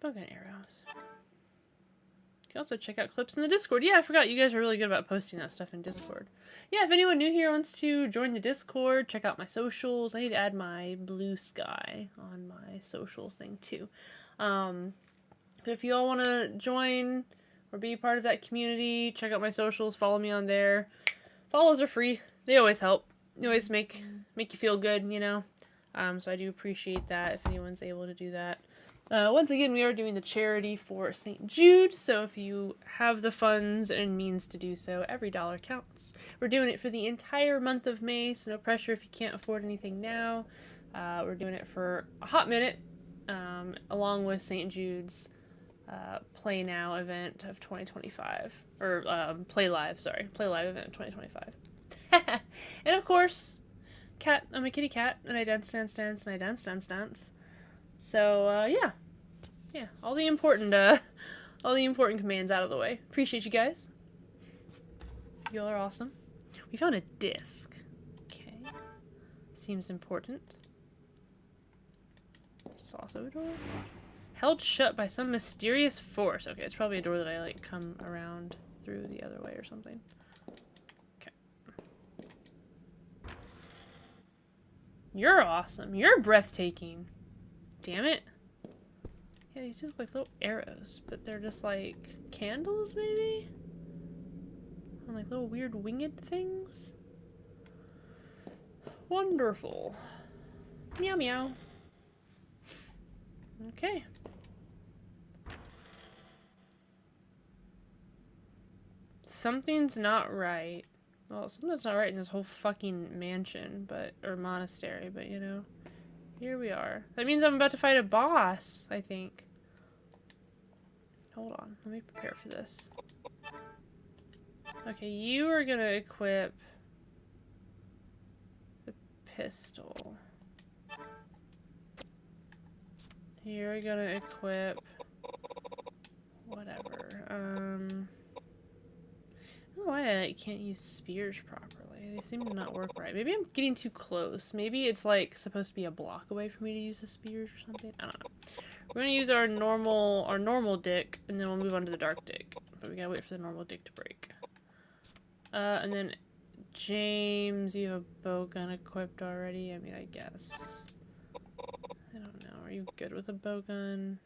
Fucking arrows. You can also check out clips in the Discord. Yeah, I forgot. You guys are really good about posting that stuff in Discord. Yeah, if anyone new here wants to join the Discord, check out my socials. I need to add my blue sky on my socials thing too. But if you all want to join or be part of that community, check out my socials. Follow me on there. Follows are free. They always help. They always make you feel good, you know. So I do appreciate that if anyone's able to do that. Once again, we are doing the charity for St. Jude, so if you have the funds and means to do so, every dollar counts. We're doing it for the entire month of May, so no pressure if you can't afford anything now. We're doing it for a hot minute, along with St. Jude's Play Now event of 2025. Or, Play Live event of 2025. And of course, I'm a kitty cat, and I dance, and I dance. So, yeah, all the important commands out of the way. Appreciate you guys. You all are awesome. We found a disc. Okay. Seems important. Is this also a door? Held shut by some mysterious force. Okay, it's probably a door that I, like, come around through the other way or something. Okay. You're awesome. You're breathtaking. Damn it. Yeah, these look like little arrows, but they're just like candles, maybe? And like little weird winged things? Wonderful. Meow meow. Okay. something's not right. Well, something's not right in this whole fucking mansion, or monastery, but you know. Here we are. That means I'm about to fight a boss, I think. Hold on, let me prepare for this. Okay, you are gonna equip the pistol. You're gonna equip whatever. I don't know why I can't use spears properly. They seem to not work right. Maybe I'm getting too close. Maybe it's like supposed to be a block away for me to use the spears or something. I don't know. We're gonna use our normal dick, and then we'll move on to the dark dick. But we gotta wait for the normal dick to break. And then James, you have a bow gun equipped already? I mean, I guess. I don't know. Are you good with a bow gun?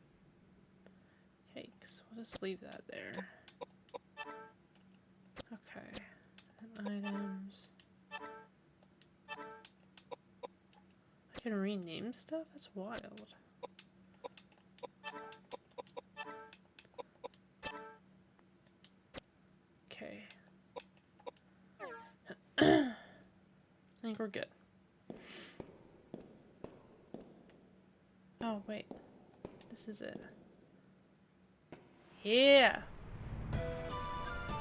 Yikes. We'll just leave that there. Okay. And items. I can rename stuff? That's wild. Okay. I think we're good. Oh, wait. This is it. Yeah!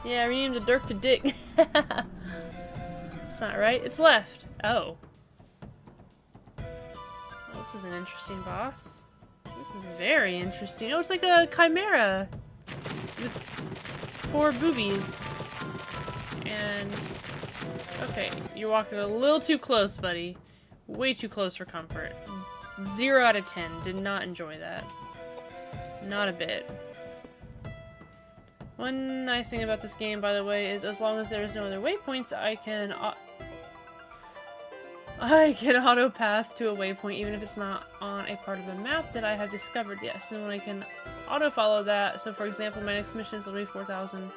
Yeah, I renamed the Dirk to Dick. It's not right. It's left. Oh. Well, this is an interesting boss. This is very interesting. Oh, it's like a chimera with 4 boobies. And okay, you're walking a little too close, buddy. Way too close for comfort. 0 out of 10. Did not enjoy that. Not a bit. One nice thing about this game, by the way, is as long as there's no other waypoints, I can auto-path to a waypoint even if it's not on a part of the map that I have discovered. Yes, and when I can auto-follow that, so for example, my next mission is literally 4,000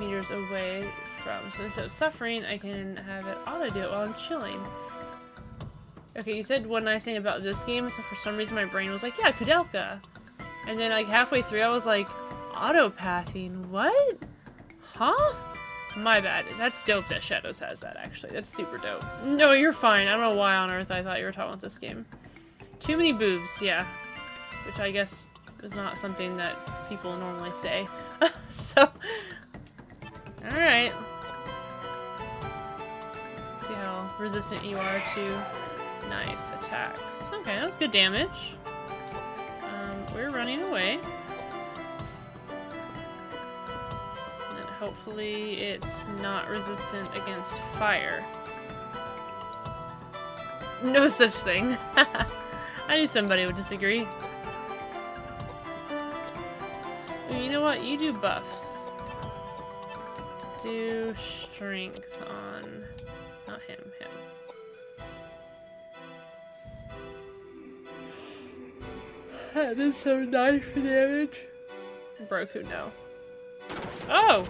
meters away from, so instead of suffering, I can have it auto-do it while I'm chilling. Okay, you said one nice thing about this game, so for some reason my brain was like, yeah, Koudelka. And then like halfway through I was like, auto-pathing? What? Huh? My bad. That's dope that Shadows has that, actually. That's super dope. No, you're fine. I don't know why on earth I thought you were talking about this game. Too many boobs, yeah. Which I guess is not something that people normally say. So, alright. See how resistant you are to knife attacks. Okay, that was good damage. We're running away. Hopefully it's not resistant against fire. No such thing. I knew somebody would disagree. You know what? You do buffs. Do strength on... not him, him. That did some knife damage. Broku, no. Oh!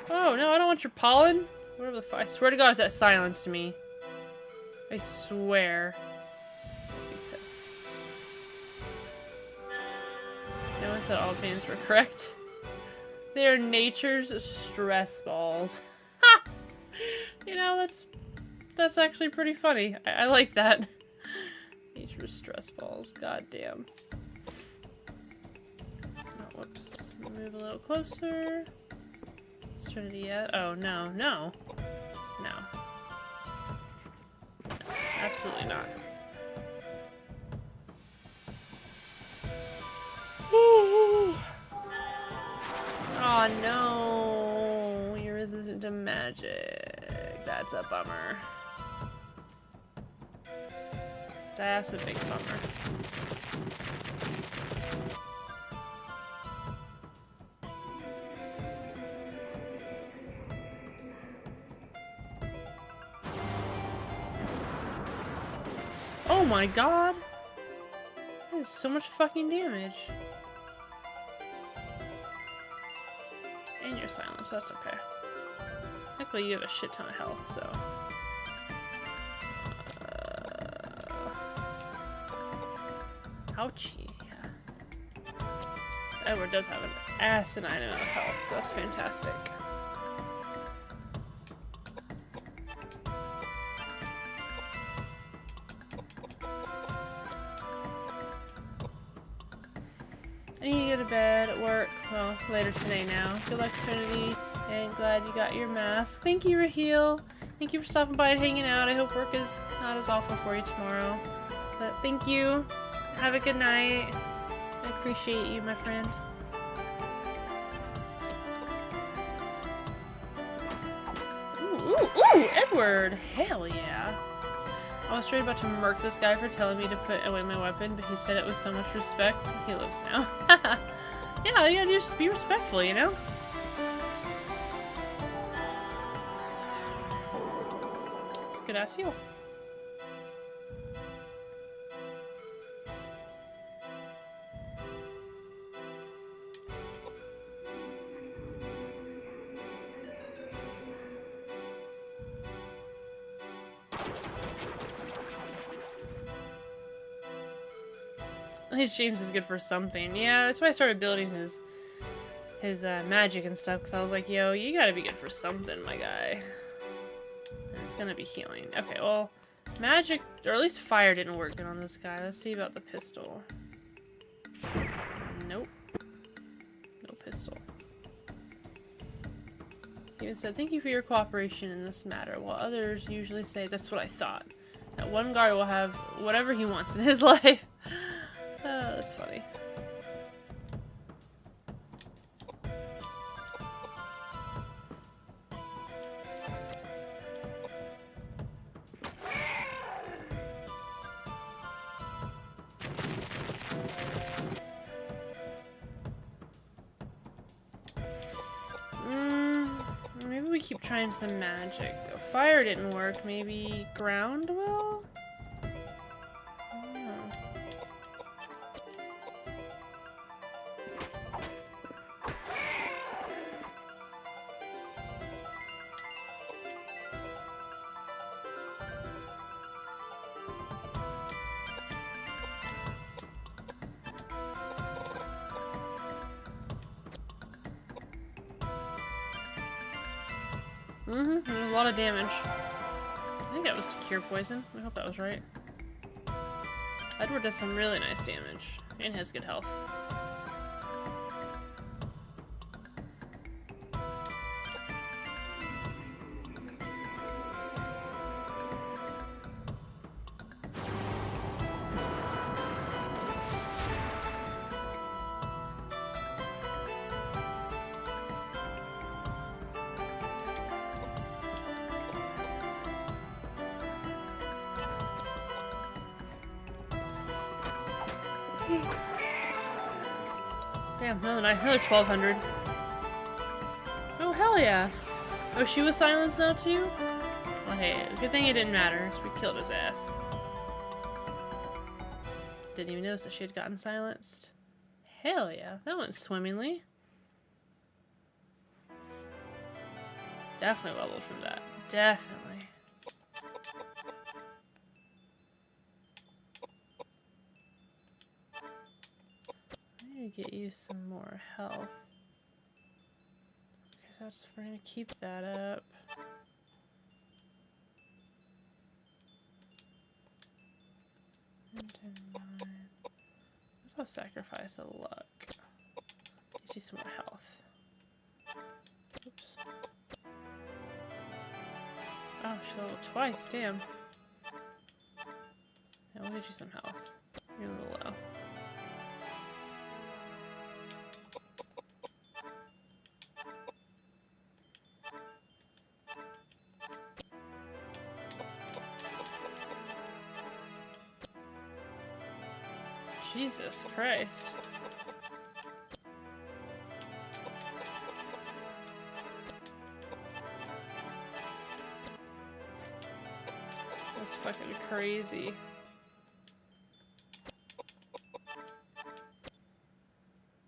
Oh, no, I don't want your pollen. Whatever the fuck. I swear to God, if that silenced me. I swear. No one said all opinions were correct. They are nature's stress balls. Ha! You know, that's actually pretty funny. I like that. Nature's stress balls. God damn. Oh, whoops. Move a little closer. Is Trinity yet? Oh, no. No. No. No. Absolutely not. Oh no! You're resistant to magic. That's a bummer. That's a big bummer. Oh my god! That is so much fucking damage. And you're silenced, that's okay. Luckily you have a shit ton of health, so... ouchie, yeah. Edward does have an asinine amount of health, so that's fantastic. go to bed at work. Well, later today now. Good luck, Trinity. And glad you got your mask. Thank you, Raheel. Thank you for stopping by and hanging out. I hope work is not as awful for you tomorrow. But thank you. Have a good night. I appreciate you, my friend. Ooh, Edward! Hell yeah. I was straight about to murk this guy for telling me to put away my weapon, but he said it was so much respect. He lives now. Yeah, all you gotta do is just be respectful, you know? Good ass you. At least James is good for something. Yeah, that's why I started building his magic and stuff, because I was like, yo, you gotta be good for something, my guy. And it's gonna be healing. Okay, well, magic, or at least fire didn't work good on this guy. Let's see about the pistol. Nope. No pistol. He even said, thank you for your cooperation in this matter, while others usually say, that's what I thought. That one guard will have whatever he wants in his life. Oh, that's funny. Maybe we keep trying some magic. Fire didn't work. Maybe ground will? There's a lot of damage. I think that was to cure poison. I hope that was right. Edward does some really nice damage and has good health. Damn, another 1200. Oh, hell yeah. Oh, she was silenced now too? Well, hey, good thing it didn't matter. We killed his ass. Didn't even notice that she had gotten silenced. Hell yeah, that went swimmingly. Definitely leveled from that. Definitely. Get you some more health. Okay, that's we're gonna keep that up. Let's go sacrifice a luck. Get you some more health. Oops. Oh, she leveled twice, damn. Yeah, we'll get you some health. You're a little low. Jesus Christ. That's fucking crazy.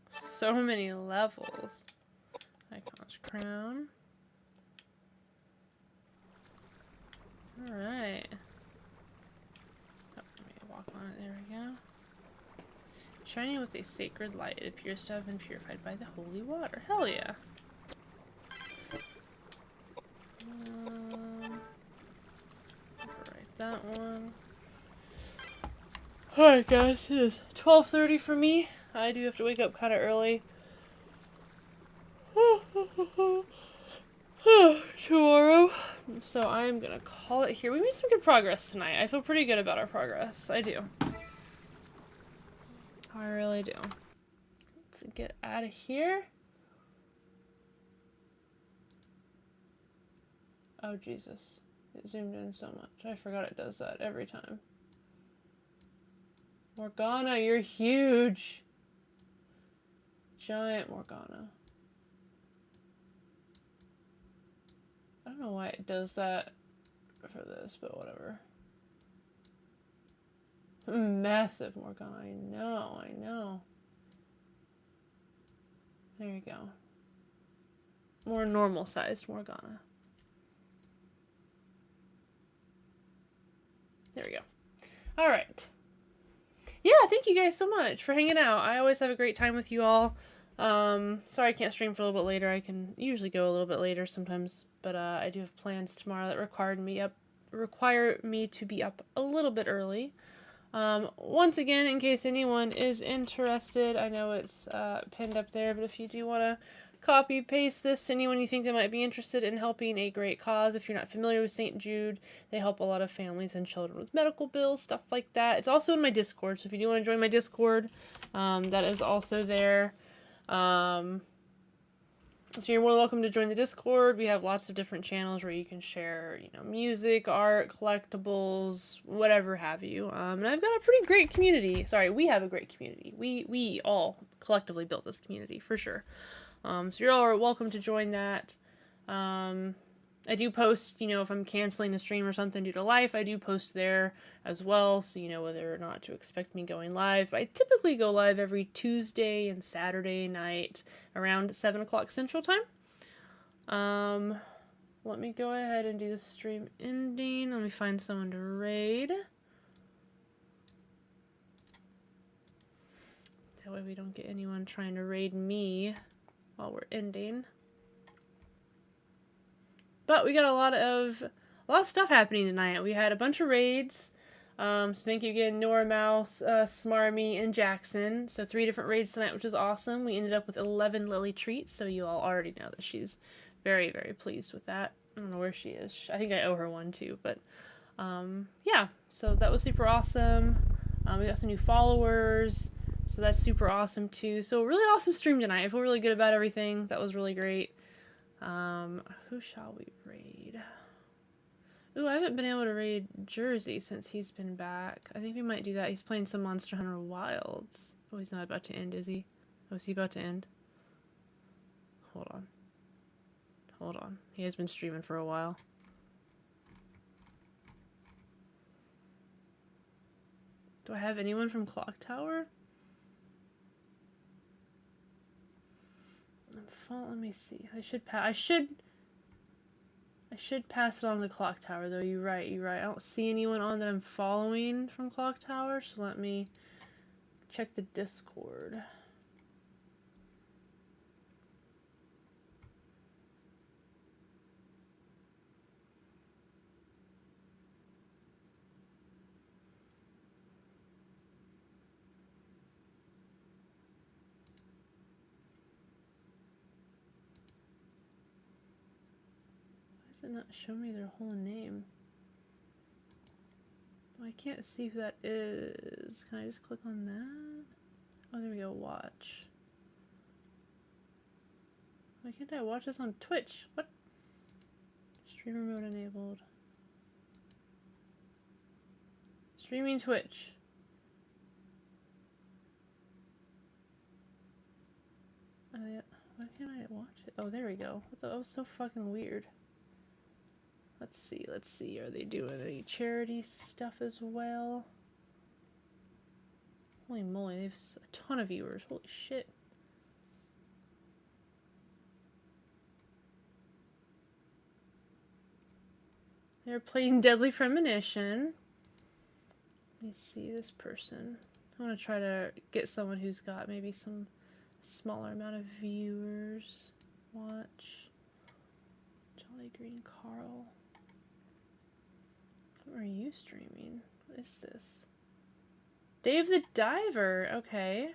So many levels. Icon's crown. Alright. Oh, let me walk on it. There we go. Shining with a sacred light, it appears to have been purified by the holy water. Hell yeah. Write that one. Alright guys, it is 12:30 for me. I do have to wake up kind of early tomorrow. So I'm gonna call it here. We made some good progress tonight. I feel pretty good about our progress. I do. I really do. Let's get out of here. Oh, Jesus. It zoomed in so much. I forgot it does that every time. Morgana, you're huge. Giant Morgana. I don't know why it does that for this, but whatever. Massive Morgana. I know, I know. There you go. More normal sized Morgana. There we go. All right. Yeah, thank you guys so much for hanging out. I always have a great time with you all. Sorry I can't stream for a little bit later. I can usually go a little bit later sometimes, but I do have plans tomorrow that require me to be up a little bit early. Once again, in case anyone is interested, I know it's pinned up there, but if you do want to copy paste this to anyone you think that might be interested in helping a great cause, if you're not familiar with St. Jude, they help a lot of families and children with medical bills, stuff like that. It's also in my Discord, so if you do want to join my Discord, that is also there. So you're more than welcome to join the Discord. We have lots of different channels where you can share, you know, music, art, collectibles, whatever have you. And I've got a pretty great community. Sorry, we have a great community. We all collectively built this community, for sure. So you're all welcome to join that. I do post, you know, if I'm canceling a stream or something due to life, I do post there as well, so you know whether or not to expect me going live. I typically go live every Tuesday and Saturday night around 7 o'clock Central Time. Let me go ahead and do the stream ending. Let me find someone to raid. That way we don't get anyone trying to raid me while we're ending. But we got a lot of stuff happening tonight. We had a bunch of raids. So thank you again, Nora Mouse, Smarmy, and Jackson. So 3 different raids tonight, which is awesome. We ended up with 11 Lily treats, so you all already know that she's very, very pleased with that. I don't know where she is. I think I owe her one too, but yeah. So that was super awesome. We got some new followers, so that's super awesome too. So really awesome stream tonight. I feel really good about everything. That was really great. Who shall we raid? Ooh, I haven't been able to raid Jersey since he's been back. I think we might do that. He's playing some Monster Hunter Wilds. Oh, he's not about to end, is he? Oh, is he about to end? Hold on. Hold on. He has been streaming for a while. Do I have anyone from Clock Tower? Let me see. I should pass it on to Clock Tower, though. You're right. I don't see anyone on that I'm following from Clock Tower, so let me check the Discord. Does it not show me their whole name? Oh, I can't see who that is. Can I just click on that? Oh, there we go. Watch. Why can't I watch this on Twitch? What? Streamer mode enabled. Streaming Twitch. Why can't I watch it? Oh, there we go. That was so fucking weird. Let's see. Are they doing any charity stuff as well? Holy moly, they have a ton of viewers. Holy shit. They're playing Deadly Premonition. Let me see this person. I want to try to get someone who's got maybe some smaller amount of viewers. Watch. Jolly Green Carl. What are you streaming? What is this? Dave the Diver. Okay.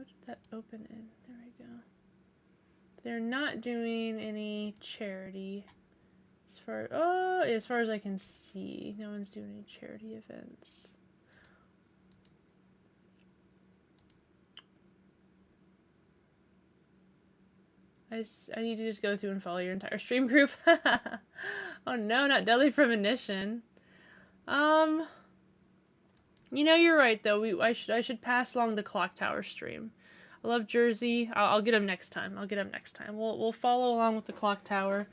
what did that open in? There we go. They're not doing any charity. As far as I can see, no one's doing any charity events. I need to just go through and follow your entire stream group. Oh no, not Deadly Premonition. You know, you're right though. I should pass along the Clock Tower stream. I love Jersey. I'll get him next time. We'll follow along with the Clock Tower.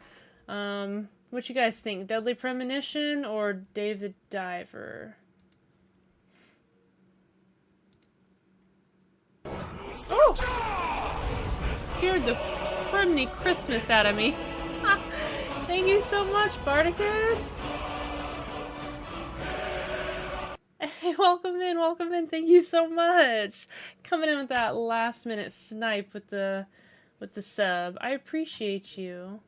What you guys think? Deadly Premonition or Dave the Diver? Oh! Scared the criminy Christmas out of me. Thank you so much, Spartacus. Hey, welcome in. Thank you so much. Coming in with that last minute snipe with the sub. I appreciate you.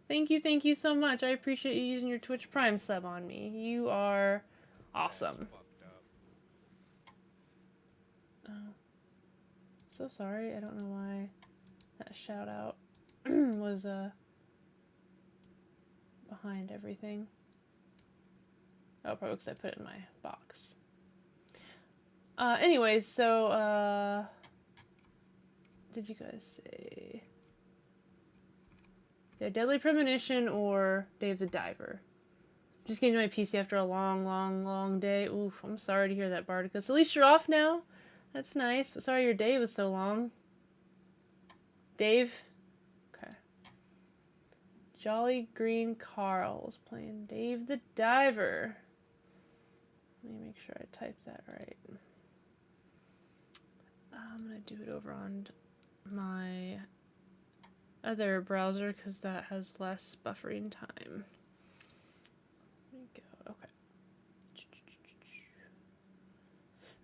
Thank you so much. I appreciate you using your Twitch Prime sub on me. You are awesome. Oh. So sorry. I don't know why that shout out was behind everything. Oh, probably because I put it in my box. Anyways, so, did you guys say? Yeah, Deadly Premonition or Dave the Diver. Just getting to my PC after a long day. Oof, I'm sorry to hear that, Bardicus. At least you're off now. That's nice. But sorry your day was so long. Dave? Okay. Jolly Green Carl was playing Dave the Diver. Let me make sure I type that right. I'm going to do it over on my other browser because that has less buffering time. There we go. Okay.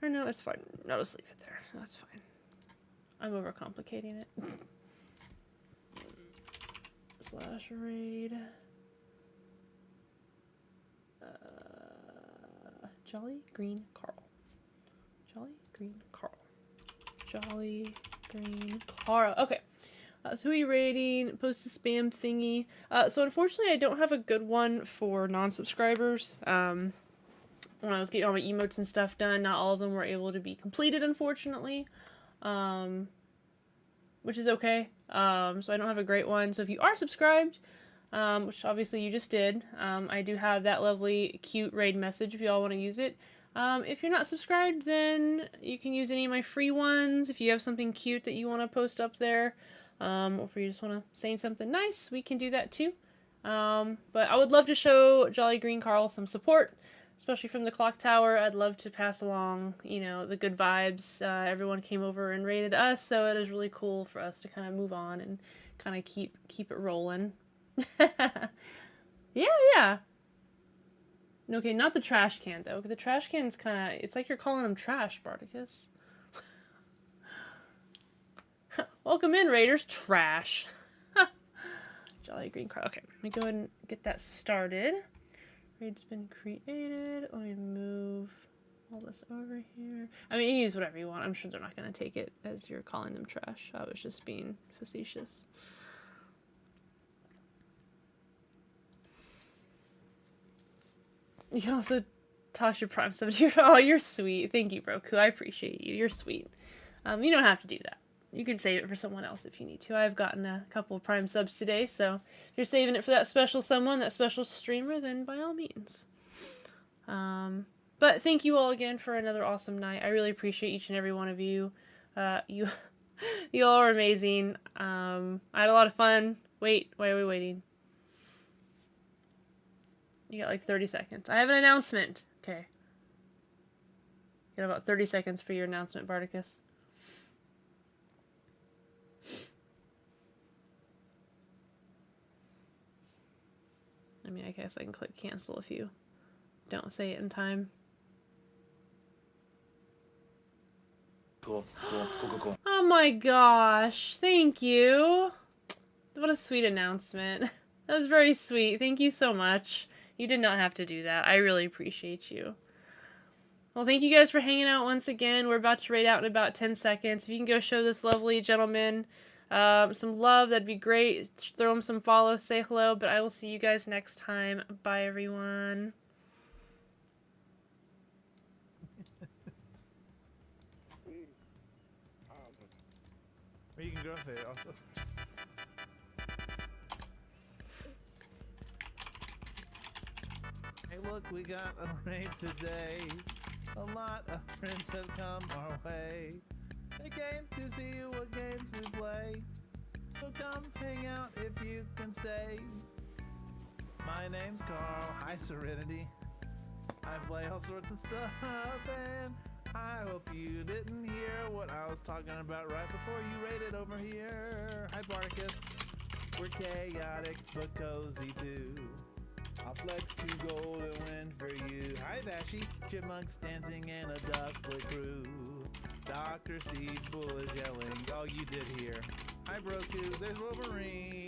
Or no, that's fine. No, just leave it there. That's fine. I'm overcomplicating it. Slash raid. Jolly Green Carl. Jolly Green Carl. Jolly Green Carl. Okay. So who are you rating? Post the spam thingy. So unfortunately I don't have a good one for non-subscribers. When I was getting all my emotes and stuff done, not all of them were able to be completed, unfortunately. Which is okay. So I don't have a great one. So if you are subscribed, which obviously you just did, I do have that lovely, cute raid message if you all want to use it. If you're not subscribed, then you can use any of my free ones. If you have something cute that you want to post up there, or if you just want to say something nice, we can do that too. But I would love to show Jolly Green Carl some support, especially from the Clock Tower. I'd love to pass along, you know, the good vibes. Everyone came over and raided us, so it is really cool for us to kind of move on and kind of keep it rolling. Yeah. Okay, not the trash can, though. The trash can's kind of... It's like you're calling them trash, Spartacus. Welcome in, Raiders. Trash. Jolly Green Carl. Okay, let me go ahead and get that started. Raid's been created. Let me move all this over here. I mean, you use whatever you want. I'm sure they're not going to take it as you're calling them trash. I was just being facetious. You can also toss your Prime sub to your... Oh, you're sweet. Thank you, Broku. I appreciate you. You're sweet. You don't have to do that. You can save it for someone else if you need to. I've gotten a couple of Prime subs today, so if you're saving it for that special someone, that special streamer, then by all means. But thank you all again for another awesome night. I really appreciate each and every one of you. You all are amazing. I had a lot of fun. Wait, why are we waiting? You got like 30 seconds. I have an announcement. Okay. You got about 30 seconds for your announcement, Bardicus. I mean, I guess I can click cancel if you don't say it in time. Cool. Oh my gosh. Thank you. What a sweet announcement. That was very sweet. Thank you so much. You did not have to do that. I really appreciate you. Well, thank you guys for hanging out once again. We're about to raid out in about 10 seconds. If you can go show this lovely gentleman some love, that'd be great. Throw him some follows, say hello, but I will see you guys next time. Bye, everyone. You can go there also. Hey, look, we got a raid today. A lot of friends have come our way. They came to see what games we play. So come hang out if you can stay. My name's Carl. Hi, Serenity. I play all sorts of stuff, and I hope you didn't hear what I was talking about right before you raided over here. Hi, Barticus. We're chaotic but cozy too. I'll flex 2 gold and win for you. Hi, Vashy. Chipmunks dancing in a ducklet crew. Dr. Steve Bull is yelling, oh, you did hear. Hi, Broku. There's Wolverine.